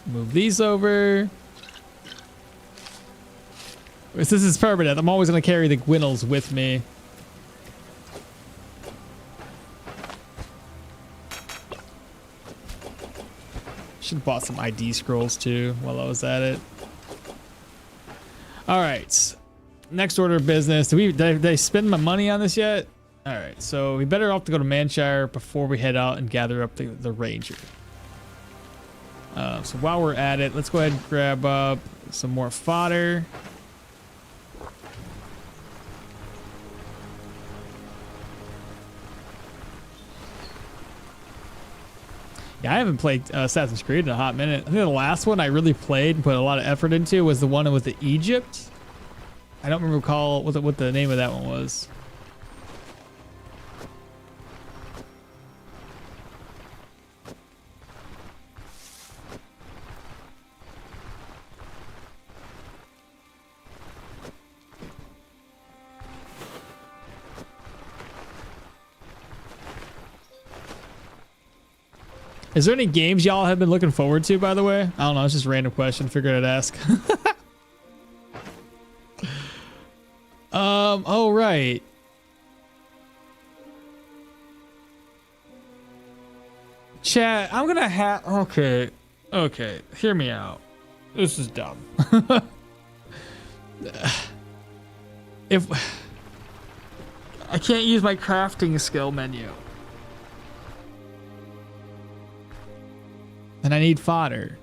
Move these over. This is permadeath. I'm always going to carry the Gwinnels with me. Should have bought some ID scrolls too while I was at it. All right. Next order of business. Did I spend my money on this yet? All right. So we better off to go to Manshire before we head out and gather up the ranger. So while we're at it, let's go ahead and grab up some more fodder. Yeah, I haven't played Assassin's Creed in a hot minute. I think the last one I really played and put a lot of effort into was the one with the Egypt. I don't recall what the name of that one was. Is there any games y'all have been looking forward to, by the way? I don't know. It's just a random question. Figured I'd ask. Oh, right. Chat, I'm gonna have... Okay. Okay. Hear me out. This is dumb. If... I can't use my crafting skill menu. And I need fodder.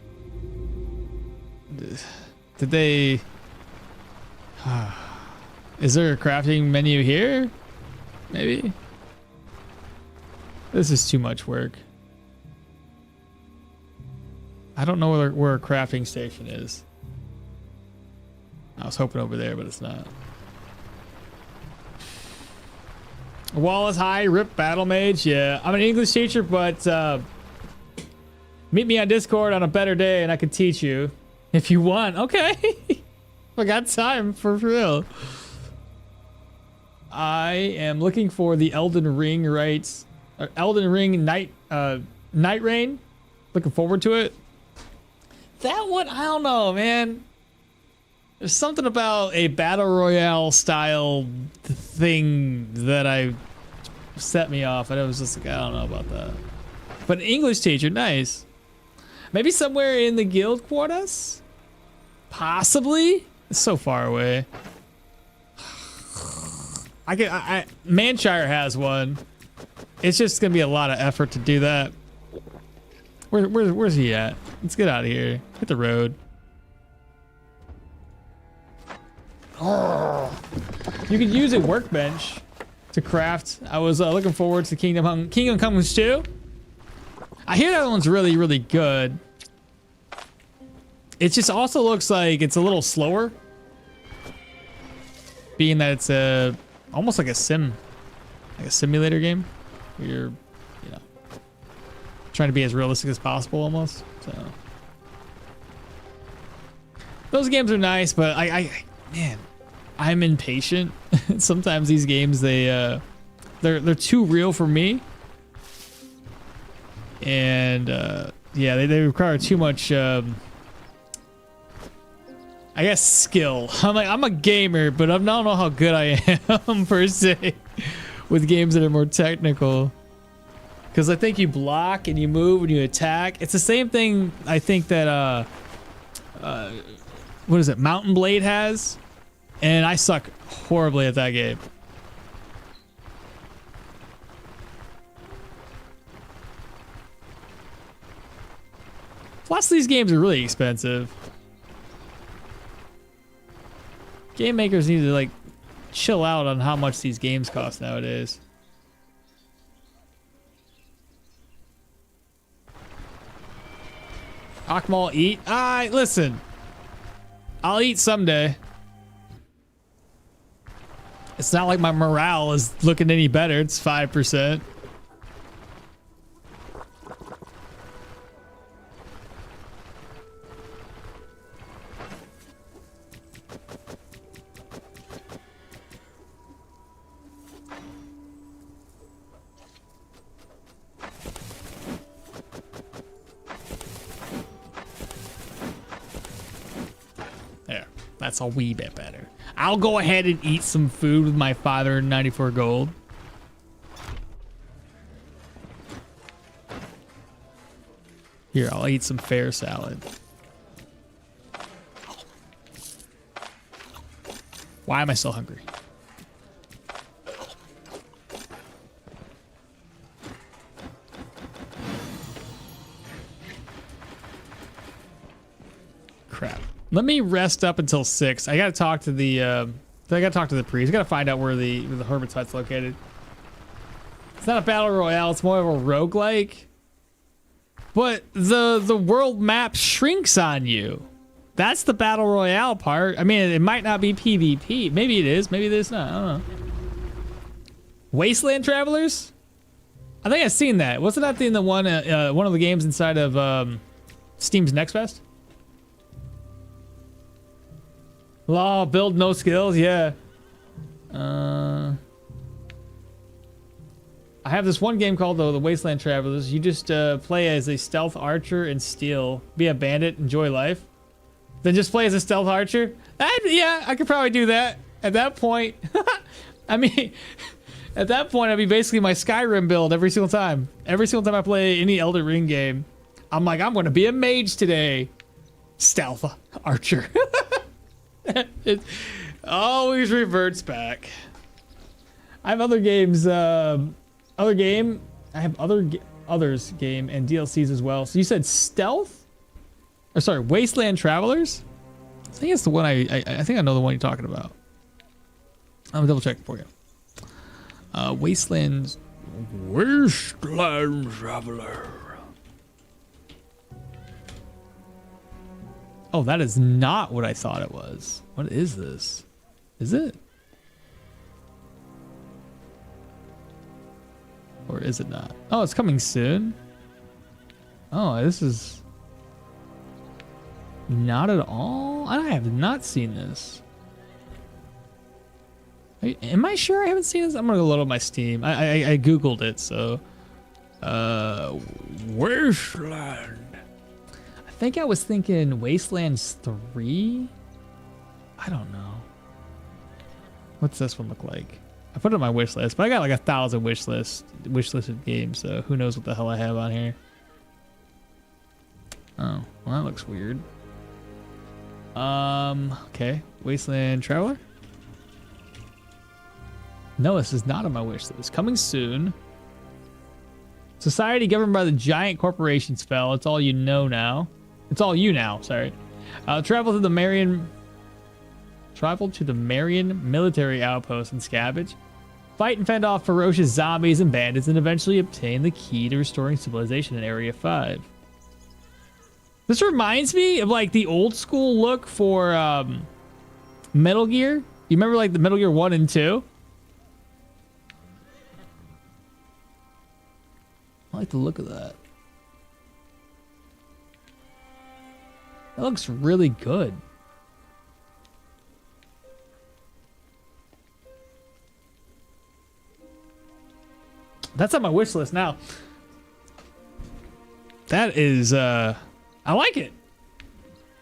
Did they... Is there a crafting menu here? Maybe? This is too much work. I don't know where a crafting station is. I was hoping over there, but it's not. Wall is high, rip Battlemage. Yeah, I'm an English teacher, but meet me on Discord on a better day and I can teach you if you want. Okay. I got time for real. I am looking for the Elden Ring Elden Ring Night Rain. Looking forward to it. That one, I don't know, man. There's something about a battle royale style thing that set me off, and it was just like, I don't know about that. But an English teacher, nice. Maybe somewhere in the guild quarters? Possibly? It's so far away. Manshire has one. It's just gonna be a lot of effort to do that. Where's he at? Let's get out of here. Hit the road. Oh. You could use a workbench to craft. I was looking forward to Kingdom Comes 2. I hear that one's really, really good. It just also looks like it's a little slower, being that it's almost like a simulator game where you're, trying to be as realistic as possible almost. So those games are nice, but man, I'm impatient. Sometimes these games they're too real for me. And yeah, they require too much, I guess, skill. I'm a gamer, but I don't know how good I am per se with games that are more technical. Because I think you block and you move and you attack. It's the same thing I think that what is it, Mountain Blade has, and I suck horribly at that game. Plus, these games are really expensive. Game makers need to like chill out on how much these games cost nowadays. Okmall eat? Listen. I'll eat someday. It's not like my morale is looking any better. It's 5%. That's a wee bit better. I'll go ahead and eat some food with my 594 gold. Here, I'll eat some fair salad. Why am I so hungry? Crap. Let me rest up until 6. I gotta talk to the priest. I gotta find out where the hermit's hut's located. It's not a battle royale, it's more of a roguelike. But the world map shrinks on you. That's the battle royale part. I mean, it might not be PvP. Maybe it is, maybe it is not. I don't know. Wasteland Travelers? I think I've seen that. Wasn't that in the one of the games inside of Steam's Next Fest? Law, build, no skills, yeah. I have this one game called the Wasteland Travelers. You just play as a stealth archer and steal. Be a bandit, enjoy life. Then just play as a stealth archer? Yeah, I could probably do that. At that point, I mean, at that point, I'd be basically my Skyrim build every single time. Every single time I play any Elden Ring game, I'm like, I'm going to be a mage today. Stealth archer. It always reverts back. I have other games, I have others game and DLCs as well. So you said stealth? Or sorry, Wasteland Travelers? I think it's the one I think I know the one you're talking about. I'm gonna double check for you. Wasteland Traveler. Oh, that is not what I thought it was. What is this? Is it? Or is it not? Oh, it's coming soon. Oh, this is not at all. I have not seen this. Am I sure I haven't seen this? I'm gonna go load up my Steam. I googled it, so Wasteland. I think I was thinking Wastelands 3. I don't know. What's this one look like? I put it on my wish list, but I got like 1,000 wish listed games, so who knows what the hell I have on here. Oh, well, that looks weird. Okay, Wasteland Traveler. No, this is not on my wish list. Coming soon. Society governed by the giant corporations fell. It's all you know now. It's all you now. Sorry. Travel to the Marion military outpost in Scavenge. Fight and fend off ferocious zombies and bandits, and eventually obtain the key to restoring civilization in Area 5. This reminds me of like the old school look for Metal Gear. You remember like the Metal Gear 1 and 2? I like the look of that. That looks really good. That's on my wish list now. That is, I like it.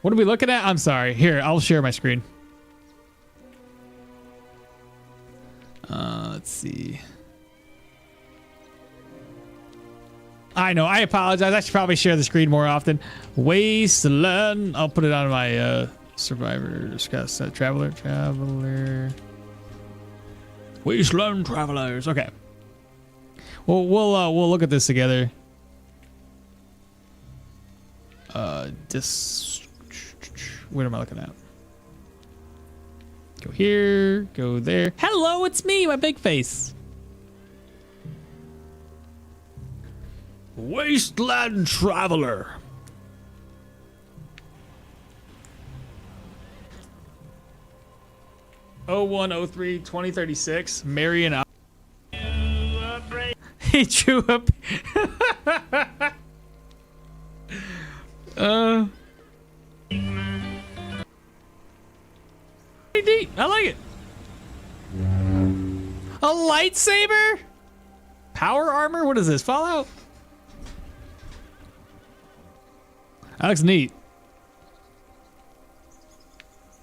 What are we looking at? I'm sorry. Here, I'll share my screen. Let's see. I know. I apologize. I should probably share the screen more often. Wasteland. I'll put it on my Survivor Traveler. Wasteland Travelers. Okay. Well, we'll look at this together. What am I looking at? Go here. Go there. Hello, it's me, my big face. Wasteland Traveler. Oh 0103 2036. Marion. He drew up. Pretty neat. I like it. A lightsaber? Power armor? What is this? Fallout? That looks neat.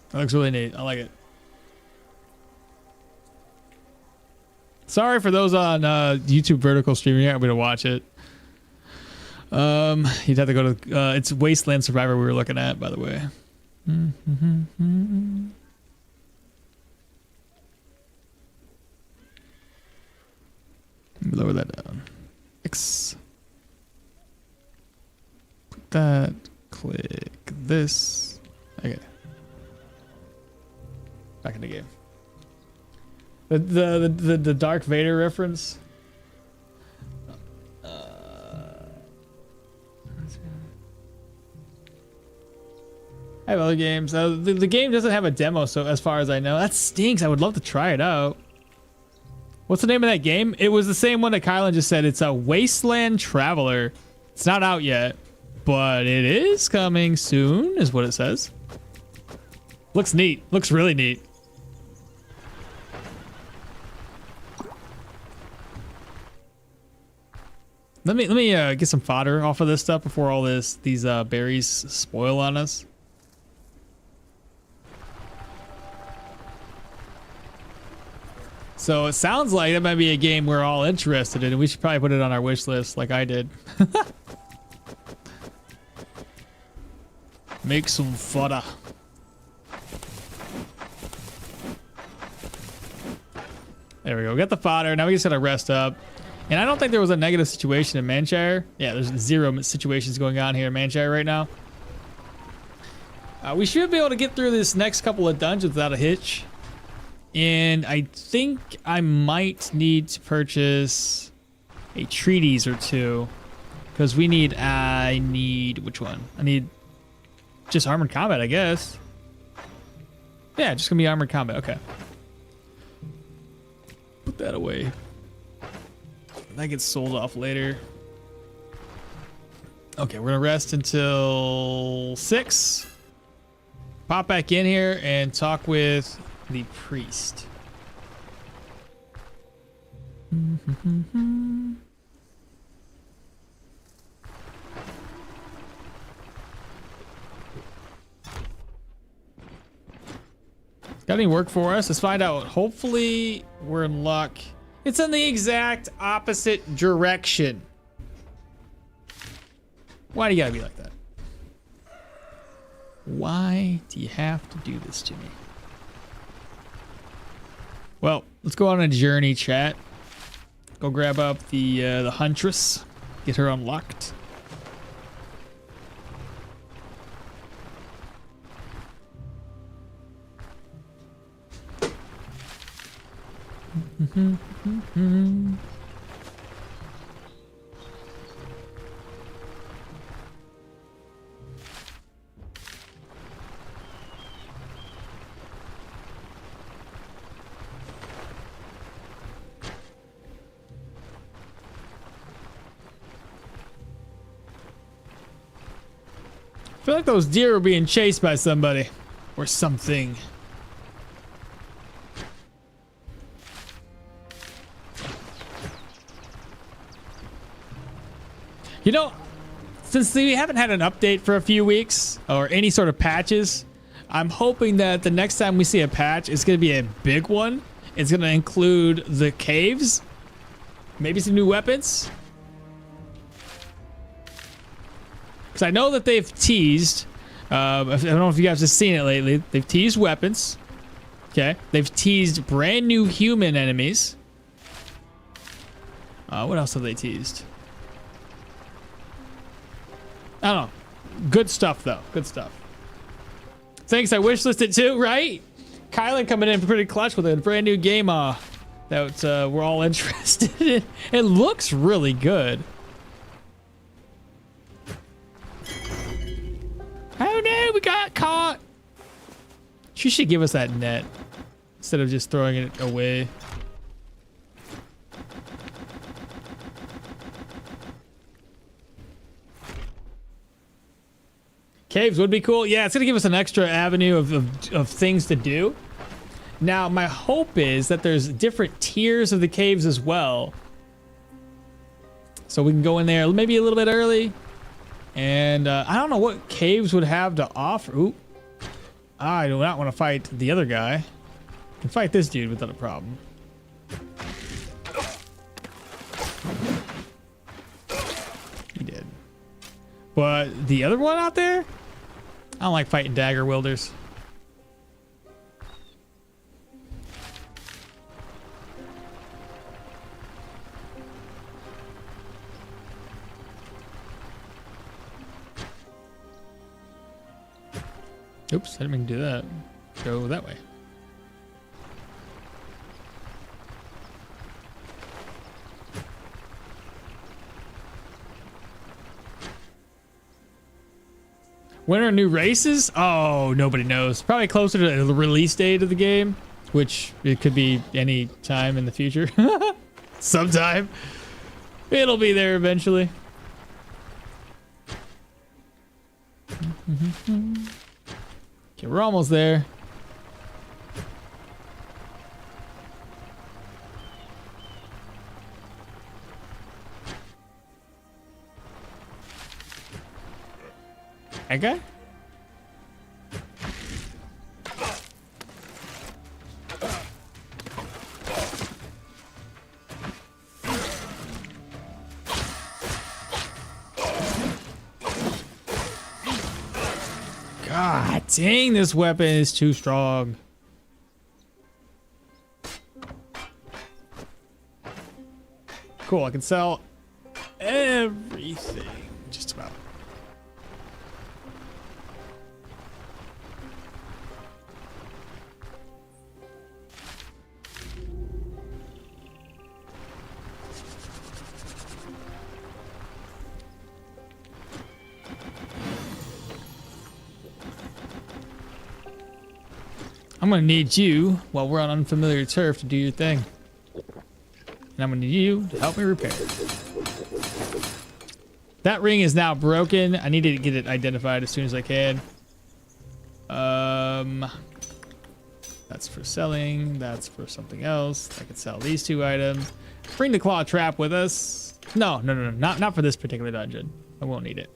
That looks really neat. I like it. Sorry for those on YouTube vertical streaming. You're not able to watch it. You'd have to go to it's Wasteland Survivor we were looking at, by the way. Let me lower that down. X. Put that. Click this. Okay. Back in the game. The Darth Vader reference. I have other games. The game doesn't have a demo, so as far as I know, that stinks. I would love to try it out. What's the name of that game? It was the same one that Kylan just said. It's a Wasteland Traveler. It's not out yet, but it is coming soon, is what it says. Looks neat. Looks really neat. Let me get some fodder off of this stuff before all these berries spoil on us. So it sounds like that might be a game we're all interested in, and we should probably put it on our wish list like I did. Make some fodder. There we go. We got the fodder. Now we just gotta rest up. And I don't think there was a negative situation in Manshire. Yeah, there's 0 situations going on here in Manshire right now. We should be able to get through this next couple of dungeons without a hitch. And I think I might need to purchase a treatise or two. Because I need, which one? I need just armored combat, I guess. Yeah, just gonna be armored combat, okay. Put that away. That gets sold off later. Okay, we're gonna rest until 6. Pop back in here and talk with the priest. Got any work for us? Let's find out. Hopefully we're in luck. It's in the exact opposite direction. Why do you gotta be like that? Why do you have to do this to me? Well, let's go on a journey, chat. Go grab up the huntress. Get her unlocked. I feel like those deer were being chased by somebody or something. You know, Since we haven't had an update for a few weeks or any sort of patches, I'm hoping that the next time we see a patch, it's going to be a big one. It's going to include the caves, maybe some new weapons. Because I know that they've teased, I don't know if you guys have seen it lately, they've teased weapons. Okay, they've teased brand new human enemies. What else have they teased? I don't know. Good stuff, though. Good stuff. Thanks, I wishlisted too, right? Kylan coming in pretty clutch with a brand new game that we're all interested in. It looks really good. Oh no, we got caught. She should give us that net instead of just throwing it away. Caves would be cool. Yeah, it's gonna give us an extra avenue of things to do. Now, my hope is that there's different tiers of the caves as well. So we can go in there maybe a little bit early. And I don't know what caves would have to offer. Ooh. I do not want to fight the other guy. I can fight this dude without a problem. He did. But the other one out there? I don't like fighting dagger wielders. Oops, I didn't mean to do that. Go that way. When are new races? Oh, nobody knows. Probably closer to the release date of the game, which it could be any time in the future. Sometime. It'll be there eventually. Okay, we're almost there. Okay. God dang, this weapon is too strong. Cool, I can sell everything. Just about. I'm gonna need you while we're on unfamiliar turf to do your thing. And I'm gonna need you to help me repair it. That ring is now broken. I need to get it identified as soon as I can. That's for selling. That's for something else. I can sell these two items. Bring the claw trap with us. No, not for this particular dungeon. I won't need it.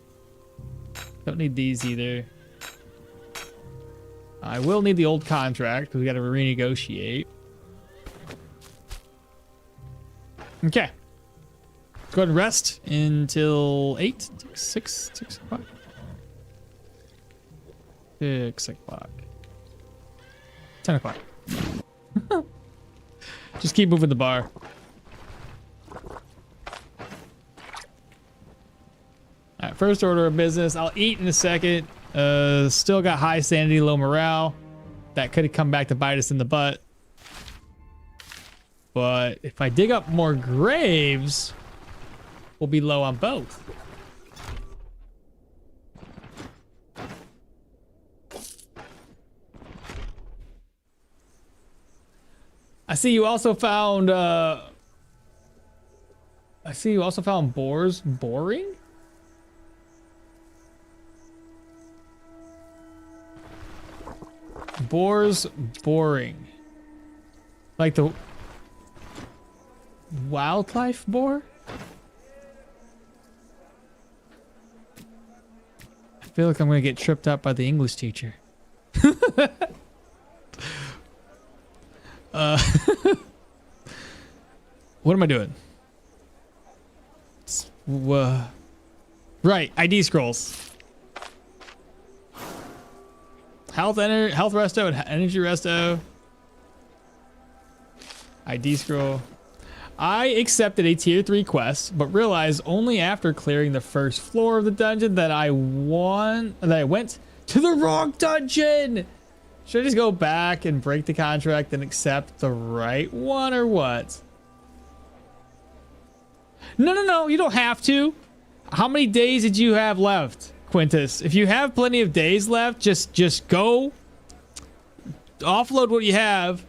Don't need these either. I will need the old contract because we got to renegotiate. Okay. Go ahead and rest until 6 o'clock. 6 o'clock. 10 o'clock. Just keep moving the bar. All right, first order of business. I'll eat in a second. Still got high sanity, low morale. That could have come back to bite us in the butt. But if I dig up more graves, we'll be low on both. I see you also found boars boring? Boars boring. Like the wildlife boar? feel like I'm gonna get tripped up by the English teacher. What am I doing? Right, ID scrolls. Health resto and energy resto. ID scroll. I accepted a tier 3 quest, but realized only after clearing the first floor of the dungeon that I went to the wrong dungeon. Should I just go back and break the contract and accept the right one or what? No, you don't have to. How many days did you have left, Quintus? If you have plenty of days left, just go offload what you have.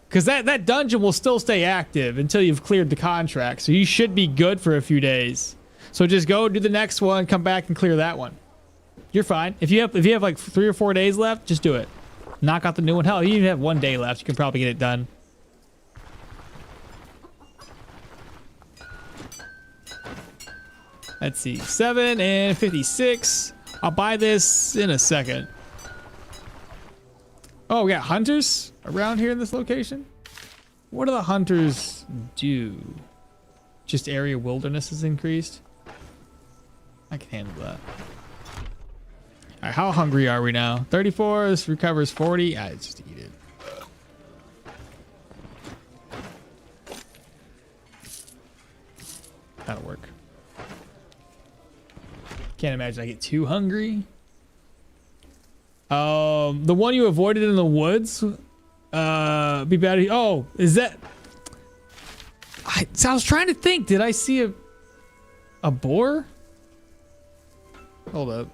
Because that dungeon will still stay active until you've cleared the contract. So you should be good for a few days. So just go do the next one, come back and clear that one. You're fine. If you have like 3 or 4 days left, just do it. Knock out the new one. Hell, you even have 1 day left. You can probably get it done. Let's see. 7 and 56. I'll buy this in a second. Oh, we got hunters around here in this location? What do the hunters do? Just area wilderness is increased? I can handle that. Alright, how hungry are we now? 34, this recovers 40. I just eat it. That'll work. Can't imagine I get too hungry. The one you avoided in the woods, be bad. Oh, is that? So I was trying to think. Did I see a boar? Hold up.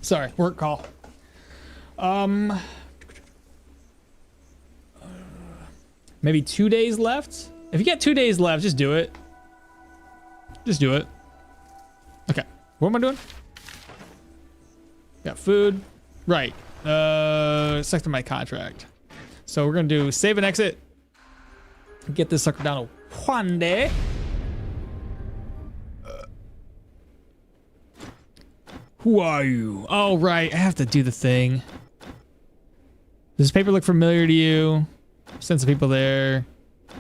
Sorry, work call. Maybe 2 days left? If you got 2 days left, just do it. Just do it. Okay, what am I doing? Got food. Right. Select my contract. So we're gonna do save and exit. Get this sucker down to 1 day. Who are you? Oh, right. I have to do the thing. Does this paper look familiar to you? Send some people there.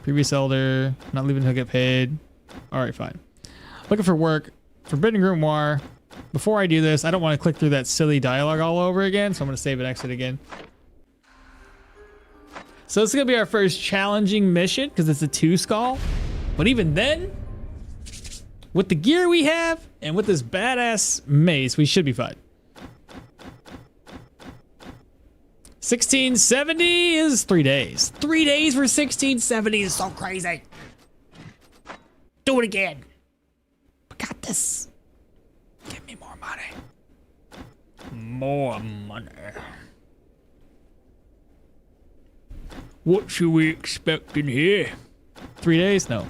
Previous elder. Not leaving he'll get paid. All right, fine. Looking for work. Forbidden Grimoire. Before I do this, I don't want to click through that silly dialogue all over again, so I'm going to save and exit again. So this is going to be our first challenging mission because it's a 2 skull. But even then, with the gear we have and with this badass mace, we should be fine. 1670 is 3 days. 3 days for 1670 is so crazy. Do it again. We got this. Give me more money. More money. What should we expect in here? 3 days? No,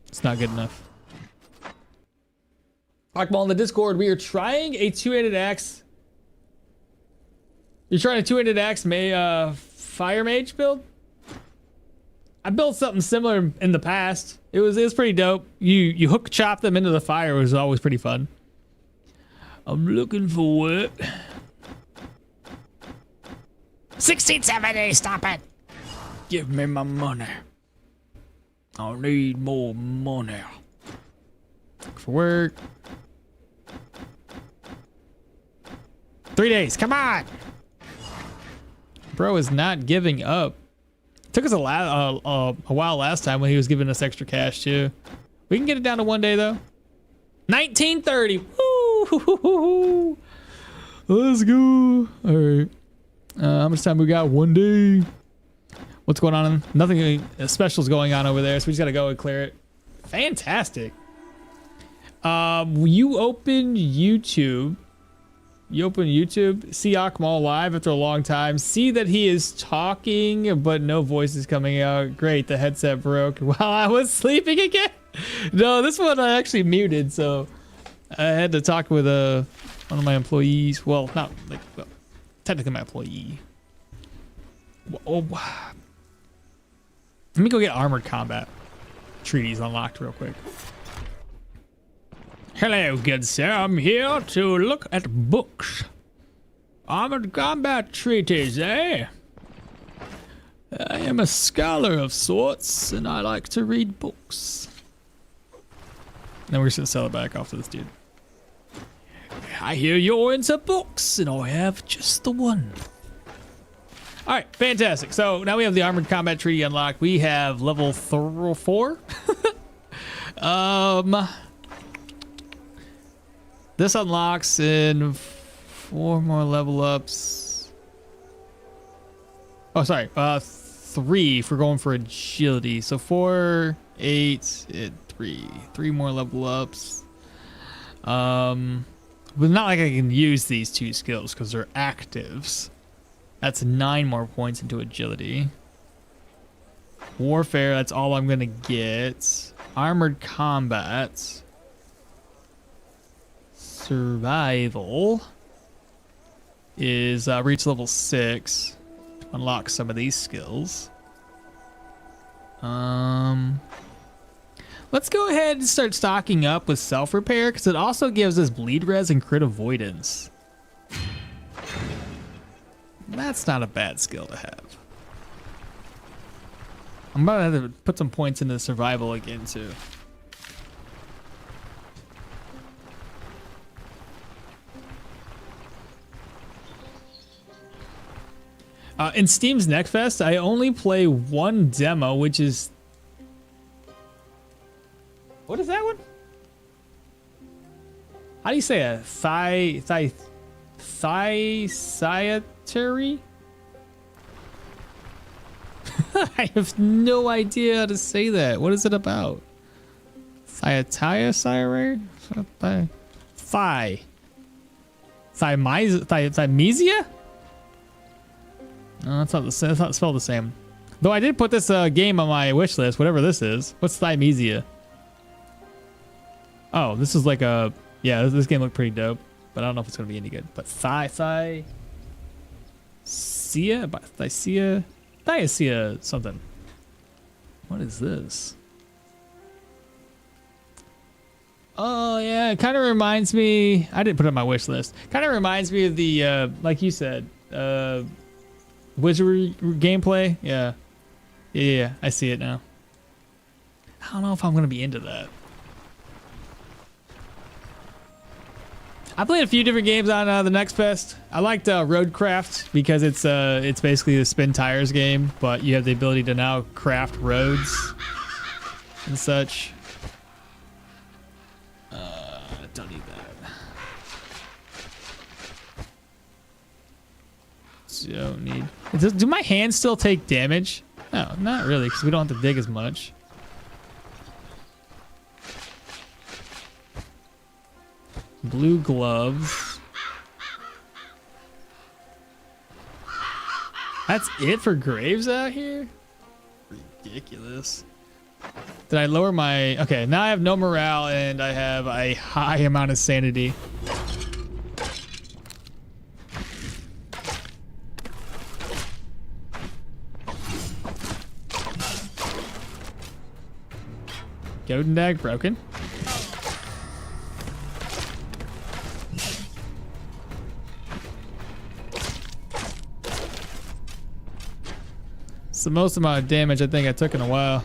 it's not good enough. Okmall in the Discord, we are trying a two-handed axe. You're trying a two-handed axe fire mage build? I built something similar in the past. It was pretty dope. You hook chop them into the fire. It was always pretty fun. I'm looking for work. 1670, stop it. Give me my money. I need more money. Look for work. 3 days, come on. Bro is not giving up. Took us a while last time when he was giving us extra cash too. We can get it down to 1 day though. 1930. Woo! Let's go. All right. How much time we got? 1 day. What's going on? Nothing special is going on over there, so we just gotta go and clear it. Fantastic. You open YouTube. See Okmall live after a long time. See that he is talking, but no voice is coming out. Great, the headset broke while I was sleeping again. No, this one I actually muted, so I had to talk with one of my employees. Well, not like, well, technically my employee. Oh, let me go get armored combat treaties unlocked real quick. Hello, good sir. I'm here to look at books. Armored combat treaties, eh? I am a scholar of sorts, and I like to read books. Then we're just gonna sell it back off to this dude. I hear you're into books, and I have just the one. All right, fantastic. So now we have the armored combat treaty unlocked. We have level 4. This unlocks in 4 more level ups. Oh, sorry. 3 for going for agility. So 4, 8, and 3. 3 more level ups. But not like I can use these 2 skills because they're actives. That's 9 more points into agility. Warfare, that's all I'm gonna get. Armored combat. Survival is reach level 6 to unlock some of these skills. Let's go ahead and start stocking up with self-repair because it also gives us bleed res and crit avoidance. That's not a bad skill to have. I'm about to have to put some points into survival again too. In Steam's Next Fest, I only play one demo, which is... What is that one? How do you say it? Thiasiatary? I have no idea how to say that. What is it about? Thiasiatary? Thymesia? No, it's not spelled the same. Though I did put this game on my wish list, whatever this is. What's Thymesia? Oh, this is like a... Yeah, this game looked pretty dope, but I don't know if it's going to be any good. But Thysia something. What is this? Oh yeah, it kind of reminds me. I didn't put it on my wish list. Kind of reminds me of the like you said, wizardry gameplay. Yeah. I see it now. I don't know if I'm gonna be into that. I played a few different games on the Next Fest. I liked Roadcraft because it's basically the spin tires game, but you have the ability to now craft roads and such. Don't need that. Don't need. Do my hands still take damage? No, not really, because we don't have to dig as much. Blue gloves. That's it for graves out here? Ridiculous. Did I lower my... Okay, now I have no morale and I have a high amount of sanity. Godendag broken. It's the most amount of damage I think I took in a while.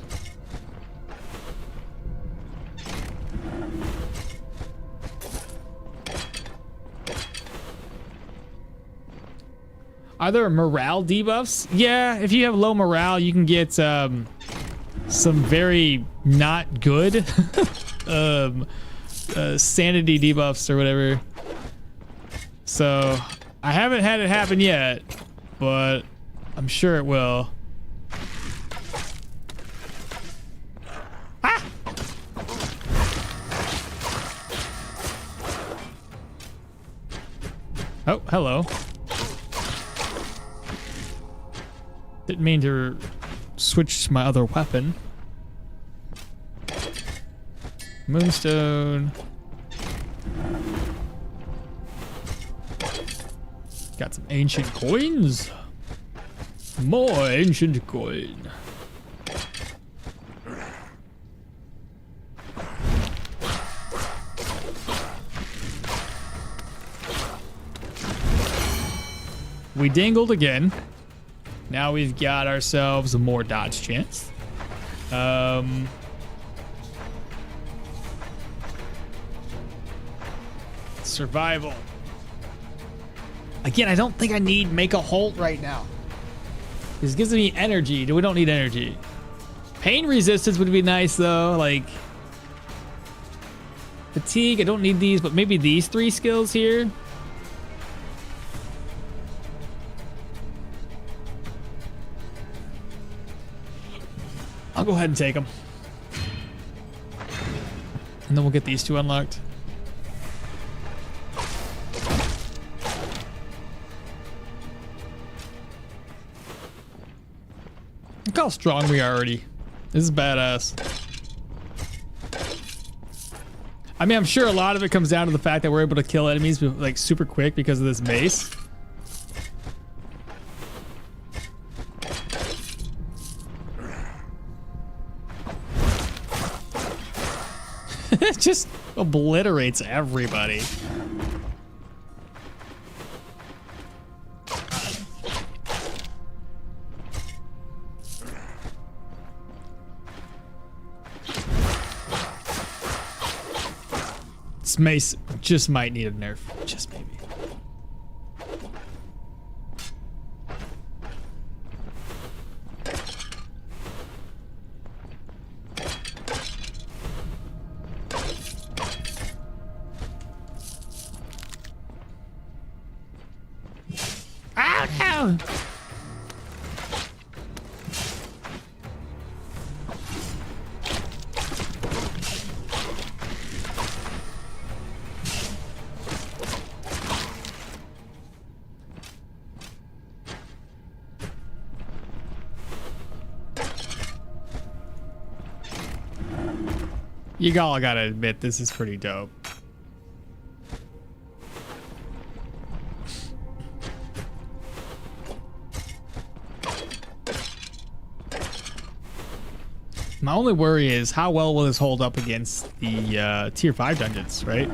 Are there morale debuffs? Yeah, if you have low morale, you can get some very not good sanity debuffs or whatever. So I haven't had it happen yet, but I'm sure it will. Ah! Oh, hello. Didn't mean to switch to my other weapon. Moonstone. Got some ancient coins. More ancient coin. We dingled again. Now we've got ourselves more dodge chance. Survival. Again, I don't think I need make a halt right now. This gives me energy. We don't need energy. Pain resistance would be nice though. Like fatigue, I don't need these, but maybe these 3 skills here. I'll go ahead and take them. And then we'll get these 2 unlocked. Look how strong we are already. This is badass. I mean, I'm sure a lot of it comes down to the fact that we're able to kill enemies like super quick because of this mace. It just obliterates everybody. This mace just might need a nerf, just maybe. Oh no! You all gotta admit, this is pretty dope. My only worry is how well will this hold up against the tier 5 dungeons, right?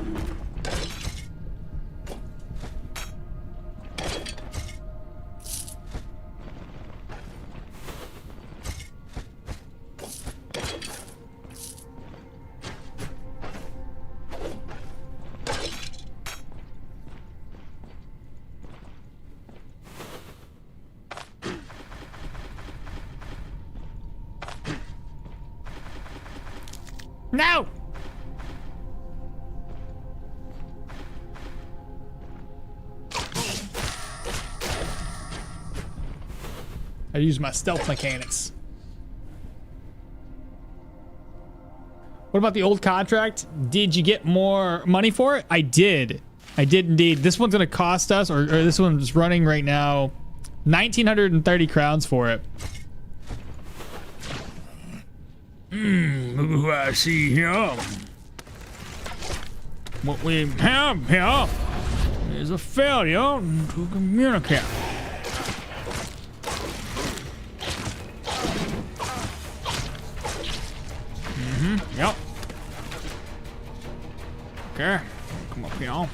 No! I use my stealth mechanics. What about the old contract? Did you get more money for it? I did. I did indeed. This one's gonna cost us, or this one's running right now, 1,930 crowns for it. Look who I see here. What we have here is a failure to communicate. Yep. Okay, come up here.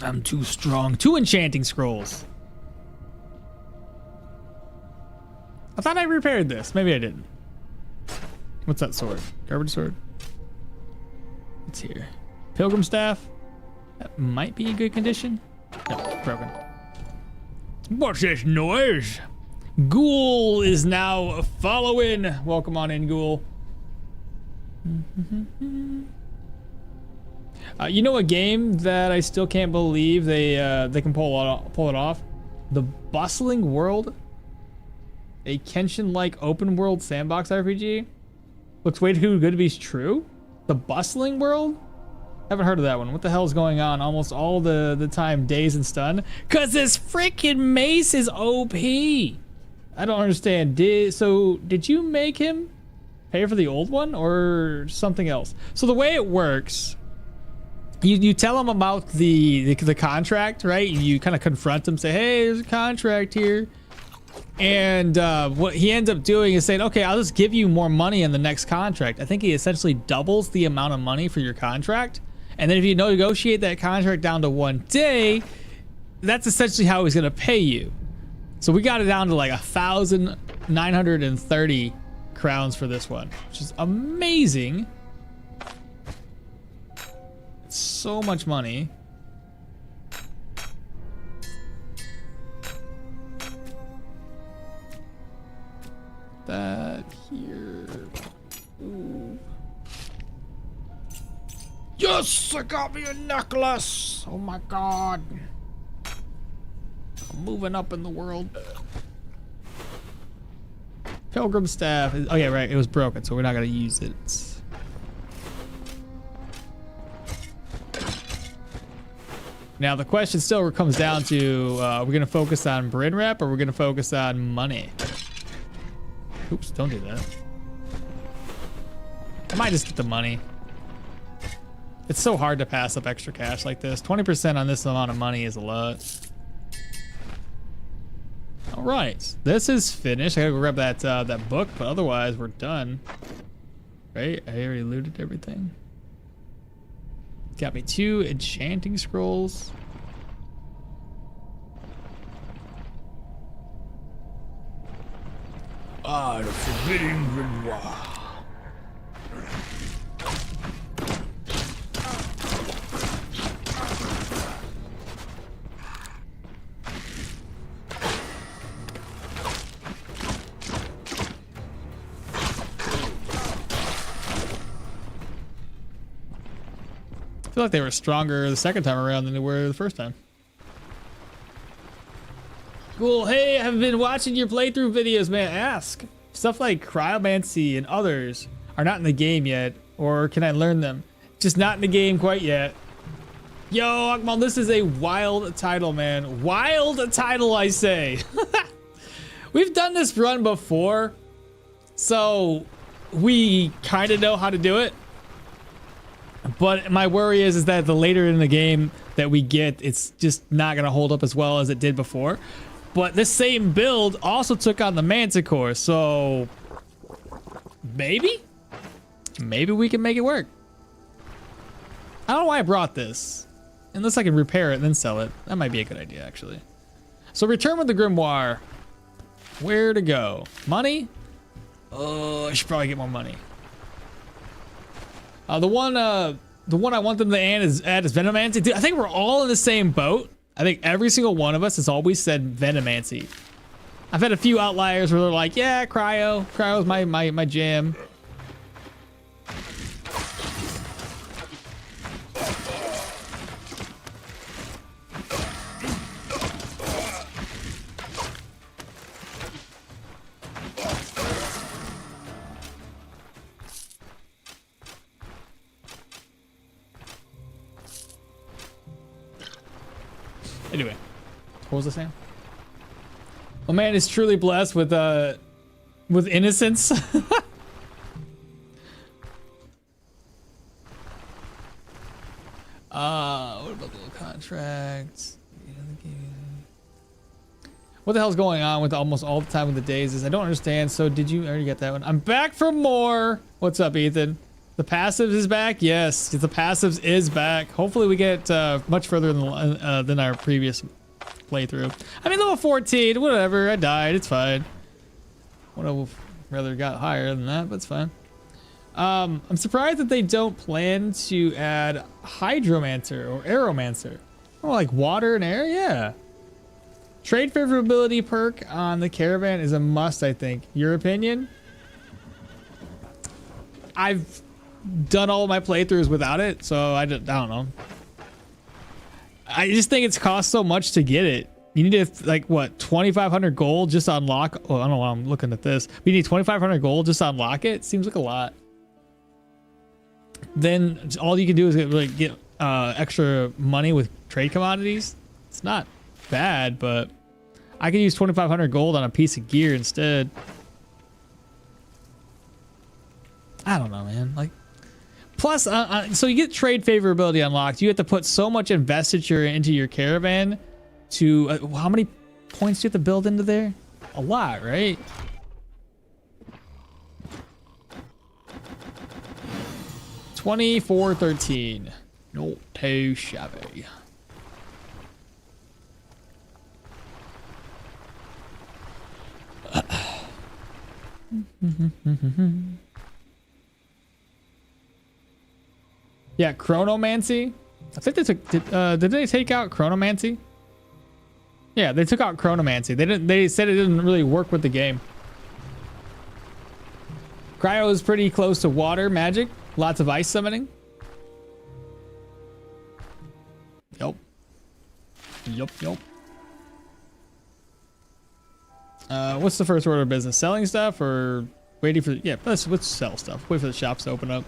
I'm too strong. 2 enchanting scrolls. I thought I repaired this. Maybe I didn't. What's that sword? Garbage sword? It's here. Pilgrim staff. That might be in good condition. No, broken. What's this noise? Ghoul is now following. Welcome on in, Ghoul. You know a game that I still can't believe they can pull it off? The Bustling World, a Kenshin-like open world sandbox RPG. Looks way too good to be true. The Bustling World? Haven't heard of that one. What the hell is going on almost all the time, dazed and stunned? Cause this freaking mace is OP. I don't understand. Did you make him pay for the old one or something else? So the way it works, you tell him about the contract, right? You kind of confront him, say, hey, there's a contract here. And what he ends up doing is saying, okay, I'll just give you more money in the next contract. I think he essentially doubles the amount of money for your contract. And then if you negotiate that contract down to 1 day, that's essentially how he's gonna pay you. So we got it down to like 1,930 crowns for this one, which is amazing. It's so much money. That here. Ooh. Yes, I got me a necklace. Oh my god. I'm moving up in the world. Pilgrim staff. Oh yeah, right. It was broken, so we're not gonna use it. Now the question still comes down to: are we gonna focus on Bryn Rep or we're gonna focus on money? Oops! Don't do that. I might just get the money. It's so hard to pass up extra cash like this. 20% on this amount of money is a lot. All right, this is finished. I gotta go grab that book, but otherwise we're done. Right? I already looted everything. Got me 2 enchanting scrolls. Ah, the forbidden grimoire. I feel like they were stronger the second time around than they were the first time. Cool. Hey, I've been watching your playthrough videos, man. Ask. Stuff like cryomancy and others are not in the game yet, or can I learn them? Just not in the game quite yet. Yo, okmall, this is a wild title, man. Wild title, I say. We've done this run before, so we kind of know how to do it. But my worry is that the later in the game that we get, it's just not going to hold up as well as it did before. But this same build also took on the Manticore, so maybe we can make it work. I don't know why I brought this. Unless I can repair it and then sell it. That might be a good idea, actually. So return with the Grimoire. Where to go? Money? Oh, I should probably get more money. The one I want them to add is Venomancy. Dude, I think we're all in the same boat. I think every single one of us has always said Venomancy. I've had a few outliers where they're like, yeah, Cryo. Cryo's my jam. Anyway, what was I saying? A man is truly blessed with innocence. What about the little contracts? What the hell's going on with almost all the time with the days is I don't understand. So did you already get that one? I'm back for more. What's up, Ethan? The passives is back? Yes, the passives is back. Hopefully we get much further than our previous playthrough. I mean, level 14, whatever. I died. It's fine. Would have rather got higher than that, but it's fine. I'm surprised that they don't plan to add Hydromancer or Aeromancer. Oh, like water and air? Yeah. Trade favorability perk on the caravan is a must, I think. Your opinion? I've done all of my playthroughs without it, so I don't know. I just think it's cost so much to get it. You need to, like, what, 2,500 gold just to unlock. Oh, I don't know why I'm looking at this. We need 2,500 gold just to unlock it. Seems like a lot. Then all you can do is get extra money with trade commodities. It's not bad, but I could use 2,500 gold on a piece of gear instead. I don't know, man. Like, plus, so you get trade favorability unlocked. You have to put so much investiture into your caravan to how many points do you have to build into there? A lot, right? $24.13. Not too shabby. Yeah, Chronomancy. I think they took. Did they take out Chronomancy? Yeah, they took out Chronomancy. They didn't. They said it didn't really work with the game. Cryo is pretty close to water magic. Lots of ice summoning. Yup. What's the first order of business? Selling stuff or waiting for? Yeah, let's sell stuff. Wait for the shops to open up.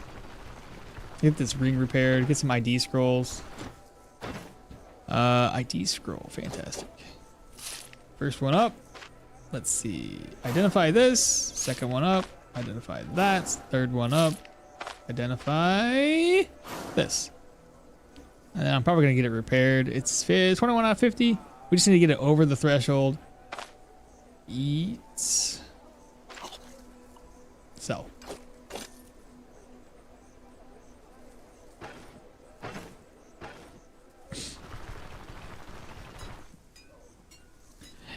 Get this ring repaired. Get some ID scrolls. ID scroll. Fantastic. First one up. Let's see. Identify this. Second one up. Identify that. Third one up. Identify this. And then I'm probably going to get it repaired. It's 21 out of 50. We just need to get it over the threshold. Eat. Sell.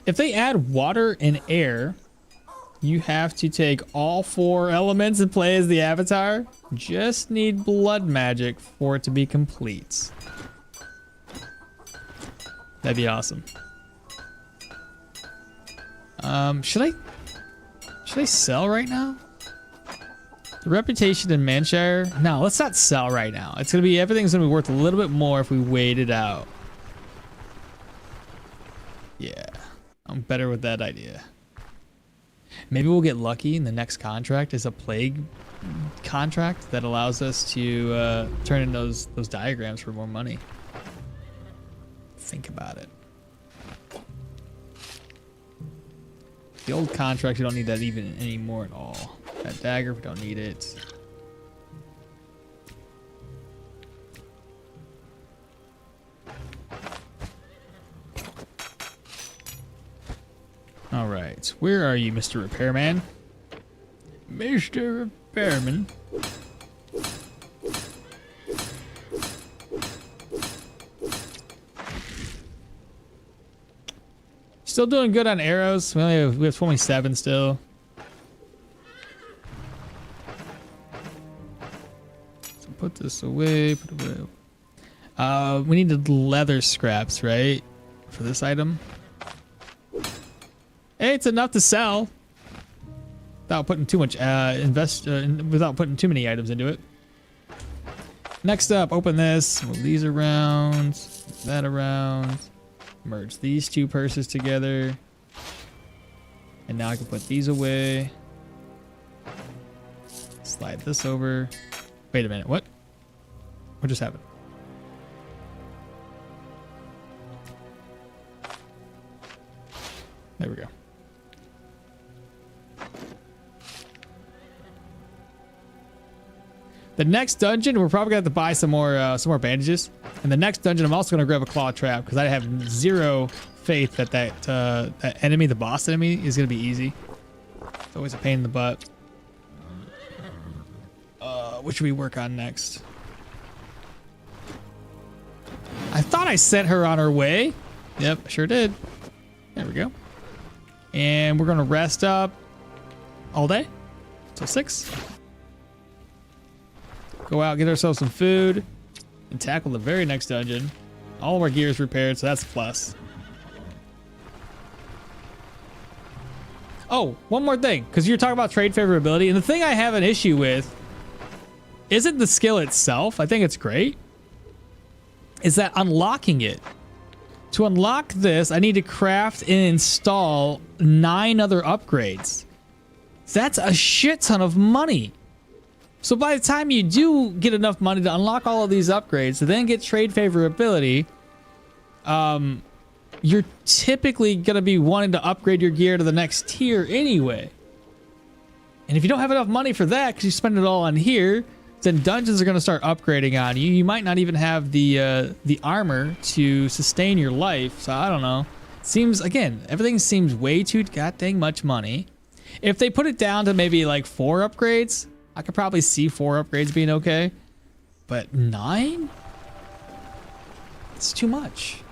If they add water and air, you have to take all 4 elements and play as the avatar. Just need blood magic for it to be complete. That'd be awesome. Should I sell right now? The reputation in Manshire? No, let's not sell right now. It's gonna be, everything's gonna be worth a little bit more if we wait it out. Yeah, I'm better with that idea. Maybe we'll get lucky and the next contract is a plague contract that allows us to turn in those diagrams for more money. Think about it. The old contract, you don't need that even anymore at all. That dagger, we don't need it. All right, where are you, Mr. Repairman? Mr. Repairman. Still doing good on arrows. We have 27 still. So put this away. Put it away. We need the leather scraps, right? For this item. Hey, it's enough to sell. Without putting too much without putting too many items into it. Next up, open this. Move these around. Move that around. Merge these two purses together. And now I can put these away. Slide this over. Wait a minute, what? What just happened? There we go. The next dungeon, we're probably gonna have to buy some more bandages. And the next dungeon, I'm also gonna grab a claw trap because I have zero faith that that enemy, the boss enemy, is gonna be easy. It's always a pain in the butt. What should we work on next? I thought I sent her on her way. Yep, sure did. There we go. And we're gonna rest up all day till 6. Go out, get ourselves some food, and tackle the very next dungeon. All of our gear is repaired, so that's a plus. Oh, one more thing, because you're talking about trade favorability, and the thing I have an issue with isn't the skill itself. I think it's great. Is that unlocking it? To unlock this, I need to craft and install 9 other upgrades. That's a shit ton of money. So by the time you do get enough money to unlock all of these upgrades, to then get trade favorability, you're typically going to be wanting to upgrade your gear to the next tier anyway. And if you don't have enough money for that, because you spend it all on here, then dungeons are going to start upgrading on you. You might not even have the armor to sustain your life. So I don't know. Seems, again, everything seems way too goddamn much money. If they put it down to maybe like 4 upgrades, I could probably see 4 upgrades being okay, but 9? It's too much.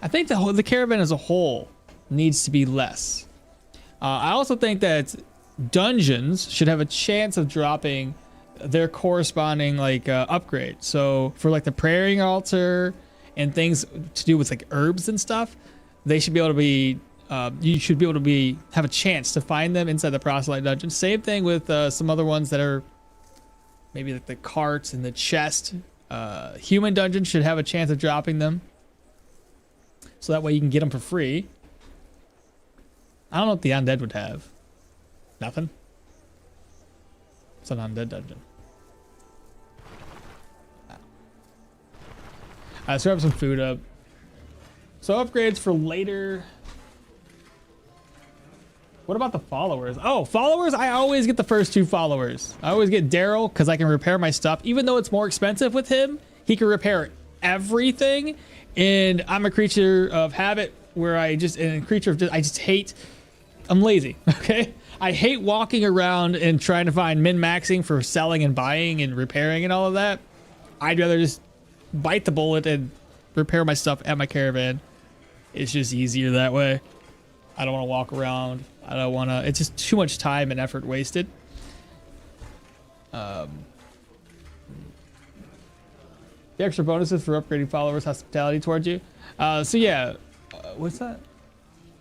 I think the caravan as a whole needs to be less. I also think that dungeons should have a chance of dropping their corresponding like upgrade. So for like the praying altar and things to do with like herbs and stuff, they should be able to be. You should be able to have a chance to find them inside the proselyte dungeon. Same thing with some other ones that are maybe like the carts and the chest. Human dungeons should have a chance of dropping them, so that way you can get them for free. I don't know what the undead would have. Nothing. It's an undead dungeon. Let's grab some food up. So upgrades for later. What about the followers? Oh, followers, I always get the first 2 followers. I always get Daryl because I can repair my stuff. Even though it's more expensive with him, he can repair everything. And I'm a creature of habit where I just hate, I'm lazy, okay? I hate walking around and trying to find min-maxing for selling and buying and repairing and all of that. I'd rather just bite the bullet and repair my stuff at my caravan. It's just easier that way. I don't want to walk around. I don't want to. It's just too much time and effort wasted. The extra bonuses for upgrading followers' hospitality towards you. So yeah, what's that?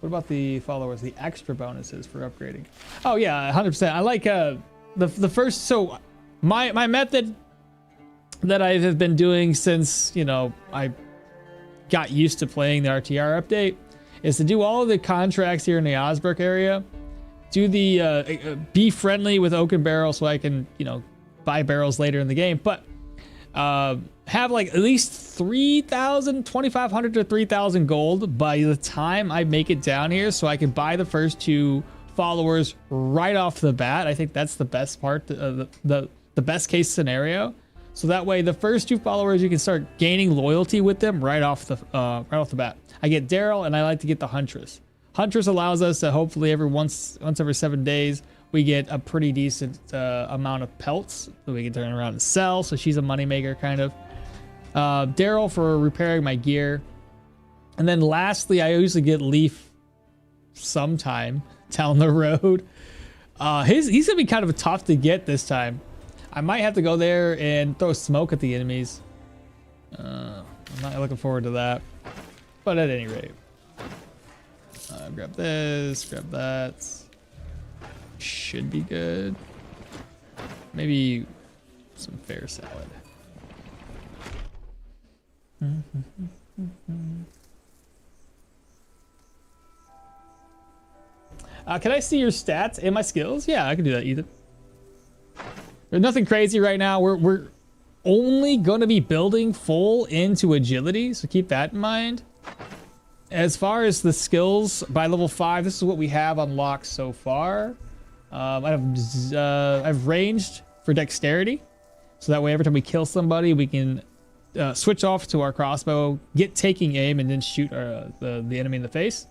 What about the followers? The extra bonuses for upgrading. Oh yeah, 100%. I like the first. So my method that I have been doing since I got used to playing the RTR update is to do all of the contracts here in the Osbrook area. Do the be friendly with oaken barrels so I can buy barrels later in the game, but have like at least 2,500 to 3,000 gold by the time I make it down here, so I can buy the first 2 followers right off the bat. I think that's the best part, the best case scenario. So that way, the first 2 followers, you can start gaining loyalty with them right off the bat. I get Daryl, and I like to get the Huntress. Huntress allows us to hopefully once every 7 days, we get a pretty decent amount of pelts that we can turn around and sell. So she's a moneymaker kind of. Daryl for repairing my gear. And then lastly, I usually get Leaf sometime down the road. He's gonna be kind of tough to get this time. I might have to go there and throw smoke at the enemies. I'm not looking forward to that. But at any rate. Grab this, grab that. Should be good. Maybe some fair salad. Can I see your stats and my skills? Yeah, I can do that, Ethan. There's nothing crazy right now. We're only going to be building full into agility, so keep that in mind. As far as the skills, by level 5, this is what we have unlocked so far. I've ranged for dexterity, so that way every time we kill somebody, we can switch off to our crossbow, get taking aim, and then shoot the enemy in the face.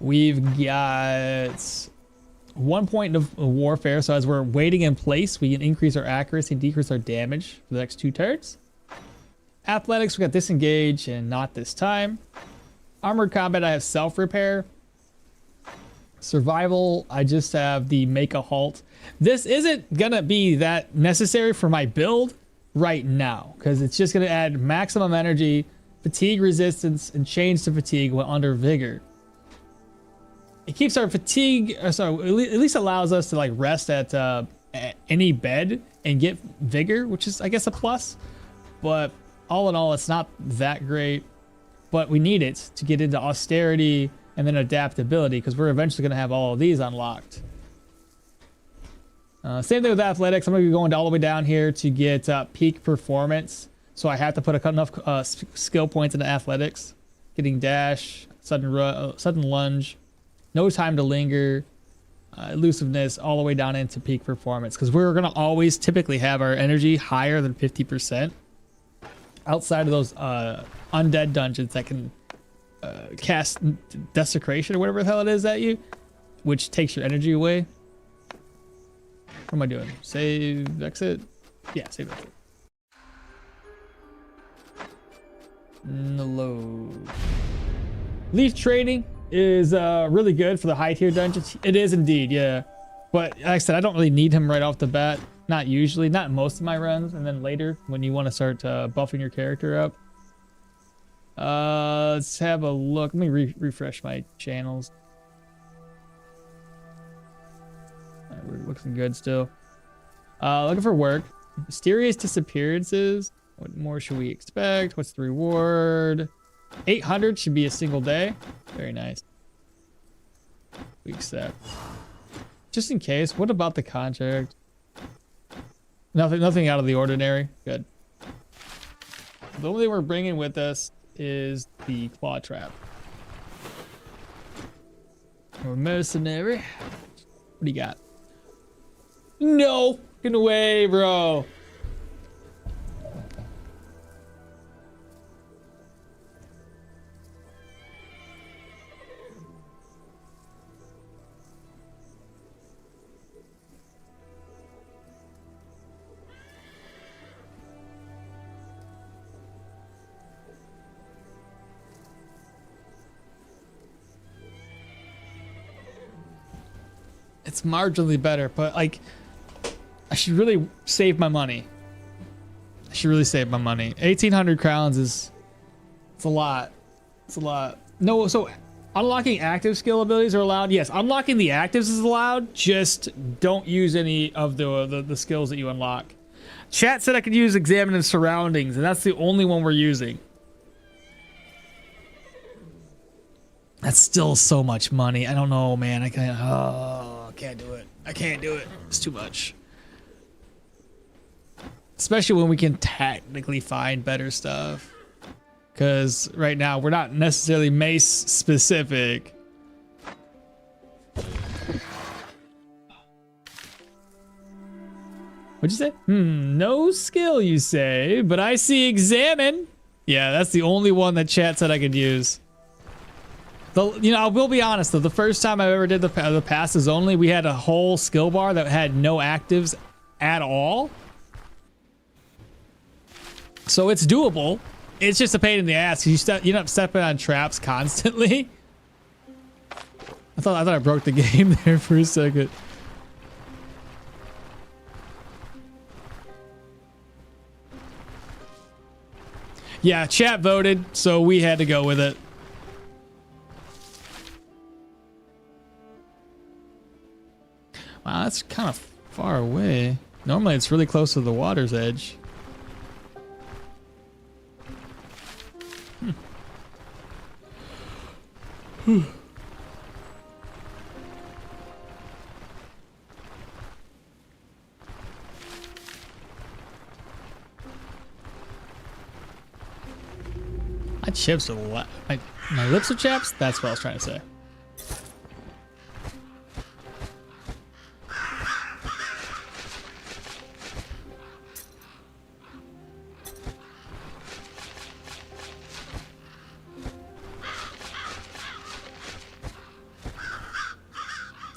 We've got 1 point of warfare, so as we're waiting in place, we can increase our accuracy and decrease our damage for the next 2 turns. Athletics, we got disengage and not this time. Armored combat, I have self-repair. Survival, I just have the make a halt. This isn't gonna be that necessary for my build right now, because it's just gonna add maximum energy, fatigue resistance, and change to fatigue when under vigor. It keeps our fatigue, sorry, at least allows us to like rest at any bed and get vigor, which is I guess a plus. But all in all, it's not that great. But we need it to get into austerity and then adaptability, because we're eventually going to have all of these unlocked. Same thing with athletics. I'm going to be going all the way down here to get peak performance. So I have to put enough skill points into athletics. Getting dash, sudden lunge, no time to linger, elusiveness, all the way down into peak performance. Because we're going to always typically have our energy higher than 50%. Outside of those undead dungeons that can cast desecration or whatever the hell it is at you, which takes your energy away. What am I doing? Save, exit? Yeah, save, exit. Load. Leaf trading is really good for the high tier dungeons. It is indeed, yeah. But like I said, I don't really need him right off the bat. Not usually, not most of my runs, and then later when you want to start buffing your character up. Let's have a look. Let me refresh my channels. All right, we're looking good still. Looking for work. Mysterious disappearances. What more should we expect? What's the reward? 800 should be a single day. Very nice. We accept. Just in case, what about the contract? Nothing out of the ordinary. Good. The only thing we're bringing with us is the claw trap. We're mercenary. What do you got? No! Get away, bro. It's marginally better, but like, I should really save my money. I should really save my money. 1,800 crowns is, it's a lot. It's a lot. No, so unlocking active skill abilities are allowed. Yes, unlocking the actives is allowed. Just don't use any of the skills that you unlock. Chat said I could use examine surroundings, and that's the only one we're using. That's still so much money. I don't know, man. I can't. Oh, I can't do it. I can't do it. It's too much. Especially when we can technically find better stuff. Because right now we're not necessarily mace specific. What'd you say? No skill, you say, but I see examine. Yeah, that's the only one that chat said I could use. You know, I will be honest though. The first time I ever did the passes only, we had a whole skill bar that had no actives at all. So it's doable. It's just a pain in the ass. You end up stepping on traps constantly. I thought I broke the game there for a second. Yeah, chat voted, so we had to go with it. Wow, that's kind of far away. Normally it's really close to the water's edge. My chips are my lips are chaps? That's what I was trying to say.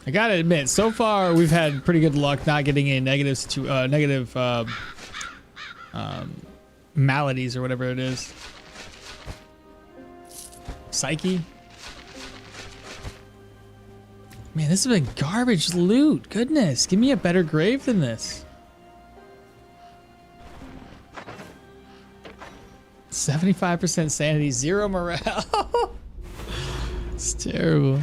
I gotta admit, so far we've had pretty good luck not getting any negative maladies or whatever it is. Psyche. Man, this has been garbage loot. Goodness, give me a better grave than this. 75% sanity, 0 morale. It's terrible.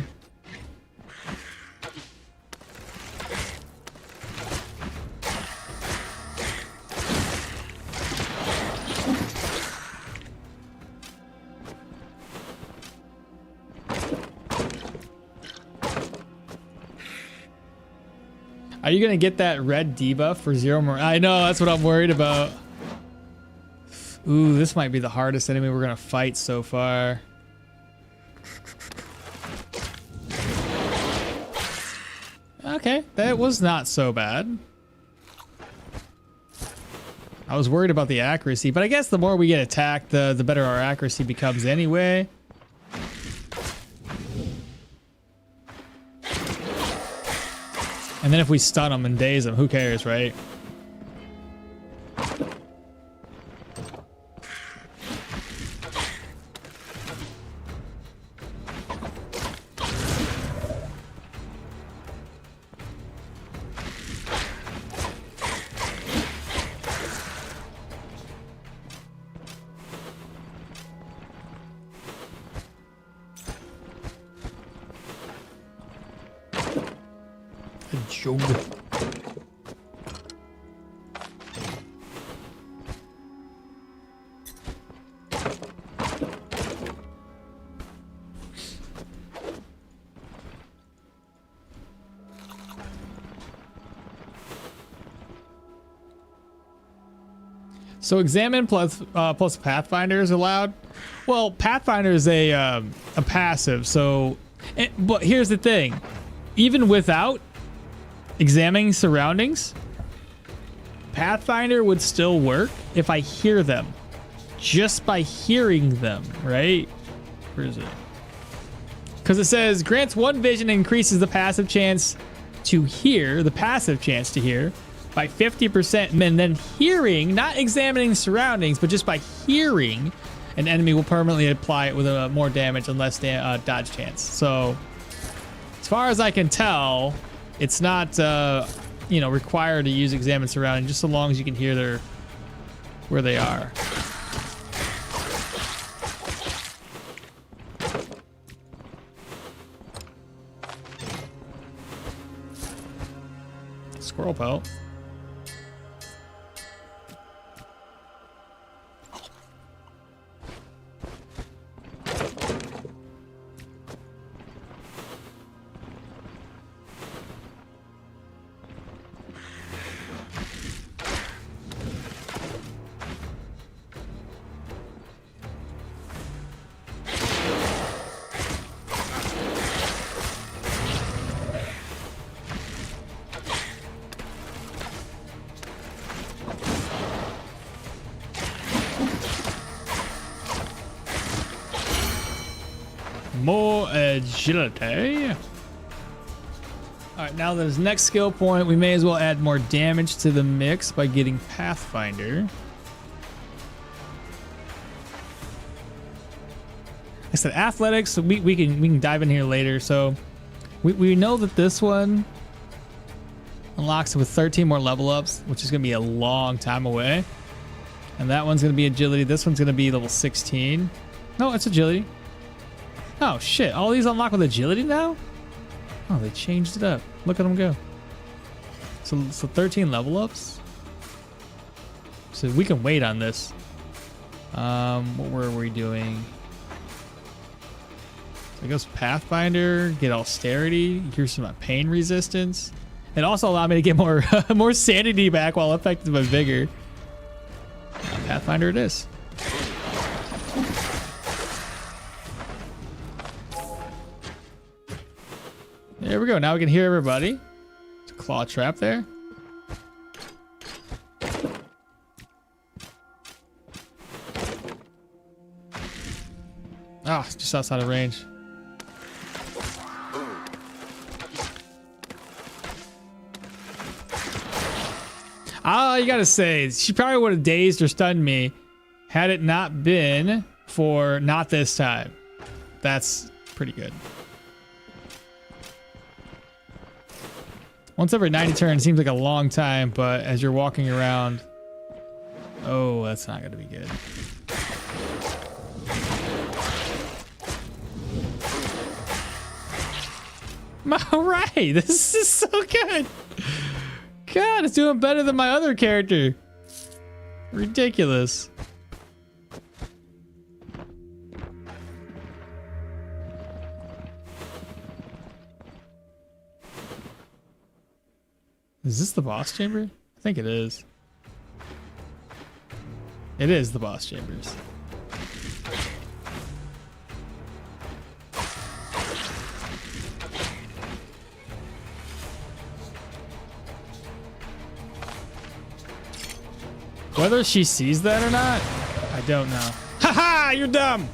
Are you gonna get that red debuff for 0 more? I know, that's what I'm worried about. Ooh, this might be the hardest enemy we're gonna fight so far. Okay, that was not so bad. I was worried about the accuracy, but I guess the more we get attacked, the better our accuracy becomes anyway. And then if we stun them and daze them, who cares, right? So examine plus Pathfinder is allowed. Well, Pathfinder is a passive. So, but here's the thing: even without examining surroundings, Pathfinder would still work if I hear them, just by hearing them. Right? Where is it? Because it says grants 1 vision and increases the passive chance to hear, by 50%, and then hearing, not examining surroundings, but just by hearing, an enemy will permanently apply it with a more damage and less dodge chance. So, as far as I can tell, it's not, required to use examine surrounding, just so long as you can hear where they are. Squirrel pelt. More agility. All right, now there's next skill point. We may as well add more damage to the mix by getting Pathfinder. I said athletics. We can dive in here later. So we know that this one unlocks with 13 more level ups, which is gonna be a long time away. And that one's gonna be agility. This one's gonna be level 16. No, it's agility. Oh shit! All these unlock with agility now. Oh, they changed it up. Look at them go. So 13 level ups. So we can wait on this. What were we doing? So it goes Pathfinder, get austerity, increase some pain resistance. It also allowed me to get more more sanity back while affected by vigor. Pathfinder it is. There we go. Now we can hear everybody. It's a claw trap there. Ah, it's just outside of range. Ah, you gotta say, she probably would have dazed or stunned me had it not been for not this time. That's pretty good. Once every 90 turns seems like a long time, but as you're walking around, oh, that's not gonna be good. All right, this is so good. God, it's doing better than my other character. Ridiculous. Is this the boss chamber? I think it is. It is the boss chambers. Whether she sees that or not, I don't know. Haha, you're dumb.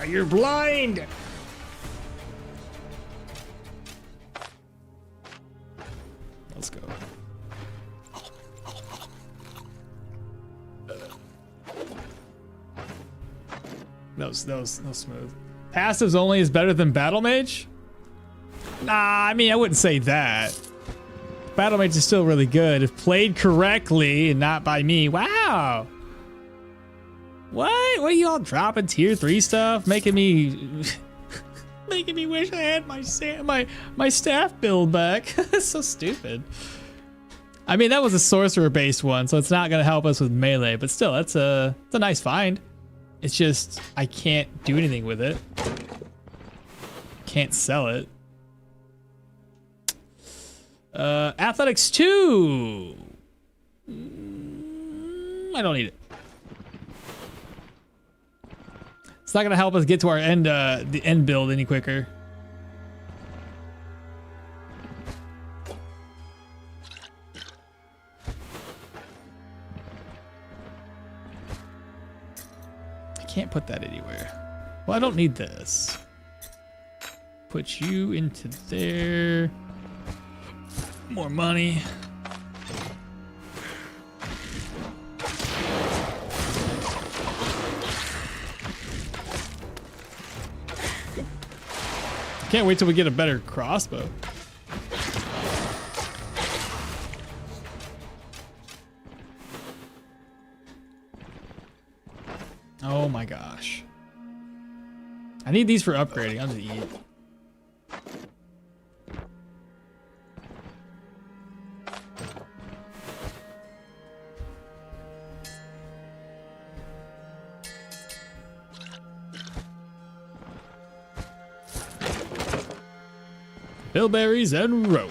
You're blind. Let's go. That was smooth. Passives only is better than Battlemage? Nah, I mean, I wouldn't say that. Battlemage is still really good if played correctly and not by me. Wow. What? What are you all dropping tier 3 stuff? Making me making me wish I had my staff build back. That's so stupid. I mean, that was a sorcerer based one, so it's not gonna help us with melee, but still, it's a nice find. It's just I can't do anything with it. Can't sell it. Athletics 2. I don't need it. It's not gonna help us get to our end, the end build any quicker. I can't put that anywhere. Well, I don't need this. Put you into there. More money. Can't wait till we get a better crossbow. Oh my gosh. I need these for upgrading. I'll just eat. Bilberries and rope.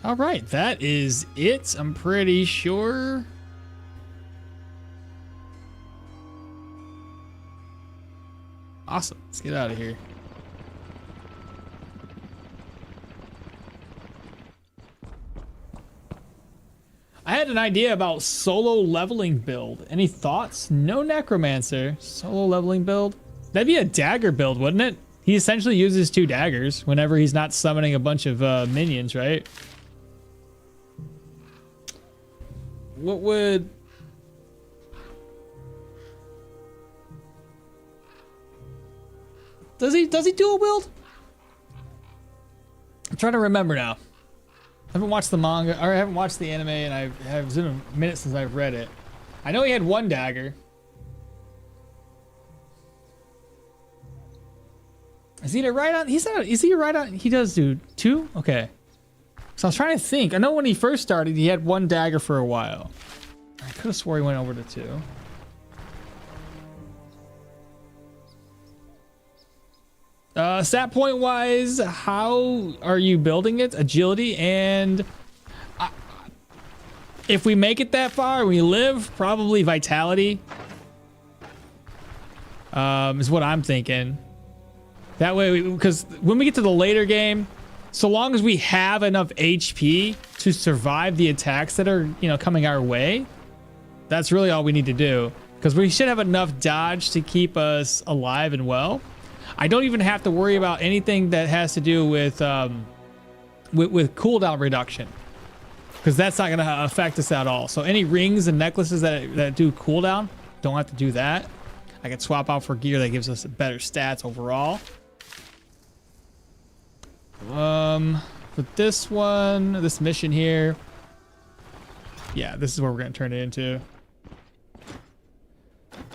All right, that is it. I'm pretty sure. Awesome. Let's get out of here. I had an idea about solo leveling build. Any thoughts? No necromancer. Solo leveling build? That'd be a dagger build, wouldn't it? He essentially uses 2 daggers whenever he's not summoning a bunch of minions, right? What would... Does he dual build? I'm trying to remember now. I haven't watched the manga, or I haven't watched the anime, and it's been a minute since I've read it. I know he had 1 dagger. Is he right on? Is he right on? He does do 2? Okay. So I was trying to think. I know when he first started, he had 1 dagger for a while. I could have swore he went over to 2. Stat point wise, how are you building it? Agility, and if we make it that far, we live, probably vitality. Is what I'm thinking. That way, because when we get to the later game, so long as we have enough HP to survive the attacks that are, coming our way, that's really all we need to do. Because we should have enough dodge to keep us alive and well. I don't even have to worry about anything that has to do with cooldown reduction, because that's not going to affect us at all. So any rings and necklaces that do cooldown, don't have to do that. I can swap out for gear that gives us better stats overall. For this one, this mission here, yeah, this is what we're going to turn it into.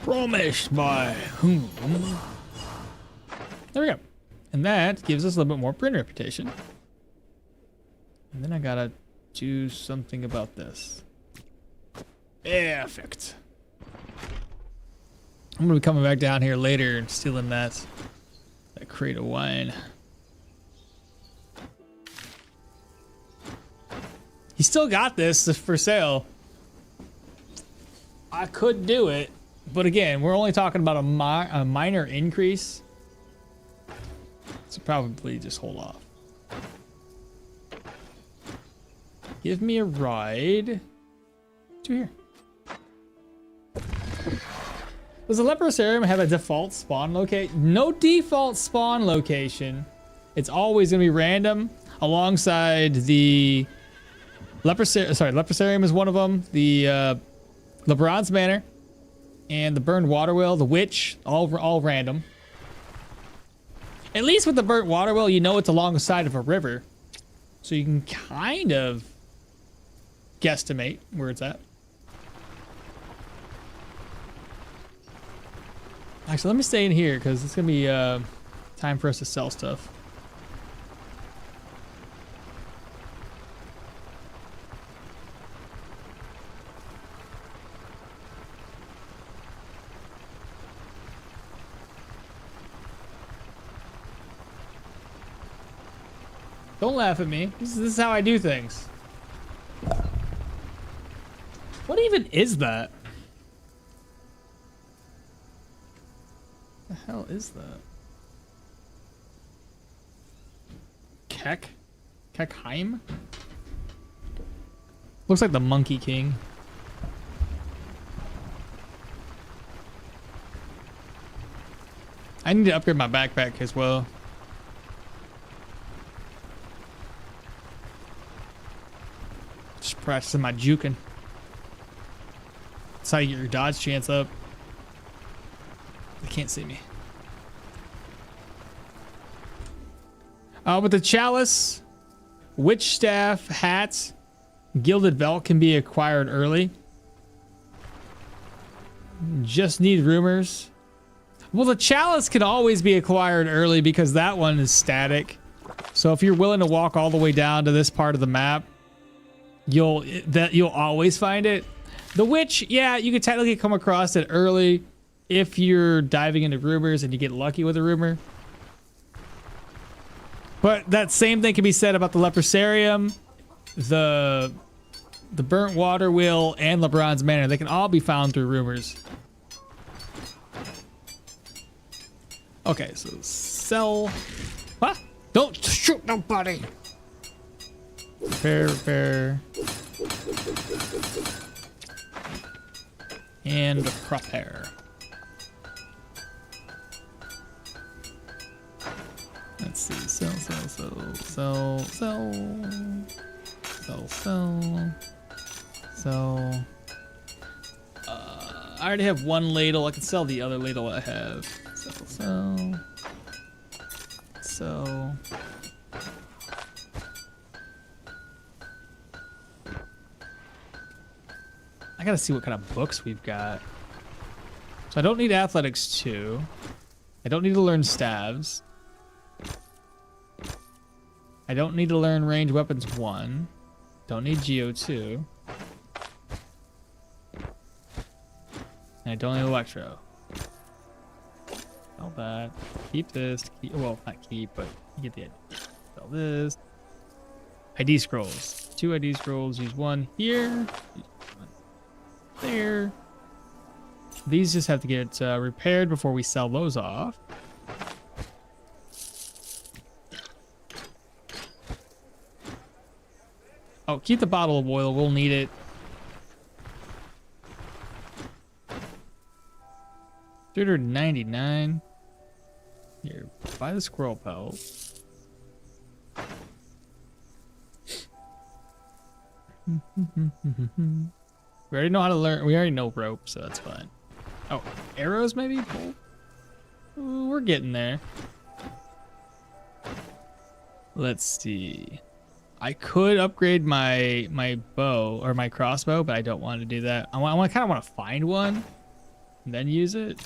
Promised by whom? There we go. And that gives us a little bit more print reputation. And then I gotta do something about this. Perfect. I'm gonna be coming back down here later and stealing that crate of wine. He still got this for sale. I could do it, but again, we're only talking about a minor increase. So probably just hold off. Give me a ride to here. Does the Leprosarium have a default spawn location? No default spawn location. It's always gonna be random alongside the Leprosarium. Sorry, Leprosarium is one of them. The LeBron's Manor and the Burned Water Well, the Witch, all random. At least with the Burnt Water Well, you know it's along the side of a river. So you can kind of guesstimate where it's at. Actually, let me stay in here because it's going to be time for us to sell stuff. Don't laugh at me. This is how I do things. What even is that? The hell is that? Kekheim? Looks like the Monkey King. I need to upgrade my backpack as well. Just practicing my juking. That's how you get your dodge chance up. They can't see me. With the chalice, witch staff, hats, gilded belt can be acquired early. Just need rumors. Well, the chalice can always be acquired early because that one is static. So if you're willing to walk all the way down to this part of the map, you'll always find it. The witch, yeah, you can technically come across it early if you're diving into rumors and you get lucky with a rumor. But that same thing can be said about the Leprosarium, the Burnt Water Wheel, and LeBron's Manor. They can all be found through rumors. Okay, so sell. What? Don't shoot nobody. Repair. And prepare. Let's see. Sell. I already have one ladle. I can sell the other ladle I have. So. I gotta see what kind of books we've got. So I don't need athletics 2. I don't need to learn staves. I don't need to learn range weapons 1. Don't need Geo 2. And I don't need electro. All that. Keep this. Well, not keep, but you get the idea. Sell this. ID scrolls. 2 ID scrolls. Use 1 here. Use 1 there. These just have to get repaired before we sell those off. Oh, keep the bottle of oil. We'll need it. 399. Here, buy the squirrel pelt. We already know how to learn. We already know rope, so that's fine. Oh, arrows maybe? Ooh, we're getting there. Let's see. I could upgrade my bow or my crossbow, but I don't want to do that. I kind of want to find one and then use it.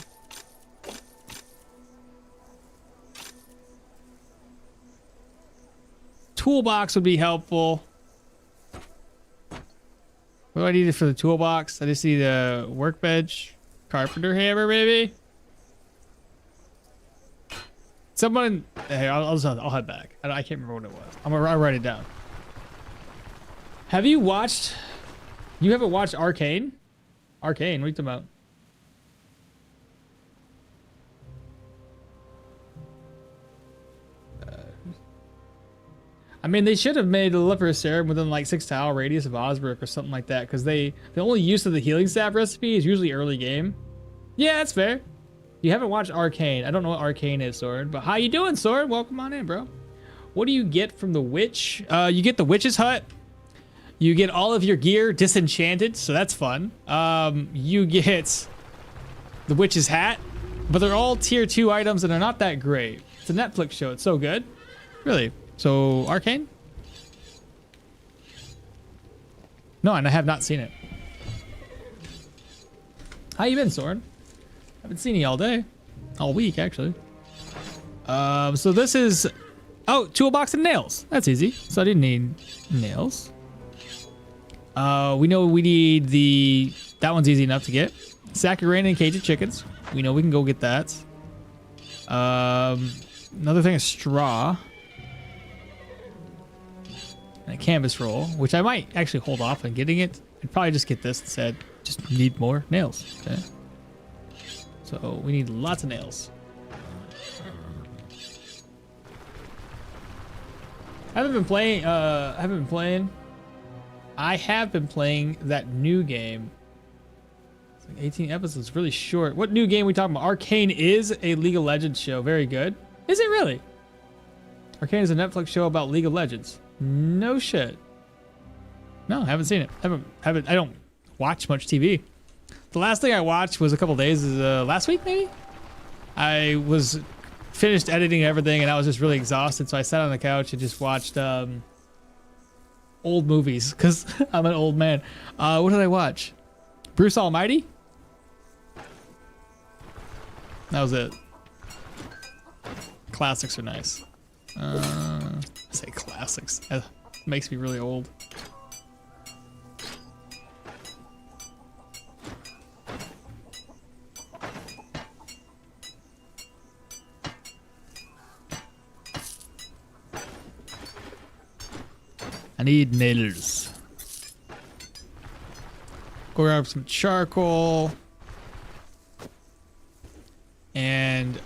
Toolbox would be helpful. What do I need for the toolbox? I just need a workbench, carpenter hammer, maybe. Someone, hey, I'll head back. I can't remember what it was. I'll write it down. Have you watched? You haven't watched Arcane? Arcane, what are you talking about? I mean, they should have made the leper serum within like 6 tile radius of Osbrook or something like that, because the only use of the healing staff recipe is usually early game. Yeah, that's fair. You haven't watched Arcane. I don't know what Arcane is, Sword, but how you doing, Sword? Welcome on in, bro. What do you get from the witch? You get the witch's hut. You get all of your gear disenchanted, so that's fun. You get the witch's hat, but they're all tier 2 items and they're not that great. It's a Netflix show. It's so good. Really. So, Arcane? No, and I have not seen it. How you been, Sword? Haven't seen you all day. All week, actually. So this is... Oh, toolbox and nails. That's easy. So I didn't need nails. We know we need the... That one's easy enough to get. Saccharine and cage of chickens. We know we can go get that. Another thing is straw. And a canvas roll, which I might actually hold off on getting it. I'd probably just get this instead. Just need more nails. Okay. So we need lots of nails. I have been playing that new game. It's like 18 episodes, really short. What new game are we talking about? Arcane is a League of Legends show. Very good. Is it really? Arcane is a Netflix show about League of Legends. No shit. No, I haven't seen it. I don't watch much TV. The last thing I watched was a couple days, last week maybe? I was finished editing everything and I was just really exhausted, so I sat on the couch and just watched old movies, because I'm an old man. What did I watch? Bruce Almighty? That was it. Classics are nice. I say classics. That makes me really old. I need nails. Go grab some charcoal. And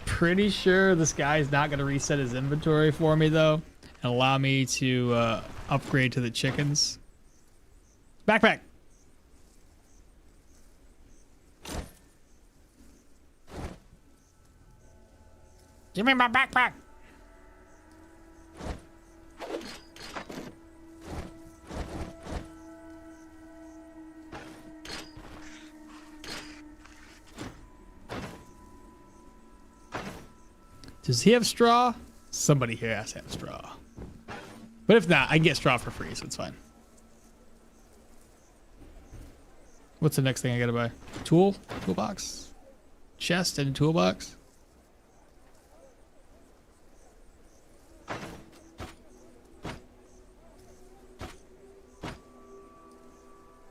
pretty sure this guy's not going to reset his inventory for me, though, and allow me to upgrade to the chickens. Backpack. Give me my backpack. Does he have straw? Somebody here has to have straw. But if not, I can get straw for free, so it's fine. What's the next thing I gotta buy? Toolbox? Chest and a toolbox?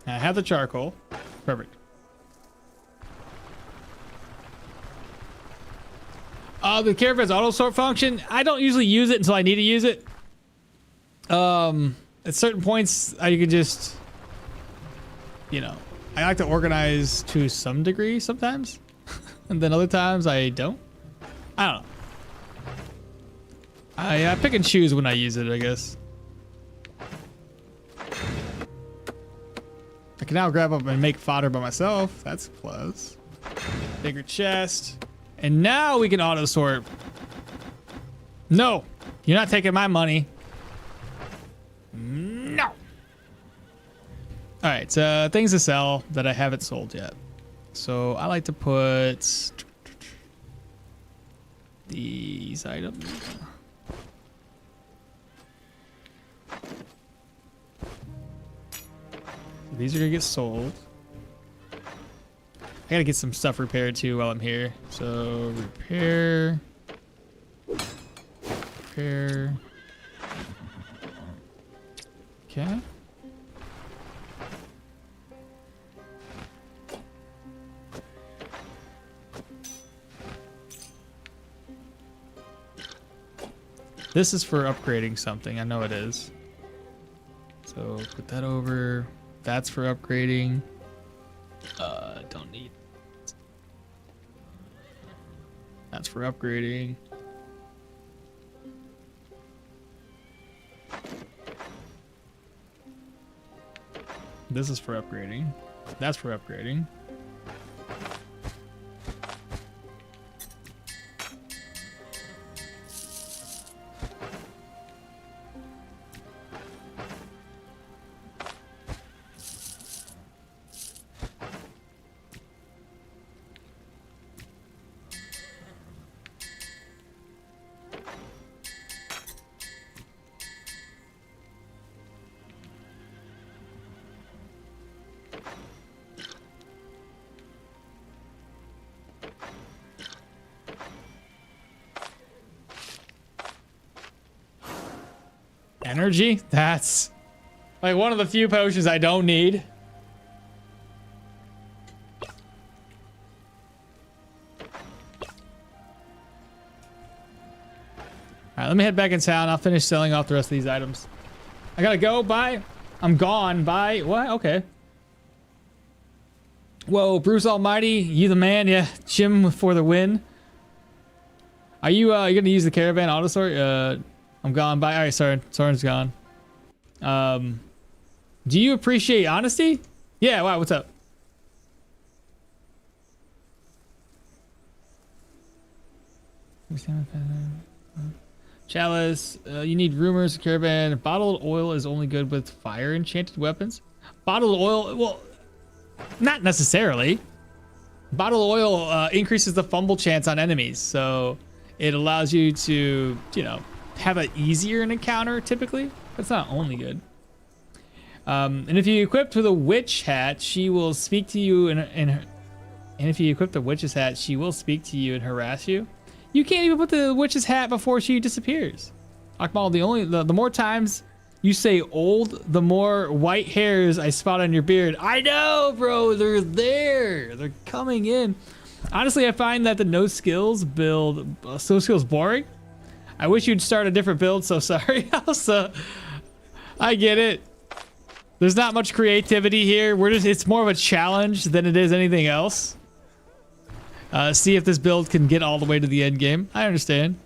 I have the charcoal. Perfect. The caravan's auto sort function, I don't usually use it until I need to use it. At certain points, you can just, you know, I like to organize to some degree sometimes, and then other times I don't. I don't know. I pick and choose when I use it, I guess. I can now grab up and make fodder by myself. That's a plus. Bigger chest. And now we can auto sort. No, you're not taking my money. No. All right, things to sell that I haven't sold yet. So I like to put these items. These are gonna get sold. I gotta get some stuff repaired too while I'm here. So repair. Okay. This is for upgrading something. I know it is. So put that over. That's for upgrading. Don't need. That's for upgrading. This is for upgrading. That's for upgrading. Energy? That's like one of the few potions I don't need. Alright, let me head back in town. I'll finish selling off the rest of these items. I gotta go. Bye. I'm gone. Bye. What? Okay. Whoa, Bruce Almighty, you the man. Yeah, Jim for the win. Are you gonna use the caravan auto sort? I'm gone. Bye. All right, Soren's gone. Do you appreciate honesty? Yeah. Wow. What's up? Chalice. You need rumors. Caravan. Bottled oil is only good with fire enchanted weapons. Bottled oil. Well, not necessarily. Bottled oil increases the fumble chance on enemies, so it allows you to, you know, have an easier encounter typically. That's not only good. And if you equip with a witch hat, she will speak to you and if you equip the witch's hat, she will speak to you and harass you. You can't even put the witch's hat before she disappears. Okmall, the more times you say old, the more white hairs I spot on your beard. I know, bro. They're there. They're coming in. Honestly, I find that the no skills build so skills boring. I wish you'd start a different build, so sorry. Also, I get it. There's not much creativity here. It's more of a challenge than it is anything else. See if this build can get all the way to the end game. I understand.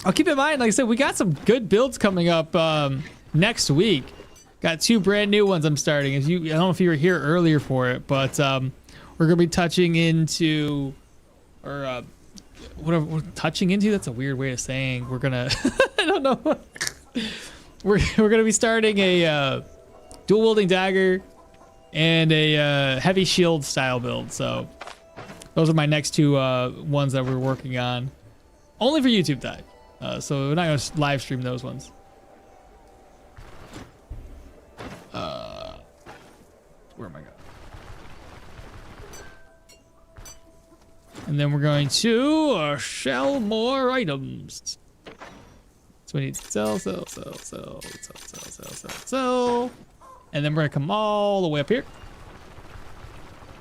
I'll keep in mind, like I said, we got some good builds coming up next week. Got 2 brand new ones I'm starting. I don't know if you were here earlier for it, but we're gonna be touching into, or whatever, touching into. That's a weird way of saying. We're gonna, I don't know. we're gonna be starting a dual wielding dagger and a heavy shield style build. So those are my next 2 ones that we're working on, only for YouTube Dive. So we're not gonna live stream those ones. Where am I going? And then we're going to sell more items. So we need to sell. And then we're gonna come all the way up here.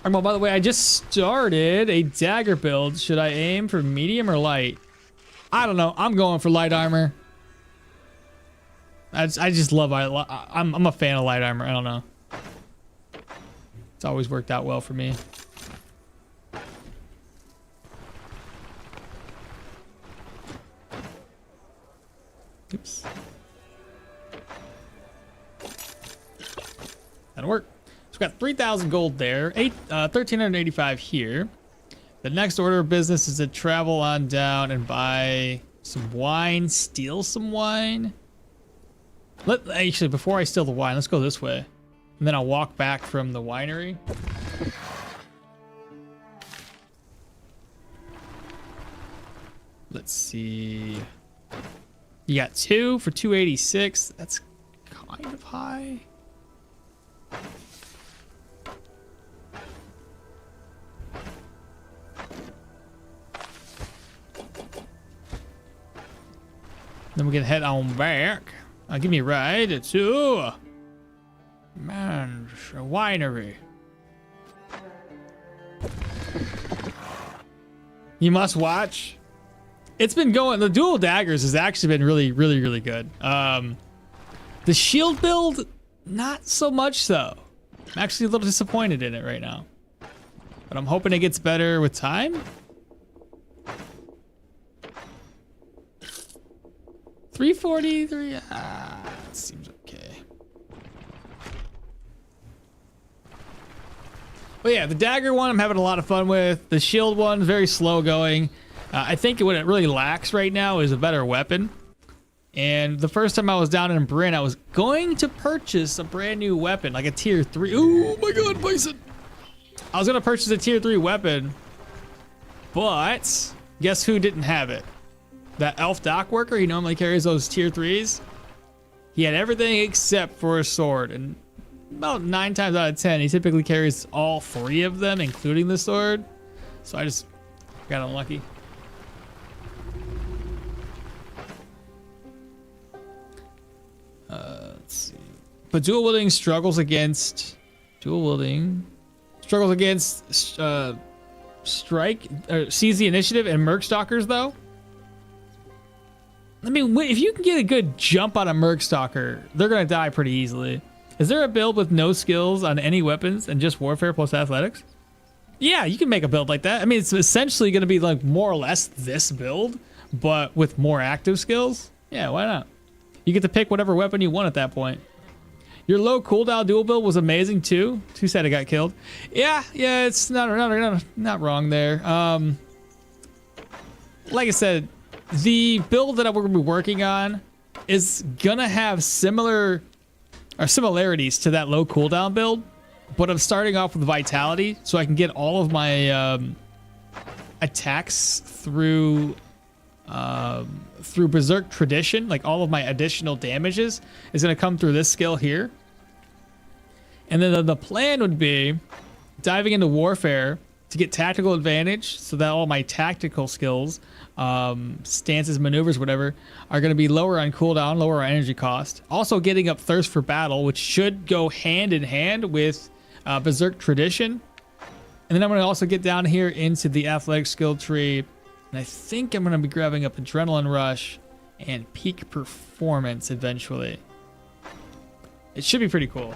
Well, by the way, I just started a dagger build. Should I aim for medium or light? I don't know. I'm going for light armor. I just love. I'm a fan of light armor. I don't know. It's always worked out well for me. Oops. That'll work. So we've got 3,000 gold there. 1,385 here. The next order of business is to travel on down and buy some wine, steal some wine. Actually, before I steal the wine, let's go this way. And then I'll walk back from the winery. Let's see. You got 2 for 286. That's kind of high. Then we can head on back. Give me a ride to a winery. You must watch. It's been going. The dual daggers has actually been really, really, really good. The shield build, not so much so. I'm actually a little disappointed in it right now, but I'm hoping it gets better with time. 343. Seems okay. But yeah, the dagger one I'm having a lot of fun with. The shield one, very slow going. I think what it really lacks right now is a better weapon. And the first time I was down in Bryn, I was going to purchase a brand new weapon, like a tier 3. Oh my god, Bison! I was going to purchase a tier 3 weapon, but guess who didn't have it? That elf dock worker, he normally carries those tier 3s. He had everything except for a sword, and about 9 times out of 10, he typically carries all 3 of them, including the sword. So I just got unlucky. Let's see. But dual wielding struggles against strike, seize the initiative and merc stalkers though. I mean, if you can get a good jump on a merc stalker, they're gonna die pretty easily. Is there a build with no skills on any weapons and just warfare plus athletics? Yeah, you can make a build like that. I mean, it's essentially gonna be like more or less this build, but with more active skills. Yeah, why not? You get to pick whatever weapon you want at that point. Your low cooldown dual build was amazing too. Who said it got killed? Yeah, it's not wrong there. Like I said, the build that we're gonna be working on is gonna have similarities to that low cooldown build, but I'm starting off with vitality so I can get all of my attacks through Berserk Tradition. Like all of my additional damages is going to come through this skill here. And then the plan would be diving into warfare to get tactical advantage so that all my tactical skills, stances, maneuvers, whatever, are going to be lower on cooldown, lower on energy cost. Also getting up Thirst for Battle, which should go hand in hand with Berserk Tradition. And then I'm going to also get down here into the athletic skill tree. And I think I'm going to be grabbing up Adrenaline Rush and Peak Performance eventually. It should be pretty cool.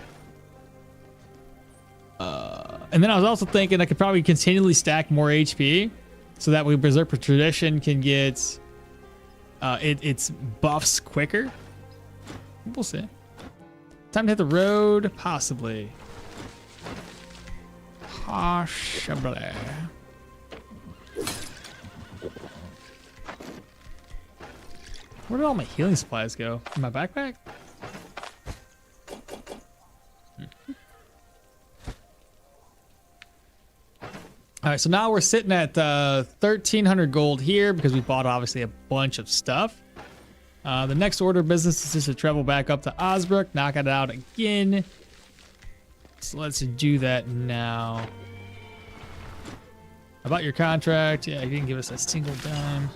And then I was also thinking I could probably continually stack more HP so that way Berserker Tradition can get its buffs quicker. We'll see. Time to hit the road, possibly. Possibly. Where did all my healing supplies go? In my backpack? All right, so now we're sitting at 1,300 gold here because we bought obviously a bunch of stuff. The next order of business is just to travel back up to Osbrook, knock it out again. So let's do that now. About your contract, yeah, you didn't give us a single dime.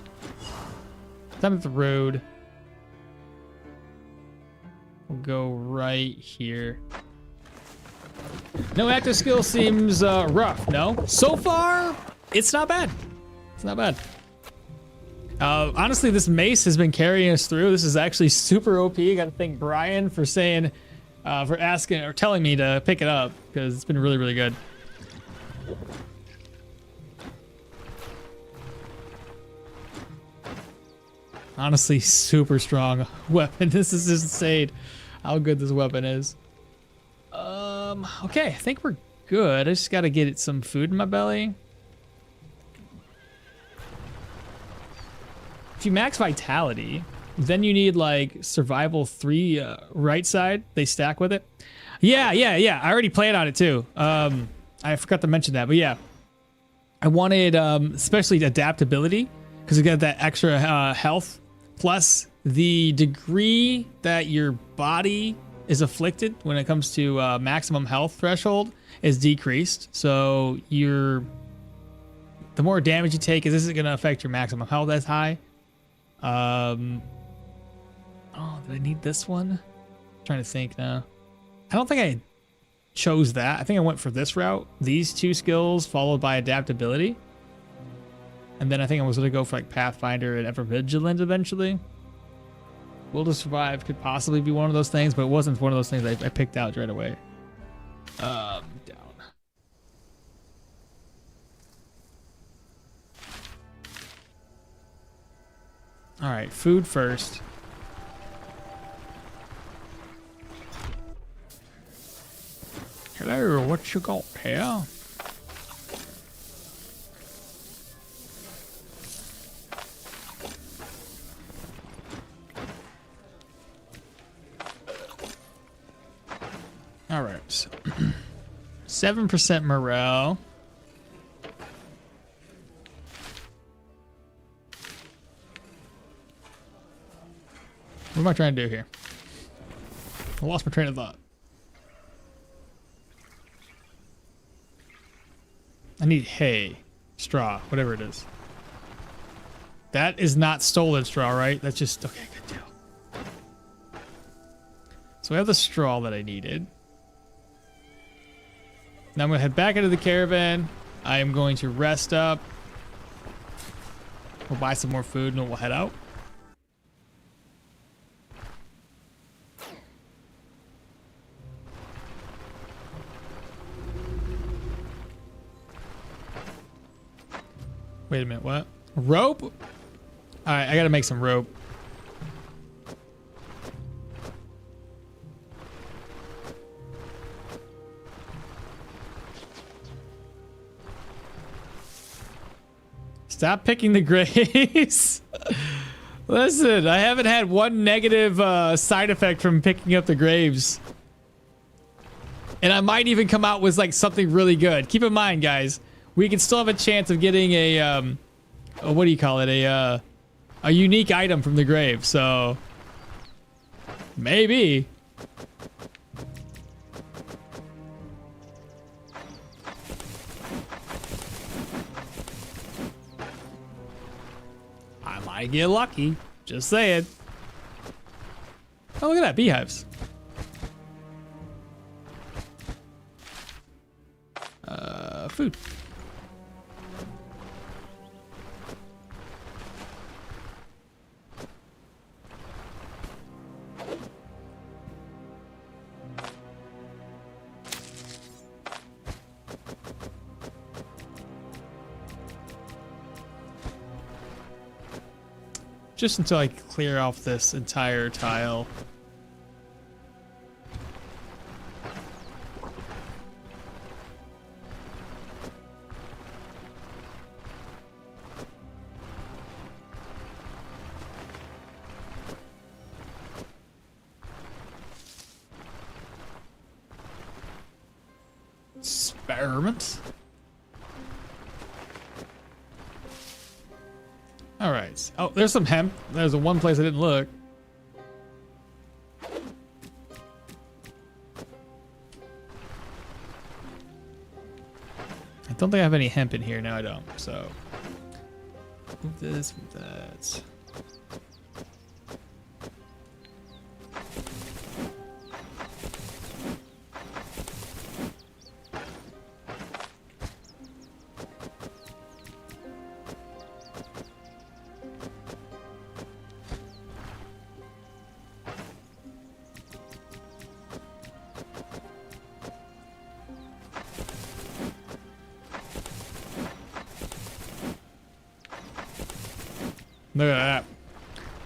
Time at the road. We'll go right here. No active skill seems rough, no? So far, it's not bad. It's not bad. Honestly, this mace has been carrying us through. This is actually super OP. Got to thank Brian for saying, for asking or telling me to pick it up because it's been really, really good. Honestly, super strong weapon. This is just insane how good this weapon is. Okay, I think we're good. I just got to get some food in my belly. If you max vitality, then you need like survival 3 right side. They stack with it. Yeah. I already played on it too. I forgot to mention that, but yeah. I wanted especially adaptability because you got that extra health plus the degree that your body is afflicted when it comes to maximum health threshold is decreased. So the more damage you take, this isn't going to affect your maximum health as high. Oh, did I need this one? I'm trying to think now. I don't think I chose that. I think I went for this route. These 2 skills followed by adaptability. And then I think I was going to go for like Pathfinder and Ever Vigilant eventually. Will to Survive could possibly be one of those things, but it wasn't one of those things I picked out right away. Down. All right, food first. Hello, what you got here? All right, 7% morale. What am I trying to do here? I lost my train of thought. I need hay, straw, whatever it is. That is not stolen straw, right? That's just, okay, good deal. So I have the straw that I needed. Now I'm going to head back into the caravan. I am going to rest up. We'll buy some more food and then we'll head out. Wait a minute, what? Rope? All right, I got to make some rope. Stop picking the graves. Listen, I haven't had one negative side effect from picking up the graves. And I might even come out with like something really good. Keep in mind, guys, we can still have a chance of getting a what do you call it? A unique item from the grave. So maybe. I get lucky. Just saying. Oh, look at that. Beehives. Food. Just until I clear off this entire tile. Experiment. All right. Oh, there's some hemp. There's the one place I didn't look. I don't think I have any hemp in here. No, I don't. So move this, move that. Look at that.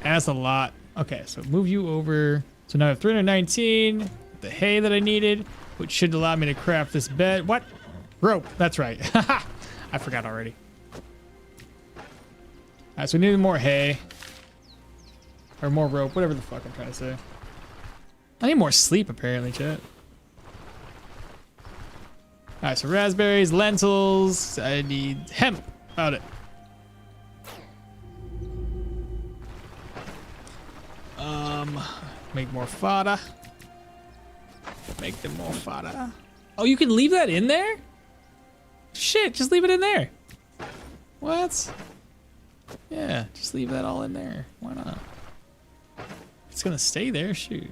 That's a lot. Okay, so move you over. So now I have 319, the hay that I needed, which should allow me to craft this bed. What? Rope. That's right. I forgot already. All right, so we need more hay. Or more rope, whatever the fuck I'm trying to say. I need more sleep, apparently, chat. All right, so raspberries, lentils. I need hemp. About it. Make more fodder. Make them more fodder. Oh, you can leave that in there? Shit, just leave it in there. What? Yeah, just leave that all in there. Why not? It's gonna stay there, shoot.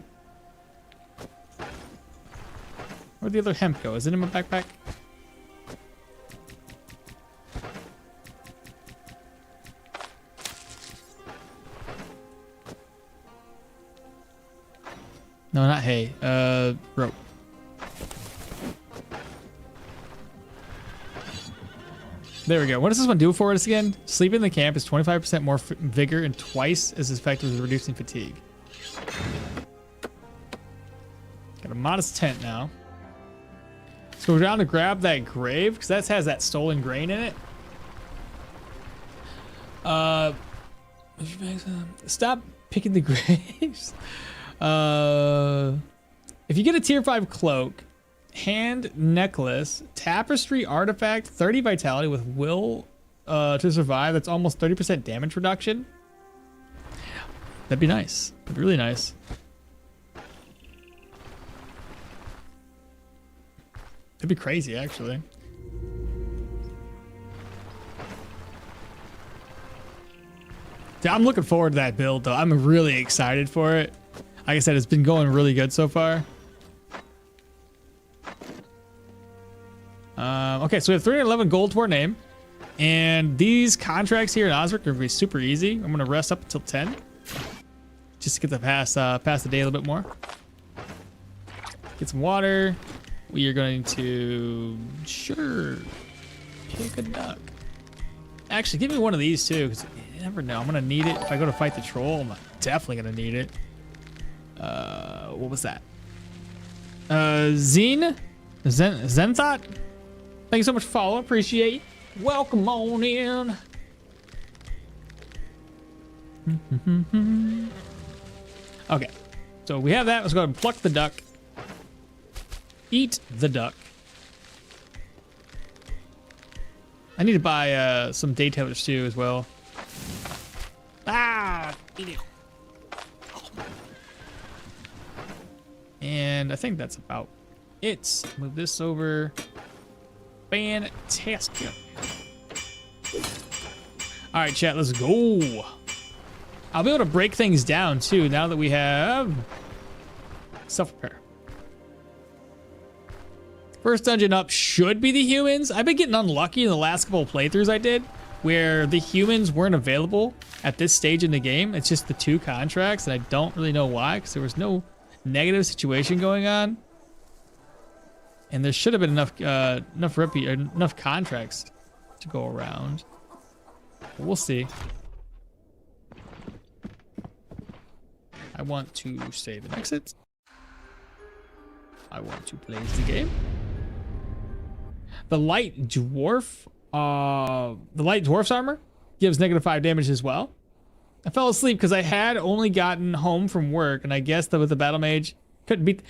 Where'd the other hemp go? Is it in my backpack? No, not hay. Rope. There we go. What does this one do for us again? Sleeping in the camp is 25% more vigor and twice as effective as reducing fatigue. Got a modest tent now. Let's go down to grab that grave because that has that stolen grain in it. Stop picking the graves. If you get a tier 5 cloak, hand necklace, tapestry artifact, 30 vitality with will to survive, that's almost 30% damage reduction. That'd be nice. That'd be really nice. That'd be crazy, actually. Dude, I'm looking forward to that build, though. I'm really excited for it. Like I said, it's been going really good so far. Okay, so we have 311 gold to our name. And these contracts here in Osric are going to be super easy. I'm going to rest up until 10. Just to get to pass the day a little bit more. Get some water. We are going to... Sure. Pick a duck. Actually, give me one of these too, because you never know. I'm going to need it. If I go to fight the troll, I'm definitely going to need it. What was that? Zenthot? Thank you so much for following. Appreciate you. Welcome on in. Okay, so we have that. Let's go ahead and pluck the duck. Eat the duck. I need to buy some day tailors too as well. Ah, eat it. And I think that's about it. Move this over. Fantastic. All right, chat, let's go. I'll be able to break things down too now that we have self-repair. First dungeon up should be the humans. I've been getting unlucky in the last couple of playthroughs I did where the humans weren't available at this stage in the game. It's just the 2 contracts, and I don't really know why, because there was no negative situation going on, and there should have been enough contracts to go around. But we'll see. I want to save and exit. I want to play the game. The light dwarf's armor gives -5 damage as well. I fell asleep because I had only gotten home from work, and I guessed that with the Battlemage couldn't beat.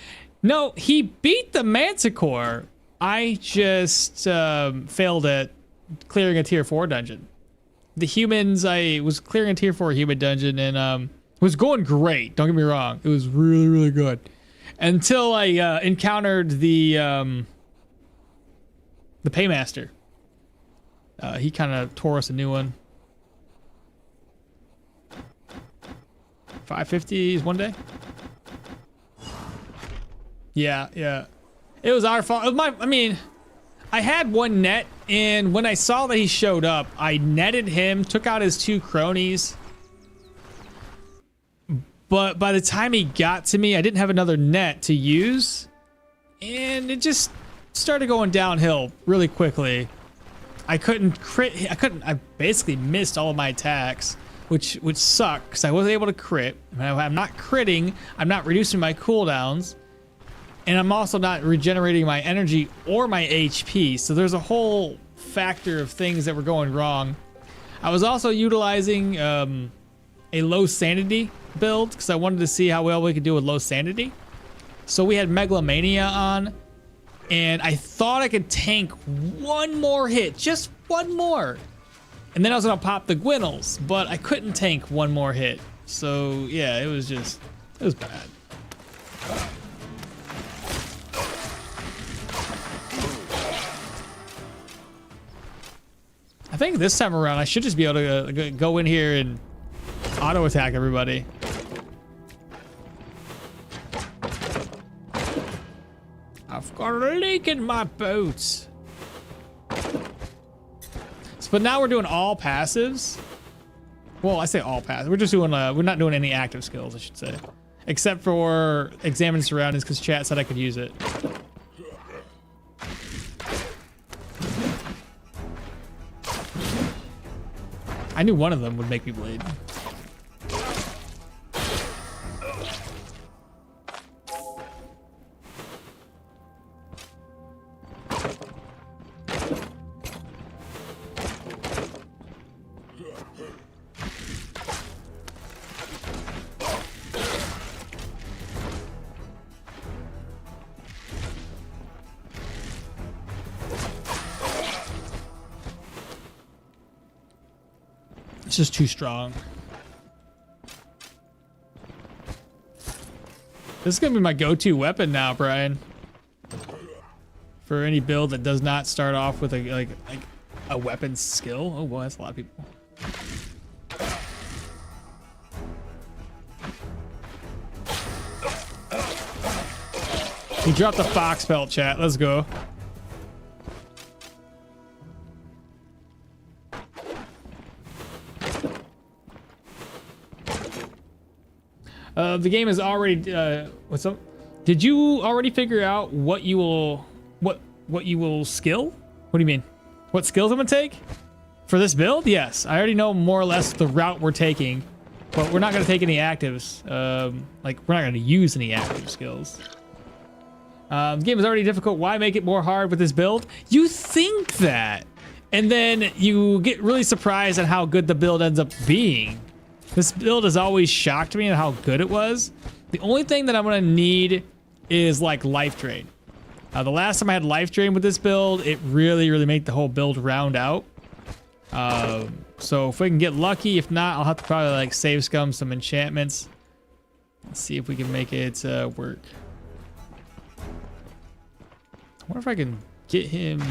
No, he beat the Manticore. I just failed at clearing a tier 4 dungeon. The humans, I was clearing a tier 4 human dungeon, and it was going great. Don't get me wrong, it was really, really good until I encountered the paymaster. He kind of tore us a new one. 550 is one day. Yeah. It was our fault. It was I mean, I had one net, and when I saw that he showed up, I netted him, took out his 2 cronies. But by the time he got to me, I didn't have another net to use, and it just started going downhill really quickly. I couldn't crit. I basically missed all of my attacks, which sucked because I wasn't able to crit. I'm not critting. I'm not reducing my cooldowns, and I'm also not regenerating my energy or my HP. So there's a whole factor of things that were going wrong. I was also utilizing a low sanity build because I wanted to see how well we could do with low sanity. So we had Megalomania on, and I thought I could tank one more hit, just one more. And then I was gonna pop the Gwinnels, but I couldn't tank one more hit. So yeah, it was bad. I think this time around I should just be able to go in here and auto attack everybody. I've got a leak in my boots. But now we're doing all passives. Well, I say all passives. We're just doing we're not doing any active skills, I should say, except for examine surroundings because chat said I could use it. I knew one of them would make me bleed. It's just too strong. This is gonna be my go-to weapon now, Brian. For any build that does not start off with a weapon skill. Oh boy, that's a lot of people. He dropped the fox pelt, chat. Let's go. The game is already what's up? Did you already figure out what you will skill? What do you mean? What skills I'm gonna take for this build? Yes, I already know more or less the route we're taking, but we're not gonna take any actives. Like we're not gonna use any active skills. The game is already difficult. Why make it more hard with this build? You think that, and then you get really surprised at how good the build ends up being. This build has always shocked me at how good it was. The only thing that I'm gonna need is like life drain. The last time I had life drain with this build, it really made the whole build round out. So if we can get lucky, if not, I'll have to probably like save scum some enchantments. Let's see if we can make it work. I wonder if I can get him.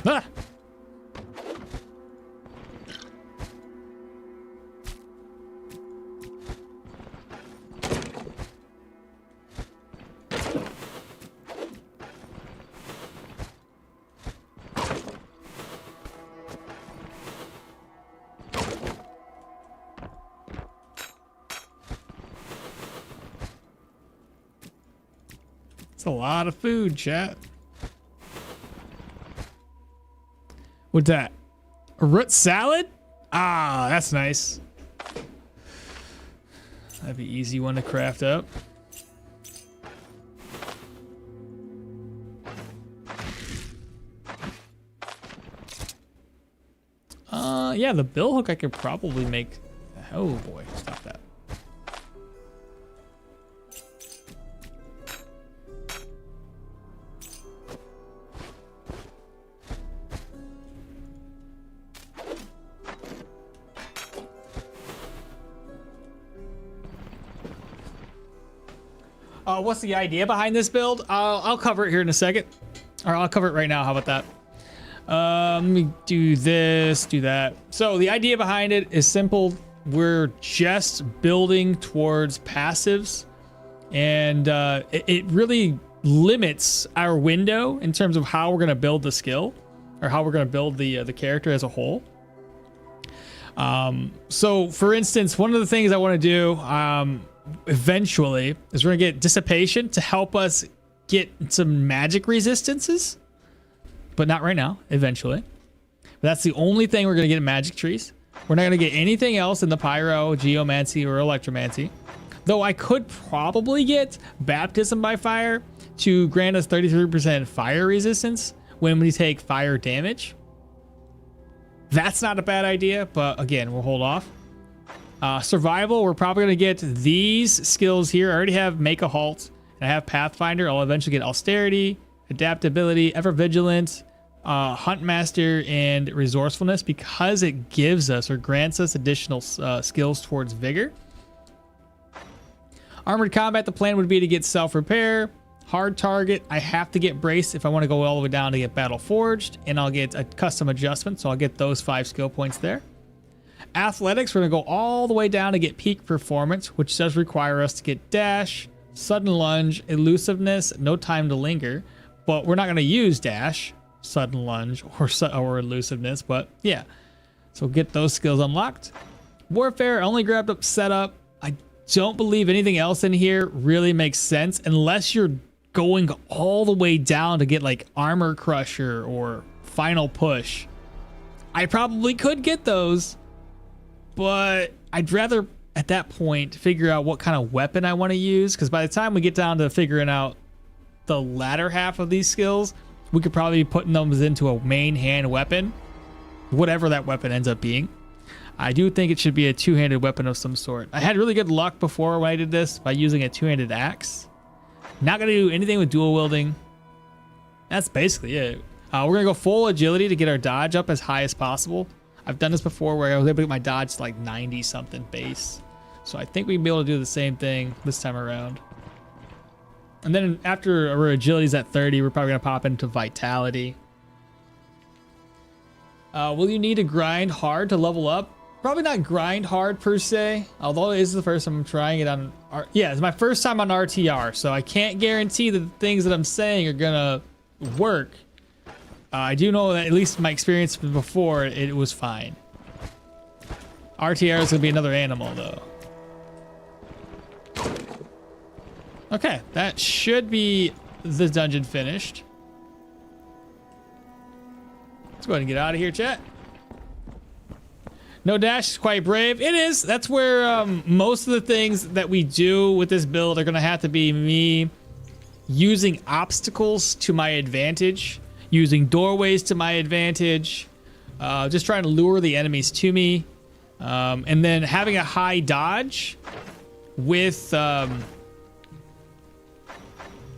Ah! It's a lot of food, chat. What's that? A root salad? Ah, that's nice. That'd be easy one to craft up. Yeah, the bill hook I could probably make. Oh boy, stop that. What's the idea behind this build? I'll cover it here in a second. Or I'll cover it right now. How about that? Let me do this, do that. So the idea behind it is simple. We're just building towards passives, and it really limits our window in terms of how we're going to build the skill, or how we're going to build the character as a whole. So for instance, one of the things I want to do eventually is we're going to get dissipation to help us get some magic resistances. But not right now, eventually. But that's the only thing we're going to get in magic trees. We're not going to get anything else in the pyro, geomancy, or electromancy. Though I could probably get baptism by fire to grant us 33% fire resistance when we take fire damage. That's not a bad idea, but again, we'll hold off. Survival, we're probably going to get these skills here. I already have Make a Halt, and I have Pathfinder. I'll eventually get Austerity, Adaptability, Ever Vigilant, Hunt Master, and Resourcefulness, because it gives us or grants us additional skills towards Vigor. Armored Combat, the plan would be to get Self-Repair. Hard Target, I have to get Brace if I want to go all the way down to get Battle Forged, and I'll get a Custom Adjustment, so I'll get those 5 skill points there. Athletics, we're going to go all the way down to get Peak Performance, which does require us to get Dash, Sudden Lunge, Elusiveness, No Time to Linger. But we're not going to use Dash, Sudden Lunge, or Elusiveness. But yeah, so get those skills unlocked. Warfare, I only grabbed up Setup. I don't believe anything else in here really makes sense unless you're going all the way down to get like Armor Crusher or Final Push. I probably could get those, but I'd rather at that point figure out what kind of weapon I want to use, because by the time we get down to figuring out the latter half of these skills, we could probably be putting them into a main hand weapon, whatever that weapon ends up being. I do think it should be a two-handed weapon of some sort. I had really good luck before when I did this by using a two-handed axe. Not going to do anything with dual wielding. That's basically it. We're going to go full agility to get our dodge up as high as possible. I've done this before where I was able to get my dodge to like 90 something base. So I think we'd be able to do the same thing this time around. And then after our agility's at 30, we're probably going to pop into vitality. Will you need to grind hard to level up? Probably not grind hard per se, although it is the first time I'm trying it on. Yeah, it's my first time on RTR, so I can't guarantee that the things that I'm saying are gonna work. I do know that at least my experience before, it was fine. RTR is gonna be another animal though. Okay, that should be the dungeon finished. Let's go ahead and get out of here, chat. No dash is quite brave. It is. That's where most of the things that we do with this build are going to have to be me using obstacles to my advantage, using doorways to my advantage, just trying to lure the enemies to me, and then having a high dodge with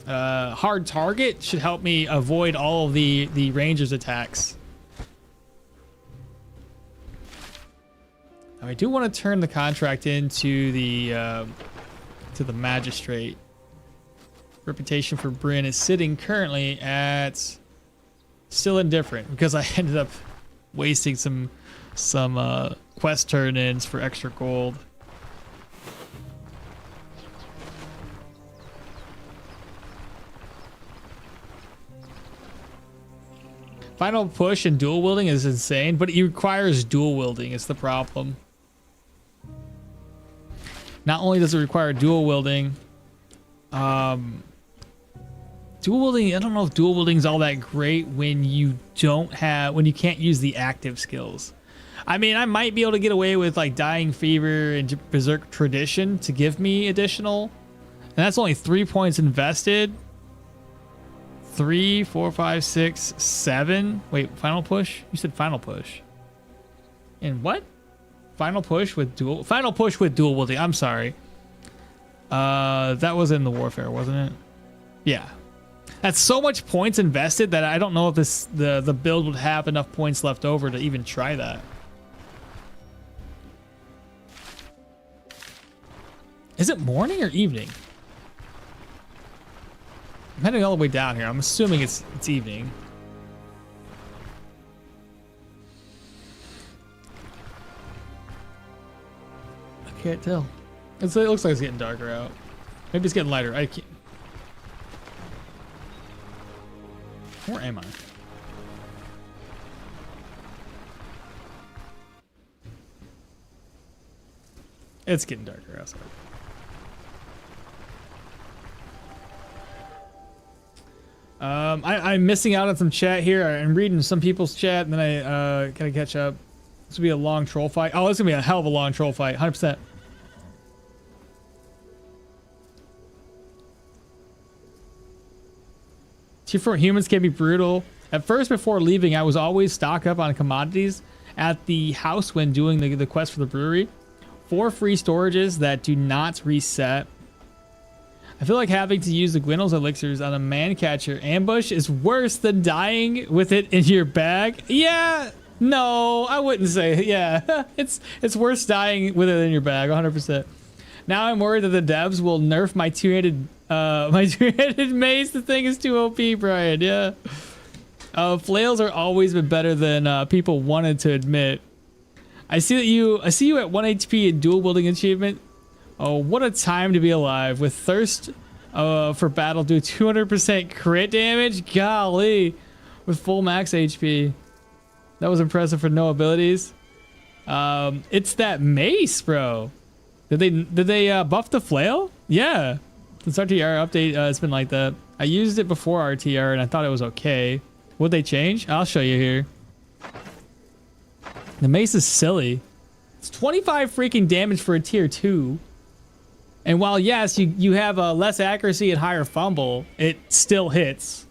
hard target should help me avoid all of the ranger's attacks. I do want to turn the contract into the to the magistrate. Reputation for Bryn is sitting currently at still indifferent because I ended up wasting some quest turn-ins for extra gold. Final push and dual wielding is insane, but it requires dual wielding is the problem. Not only does it require dual wielding, Dual wielding, I don't know if dual wielding is all that great when you can't use the active skills. I mean, I might be able to get away with like Dying Fever and Berserk Tradition to give me additional. And that's only 3 points invested. 3, 4, 5, 6, 7. Wait, final push? You said final push. And what? Final push with dual wielding. I'm sorry. That was in the warfare, wasn't it? Yeah. That's so much points invested that I don't know if the build would have enough points left over to even try that. Is it morning or evening? I'm heading all the way down here. I'm assuming it's evening. I can't tell. It looks like it's getting darker out. Maybe it's getting lighter. I can't. Where am I? It's getting darker outside. I'm missing out on some chat here. I'm reading some people's chat, and then I gotta catch up. This will be a long troll fight. Oh, it's gonna be a hell of a long troll fight, 100%. Tier 4 humans can be brutal. At first, before leaving, I was always stock up on commodities at the house when doing the quest for the brewery. 4 free storages that do not reset. I feel like having to use the Gwynel's elixirs on a man catcher ambush is worse than dying with it in your bag. Yeah, no, I wouldn't say. Yeah, it's worse dying with it in your bag, 100%. Now I'm worried that the devs will nerf my two-handed mace. The thing is too OP, Brian. Yeah. Flails are always been better than people wanted to admit. I see you at 1 HP in dual wielding achievement. Oh, what a time to be alive. With Thirst for Battle do 200% crit damage. Golly. With full max HP. That was impressive for no abilities. It's that mace, bro. Did they buff the flail? Yeah. Since RTR update, it's been like that. I used it before RTR and I thought it was okay. Would they change? I'll show you here. The mace is silly. It's 25 freaking damage for a tier 2. And while yes, you have less accuracy and higher fumble, it still hits.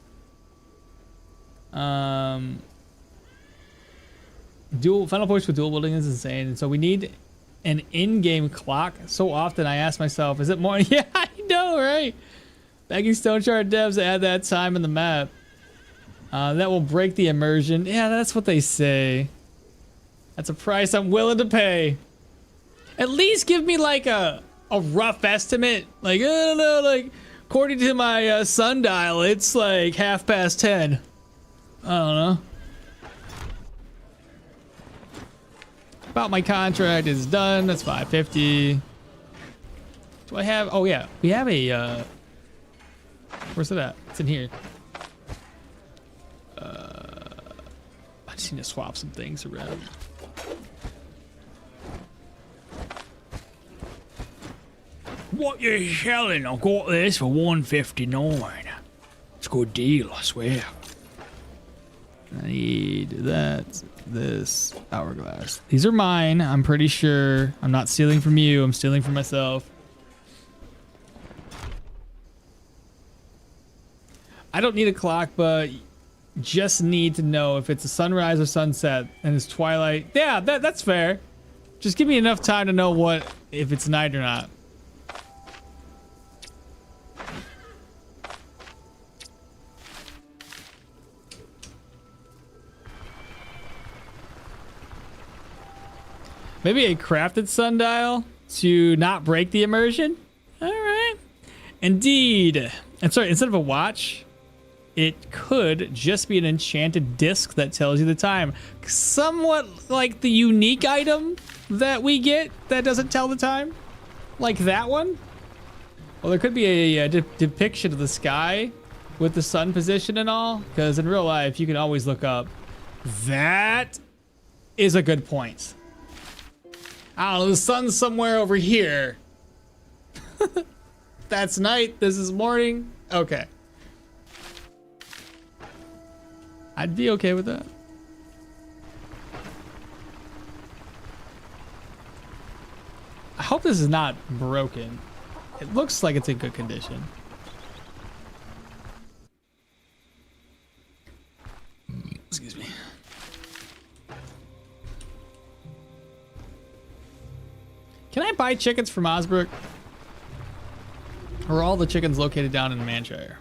Final push with dual wielding is insane. And so we need an in-game clock. So often I ask myself, is it more? Yeah, I know, right? Begging Stoneshard devs to add that time in the map. That will break the immersion. Yeah, that's what they say. That's a price I'm willing to pay. At least give me like a rough estimate. Like, I don't know, like according to my sundial, it's like 10:30. I don't know. About my contract is done. That's 550. Do I have? Oh yeah, we have a. Where's it at? It's in here. I just need to swap some things around. What you selling? I got this for 159. It's a good deal, I swear. I need that, this, hourglass. These are mine, I'm pretty sure. I'm not stealing from you, I'm stealing from myself. I don't need a clock, but just need to know if it's a sunrise or sunset and it's twilight. Yeah, that's fair. Just give me enough time to know if it's night or not. Maybe a crafted sundial to not break the immersion. All right. Indeed. And sorry, instead of a watch, it could just be an enchanted disc that tells you the time. Somewhat like the unique item that we get that doesn't tell the time. Like that one. Well, there could be a depiction of the sky with the sun position and all. Because in real life, you can always look up. That is a good point. I don't know, the sun's somewhere over here. That's night, this is morning. Okay. I'd be okay with that. I hope this is not broken. It looks like it's in good condition. Excuse me. Can I buy chickens from Osbrook? Or are all the chickens located down in Manshire?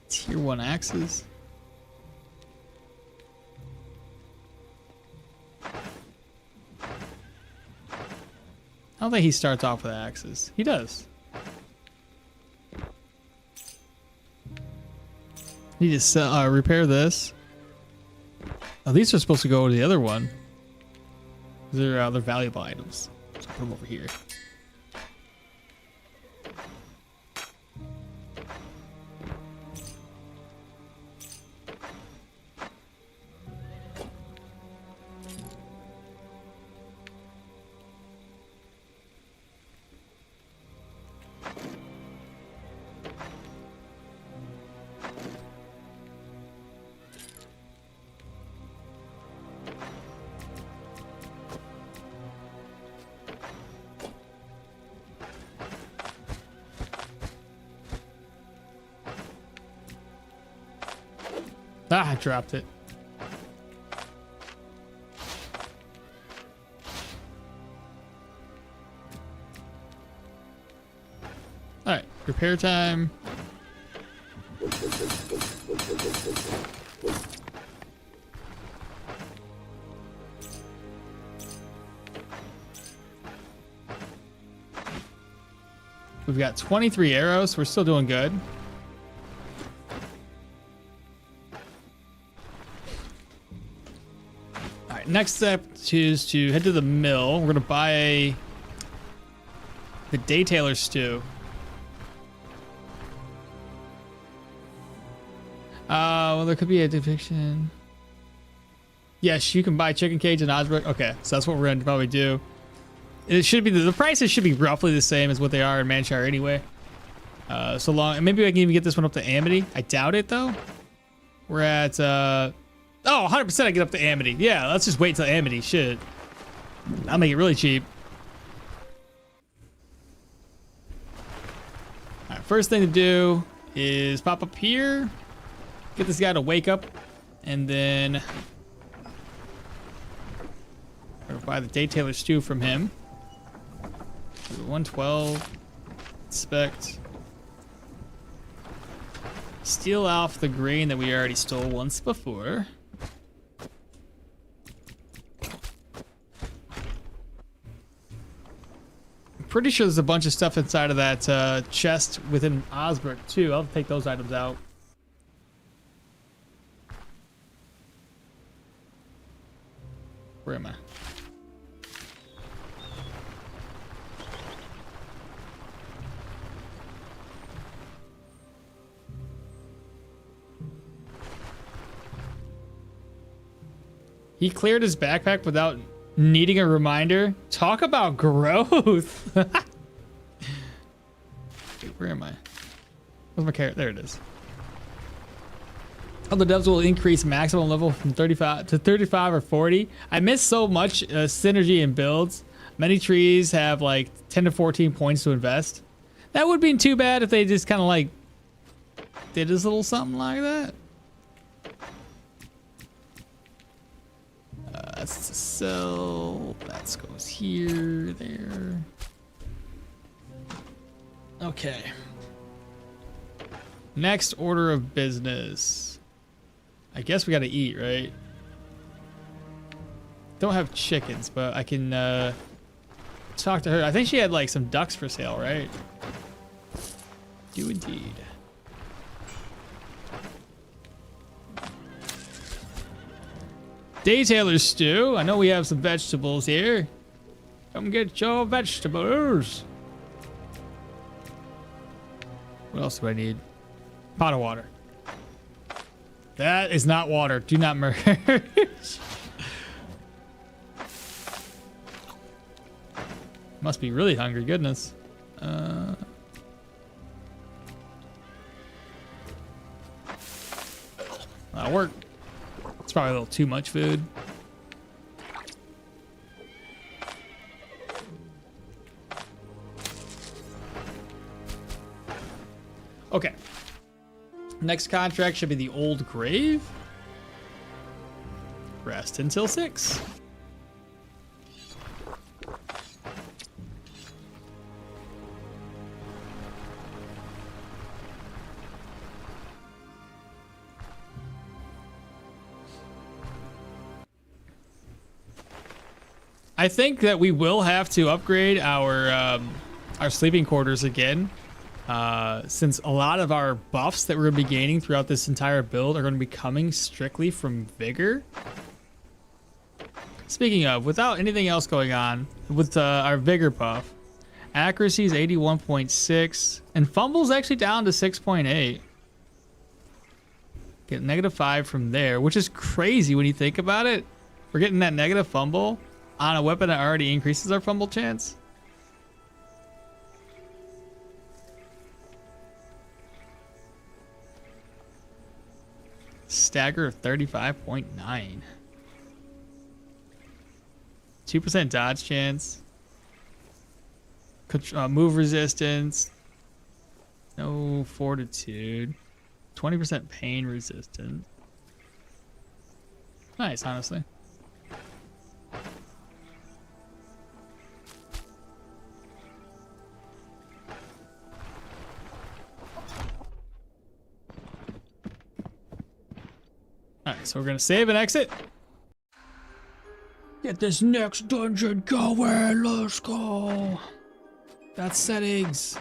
Tier 1 axes. I don't think he starts off with axes. He does. Need to sell, repair this. Oh, these are supposed to go to the other one. They're other valuable items. So put them over here. Ah, I dropped it. All right, repair time. We've got 23 arrows. We're still doing good. Next step is to head to the mill. We're gonna buy the Daytailor stew. Well, there could be a depiction. Yes, you can buy chicken cage in Osbrook. Okay, so that's what we're gonna probably do. It should be the prices should be roughly the same as what they are in Manshire anyway. So long, and maybe I can even get this one up to Amity. I doubt it though. We're at oh, 100% I get up to Amity. Yeah, let's just wait till Amity. Shit. I'll make it really cheap. All right, first thing to do is pop up here, get this guy to wake up, and then we're gonna buy the Daytailor stew from him. 112. Inspect. Steal off the grain that we already stole once before. Pretty sure there's a bunch of stuff inside of that chest within Osbrook too. I'll take those items out. Where am I? He cleared his backpack without needing a reminder. Talk about growth. Wait, where am I? Where's my carrot? There it is. Other devs will increase maximum level from 35 to 35 or 40. I miss so much synergy in builds. Many trees have like 10 to 14 points to invest. That would be too bad if they just kind of like did a little something like that. That's to sell. That goes here, there. Okay. Next order of business. I guess we gotta eat, right? Don't have chickens, but I can talk to her. I think she had like some ducks for sale, right? Do indeed. Daytailor stew. I know we have some vegetables here. Come get your vegetables. What else do I need? Pot of water. That is not water. Do not merge. Must be really hungry. Goodness. That'll work. It's probably a little too much food. Okay. Next contract should be the Old Grave. Rest until 6. I think that we will have to upgrade our sleeping quarters again, since a lot of our buffs that we're going to be gaining throughout this entire build are going to be coming strictly from Vigor. Speaking of, without anything else going on, with our Vigor buff, accuracy is 81.6, and fumble's actually down to 6.8. Get -5 from there, which is crazy when you think about it. We're getting that negative fumble on a weapon that already increases our fumble chance. Stagger of 35.9. 2% dodge chance. Move resistance. No fortitude. 20% pain resistance. Nice, honestly. Alright, so we're gonna save and exit. Get this next dungeon going. Let's go. That's settings.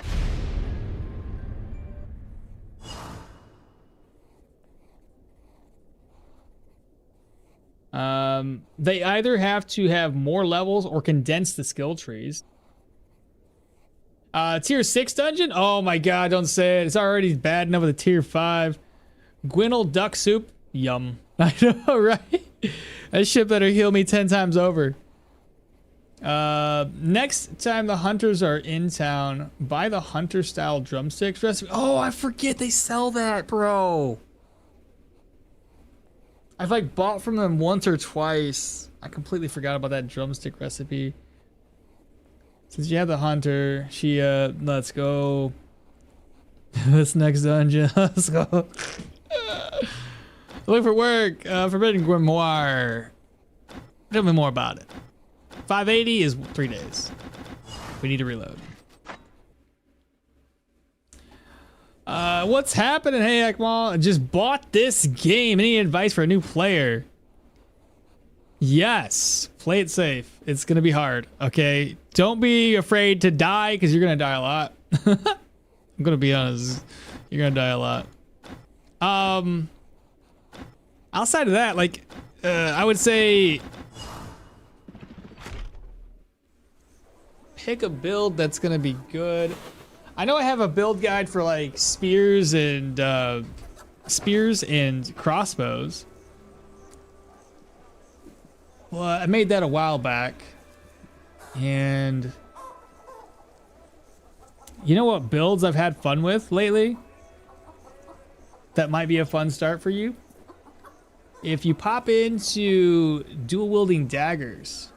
They either have to have more levels or condense the skill trees. Tier 6 dungeon? Oh my god, don't say it. It's already bad enough with a tier 5. Gwinnell duck soup? Yum. I know, right? That shit better heal me 10 times over. Next time the hunters are in town, buy the hunter style drumsticks recipe. Oh, I forget they sell that, bro. I've like bought from them once or twice. I completely forgot about that drumstick recipe. Since you have the hunter, she let's go. This next dungeon, let's go. Look for work. Forbidden Grimoire. Tell me more about it. 580 is 3 days. We need to reload. What's happening? Hey, okmall. Just bought this game. Any advice for a new player? Yes. Play it safe. It's going to be hard. Okay. Don't be afraid to die because you're going to die a lot. I'm going to be honest. You're going to die a lot. Outside of that, like, I would say pick a build that's gonna be good. I know I have a build guide for like spears and crossbows. Well, I made that a while back, and you know what builds I've had fun with lately? That might be a fun start for you. If you pop into dual wielding daggers.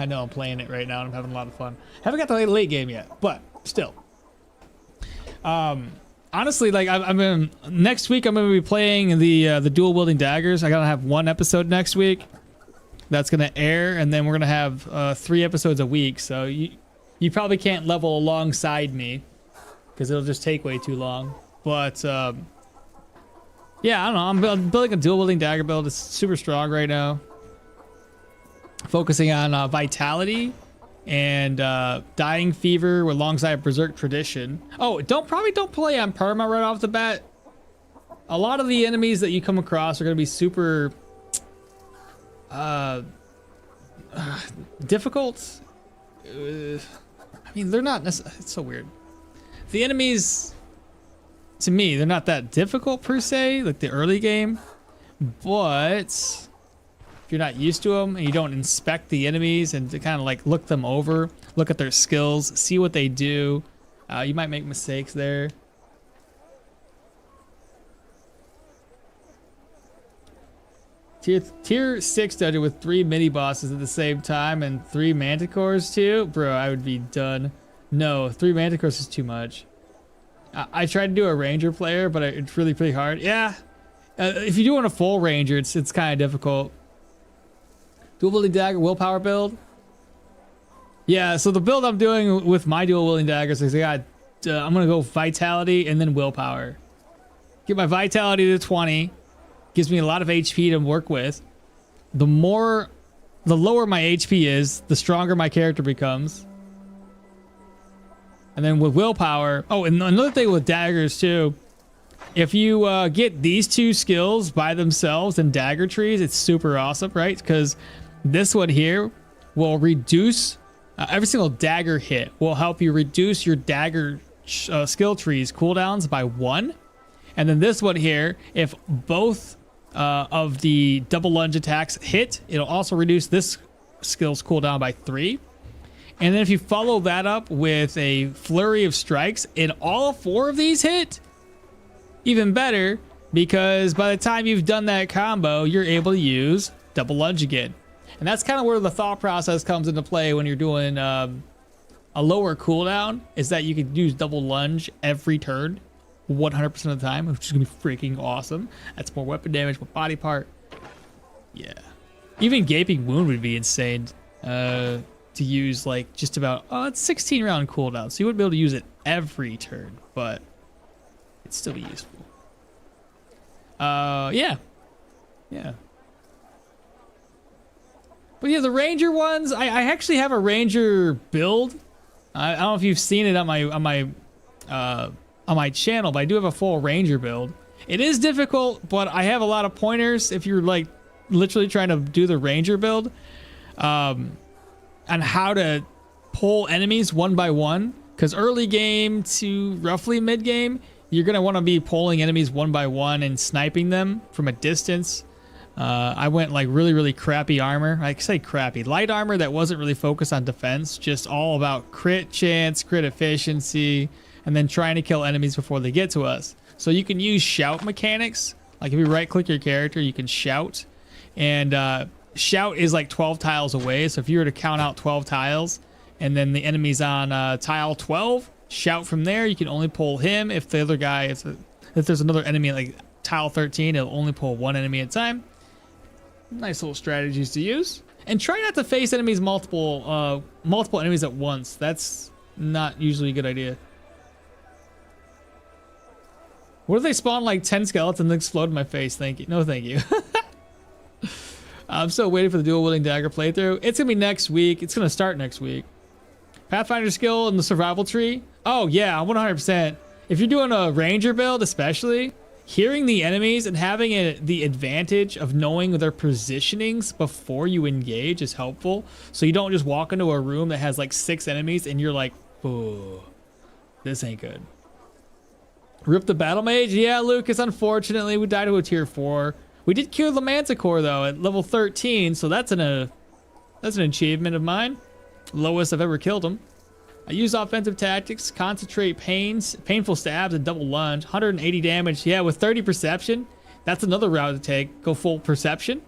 I know I'm playing it right now and I'm having a lot of fun. Haven't got the late game yet, but still. Honestly, like next week I'm gonna be playing the dual wielding daggers. I gotta have 1 episode next week. That's gonna air, and then we're gonna have 3 episodes a week. So you probably can't level alongside me because it'll just take way too long. But yeah, I don't know. I'm building a dual wielding dagger build. It's super strong right now. Focusing on vitality and dying fever alongside berserk tradition. Oh, don't play on perma right off the bat. A lot of the enemies that you come across are going to be super difficult. I mean, they're not necessarily. It's so weird. the enemies, to me, they're not that difficult per se, like the early game, but if you're not used to them and you don't inspect the enemies and to kind of like look them over, look at their skills, see what they do, you might make mistakes there. Tier 6 dungeon with 3 mini bosses at the same time and 3 manticores too? Bro, I would be done. No, 3 manticores is too much. I tried to do a ranger player, but it's really pretty hard. Yeah, if you're doing a full ranger, it's kind of difficult. Dual wielding dagger willpower build. Yeah, so the build I'm doing with my dual wielding daggers is I'm gonna go vitality and then willpower. Get my vitality to 20. Gives me a lot of HP to work with. The lower my HP is, the stronger my character becomes. And then with willpower, oh, and another thing with daggers too, if you get these 2 skills by themselves in dagger trees, it's super awesome, right? Because this one here will reduce every single dagger hit will help you reduce your dagger skill trees cooldowns by 1. And then this one here, if both of the double lunge attacks hit, it'll also reduce this skill's cooldown by 3. And then if you follow that up with a flurry of strikes and all 4 of these hit, even better, because by the time you've done that combo, you're able to use double lunge again. And that's kind of where the thought process comes into play when you're doing a lower cooldown, is that you can use double lunge every turn 100% of the time, which is gonna be freaking awesome. That's more weapon damage, more body part. Yeah, even gaping wound would be insane to use, like just about it's 16 round cooldown, so you wouldn't be able to use it every turn, but it'd still be useful. Yeah. But yeah, the ranger ones, I actually have a ranger build. I don't know if you've seen it on my channel, but I do have a full ranger build. It is difficult, but I have a lot of pointers if you're like literally trying to do the ranger build, on how to pull enemies one by one. Because early game to roughly mid game, you're gonna want to be pulling enemies one by one and sniping them from a distance. I went like really crappy armor. I say crappy. Light armor that wasn't really focused on defense, just all about crit chance, crit efficiency, and then trying to kill enemies before they get to us. So you can use shout mechanics. Like if you right click your character, you can shout. And shout is like 12 tiles away. So if you were to count out 12 tiles and then the enemy's on tile 12, shout from there. You can only pull him. If the other guy, if there's another enemy like tile 13, it'll only pull 1 enemy at a time. Nice little strategies to use. And try not to face enemies multiple enemies at once. That's not usually a good idea. What if they spawn like 10 skeletons and explode in my face? Thank you. No, thank you. I'm still waiting for the dual wielding dagger playthrough. It's gonna be next week. It's gonna start next week. Pathfinder skill in the survival tree. Oh yeah, 100%. If you're doing a ranger build, especially, hearing the enemies and having the advantage of knowing their positionings before you engage is helpful. So you don't just walk into a room that has like 6 enemies and you're like, oh, this ain't good. Rip the Battlemage? Yeah, Lucas, unfortunately, we died to a tier 4. We did cure the Manticore, though, at level 13, so that's an achievement of mine. Lowest I've ever killed him. I use offensive tactics, concentrate painful stabs, and double lunge. 180 damage. Yeah, with 30 perception, that's another route to take. Go full perception.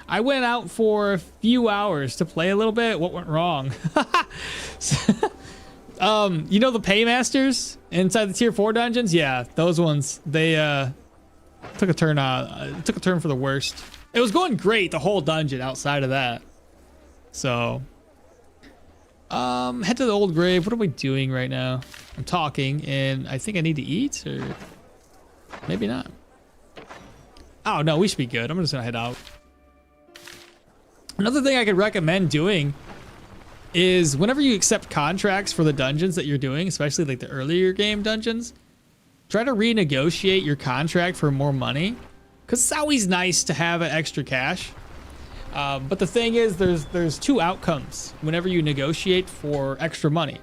I went out for a few hours to play a little bit. What went wrong? You know the paymasters inside the tier 4 dungeons? Yeah, those ones. They took a turn for the worst. It was going great the whole dungeon outside of that. So head to the old grave. What are we doing right now? I'm talking and I think I need to eat, or maybe not. Oh no, we should be good. I'm just gonna head out. Another thing I could recommend doing is whenever you accept contracts for the dungeons that you're doing, especially like the earlier game dungeons, try to renegotiate your contract for more money, because it's always nice to have extra cash. But the thing is, there's 2 outcomes whenever you negotiate for extra money.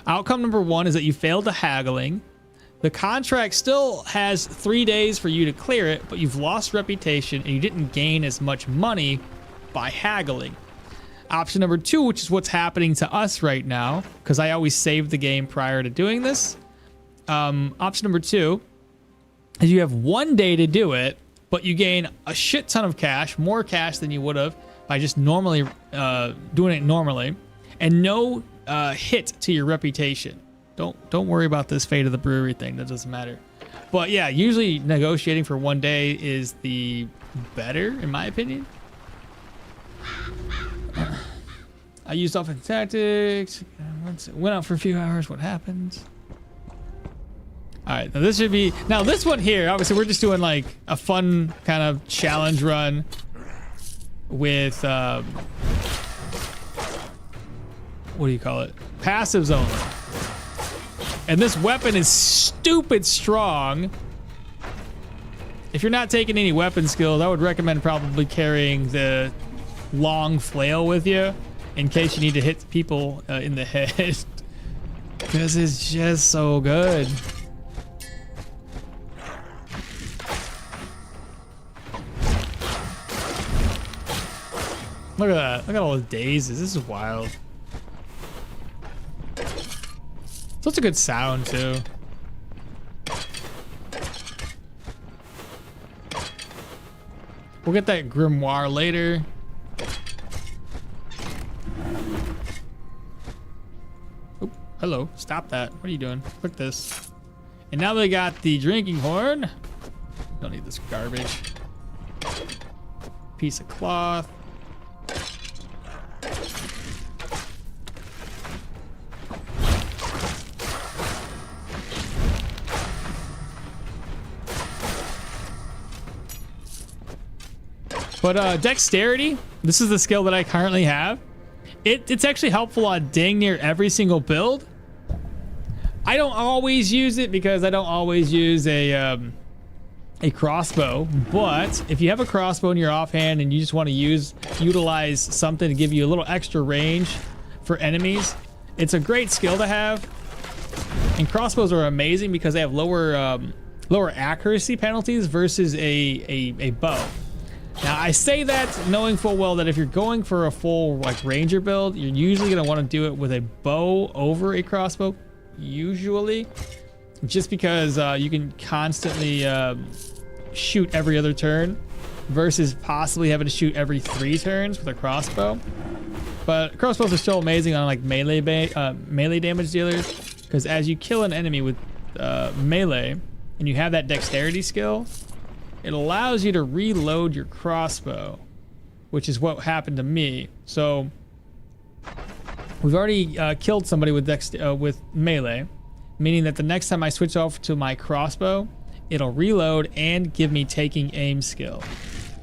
Outcome number 1 is that you failed the haggling. The contract still has 3 days for you to clear it, but you've lost reputation and you didn't gain as much money by haggling. Option number 2, which is what's happening to us right now, because I always save the game prior to doing this. Option number 2 is you have 1 day to do it, but you gain a shit ton of cash, more cash than you would have by just normally doing it normally, and no hit to your reputation. Don't worry about this fate of the brewery thing. That doesn't matter. But yeah, usually negotiating for 1 day is the better, in my opinion. I used offensive tactics. Went out for a few hours. What happened? All right, now this should be... Now this one here, obviously we're just doing like a fun kind of challenge run with... what do you call it? Passives only. And this weapon is stupid strong. If you're not taking any weapon skills, I would recommend probably carrying the long flail with you in case you need to hit people in the head. Because it's just so good. Look at that. Look at all those daisies. This is wild. Such a good sound, too. We'll get that grimoire later. Oh, hello. Stop that. What are you doing? Click this. And now they got the drinking horn. Don't need this garbage. Piece of cloth. But dexterity, this is the skill that I currently have. It's actually helpful on dang near every single build. I don't always use it because I don't always use a crossbow. But if you have a crossbow in your offhand and you just want to utilize something to give you a little extra range for enemies, it's a great skill to have. And crossbows are amazing because they have lower accuracy penalties versus a bow. Now, I say that knowing full well that if you're going for a full like ranger build, you're usually going to want to do it with a bow over a crossbow, usually, just because you can constantly shoot every other turn versus possibly having to shoot every 3 turns with a crossbow. But crossbows are still amazing on like melee damage dealers, because as you kill an enemy with melee and you have that dexterity skill, it allows you to reload your crossbow, which is what happened to me. So we've already killed somebody with melee, meaning that the next time I switch off to my crossbow, it'll reload and give me taking aim skill.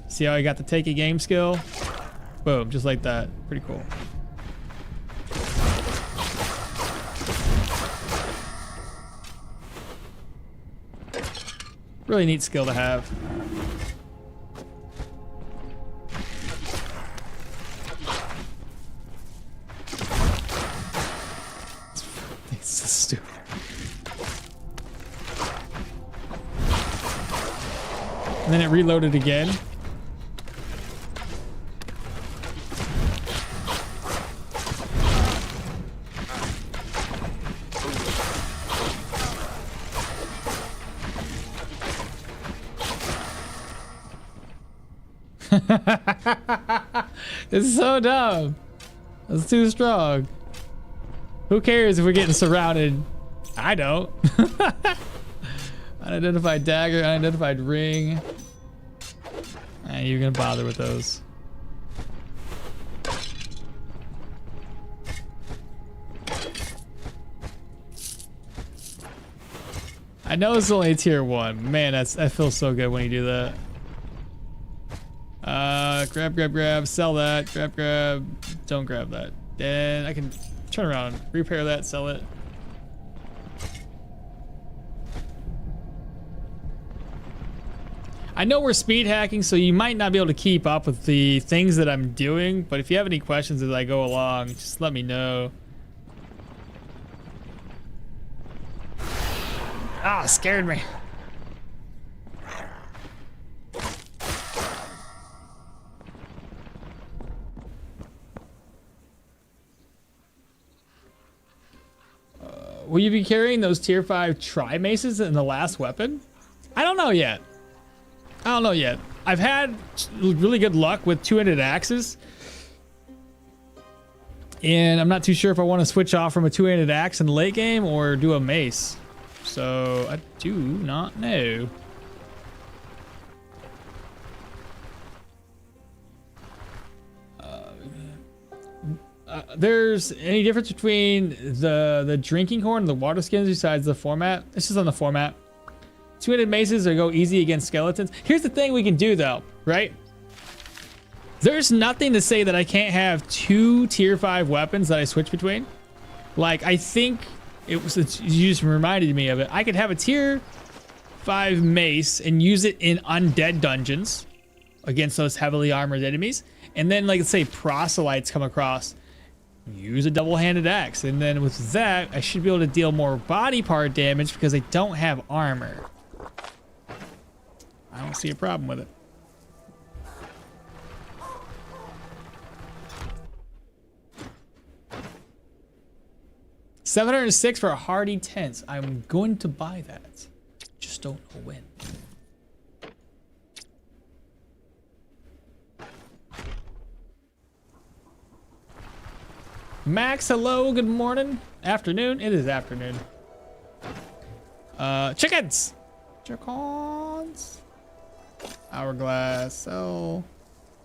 See how I got the taking aim skill? Boom, just like that. Pretty cool. Really neat skill to have. It's so stupid. And then it reloaded again. It's so dumb. That's too strong. Who cares if we're getting surrounded? I don't. Unidentified dagger, unidentified ring. You're gonna bother with those. I know it's only tier 1. Man, that feels so good when you do that. Grab, sell that, grab, don't grab that. Then I can turn around, repair that, sell it. I know we're speed hacking, so you might not be able to keep up with the things that I'm doing, but if you have any questions as I go along, just let me know. Ah, scared me. Will you be carrying those tier 5 tri-maces in the last weapon? I don't know yet. I've had really good luck with two-handed axes. And I'm not too sure if I want to switch off from a two-handed axe in the late game or do a mace. So I do not know. There's any difference between the drinking horn and the water skins besides the format? It's just on the format. Two-handed maces or go easy against skeletons. Here's the thing we can do though, right? There's nothing to say that I can't have 2 tier 5 weapons that I switch between. Like, I think you just reminded me of it. I could have a tier 5 mace and use it in undead dungeons against those heavily armored enemies. And then, like, let's say proselytes come across, use a double-handed axe. And then with that, I should be able to deal more body part damage because I don't have armor. I don't see a problem with it. $706 for a hardy tents. I'm going to buy that. Just don't know when. Max, hello, good morning. Afternoon, it is afternoon. Chickens! Chickens! Hourglass, sell.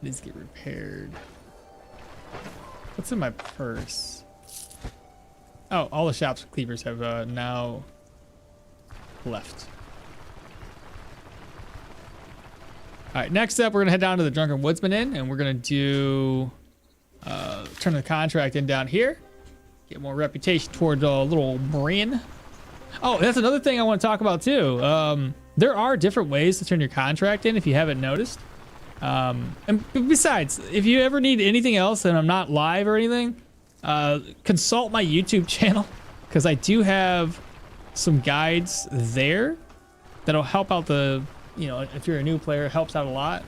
Needs to get repaired. What's in my purse? Oh, all the shops with cleavers have now left. All right, next up, we're gonna head down to the Drunken Woodsman Inn, and we're gonna do turn the contract in down here. Get more reputation towards little Bryn. Oh, that's another thing I want to talk about too. There are different ways to turn your contract in if you haven't noticed. And besides, if you ever need anything else and I'm not live or anything, consult my YouTube channel because I do have some guides there that'll help out if you're a new player, it helps out a lot.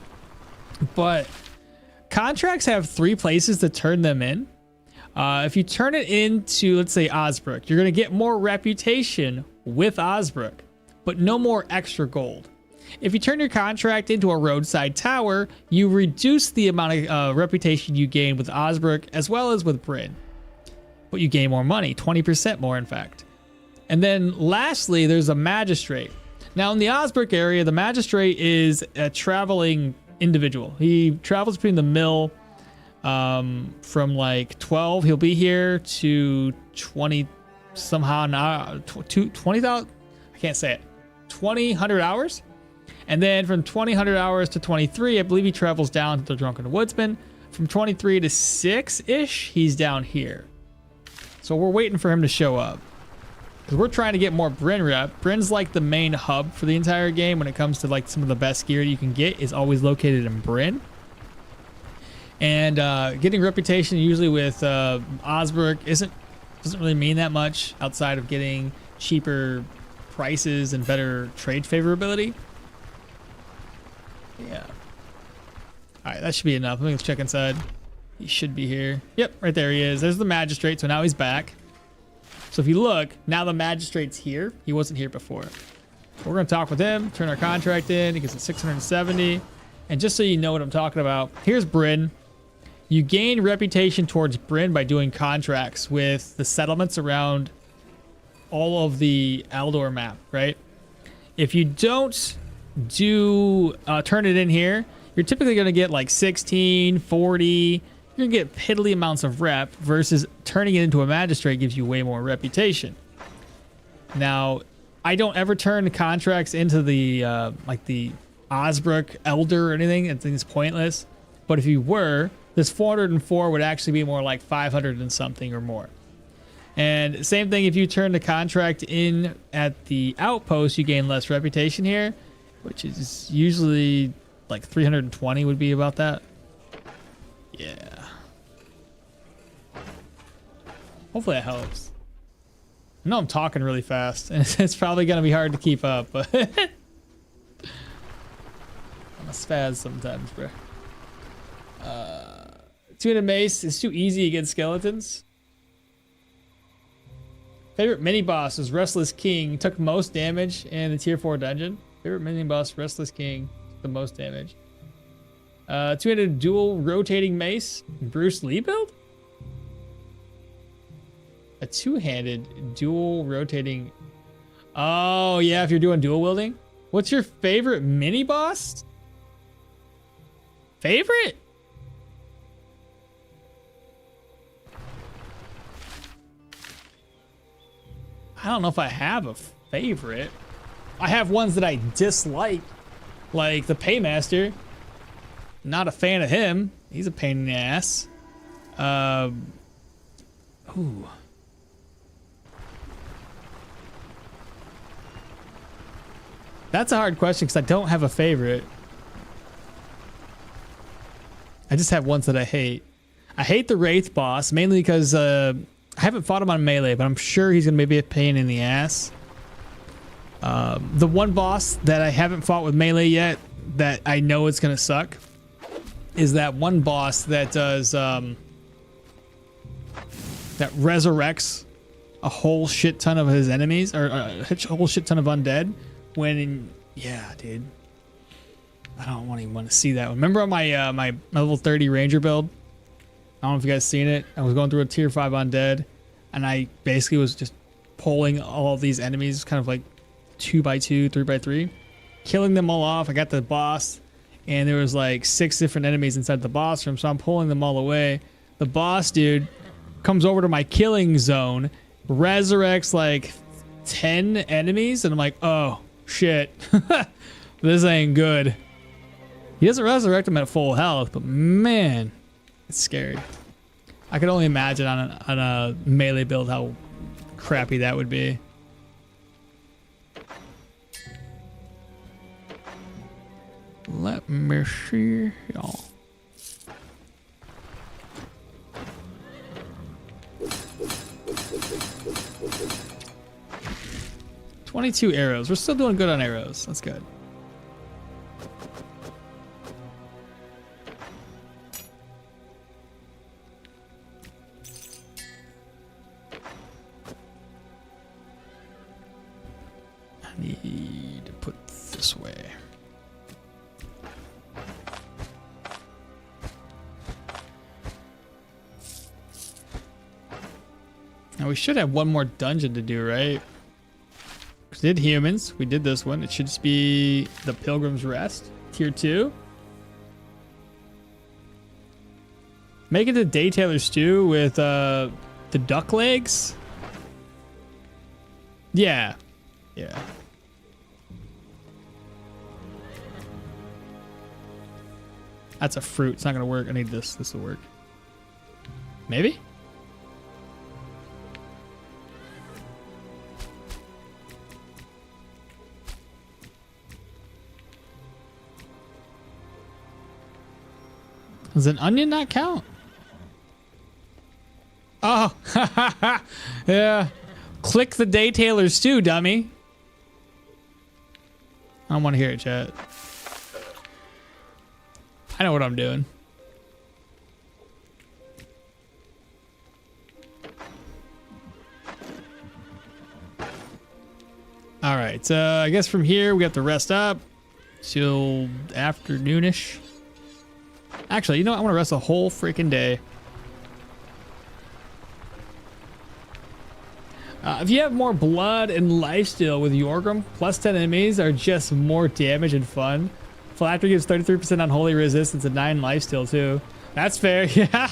But contracts have 3 places to turn them in. If you turn it into, let's say, Osbrook, you're going to get more reputation with Osbrook, but no more extra gold. If you turn your contract into a roadside tower, you reduce the amount of reputation you gain with Osbrook as well as with Bryn. But you gain more money, 20% more in fact. And then lastly, there's a magistrate. Now in the Osbrook area, the magistrate is a traveling individual. He travels between the mill from like 12, he'll be here to 20 somehow now, 20,000, I can't say it, 2,000 hours. And then from 2,000 hours to 23, I believe he travels down to the Drunken Woodsman. From 23 to 6-ish, he's down here. So we're waiting for him to show up. Because we're trying to get more Bryn rep. Bryn's like the main hub for the entire game when it comes to like some of the best gear you can get is always located in Bryn. And getting reputation usually with Osbrook doesn't really mean that much outside of getting cheaper prices and better trade favorability. Yeah. All right, that should be enough. Let me check inside. He should be here. Yep, right there he is. There's the magistrate, so now he's back. So if you look, now the magistrate's here. He wasn't here before. We're gonna talk with him, turn our contract in. He gets a 670. And just so you know what I'm talking about, here's Bryn. You gain reputation towards Bryn by doing contracts with the settlements around all of the Aldor map, right? If you don't turn it in here, you're typically going to get like 16, 40. You're going to get piddly amounts of rep versus turning it into a magistrate gives you way more reputation. Now, I don't ever turn contracts into the like the Osbrook Elder or anything. I think it's pointless. But if you were, this 404 would actually be more like 500 and something or more. And same thing if you turn the contract in at the outpost, you gain less reputation here, which is usually like 320 would be about that. Yeah. Hopefully that helps. I know I'm talking really fast, and it's probably gonna be hard to keep up, but I'm a spaz sometimes, bro. 200 mace is too easy against skeletons. Favorite mini boss is Restless King. Took most damage in the tier 4 dungeon. Favorite mini boss, Restless King. Took the most damage. 200 dual rotating mace. Bruce Lee build? A two-handed dual rotating. Oh, yeah, if you're doing dual wielding. What's your favorite mini boss? Favorite? I don't know if I have a favorite. I have ones that I dislike, like the Paymaster. Not a fan of him. He's a pain in the ass. Ooh. That's a hard question because I don't have a favorite. I just have ones that I hate. I hate the Wraith boss, mainly because I haven't fought him on melee, but I'm sure he's going to maybe a pain in the ass. The one boss that I haven't fought with melee yet that I know it's going to suck is that one boss that does that resurrects a whole shit ton of his enemies, or a whole shit ton of undead when, yeah, dude. I don't even want to see that one. Remember on my my level 30 ranger build? I don't know if you guys seen it. I was going through a tier 5 undead, and I basically was just pulling all of these enemies, kind of like 2x2, 3x3, killing them all off. I got the boss, and there was like 6 different enemies inside the boss room, so I'm pulling them all away. The boss dude comes over to my killing zone, resurrects like 10 enemies, and I'm like, oh shit, this ain't good. He doesn't resurrect them at full health, but man, it's scary. I could only imagine on a melee build how crappy that would be. Let me see, y'all. $22 arrows. We're still doing good on arrows. That's good. I need to put this way. Now we should have one more dungeon to do, right? We did humans. We did this one. It should just be the Pilgrim's Rest, tier 2. Make it a Daytailor stew with the duck legs. Yeah. Yeah. That's a fruit. It's not gonna work. I need this. This will work. Maybe? Does an onion not count? Oh, yeah. Click the Daytailor stew, dummy. I don't want to hear it, chat. I know what I'm doing. All right, I guess from here we have to rest up till afternoonish. Actually, you know what? I want to rest a whole freaking day. If you have more blood and lifesteal with Yorgrim, plus 10 enemies are just more damage and fun. Phylactery gives 33% unholy resistance and 9 lifesteal too. That's fair, yeah.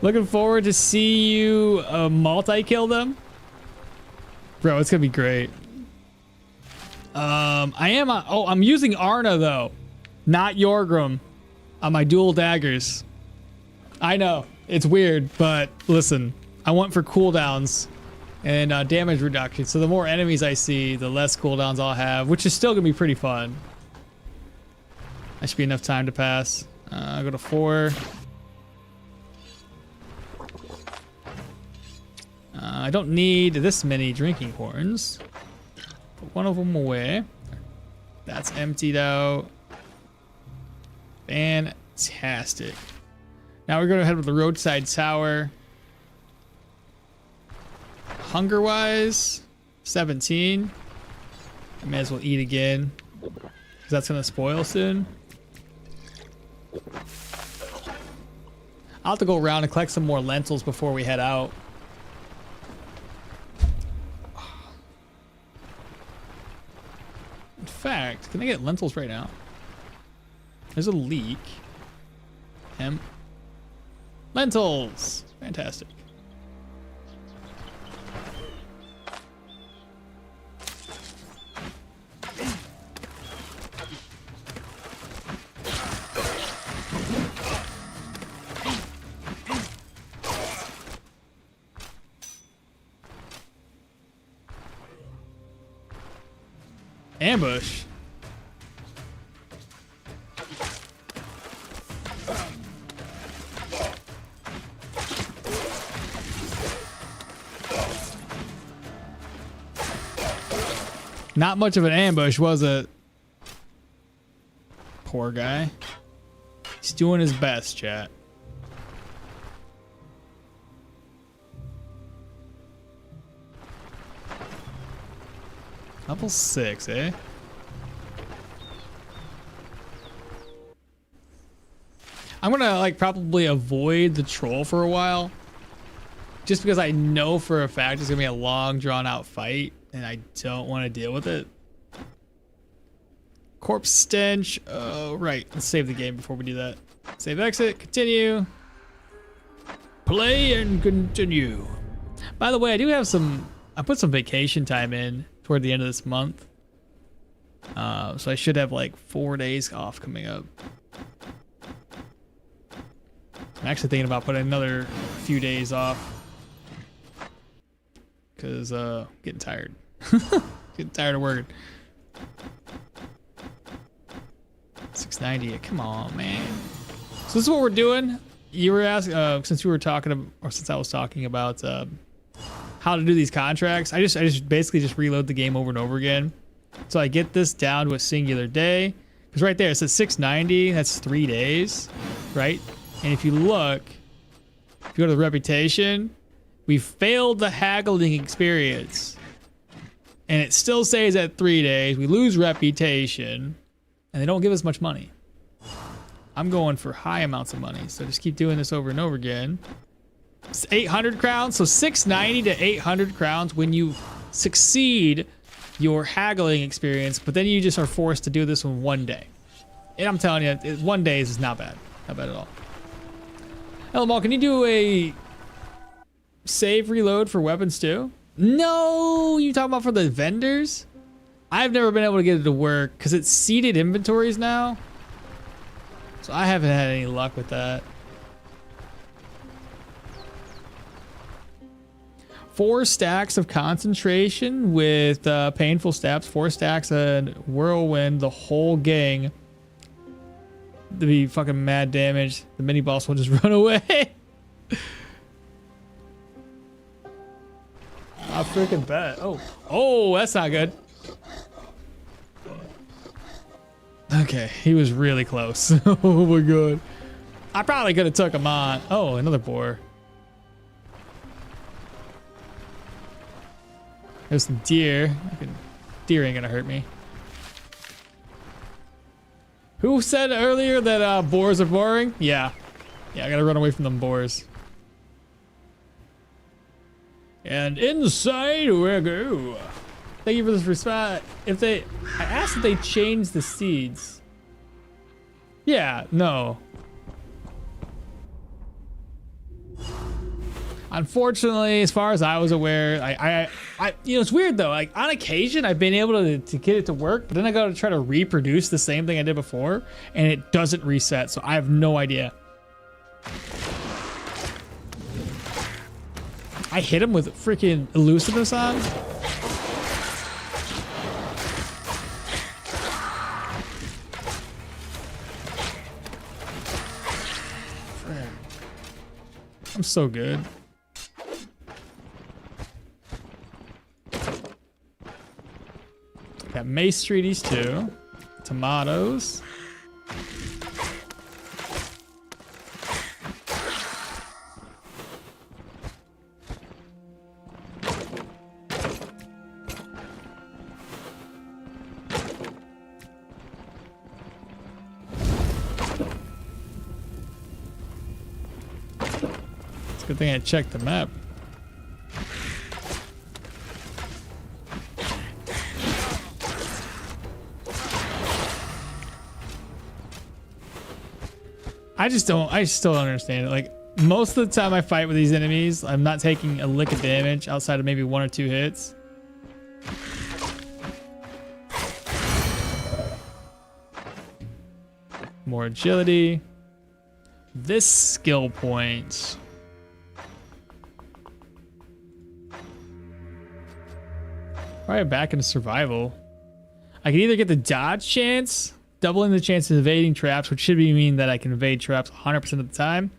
Looking forward to see you multi-kill them. Bro, it's gonna be great. I'm using Arna though, not Yorgrim, on my dual daggers. I know, it's weird, but listen, I went for cooldowns and damage reduction. So the more enemies I see, the less cooldowns I'll have, which is still gonna be pretty fun. That should be enough time to pass. I'll go to 4. I don't need this many drinking horns. Put one of them away. That's emptied out. Fantastic. Now we're going to head with the roadside tower. Hunger-wise, 17. I may as well eat again, because that's going to spoil soon. I'll have to go around and collect some more lentils before we head out. In fact, can I get lentils right now? There's a leak. Hemp. Lentils! Fantastic. Ambush. Not much of an ambush, was it? Poor guy. He's doing his best, chat. Level 6, eh? I'm gonna like probably avoid the troll for a while. Just because I know for a fact it's gonna be a long drawn out fight and I don't want to deal with it. Corpse stench. Oh, right. Let's save the game before we do that. Save exit, continue. Play and continue. By the way, I put some vacation time in toward the end of this month. So I should have like 4 days off coming up. I'm actually thinking about putting another few days off. Cause getting tired. Getting tired of working. 690, come on, man. So this is what we're doing. You were asking, since I was talking about how to do these contracts. I just basically just reload the game over and over again. So I get this down to a singular day. Because right there it says 690, that's 3 days, right? And if you look, if you go to the reputation, we failed the haggling experience. And it still stays at 3 days. We lose reputation. And they don't give us much money. I'm going for high amounts of money. So just keep doing this over and over again. It's 800 crowns. So 690 to 800 crowns when you succeed your haggling experience. But then you just are forced to do this in 1 day. And I'm telling you, 1 day is not bad. Not bad at all. Elmal, can you do a save reload for weapons too? No, you talking about for the vendors? I've never been able to get it to work because it's seeded inventories now. So I haven't had any luck with that. 4 stacks of concentration with painful steps. 4 stacks and whirlwind, the whole gang. To be fucking mad damage. The mini boss will just run away. I freaking bet. Oh, that's not good. Okay, he was really close. Oh my god. I probably could have took him on. Oh, another boar. There's some deer. Deer ain't gonna hurt me. Who said earlier that boars are boring? Yeah. Yeah, I gotta run away from them boars. And inside we go. Thank you for this response. I asked if they changed the seeds. Yeah, no. Unfortunately, as far as I was aware, I you know, it's weird though. Like on occasion, I've been able to get it to work, but then I got to try to reproduce the same thing I did before, and it doesn't reset. So I have no idea. I hit him with freaking elusiveness on. I'm so good. Got mace treaties too. Tomatoes. It's a good thing I checked the map. I still don't understand it. Like, most of the time I fight with these enemies, I'm not taking a lick of damage outside of maybe 1 or 2 hits. More agility. This skill point. Probably back into survival. I can either get the dodge chance, doubling the chance of evading traps, which should mean that I can evade traps 100% of the time.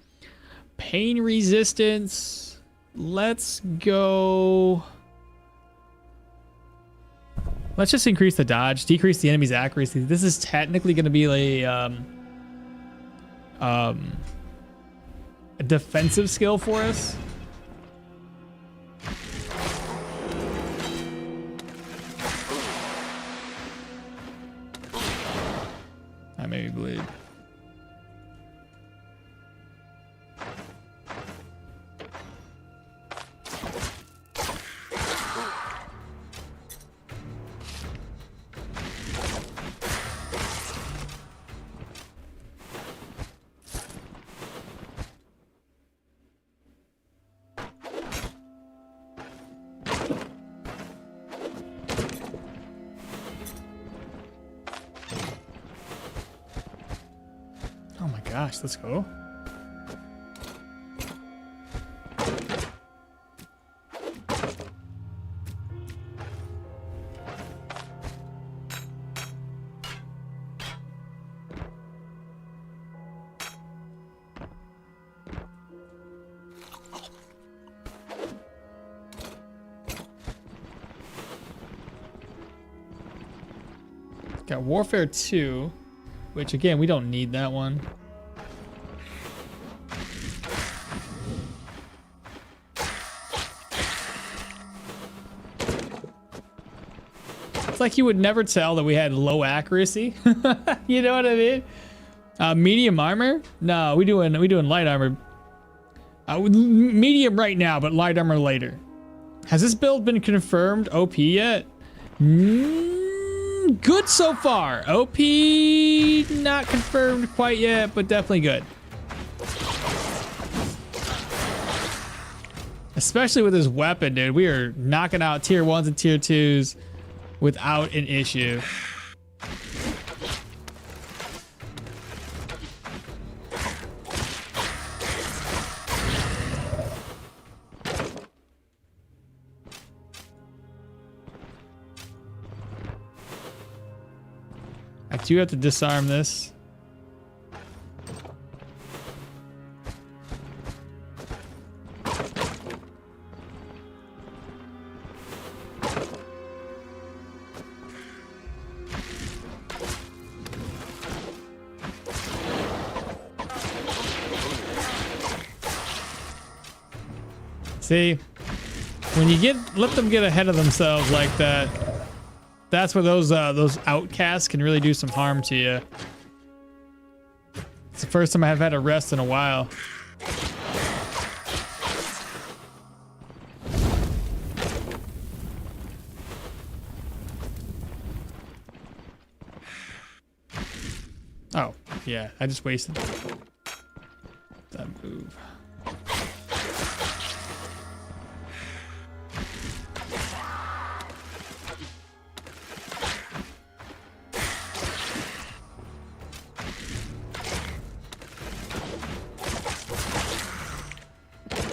Pain resistance. Let's go. Let's just increase the dodge, decrease the enemy's accuracy. This is technically going to be a defensive skill for us. I maybe bleed. Oh my gosh, let's go. Got Warfare 2, which again, we don't need that one. It's like you would never tell that we had low accuracy. You know what I mean? Medium armor? No, we doing light armor. Medium right now, but light armor later. Has this build been confirmed OP yet? Good so far. OP not confirmed quite yet, but definitely good. Especially with this weapon, dude. We are knocking out tier 1s and tier 2s without an issue. I do have to disarm this. See, when you let them get ahead of themselves like that, that's where those outcasts can really do some harm to you. It's the first time I've had a rest in a while. Oh, yeah, I just wasted that move.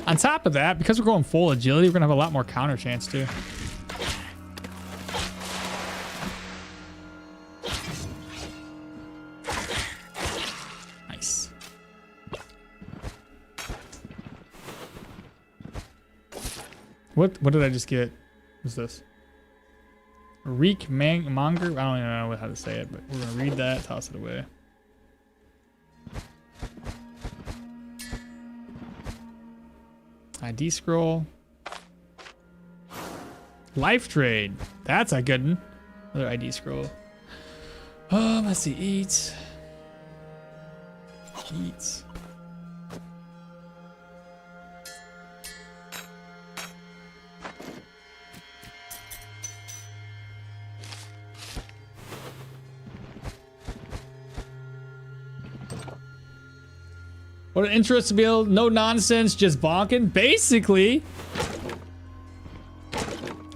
On top of that, because we're going full agility, we're gonna have a lot more counter chance too. Nice. What did I just get? What's this? Reek Monger. I don't even know how to say it, but we're gonna read that, toss it away. ID scroll. Life trade. That's a good one. Another ID scroll. Let's see. Eat. Eat. What an interesting build. No nonsense, just bonking. Basically,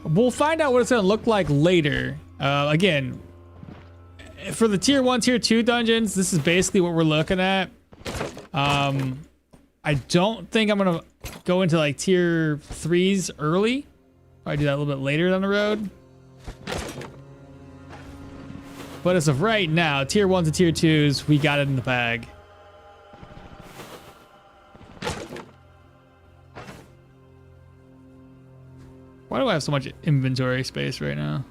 we'll find out what it's going to look like later. Again, for the tier 1, tier 2 dungeons, this is basically what we're looking at. I don't think I'm going to go into like tier 3s early. Probably do that a little bit later down the road. But as of right now, tier 1s and tier 2s, we got it in the bag. Why do I have so much inventory space right now?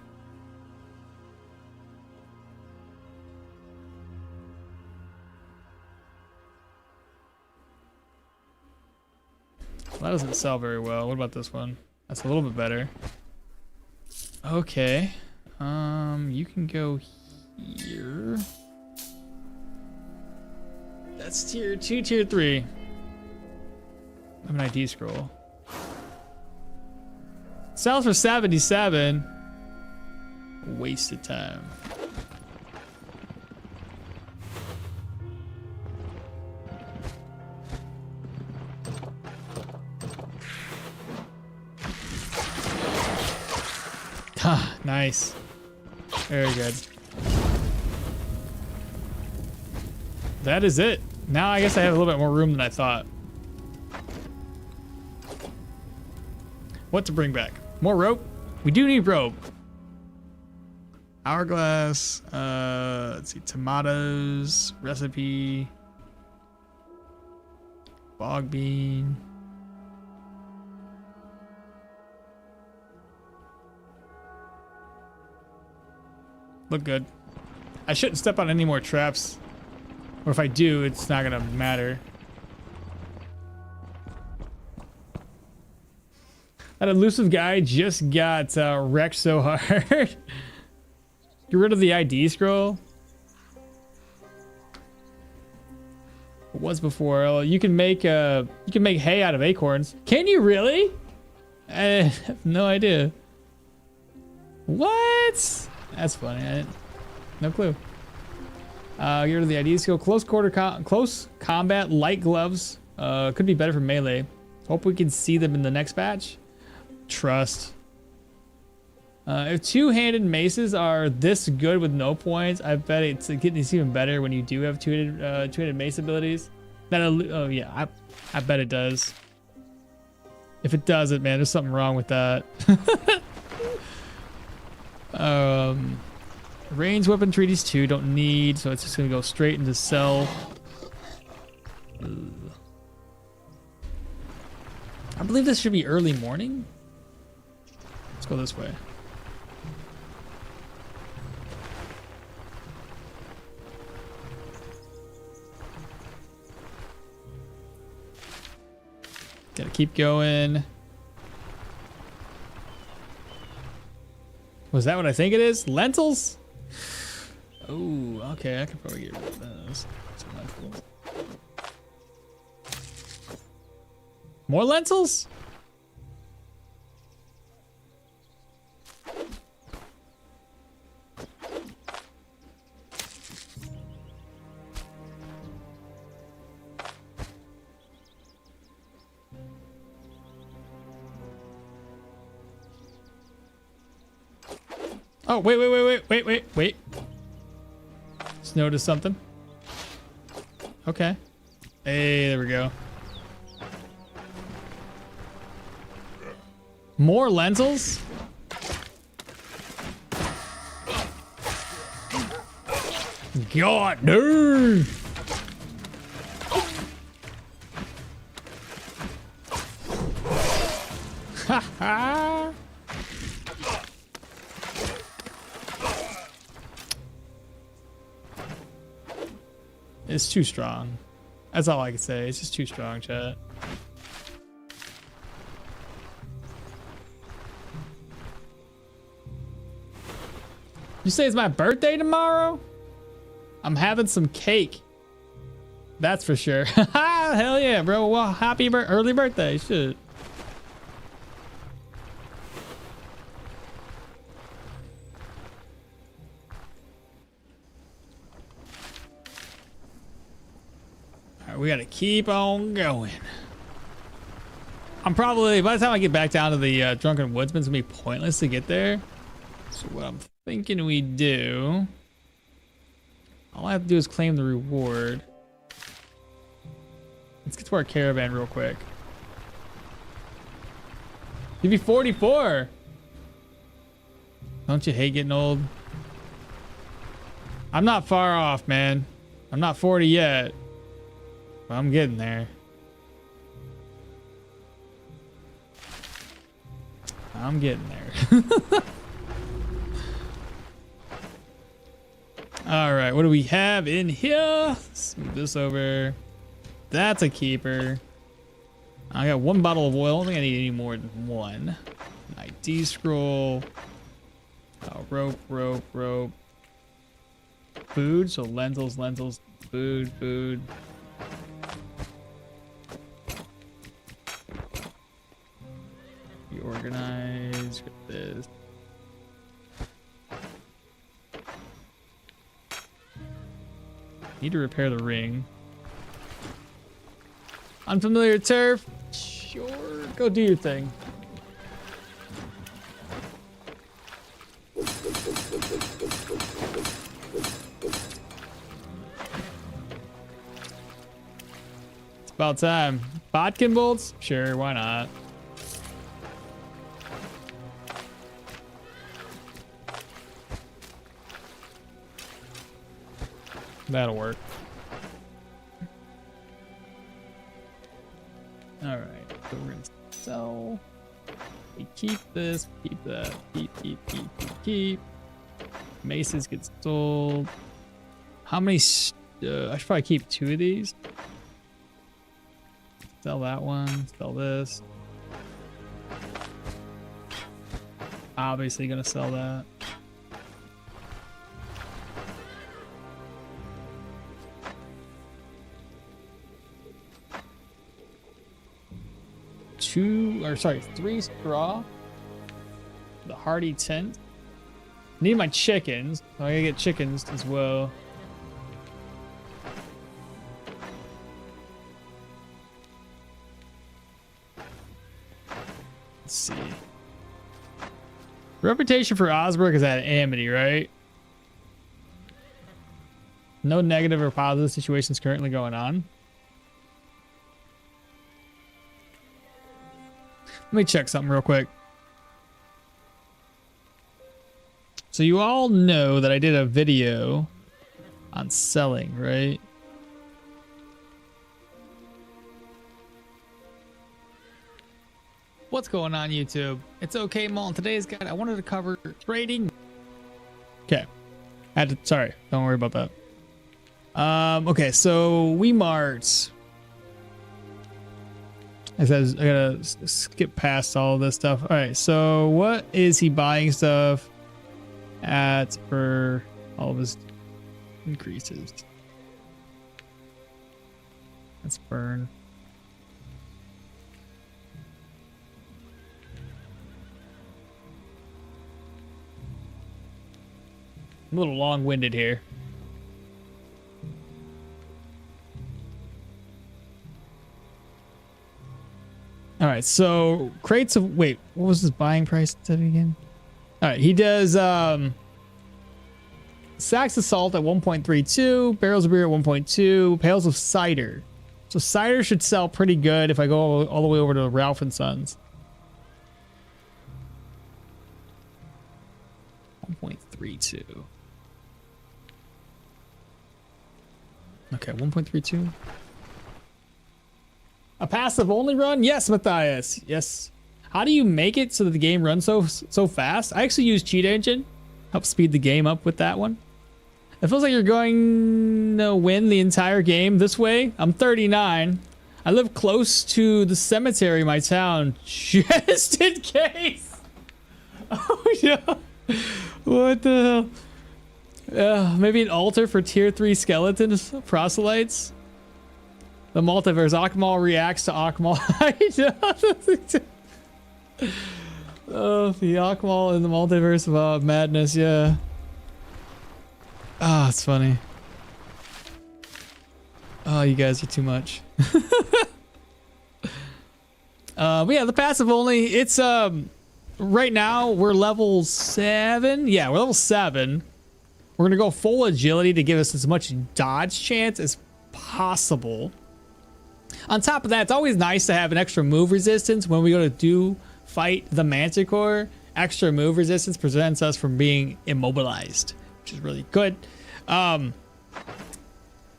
Well, that doesn't sell very well. What about this one? That's a little bit better. Okay. You can go here. That's tier 2, tier 3. I have an ID scroll. Sells for 77. Waste of time. Ah, nice. Very good. That is it. Now I guess I have a little bit more room than I thought. What to bring back? More rope? We do need rope. Hourglass. Let's see. Tomatoes. Recipe. Bog bean. Look good. I shouldn't step on any more traps. Or if I do, it's not gonna matter. That elusive guy just got wrecked so hard. Get rid of the ID scroll. What was before? Oh, you can make hay out of acorns. Can you really? I have no idea. What? That's funny. No clue. Get rid of the ID scroll. Close combat, light gloves. Could be better for melee. Hope we can see them in the next batch. Trust. If two-handed maces are this good with no points, I bet it's even better when you do have two-handed mace abilities. Oh yeah, I bet it does. If it doesn't, man, there's something wrong with that. Range weapon treaties 2 don't need, so it's just gonna go straight into sell. Ugh. I believe this should be early morning. Let's go this way. Gotta keep going. Was that what I think it is? Lentils? Oh, okay. I could probably get rid of those. Some lentils. More lentils? Oh, wait. Just noticed something. Okay. Hey, there we go. More lentils? God, no! Ha ha! It's too strong. That's all I can say. It's just too strong, chat. You say it's my birthday tomorrow? I'm having some cake. That's for sure. Hell yeah, bro. Well, happy early birthday. Shit. All right, we got to keep on going. I'm probably, by the time I get back down to the Drunken Woodsman, it's going to be pointless to get there. So what I'm thinking we do, all I have to do is claim the reward. Let's get to our caravan real quick. You'd be 44. Don't you hate getting old? I'm not far off, man. I'm not 40 yet, but I'm getting there. I'm getting there. All right, what do we have in here? Let's move this over. That's a keeper. I got one bottle of oil. I don't think I need any more than one. An ID scroll. Rope. Food. So lentils. Food. Be organized. Get this. Need to repair the ring. Unfamiliar turf? Sure. Go do your thing. It's about time. Bodkin bolts? Sure, why not? That'll work. All right, so we're gonna sell. We keep this, keep that, keep. Maces get sold. How many? I should probably keep 2 of these. Sell that one. Sell this. Obviously gonna sell that. 3 straw. The hardy tent. Need my chickens. So I gotta get chickens as well. Let's see. Reputation for Osbrook is at Amity, right? No negative or positive situations currently going on. Let me check something real quick. So you all know that I did a video on selling, right? What's going on, YouTube? It's okmall, and today's guide I wanted to cover trading. Okay. Sorry, don't worry about that. Okay, so we marked. I gotta skip past all of this stuff. All right, so what is he buying stuff at for all of his increases? Let's burn. I'm a little long-winded here. All right, so crates of, wait, what was his buying price again? All right, he does sacks of salt at 1.32, barrels of beer at 1.2, pails of cider. So cider should sell pretty good if I go all the way over to Ralph and Sons. 1.32. Okay, 1.32. A passive only run? Yes, Matthias. Yes. How do you make it so that the game runs so fast? I actually use Cheat Engine. Help speed the game up with that one. It feels like you're going to win the entire game this way. I'm 39. I live close to the cemetery in my town, just in case. Oh, yeah. What the hell? Maybe an altar for tier 3 skeletons, proselytes. The multiverse. Okmall reacts to Okmall. Oh, the Okmall in the multiverse of madness, yeah. Ah, it's funny. Oh, you guys are too much. But yeah, the passive only, it's right now we're level 7. Yeah, we're level 7. We're gonna go full agility to give us as much dodge chance as possible. On top of that, it's always nice to have an extra move resistance when we go to fight the Manticore. Extra move resistance prevents us from being immobilized, which is really good.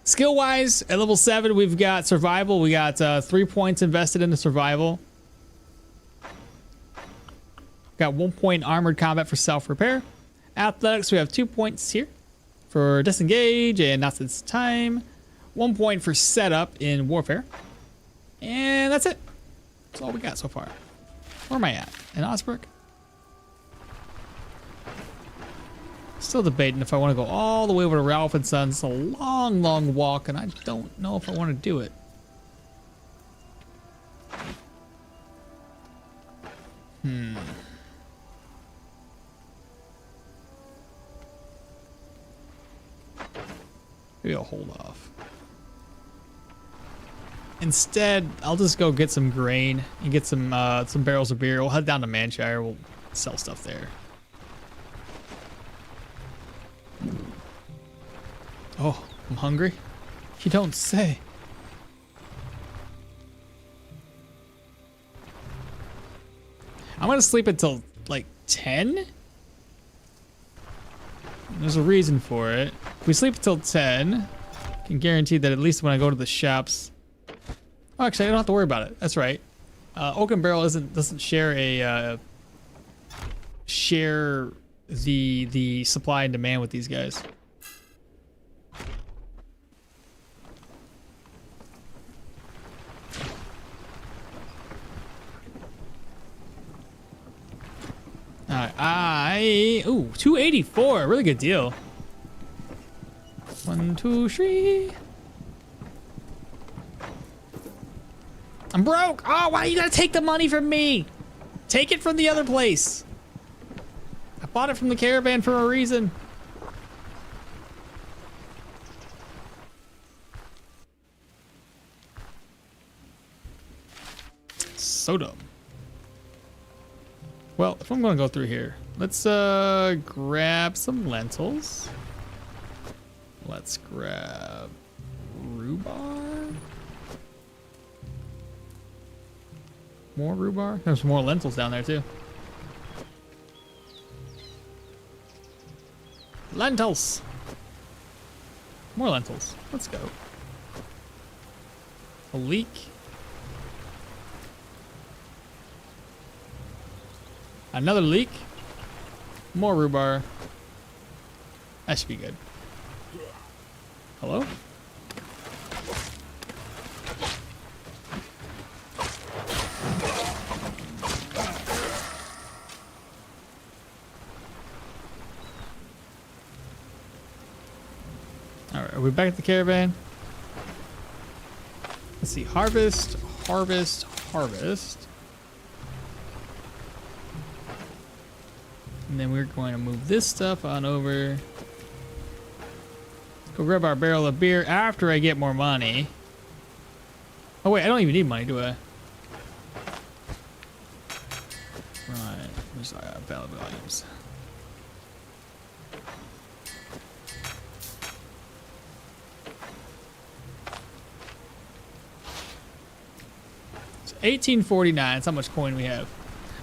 Skill wise, at level 7, we've got survival. We got 3 points invested into survival. Got 1 point armored combat for self repair. Athletics, we have 2 points here for disengage and nonsense time. 1 point for setup in warfare. And that's it. That's all we got so far. Where am I at? In Osbrook? Still debating if I want to go all the way over to Ralph and Sons. It's a long, long walk, and I don't know if I want to do it. Maybe I'll hold off. Instead, I'll just go get some grain and get some barrels of beer. We'll head down to Manshire. We'll sell stuff there. Oh, I'm hungry? You don't say. I'm gonna sleep until like 10. There's a reason for it. If we sleep until 10, I can guarantee that at least when I go to the shops. Oh, actually, I don't have to worry about it. That's right. Oak and Barrel doesn't share the supply and demand with these guys. Alright, ooh, 284, really good deal. 1, 2, 3. I'm broke. Oh, why you gotta take the money from me? Take it from the other place. I bought it from the caravan for a reason. So dumb. Well, if I'm gonna go through here, let's grab some lentils. Let's grab rhubarb. More rhubarb? There's more lentils down there too. Lentils! More lentils. Let's go. A leek. Another leek. More rhubarb. That should be good. Hello? Alright, are we back at the caravan? Let's see. Harvest, harvest, harvest. And then we're going to move this stuff on over. Let's go grab our barrel of beer after I get more money. Oh wait, I don't even need money, do I? Right, where's our valid volumes? It's 1849, that's how much coin we have.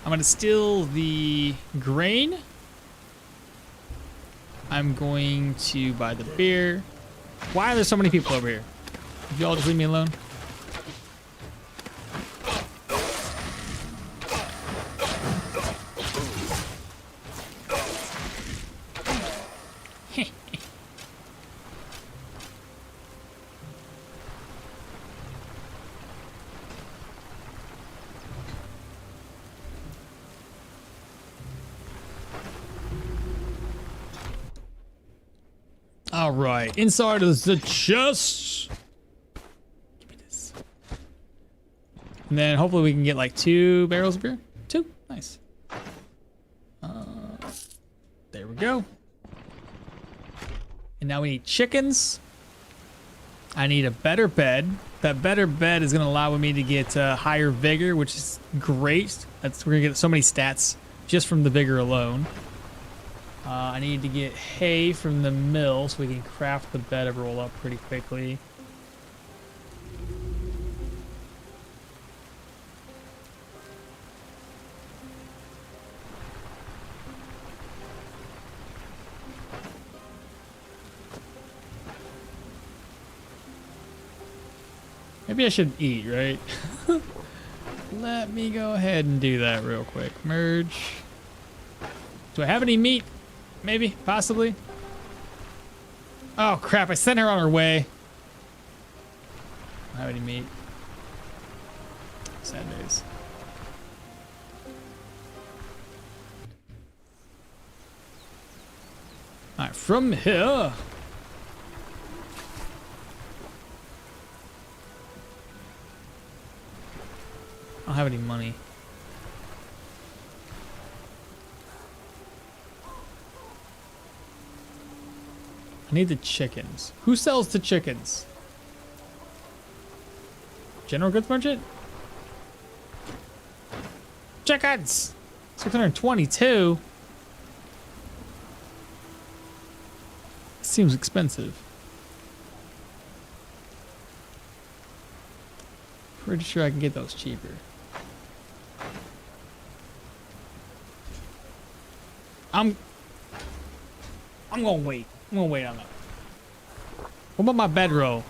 I'm gonna steal the grain. I'm going to buy the beer. Why are there so many people over here? Could you all just leave me alone? All right, inside is the chest. Give me this. And then hopefully we can get like 2 barrels of beer. 2, nice. There we go. And now we need chickens. I need a better bed. That better bed is gonna allow me to get higher vigor, which is great. We're gonna get so many stats just from the vigor alone. I need to get hay from the mill so we can craft the bed and roll up pretty quickly. Maybe I should eat, right? Let me go ahead and do that real quick. Merge. Do I have any meat? Maybe, possibly. Oh crap, I sent her on her way. I don't have any meat. Sad days. Alright, from here. I don't have any money. I need the chickens. Who sells the chickens? General goods merchant? Chickens! 622? Seems expensive. Pretty sure I can get those cheaper. I'm gonna wait. I'm gonna wait on that. What about my bedroll?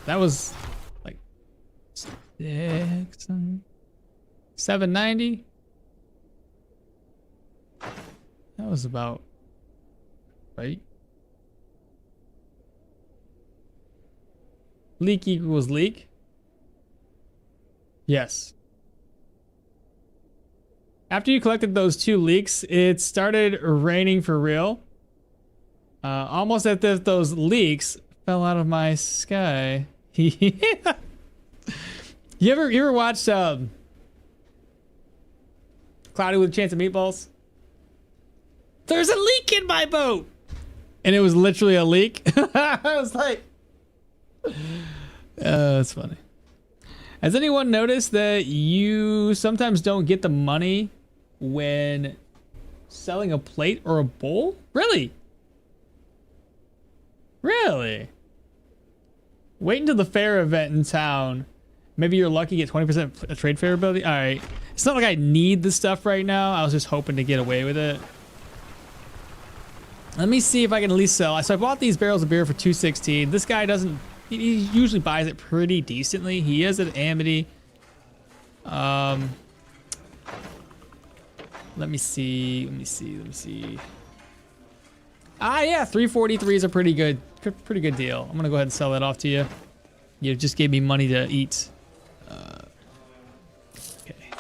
That was like 790. That was about right. Leak equals leak. Yes. After you collected those 2 leaks, it started raining for real. Almost as if those leaks fell out of my sky. You ever watched Cloudy with a Chance of Meatballs? There's a leak in my boat! And it was literally a leak. I was like... that's funny. Has anyone noticed that you sometimes don't get the money when selling a plate or a bowl? Really? Really? Wait until the fair event in town. Maybe you're lucky to get 20% trade favorability. All right. It's not like I need the stuff right now. I was just hoping to get away with it. Let me see if I can at least sell. So I bought these barrels of beer for 216. This guy doesn't... He usually buys it pretty decently. He is at Amity. Let me see. Ah, yeah, 343 is a pretty good deal. I'm gonna go ahead and sell that off to you. You just gave me money to eat. Okay.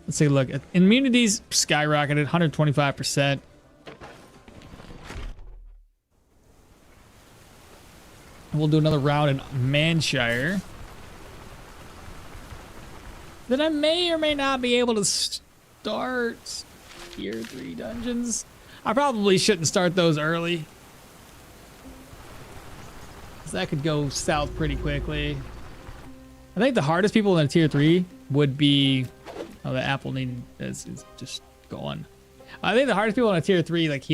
Let's take a look. Immunities skyrocketed 125%. We'll do another round in Manshire. Then I may or may not be able to start tier 3 dungeons. I probably shouldn't start those early, 'cause that could go south pretty quickly. I think the hardest people in a tier 3 would be... Oh, the apple is just gone. I think the hardest people in a tier 3, like a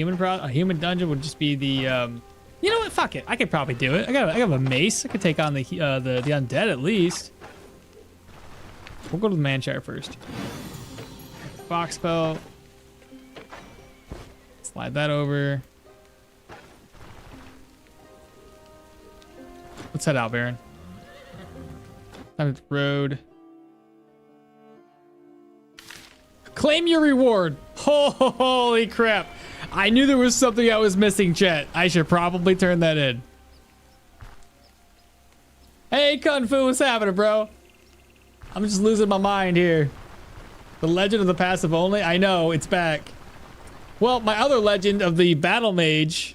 human dungeon, would just be the... You know what? Fuck it. I could probably do it. I got a mace. I could take on the undead at least. We'll go to the Manshire first. Fox pelt. Slide that over. Let's head out, Baron. Time to the road. Claim your reward. Holy crap. I knew there was something I was missing, chat. I should probably turn that in. Hey, Kung Fu, what's happening, bro? I'm just losing my mind here. The legend of the passive only. I know it's back. Well, my other legend of the Battlemage,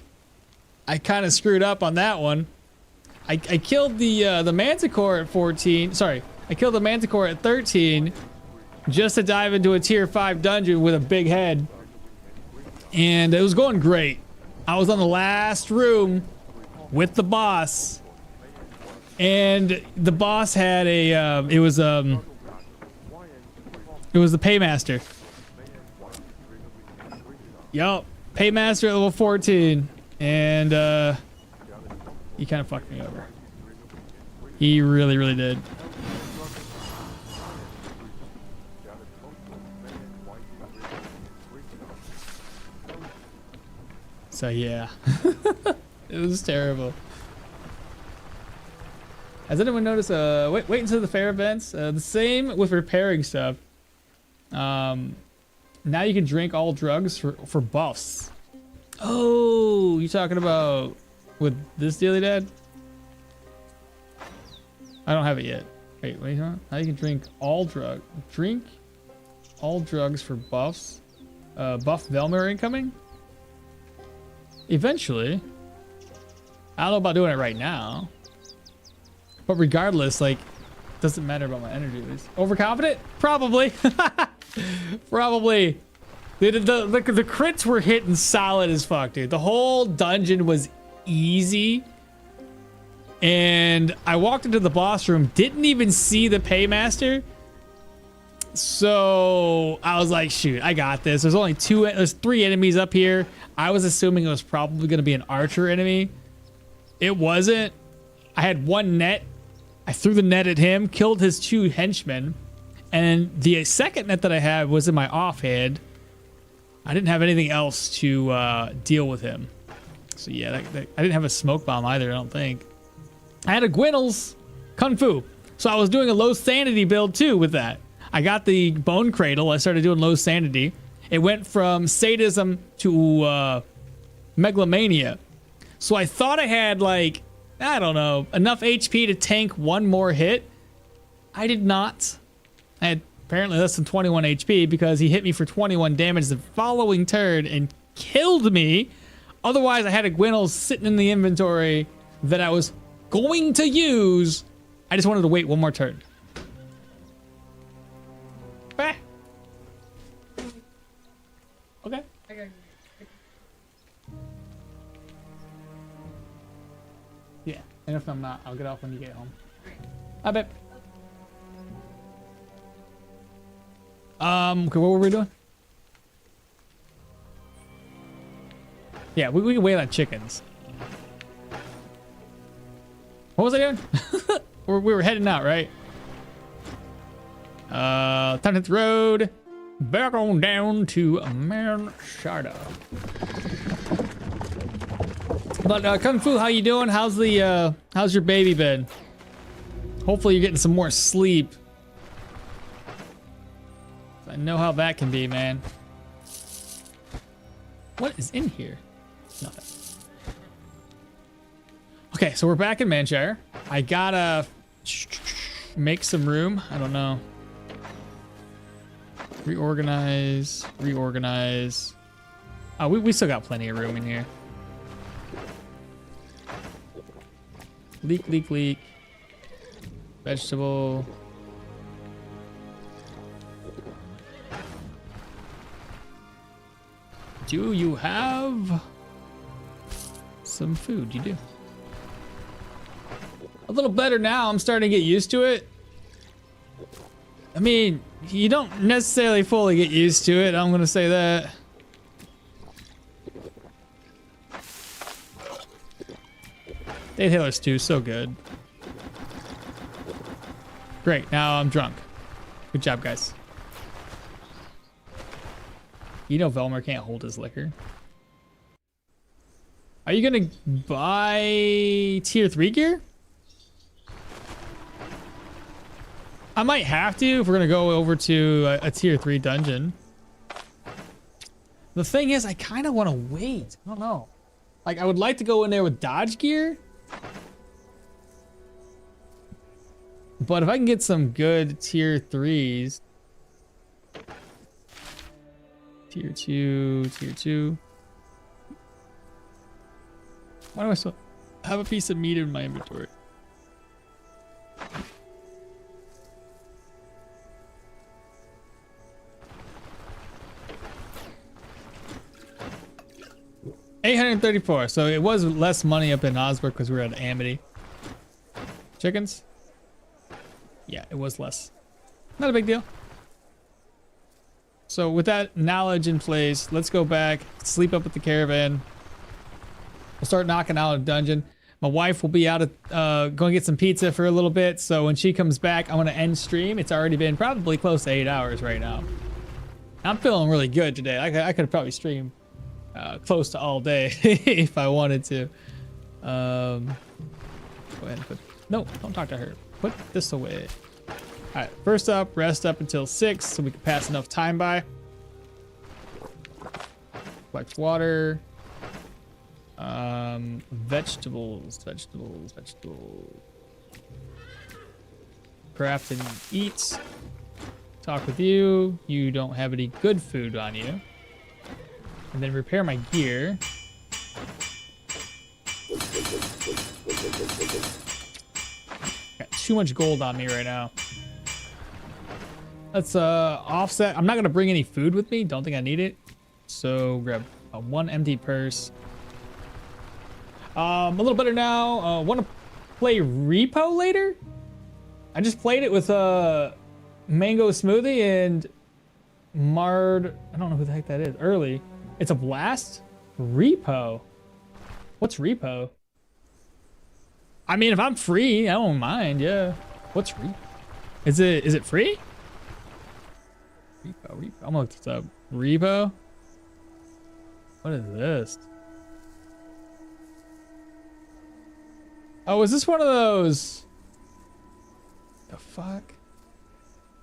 I kind of screwed up on that one. I killed the Manticore at 14. Sorry, I killed the Manticore at 13, just to dive into a tier 5 dungeon with a big head, and it was going great. I was on the last room with the boss, and the boss had a it was the Paymaster. Yup, Paymaster at level 14, and he kind of fucked me over. He really, really did. So yeah, it was terrible. Has anyone noticed? Wait until the fair events. The same with repairing stuff. Now you can drink all drugs for buffs. Oh, you talking about with this dealy dad? I don't have it yet. Wait, huh? Now you can drink all drugs for buffs. Buff Velmer incoming. Eventually. I don't know about doing it right now. But regardless, like, doesn't matter about my energy boost. Overconfident? Probably. Probably. The crits were hitting solid as fuck, dude. The whole dungeon was easy. And I walked into the boss room, didn't even see the Paymaster. So I was like, shoot, I got this. There's 3 enemies up here. I was assuming it was probably going to be an archer enemy. It wasn't. I had 1 net. I threw the net at him, killed his 2 henchmen. And the second net that I had was in my offhand. I didn't have anything else to deal with him. So yeah, I didn't have a smoke bomb either, I don't think. I had a Gwinnell's Kung Fu. So I was doing a low sanity build too with that. I got the Bone Cradle. I started doing low sanity. It went from sadism to megalomania. So I thought I had, like, I don't know, enough HP to tank 1 more hit. I did not. I had apparently less than 21 HP because he hit me for 21 damage the following turn and killed me. Otherwise, I had a Gwinnell's sitting in the inventory that I was going to use. I just wanted to wait 1 more turn. Bah. Okay. Yeah, and if I'm not, I'll get off when you get home. I bet. Okay, what were we doing? Yeah, we can wait on chickens. What was I doing? we were heading out, right? Time to hit the road. Back on down to Mansharda. But Kung Fu, how you doing? How's your baby been? Hopefully you're getting some more sleep. I know how that can be, man. What is in here? Nothing. Okay, so we're back in Manshire. I gotta make some room. I don't know. Reorganize. Oh, we still got plenty of room in here. Leak. Vegetable. Do you have some food? You do. A little better now. I'm starting to get used to it. I mean, you don't necessarily fully get used to it. I'm going to say that. Day Taylor's too, so good. Great, now I'm drunk. Good job, guys. You know Velmer can't hold his liquor. Are you gonna buy tier 3 gear? I might have to if we're gonna go over to a tier 3 dungeon. The thing is, I kind of want to wait. I don't know. Like, I would like to go in there with dodge gear. But if I can get some good tier 3s, Tier 2, tier 2. Why do I still have a piece of meat in my inventory? $834. So it was less money up in Osberg because we were at Amity. Chickens? Yeah, it was less. Not a big deal. So with that knowledge in place, let's go back, sleep up with the caravan. We'll start knocking out a dungeon. My wife will be out of going to get some pizza for a little bit. So when she comes back, I'm going to end stream. It's already been probably close to 8 hours right now. I'm feeling really good today. I could probably stream close to all day if I wanted to. Go ahead and put... No, don't talk to her. Put this away. All right, first up, rest up until 6 so we can pass enough time by. Collect water. Vegetables. Craft and eat. Talk with you. You don't have any good food on you. And then repair my gear. Got too much gold on me right now. Let's offset. I'm not gonna bring any food with me. Don't think I need it. So grab one empty purse. A little better now. Want to play Repo later? I just played it with Mango Smoothie and Mard. I don't know who the heck that is. Early. It's a blast. Repo. What's Repo? I mean, if I'm free, I don't mind. Yeah. What's Repo? Is it free? Repo. I'm gonna look this up. Repo. What is this? Oh, is this one of those? The fuck?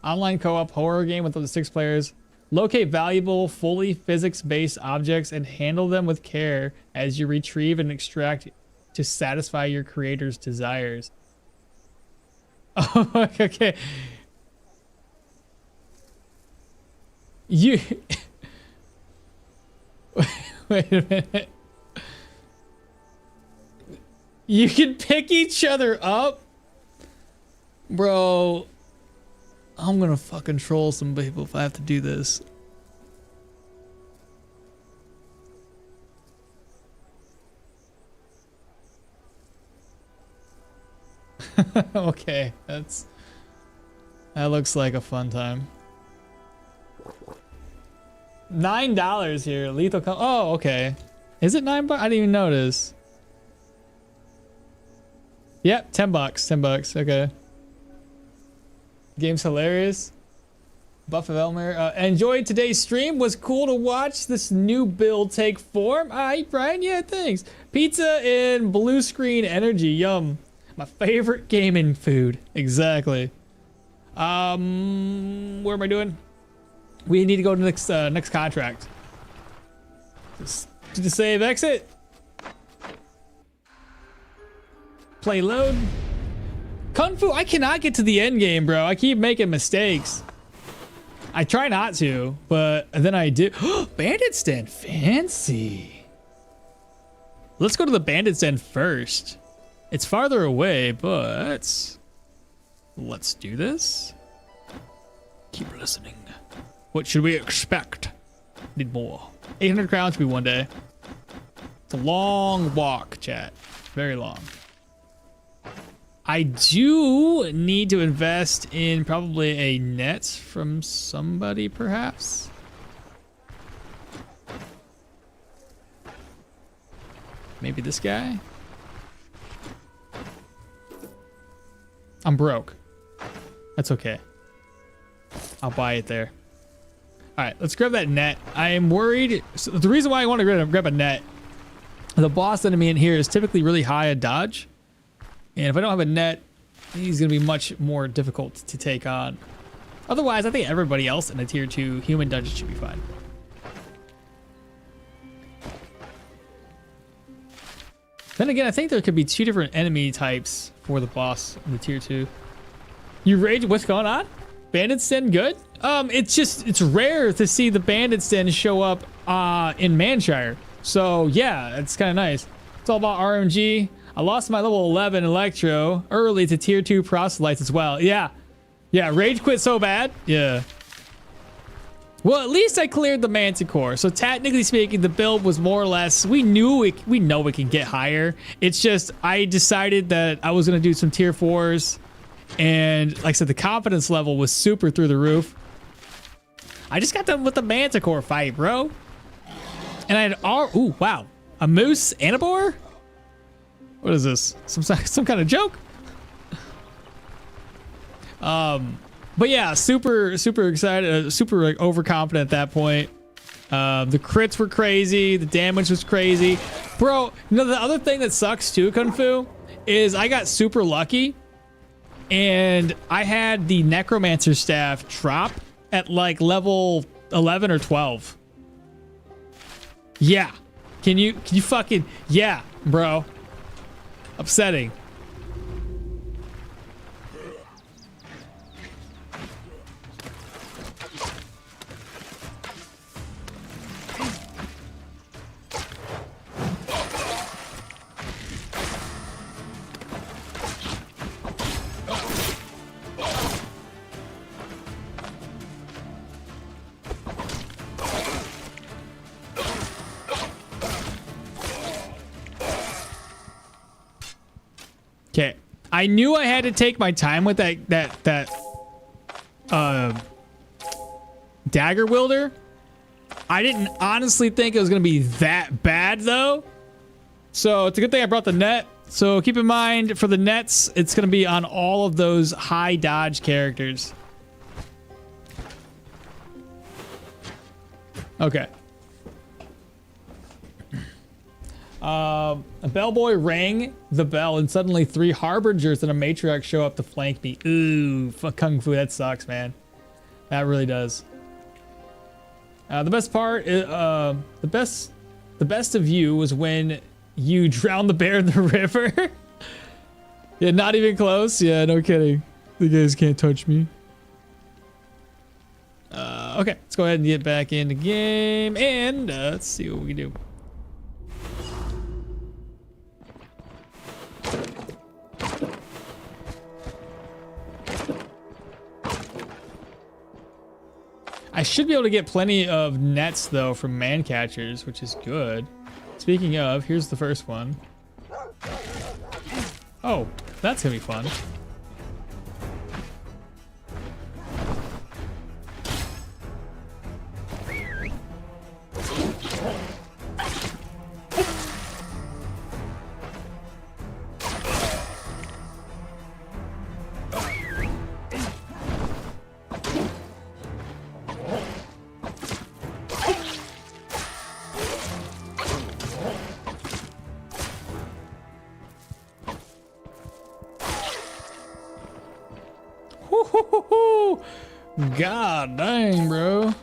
Online co-op horror game with up to 6 players. Locate valuable, fully physics-based objects and handle them with care as you retrieve and extract to satisfy your creator's desires. Oh, okay. You... Wait a minute. You can pick each other up? Bro, I'm gonna fucking troll some people if I have to do this. Okay, that looks like a fun time. $9 here, lethal oh, okay. Is it $9? I didn't even notice. Yep, $10, okay. Game's hilarious. Buff of Elmer. Enjoyed today's stream. Was cool to watch this new build take form. Alright, Brian, yeah, thanks. Pizza and blue screen energy, yum. My favorite gaming food. Exactly. Where am I doing? We need to go to the next contract. Just to save exit. Play load. Kung Fu, I cannot get to the end game, bro. I keep making mistakes. I try not to, but then I do. Bandit's Den, fancy. Let's go to the Bandit's Den first. It's farther away, but let's do this. Keep listening. What should we expect? Need more. 800 crowns to be one day. It's a long walk, chat. Very long. I do need to invest in probably a net from somebody, perhaps. Maybe this guy? I'm broke. That's okay. I'll buy it there. All right, let's grab that net. I am worried. So the reason why I want to grab a net, the boss enemy in here is typically really high a dodge. And if I don't have a net, he's going to be much more difficult to take on. Otherwise, I think everybody else in a tier 2 human dungeon should be fine. Then again, I think there could be 2 different enemy types for the boss in the tier 2. You rage? What's going on? Bandit's Den good? It's rare to see the Bandit's Den show up in Manshire. So yeah, it's kind of nice. It's all about RMG. I lost my level 11 Electro early to tier 2 proselytes as well. Yeah. Yeah, rage quit so bad. Yeah. Well, at least I cleared the Manticore. So technically speaking, the build was more or less, we know we can get higher. It's just, I decided that I was going to do some tier 4s. And like I said, the confidence level was super through the roof. I just got done with the Manticore fight, bro. And I had ooh, wow. A moose and a boar? What is this? Some kind of joke? But yeah, super excited, super like overconfident at that point. The crits were crazy, the damage was crazy. Bro, you know the other thing that sucks too, Kung Fu, is I got super lucky and I had the Necromancer staff drop at like level 11 or 12. Yeah. Can you fucking, yeah, bro. Upsetting. Okay, I knew I had to take my time with that dagger wielder. I didn't honestly think it was gonna be that bad though. So it's a good thing I brought the net. So keep in mind for the nets, it's gonna be on all of those high dodge characters. Okay. A bellboy rang the bell and suddenly 3 harbingers and a matriarch show up to flank me. Ooh, fuck Kung Fu, that sucks, man. That really does. The best part is, the best of you was when you drowned the bear in the river. Yeah, not even close. Yeah, no kidding. The guys can't touch me. Okay, let's go ahead and get back in the game and let's see what we can do. I should be able to get plenty of nets though from man catchers, which is good. Speaking of, here's the first one. Oh, that's gonna be fun. God dang, bro.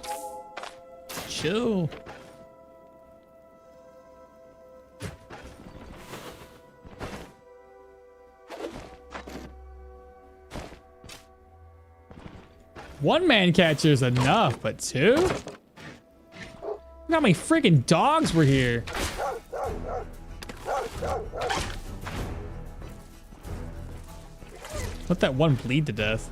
Chill. One man catcher is enough, but 2? Look how many freaking dogs were here. Let that one bleed to death.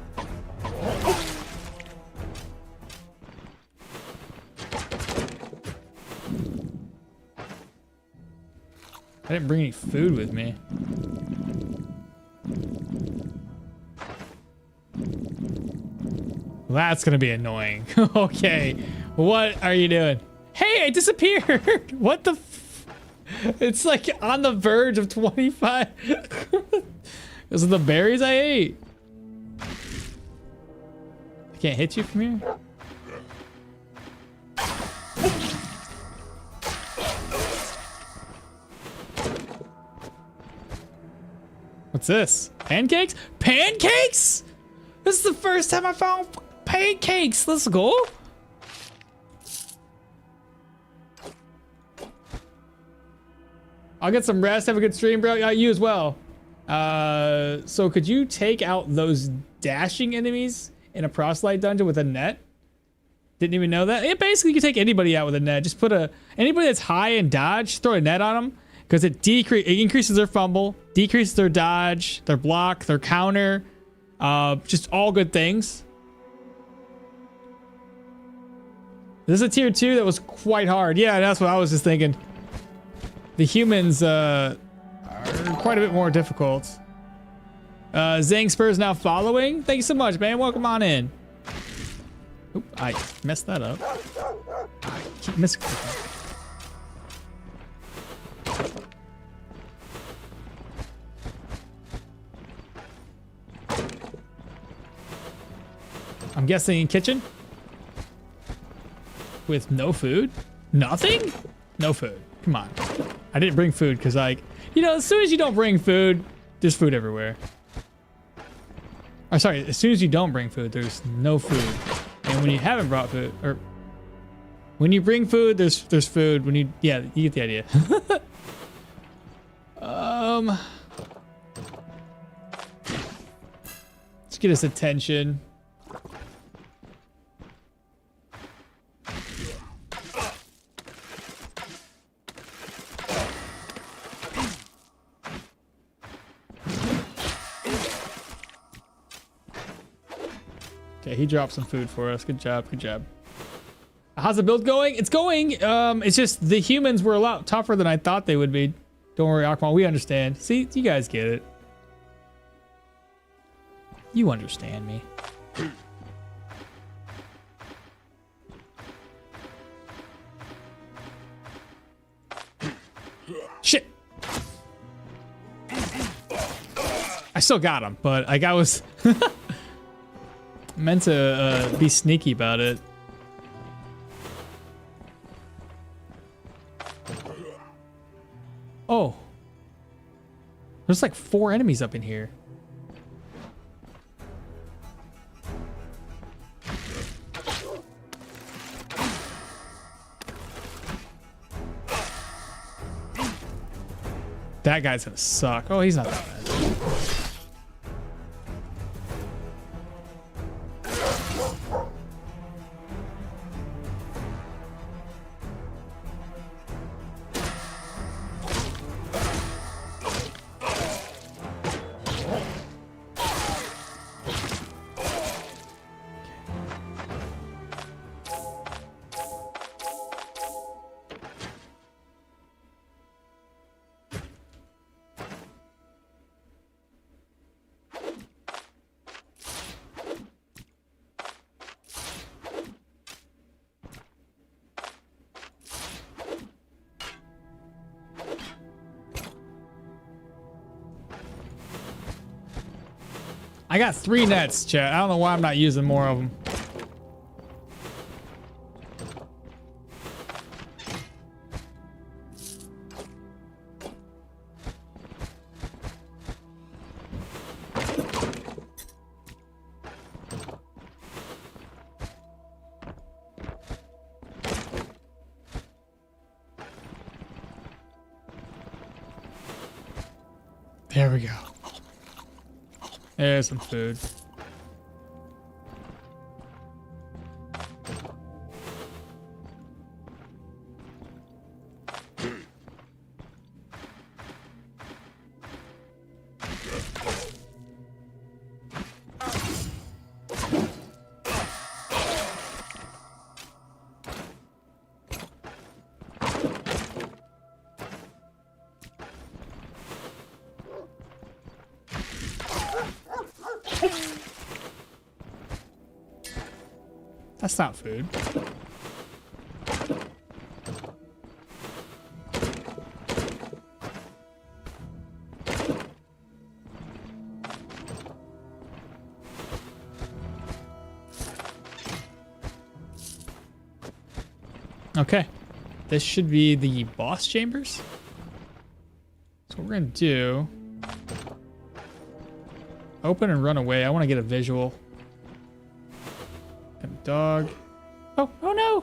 I didn't bring any food with me. Well, that's gonna be annoying. Okay, what are you doing? Hey, I disappeared! What the f— it's like on the verge of 25. Those are the berries I ate. I can't hit you from here? What's this? Pancakes? Pancakes? This is the first time I found pancakes. Let's go. I'll get some rest. Have a good stream, bro. You as well. So could you take out those dashing enemies in a proselyte dungeon with a net. Didn't even know that. It basically, you can take anybody out with a net. Just put anybody that's high in dodge, throw a net on them, because it increases their fumble, decreases their dodge, their block, their counter, just all good things. This is a tier 2 that was quite hard. Yeah, that's what I was just thinking. The humans are quite a bit more difficult. Zang Spur's now following. Thank you so much, man. Welcome on in. Oop, I messed that up. I keep missing. I'm guessing in kitchen? With no food? Nothing? No food. Come on. I didn't bring food because, like, you know, as soon as you don't bring food, there's food everywhere. Or sorry, as soon as you don't bring food, there's no food. And when you haven't brought food, or when you bring food, there's food. When you, yeah, you get the idea. Let's get his attention. Okay, he dropped some food for us. Good job, good job. How's the build going? It's going. It's just the humans were a lot tougher than I thought they would be. Don't worry, okmall, we understand. See, you guys get it. You understand me. Shit. I still got him, but like I was meant to be sneaky about it. Oh. There's like 4 enemies up in here. That guy's gonna suck. Oh, he's not that bad. I got 3 nets, chat. I don't know why I'm not using more of them. There we go. There's some food. That's not food. Okay. This should be the boss chambers. So what we're gonna do, open and run away. I want to get a visual. Dog. Oh, oh no!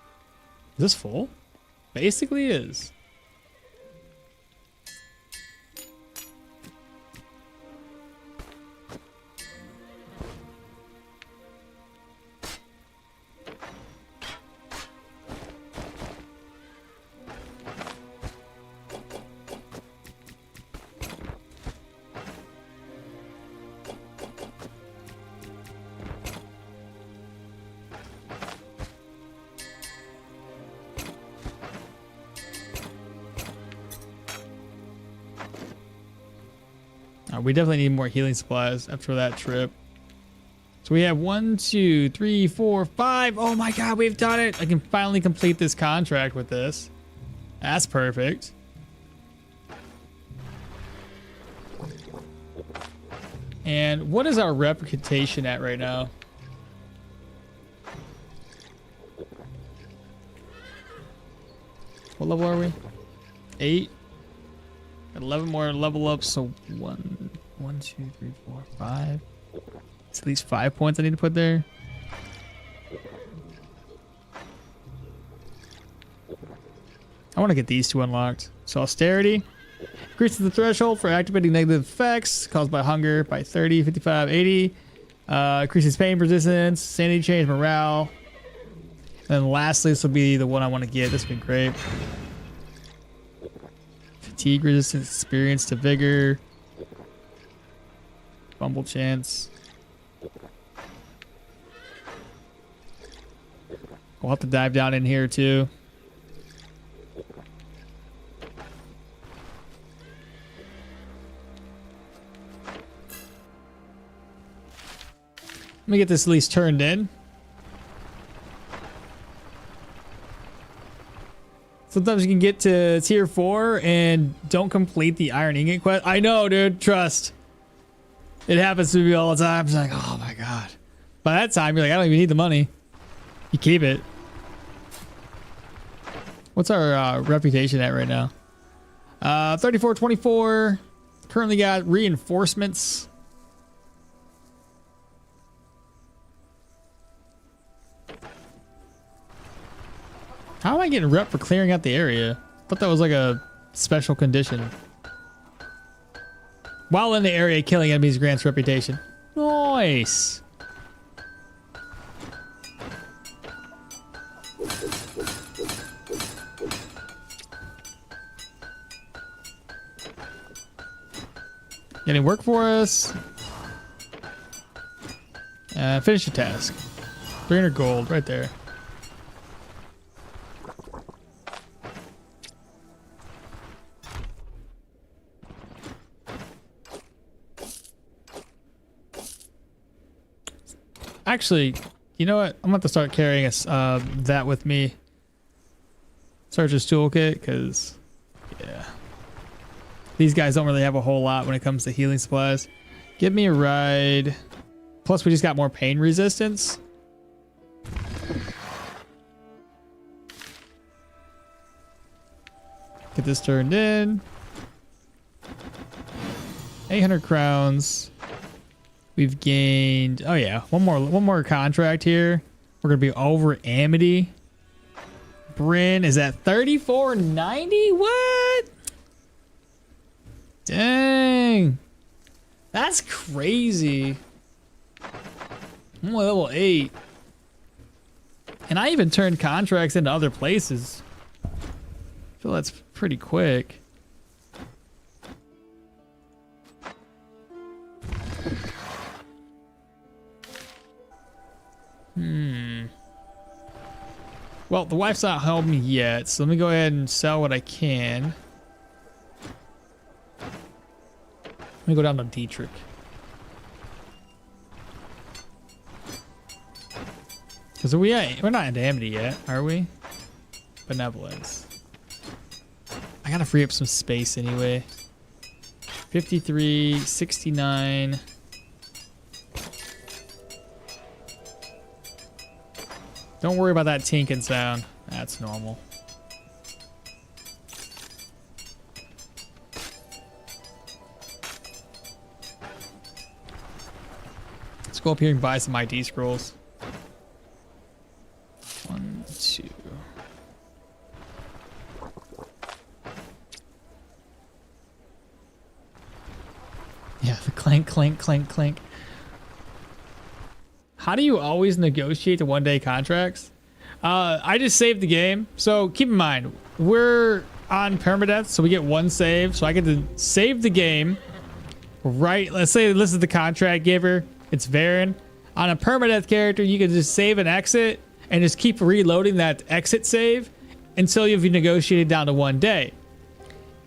this full? Basically is. We definitely need more healing supplies after that trip. So we have 1, 2, 3, 4, 5. Oh my god, we've done it! I can finally complete this contract with this. That's perfect. And what is our reputation at right now? What level are we? 8. 11 more level ups, so 1, 2, 3, 4, 5. It's at least 5 points I need to put there. I want to get these 2 unlocked. So austerity increases the threshold for activating negative effects caused by hunger by 30, 55, 80. Increases pain resistance, sanity change, morale. And then lastly, this will be the one I want to get. This would be great. Fatigue resistance, experience to vigor, fumble chance. We'll have to dive down in here too. Let me get this at least turned in. Sometimes you can get to tier 4 and don't complete the iron ingot quest. I know, dude. Trust. It happens to me all the time. It's like, oh my god. By that time, you're like, I don't even need the money. You keep it. What's our reputation at right now? 34-24. Currently got reinforcements. How am I getting rep for clearing out the area? I thought that was like a special condition. While in the area, killing enemies grants reputation. Nice. Getting work for us. Finish your task. 300 gold right there. Actually, you know what? I'm going to have to start carrying that with me. Searcher's toolkit, because, yeah. These guys don't really have a whole lot when it comes to healing supplies. Give me a ride. Plus, we just got more pain resistance. Get this turned in. 800 crowns. We've gained, oh yeah, one more contract here. We're gonna be over Amity. Bryn is at 34.90. What? Dang, that's crazy. I'm only level 8, and I even turned contracts into other places. I feel that's pretty quick. Well, the wife's not helped me yet, so let me go ahead and sell what I can. Let me go down to Dietrich. Because we're not in Amity yet, are we? Benevolence. I gotta free up some space anyway. 53, 69. Don't worry about that tinking sound. That's normal. Let's go up here and buy some ID scrolls. 1, 2. clink, clink, clink. How do you always negotiate the 1 day contracts? I just saved the game. So keep in mind, we're on permadeath, so we get 1 save. So I get to save the game. Right, let's say this is the contract giver. It's Varen. On a permadeath character, you can just save and exit and just keep reloading that exit save until you've negotiated down to 1 day.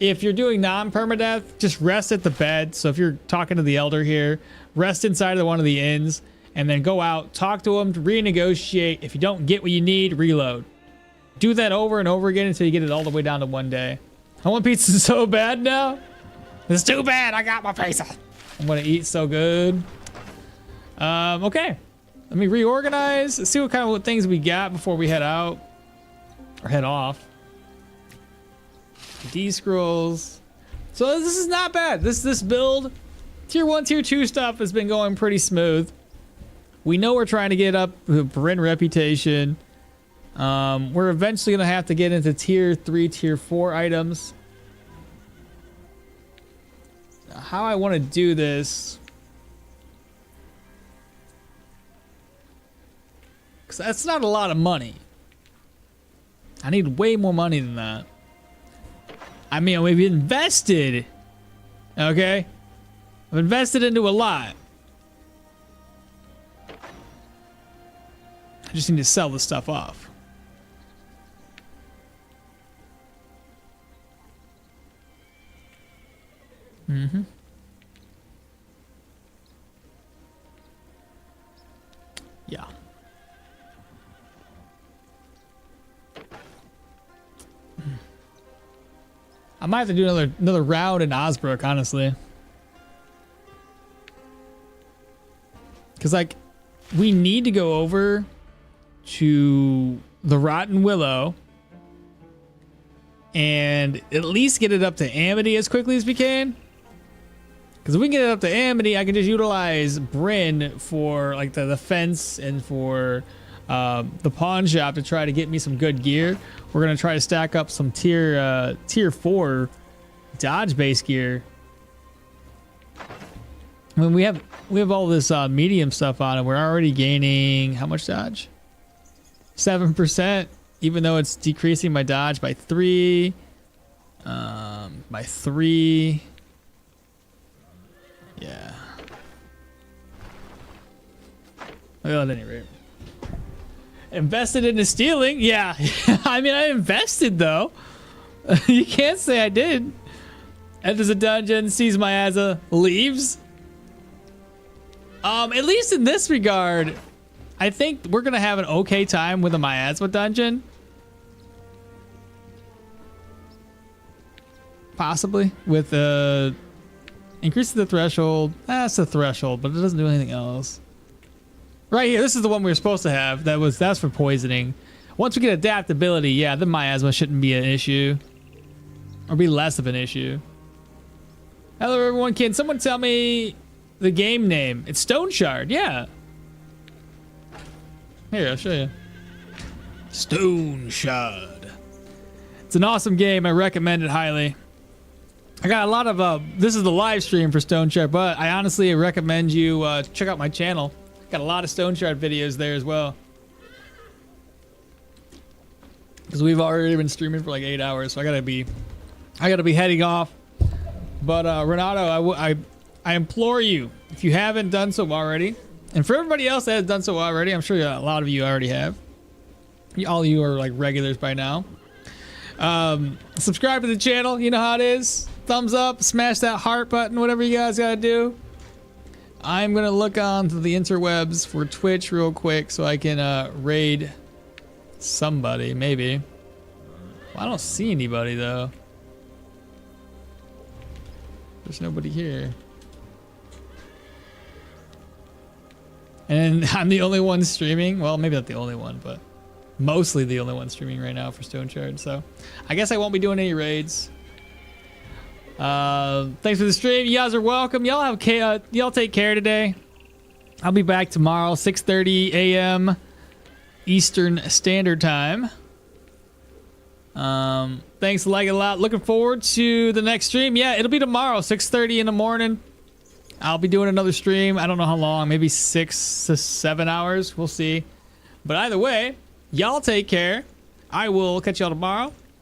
If you're doing non-permadeath, just rest at the bed. So if you're talking to the elder here, rest inside of one of the inns and then go out, talk to them, renegotiate. If you don't get what you need, reload. Do that over and over again until you get it all the way down to 1 day. I want pizza so bad now. It's too bad. I got my pizza. I'm gonna eat so good. Okay. Let me reorganize. See what kind of things we got before we head out or head off. D scrolls. So this is not bad. This build, tier 1, tier 2 stuff has been going pretty smooth. We know we're trying to get up Bryn reputation. We're eventually gonna have to get into tier 3, tier 4 items. How I want to do this, because that's not a lot of money. I need way more money than that. I mean, we've invested. Okay, I've invested into a lot. I just need to sell this stuff off. Mm-hmm. Yeah. I might have to do another round in Osbrook, honestly. Cause like we need to go over to the Rotten Willow and at least get it up to Amity as quickly as we can. Because if we can get it up to Amity, I can just utilize Bryn for like the fence and for the pawn shop to try to get me some good gear. We're gonna try to stack up some tier 4 dodge base gear. I mean, we have all this medium stuff on it. We're already gaining how much dodge? 7%, even though it's decreasing my dodge by 3. By 3. Yeah. Well, at any rate. Invested into stealing? Yeah. I mean, I invested, though. You can't say I did. Enters a dungeon, sees Miasma, leaves. At least in this regard, I think we're going to have an okay time with a Miasma dungeon. Possibly. With increasing the threshold. That's the threshold, but it doesn't do anything else. Right here, this is the one we were supposed to have. That's for poisoning. Once we get adaptability, yeah, the miasma shouldn't be an issue. Or be less of an issue. Hello everyone, can someone tell me the game name? It's Stoneshard, yeah. Here, I'll show you. Stoneshard. It's an awesome game, I recommend it highly. I got a lot of, this is the live stream for Stoneshard, but I honestly recommend you check out my channel. Got a lot of Stoneshard videos there as well. Because we've already been streaming for like 8 hours, so I gotta be heading off. But Renato, I implore you, if you haven't done so already, and for everybody else that has done so already, I'm sure a lot of you already have. All of you are like regulars by now. Subscribe to the channel, you know how it is. Thumbs up, smash that heart button, whatever you guys gotta do. I'm gonna look onto the interwebs for Twitch real quick so I can raid somebody, maybe. Well, I don't see anybody though. There's nobody here. And I'm the only one streaming. Well, maybe not the only one, but mostly the only one streaming right now for Stoneshard. So I guess I won't be doing any raids. Thanks for the stream. You guys are welcome. Y'all take care today. I'll be back tomorrow, 6:30 a.m. Eastern Standard Time. Thanks, like a lot. Looking forward to the next stream. Yeah, it'll be tomorrow, 6:30 in the morning. I'll be doing another stream. I don't know how long, maybe 6 to 7 hours. We'll see. But either way, y'all take care. I will catch y'all tomorrow.